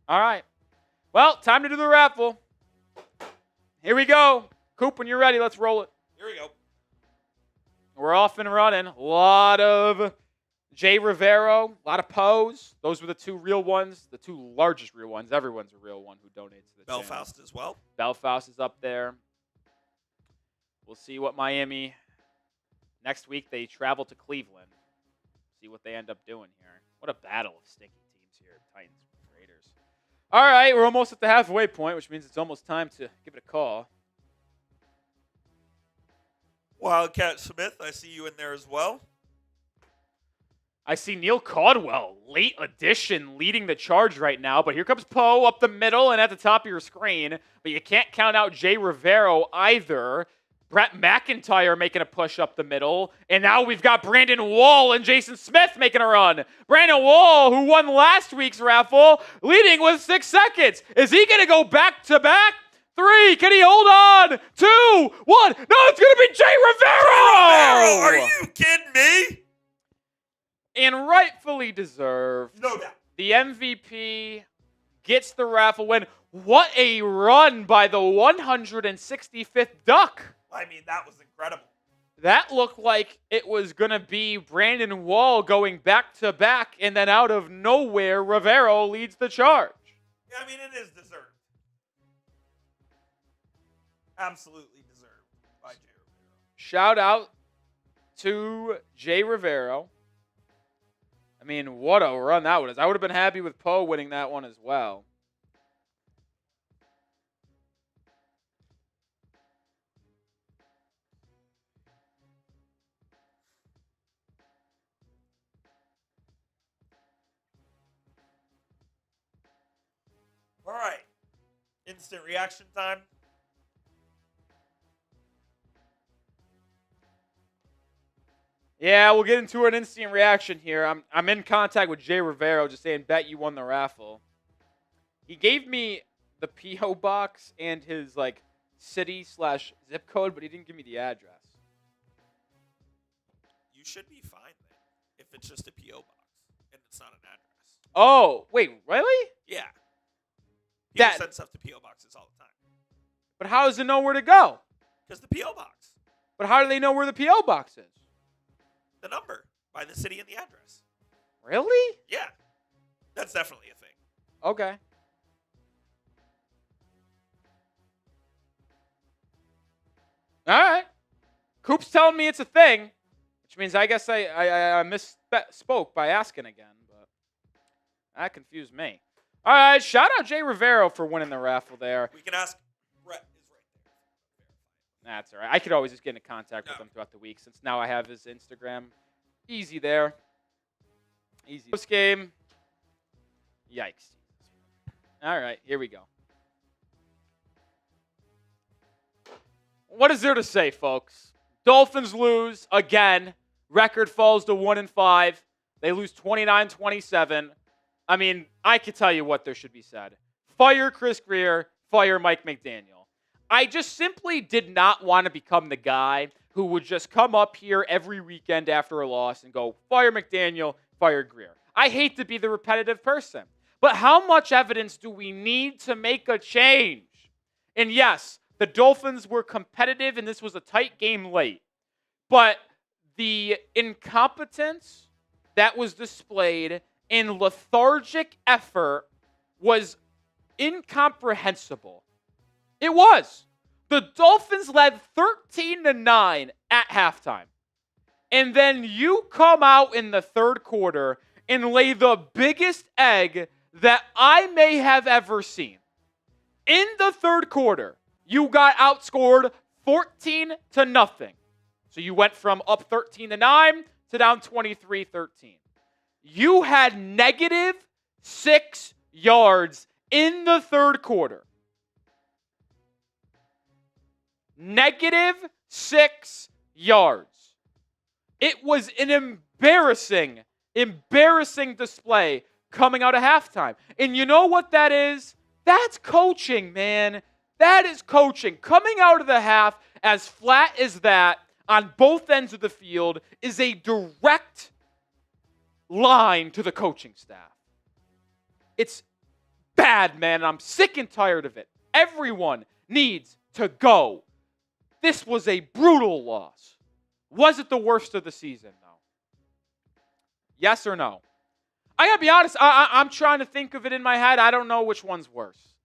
about? All right. Well, time to do the raffle. Here we go. Coop, when you're ready, let's roll it. Here we go. We're off and running. A lot of Jay Rivero, a lot of Poes. Those were the 2 real ones, the 2 largest real ones. Everyone's a real one who donates to the channel. Belfast as well. Belfast is up there. We'll see what Miami. Next week, they travel to Cleveland. See what they end up doing here. What a battle of stinky teams here. Titans, Raiders. All right, we're almost at the halfway point, which means it's almost time to give it a call. Wildcat Smith, I see you in there as well. I see Neil Caldwell, late addition, leading the charge right now. But here comes Poe up the middle and at the top of your screen. But you can't count out Jay Rivero either. Brett McIntyre making a push up the middle. And now we've got Brandon Wall and Jason Smith making a run. Brandon Wall, who won last week's raffle, leading with 6 seconds. Is he going to go back-to-back? 3. Can he hold on? 2. 1. No, it's going to be Jay Rivero! Are you kidding me? And rightfully deserved. No doubt. The MVP gets the raffle win. What a run by the 165th Duck. I mean, that was incredible. That looked like it was going to be Brandon Wall going back-to-back, and then out of nowhere, Rivero leads the charge. Yeah, I mean, it is deserved. Absolutely deserved by Jay Rivero. Shout out to Jay Rivero. I mean, what a run that was. I would have been happy with Poe winning that one as well. All right. Instant reaction time. Yeah, we'll get into an instant reaction here. I'm in contact with Jay Rivero, just saying, bet you won the raffle. He gave me the P.O. box and his, city/zip code, but he didn't give me the address. You should be fine then if it's just a P.O. box and it's not an address. Oh, wait, really? Yeah. People That- send stuff to P.O. boxes all the time. But how does it know where to go? Because the P.O. box. But how do they know where the P.O. box is? The number by the city and the address. Really? Yeah. That's definitely a thing. Okay. All right. Coop's telling me it's a thing, which means I guess I misspoke by asking again, but that confused me. All right, shout out Jay Rivero for winning the raffle there. We can ask. Brett is right there. That's all right. I could always just get into contact with him throughout the week since now I have his Instagram. Easy there. Easy. Post game. Yikes. All right, here we go. What is there to say, folks? Dolphins lose again. Record falls to 1-5. They lose 29-27. I mean, I could tell you what there should be said. Fire Chris Grier. Fire Mike McDaniel. I just simply did not want to become the guy who would just come up here every weekend after a loss and go, fire McDaniel, fire Grier. I hate to be the repetitive person. But how much evidence do we need to make a change? And yes, the Dolphins were competitive, and this was a tight game late. But the incompetence that was displayed in lethargic effort was incomprehensible. It was. The Dolphins led 13-9 at halftime. And then you come out in the third quarter and lay the biggest egg that I may have ever seen. In the third quarter, you got outscored 14-0. So you went from up 13-9 to down 23-13. You had -6 yards in the third quarter. -6 yards. It was an embarrassing display coming out of halftime. And you know what that is? That's coaching, man. That is coaching. Coming out of the half as flat as that on both ends of the field is a direct line to the coaching staff. It's bad, man. I'm sick and tired of it. Everyone needs to go. This was a brutal loss. Was it the worst of the season, though? Yes or no? I gotta be honest, I'm trying to think of it in my head. I don't know which one's worse.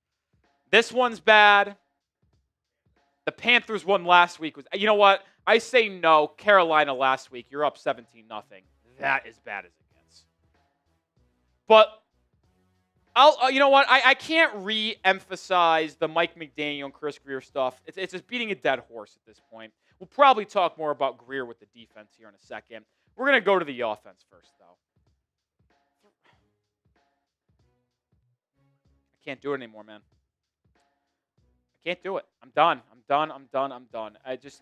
This one's bad. The Panthers one last week was, you know what? I say no. Carolina last week, you're up 17-0. That is bad as it gets. But you know what? I can't re-emphasize the Mike McDaniel and Chris Grier stuff. It's just beating a dead horse at this point. We'll probably talk more about Grier with the defense here in a second. We're going to go to the offense first, though. I can't do it anymore, man. I can't do it. I'm done.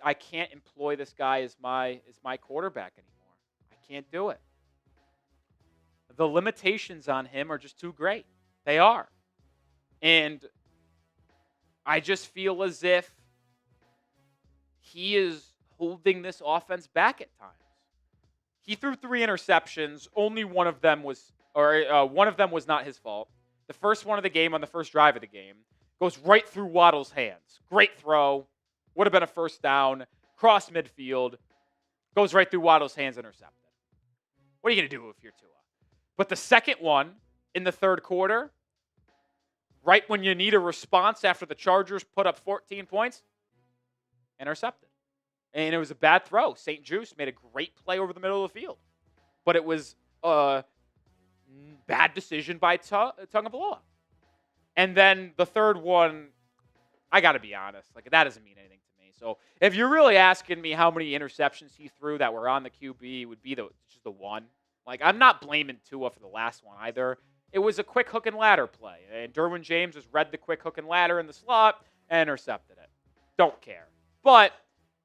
I can't employ this guy as my quarterback anymore. I can't do it. The limitations on him are just too great. They are. And I just feel as if he is holding this offense back at times. He threw 3 interceptions. Only one of them was not his fault. The first one of the game on the first drive of the game goes right through Waddle's hands. Great throw. Would have been a first down. Cross midfield. Goes right through Waddle's hands, intercepted. What are you going to do if you're Tua? But the second one in the third quarter, right when you need a response after the Chargers put up 14 points, intercepted. And it was a bad throw. St. Juice made a great play over the middle of the field. But it was a bad decision by Tagovailoa. And then the third one, I got to be honest, that doesn't mean anything to me. So if you're really asking me how many interceptions he threw that were on the QB, it would be just the one. I'm not blaming Tua for the last one either. It was a quick hook and ladder play. And Derwin James just read the quick hook and ladder in the slot and intercepted it. Don't care. But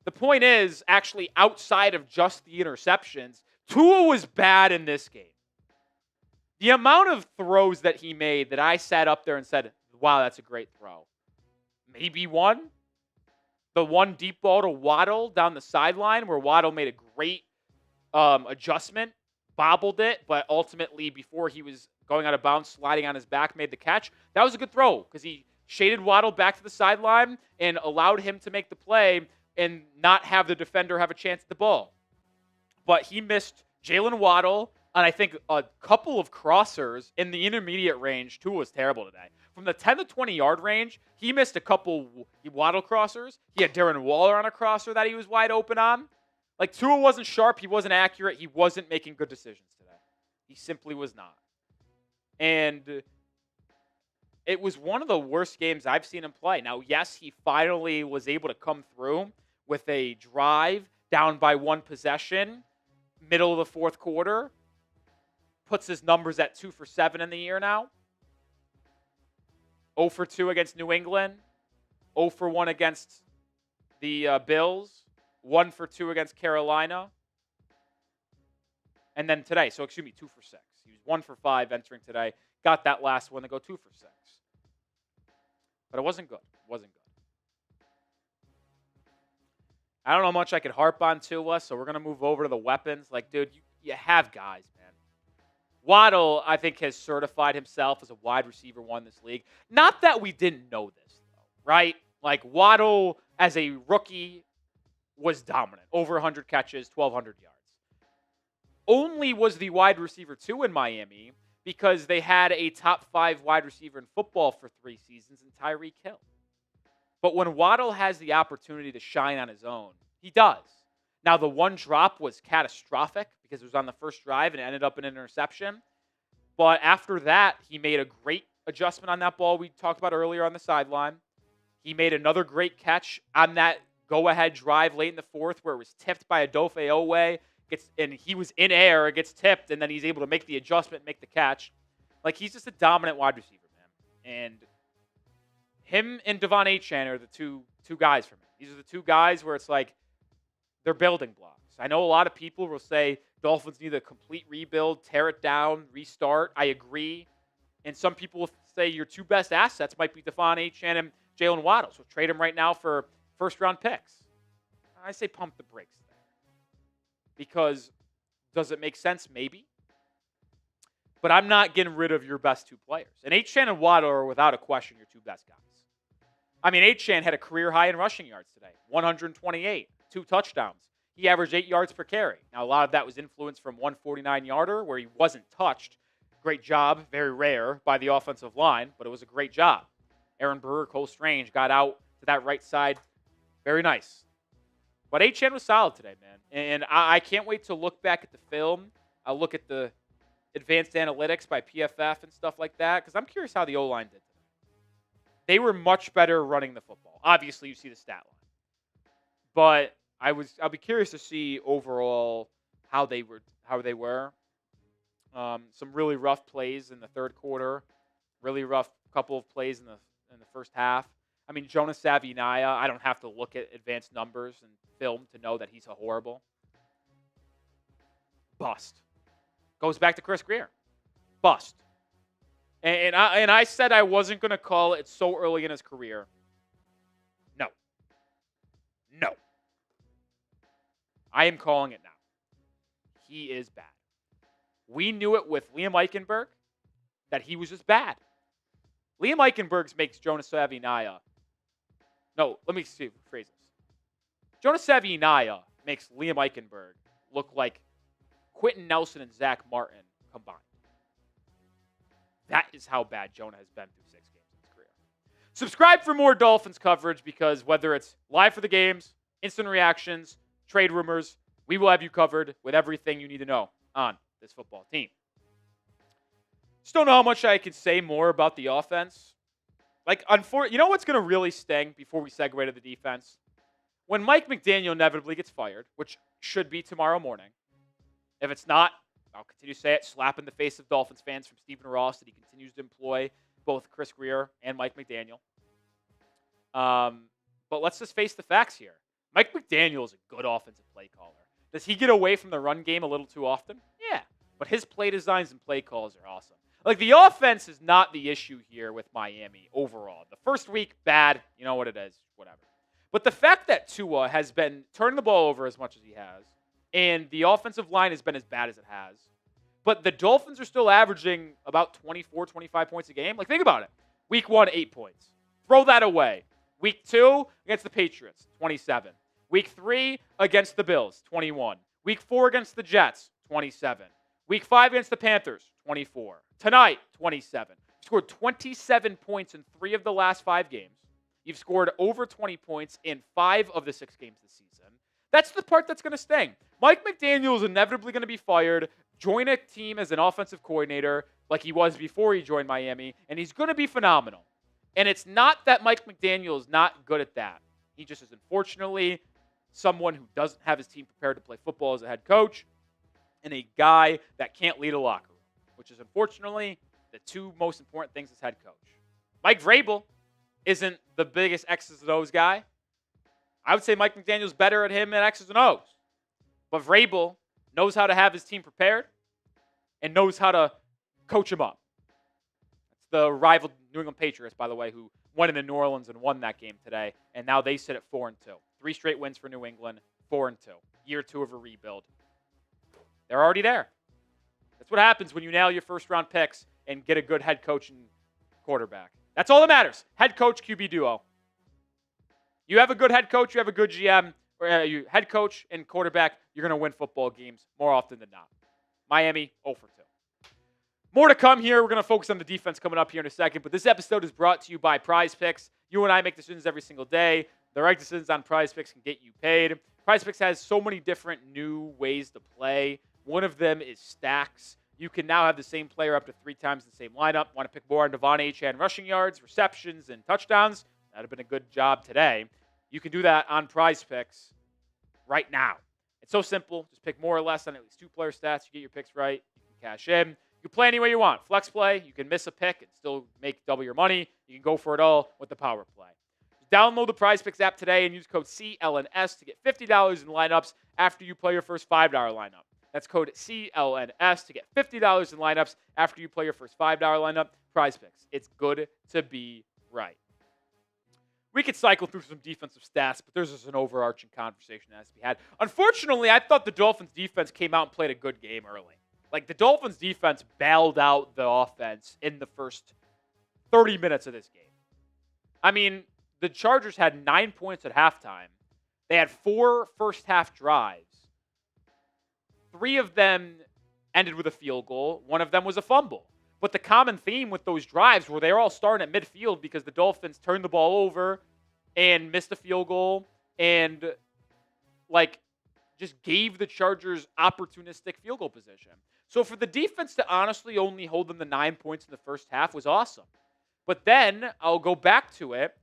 The point is, actually, outside of just the interceptions, Tua was bad in this game. The amount of throws that he made that I sat up there and said, wow, that's a great throw. Maybe one. The one deep ball to Waddle down the sideline where Waddle made a great adjustment, bobbled it, but ultimately before he was going out of bounds, sliding on his back, made the catch. That was a good throw because he shaded Waddle back to the sideline and allowed him to make the play and not have the defender have a chance at the ball. But he missed Jalen Waddle on, I think, a couple of crossers in the intermediate range. Tua was terrible today. From the 10 to 20-yard range, he missed a couple Waddle crossers. He had Darren Waller on a crosser that he was wide open on. Like, Tua wasn't sharp. He wasn't accurate. He wasn't making good decisions today. He simply was not. And it was one of the worst games I've seen him play. Now, yes, he finally was able to come through with a drive down by one possession, middle of the fourth quarter. Puts his numbers at 2 for 7 in the year now. 0 for 2 against New England. 0 for 1 against the Bills. 1 for 2 against Carolina. And then today, 2 for 6. He was 1 for 5 entering today. Got that last one to go 2 for 6. But it wasn't good. I don't know how much I could harp on Tua, so we're going to move over to the weapons. Like, dude, you have guys, man. Waddle, I think, has certified himself as a wide receiver one in this league. Not that we didn't know this, though, right? Like, Waddle, as a rookie, was dominant. Over 100 catches, 1,200 yards. Only was the wide receiver 2 in Miami because they had a top 5 wide receiver in football for 3 seasons in Tyreek Hill. But when Waddle has the opportunity to shine on his own, he does. Now, the one drop was catastrophic because it was on the first drive and it ended up in an interception. But after that, he made a great adjustment on that ball we talked about earlier on the sideline. He made another great catch on that go-ahead drive late in the fourth where it was tipped by Adofe Owe. And he was in air, it gets tipped, and then he's able to make the adjustment, make the catch. Like, he's just a dominant wide receiver, man. And him and Devon Achane are the two guys for me. These are the 2 guys where it's like they're building blocks. I know a lot of people will say Dolphins need a complete rebuild, tear it down, restart. I agree. And some people will say your 2 best assets might be Devon Achane and Jalen Waddle. So trade him right now for first-round picks. I say pump the brakes there. Because does it make sense? Maybe. But I'm not getting rid of your best 2 players. And Achane and Waddle are without a question your 2 best guys. I mean, Achane had a career high in rushing yards today. 128. 2 touchdowns. He averaged 8 yards per carry. Now, a lot of that was influenced from 149-yarder where he wasn't touched. Great job, very rare, by the offensive line, but it was a great job. Aaron Brewer, Cole Strange got out to that right side. Very nice. But Achane was solid today, man. And I can't wait to look back at the film. I'll look at the advanced analytics by PFF and stuff like that because I'm curious how the O-line did today. They were much better running the football. Obviously, you see the stat line. But I'll be curious to see overall how they were. Some really rough plays in the third quarter. Really rough couple of plays in the first half. I mean, Jonas Savinaya, I don't have to look at advanced numbers and film to know that he's a horrible bust. Goes back to Chris Greer. Bust. And I said I wasn't going to call it so early in his career. No. I am calling it now. He is bad. We knew it with Liam Eichenberg that he was just bad. Liam Eichenberg makes Jonas Savinaya. No, let me phrase this. Jonas Savinaya makes Liam Eichenberg look like Quentin Nelson and Zach Martin combined. That is how bad Jonah has been through 6 games in his career. Subscribe for more Dolphins coverage because whether it's live for the games, instant reactions, trade rumors, we will have you covered with everything you need to know on this football team. Just don't know how much I can say more about the offense. You know what's going to really sting before we segue to the defense? When Mike McDaniel inevitably gets fired, which should be tomorrow morning. If it's not, I'll continue to say it, slap in the face of Dolphins fans from Stephen Ross that he continues to employ both Chris Greer and Mike McDaniel. But let's just face the facts here. Mike McDaniel is a good offensive play caller. Does he get away from the run game a little too often? Yeah. But his play designs and play calls are awesome. Like, the offense is not the issue here with Miami overall. The first week, bad. You know what it is. Whatever. But the fact that Tua has been turning the ball over as much as he has, and the offensive line has been as bad as it has, but the Dolphins are still averaging about 24, 25 points a game. Like, think about it. Week 1, 8 points. Throw that away. Week 2, against the Patriots, 27. Week 3, against the Bills, 21. Week 4, against the Jets, 27. Week 5, against the Panthers, 24. Tonight, 27. You scored 27 points in 3 of the last 5 games. You've scored over 20 points in 5 of the 6 games this season. That's the part that's going to sting. Mike McDaniel is inevitably going to be fired, join a team as an offensive coordinator like he was before he joined Miami, and he's going to be phenomenal. And it's not that Mike McDaniel is not good at that. He just is, unfortunately, someone who doesn't have his team prepared to play football as a head coach, and a guy that can't lead a locker room, which is, unfortunately, the 2 most important things as head coach. Mike Vrabel isn't the biggest X's and O's guy. I would say Mike McDaniel's better at him at X's and O's. But Vrabel knows how to have his team prepared and knows how to coach him up. That's the rival New England Patriots, by the way, who went into New Orleans and won that game today. And now they sit at 4-2. 3 straight wins for New England, 4-2. Year 2 of a rebuild. They're already there. That's what happens when you nail your first-round picks and get a good head coach and quarterback. That's all that matters. Head coach, QB duo. You have a good head coach, you have a good GM, or you head coach and quarterback, you're going to win football games more often than not. Miami, 0 for 2. More to come here. We're going to focus on the defense coming up here in a second, but this episode is brought to you by Prize Picks. You and I make decisions every single day. The right decisions on Prize Picks can get you paid. Prize Picks has so many different new ways to play. One of them is stacks. You can now have the same player up to 3 times in the same lineup. Want to pick more on Devon Achane rushing yards, receptions, and touchdowns? That would have been a good job today. You can do that on Prize Picks right now. It's so simple. Just pick more or less on at least 2 player stats. You get your picks right. You can cash in. You can play any way you want. Flex play. You can miss a pick and still make double your money. You can go for it all with the power play. Download the Prize Picks app today and use code CLNS to get $50 in lineups after you play your first $5 lineup. That's code CLNS to get $50 in lineups after you play your first $5 lineup. Prize Picks. It's good to be right. We could cycle through some defensive stats, but there's just an overarching conversation that has to be had. Unfortunately, I thought the Dolphins defense came out and played a good game early. Like, the Dolphins defense bailed out the offense in the first 30 minutes of this game. I mean, the Chargers had 9 points at halftime. They had 4 first-half drives. 3 of them ended with a field goal. 1 of them was a fumble. But the common theme with those drives were they were all starting at midfield because the Dolphins turned the ball over and missed a field goal and, just gave the Chargers opportunistic field goal position. So for the defense to honestly only hold them to 9 points in the first half was awesome. But then, I'll go back to it,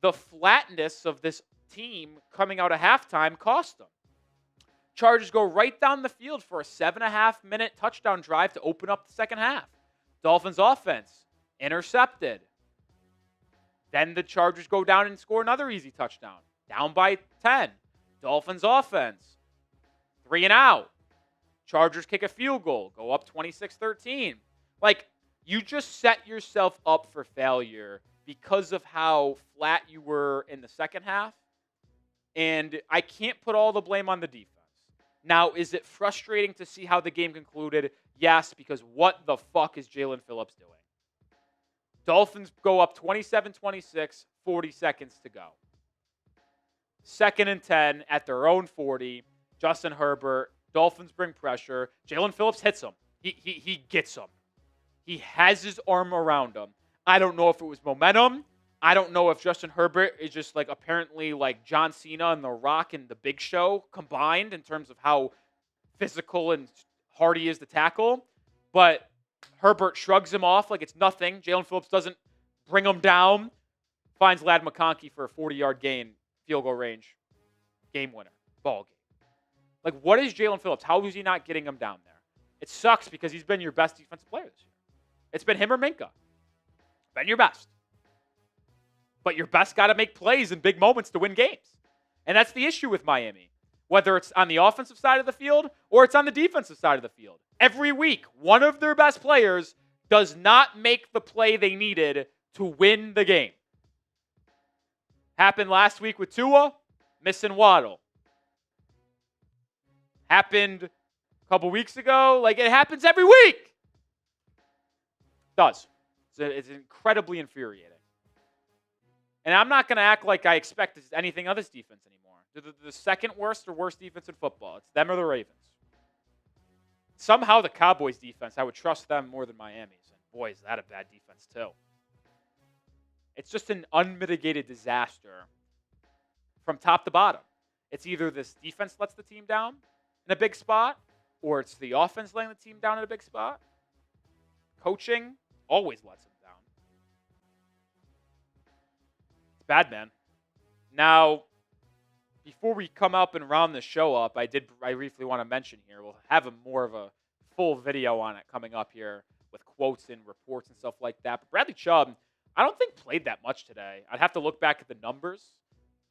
the flatness of this team coming out of halftime cost them. Chargers go right down the field for a 7.5-minute touchdown drive to open up the second half. Dolphins offense, intercepted. Then the Chargers go down and score another easy touchdown. Down by 10. Dolphins offense, 3 and out. Chargers kick a field goal, go up 26-13. You just set yourself up for failure because of how flat you were in the second half. And I can't put all the blame on the defense. Now, is it frustrating to see how the game concluded? Yes, because what the fuck is Jalen Phillips doing? Dolphins go up 27-26, 40 seconds to go. 2nd and 10 at their own 40. Justin Herbert, Dolphins bring pressure. Jalen Phillips hits him. He gets him. He has his arm around him. I don't know if it was momentum. I don't know if Justin Herbert is just apparently like John Cena and The Rock and The Big Show combined in terms of how physical and hard he is to tackle. But Herbert shrugs him off like it's nothing. Jalen Phillips doesn't bring him down. Finds Ladd McConkey for a 40-yard gain, field goal range, game winner, ball game. What is Jalen Phillips? How is he not getting him down there? It sucks because he's been your best defensive player this year. It's been him or Minka. Been your best. But your best got to make plays in big moments to win games. And that's the issue with Miami. Whether it's on the offensive side of the field or it's on the defensive side of the field. Every week, one of their best players does not make the play they needed to win the game. Happened last week with Tua, missing Waddle. Happened a couple weeks ago. Like, it happens every week. It does. It's incredibly infuriating. And I'm not going to act like I expect anything of this defense anymore. They're the second worst or worst defense in football. It's them or the Ravens. Somehow the Cowboys defense, I would trust them more than Miami's. And boy, is that a bad defense too. It's just an unmitigated disaster from top to bottom. It's either this defense lets the team down in a big spot, or it's the offense letting the team down in a big spot. Coaching always lets them down. It's bad, man. Now, before we come up and round the show up, I briefly want to mention here, we'll have more of a full video on it coming up here with quotes and reports and stuff like that. But Bradley Chubb, I don't think played that much today. I'd have to look back at the numbers.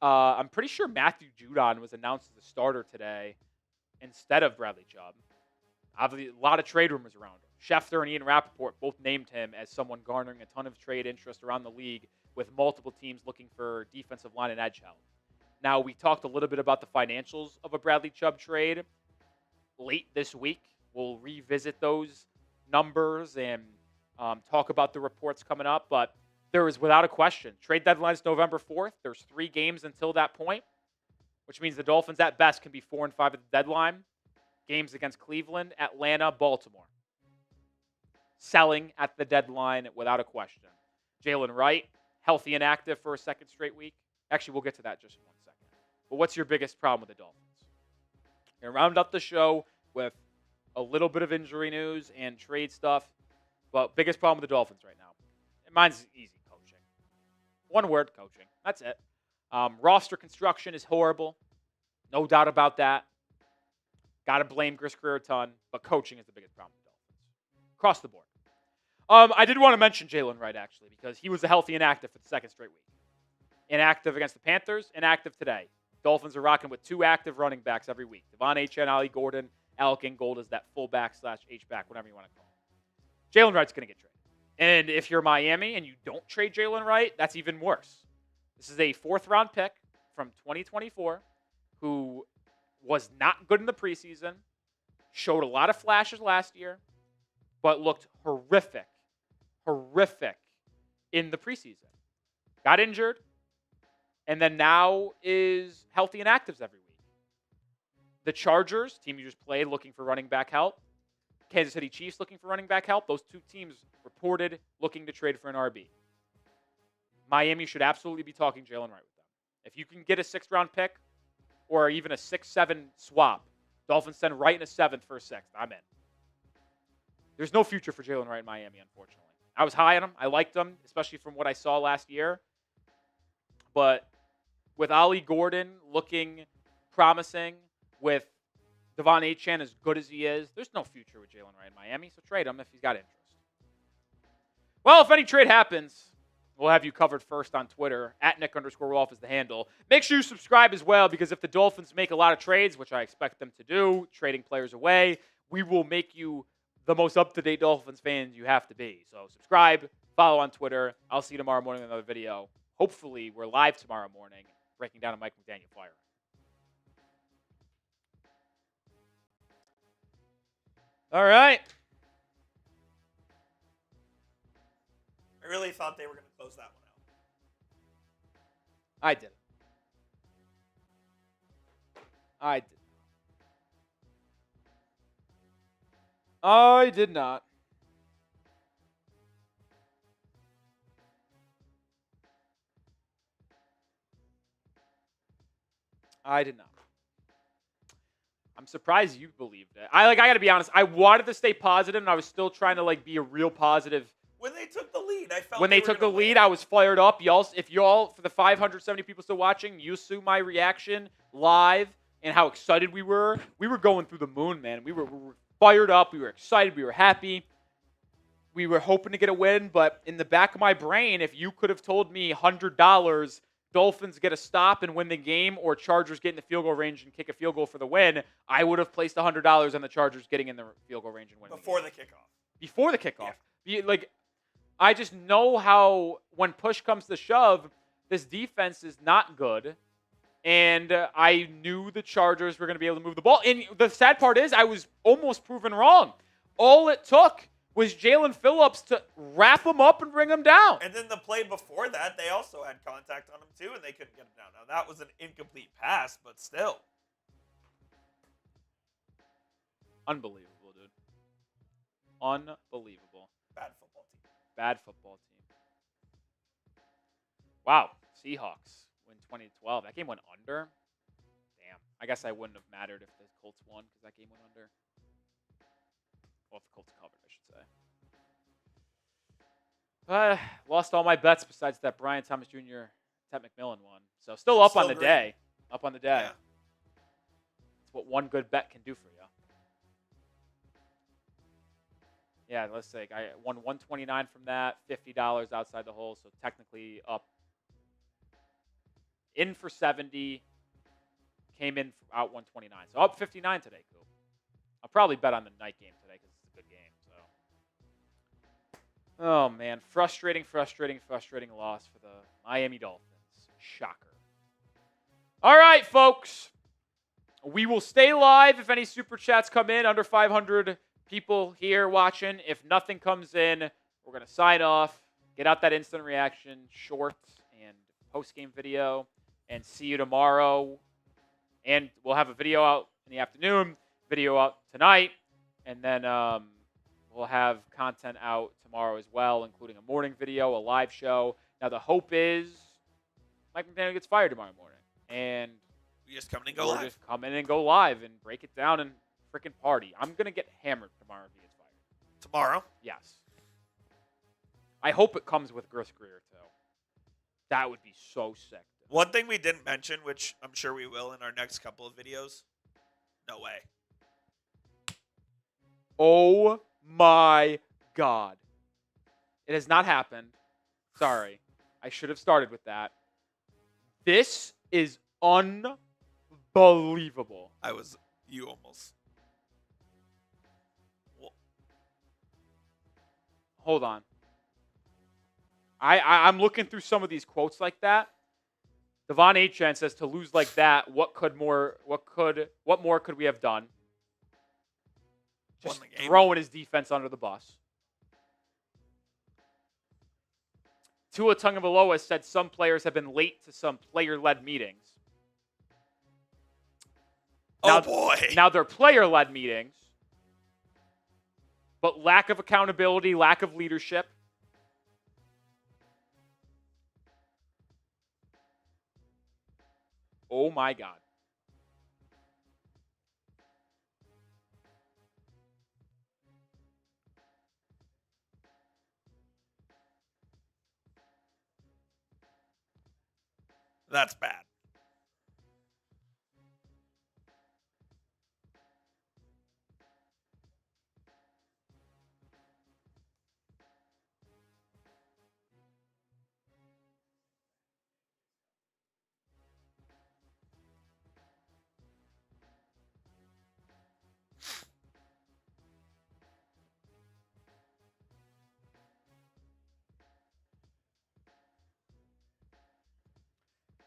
I'm pretty sure Matthew Judon was announced as a starter today instead of Bradley Chubb. Obviously, a lot of trade rumors around him. Schefter and Ian Rappaport both named him as someone garnering a ton of trade interest around the league with multiple teams looking for defensive line and edge help. Now, we talked a little bit about the financials of a Bradley Chubb trade late this week. We'll revisit those numbers and talk about the reports coming up. But there is, without a question, trade deadline is November 4th. There's 3 games until that point, which means the Dolphins at best can be 4-5 at the deadline. Games against Cleveland, Atlanta, Baltimore. Selling at the deadline without a question. Jalen Wright, healthy and active for a second straight week. Actually, we'll get to that just in 1 second. But what's your biggest problem with the Dolphins? We're going to round up the show with a little bit of injury news and trade stuff. But biggest problem with the Dolphins right now. And mine's easy, coaching. One word, coaching. That's it. Roster construction is horrible. No doubt about that. Got to blame Chris Greer a ton. But coaching is the biggest problem with the Dolphins. Across the board. I did want to mention Jalen Wright, actually, because he was healthy and active for the second straight week. Inactive against the Panthers, inactive today. Dolphins are rocking with 2 active running backs every week. Devon Achane, Ali Gordon, Alec Ingold is that fullback / H-back, whatever you want to call him. Jalen Wright's going to get traded. And if you're Miami and you don't trade Jalen Wright, that's even worse. This is a 4th-round pick from 2024 who was not good in the preseason, showed a lot of flashes last year, but looked horrific in the preseason. Got injured, and then now is healthy and actives every week. The Chargers, team you just played, looking for running back help. Kansas City Chiefs looking for running back help. Those 2 teams reported looking to trade for an RB. Miami should absolutely be talking Jalen Wright with them. If you can get a 6th-round pick or even a 6-7 swap, Dolphins send Wright in a 7th for a 6th. I'm in. There's no future for Jalen Wright in Miami, unfortunately. I was high on him. I liked him, especially from what I saw last year. But with Ali Gordon looking promising, with Devon Achane as good as he is, there's no future with Jalen Wright in Miami, so trade him if he's got interest. Well, if any trade happens, we'll have you covered first on Twitter. At Nic_Rohloff is the handle. Make sure you subscribe as well, because if the Dolphins make a lot of trades, which I expect them to do, trading players away, we will make you the most up-to-date Dolphins fans you have to be. So subscribe, follow on Twitter. I'll see you tomorrow morning with another video. Hopefully, we're live tomorrow morning breaking down a Mike McDaniel fire. All right. I really thought they were going to close that one out. I did. I did not. I did not. I'm surprised you believed it. I got to be honest. I wanted to stay positive, and I was still trying to be a real positive. When they took the lead, I felt when they took the lead, I was fired up. If y'all, for the 570 people still watching, you saw my reaction live and how excited we were. We were going through the moon, man. We were fired up. We were excited. We were happy. We were hoping to get a win, but in the back of my brain, if you could have told me $100 Dolphins get a stop and win the game, or Chargers get in the field goal range and kick a field goal for the win, I would have placed $100 on the Chargers getting in the field goal range and winning Before the kickoff. Before the kickoff. Like, I just know how when push comes to shove, this defense is not good. And I knew the Chargers were going to be able to move the ball. And the sad part is I was almost proven wrong. All it took was Jalen Phillips to wrap him up and bring him down. And then the play before that, they also had contact on him too, and they couldn't get him down. Now, that was an incomplete pass, but still. Unbelievable, dude. Unbelievable. Bad football team. Bad football team. Wow. Seahawks win 2012. That game went under. Damn. I guess I wouldn't have mattered if the Colts won because that game went under. Well, if the Colts covered, I should say. Lost all my bets besides that Brian Thomas Jr. Ted McMillan one. So still up on the day. Up on the day. Yeah. That's what one good bet can do for you. Yeah, let's say I won $129 from that, $50 outside the hole, so technically up. In for 70, came in out 129. So up 59 today, Coop. I'll probably bet on the night game today because it's a good game. So, oh man, frustrating loss for the Miami Dolphins. Shocker. All right, folks. We will stay live if any super chats come in. Under 500 people here watching. If nothing comes in, we're going to sign off, get out that instant reaction, short and post-game video, and see you tomorrow. And we'll have a video out in the afternoon, video out tonight, and then we'll have content out tomorrow as well, including a morning video, a live show. Now, the hope is Mike McDaniel gets fired tomorrow morning. And We just come in and go live. just come in and go live and break it down and freaking party. I'm going to get hammered tomorrow if he gets fired. Tomorrow? Yes. I hope it comes with Griff Greer, too. That would be so sick. One thing we didn't mention, which I'm sure we will in our next couple of videos. No way. Oh, my God. It has not happened. Sorry. I should have started with that. This is unbelievable. You almost. Well, Hold on. I'm looking through some of these quotes like that. Devon Achan says to lose like that, what more could we have done? Just Won the game. throwing his defense under the bus. Tua Tagovailoa said some players have been late to some player-led meetings. Now, oh, boy. Now they're player-led meetings, but lack of accountability, lack of leadership. Oh, my God. That's bad.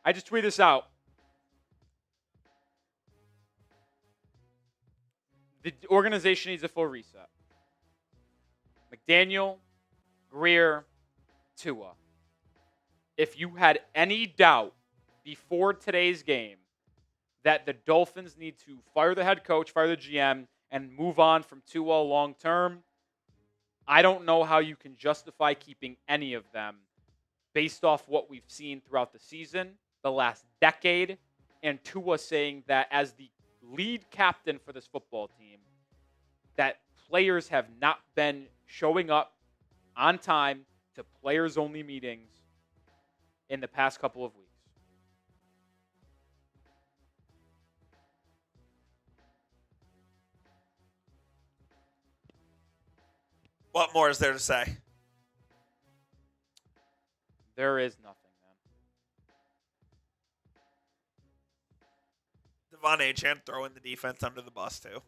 I just tweeted this out. The organization needs a full reset. McDaniel, Greer, Tua. If you had any doubt before today's game that the Dolphins need to fire the head coach, fire the GM, and move on from Tua long term, I don't know how you can justify keeping any of them based off what we've seen throughout the season, the last decade, and Tua saying that as the lead captain for this football team, that players have not been showing up on time to players-only meetings in the past couple of weeks. What more is there to say? There is nothing, man. Von Achane throwing the defense under the bus too.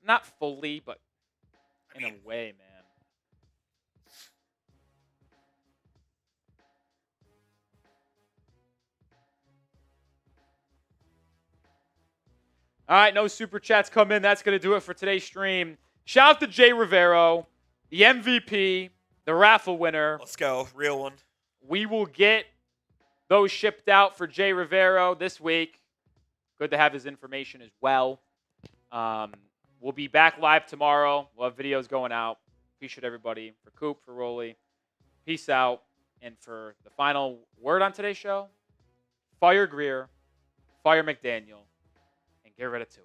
Not fully, but in a way, man. All right, no super chats come in. That's going to do it for today's stream. Shout out to Jay Rivero, the MVP, the raffle winner. Let's go. Real one. We will get those shipped out for Jay Rivero this week. Good to have his information as well. We'll be back live tomorrow. We'll have videos going out. Appreciate everybody. For Coop, for Rolly. Peace out. And for the final word on today's show, fire Greer, fire McDaniel, and get rid of Tua.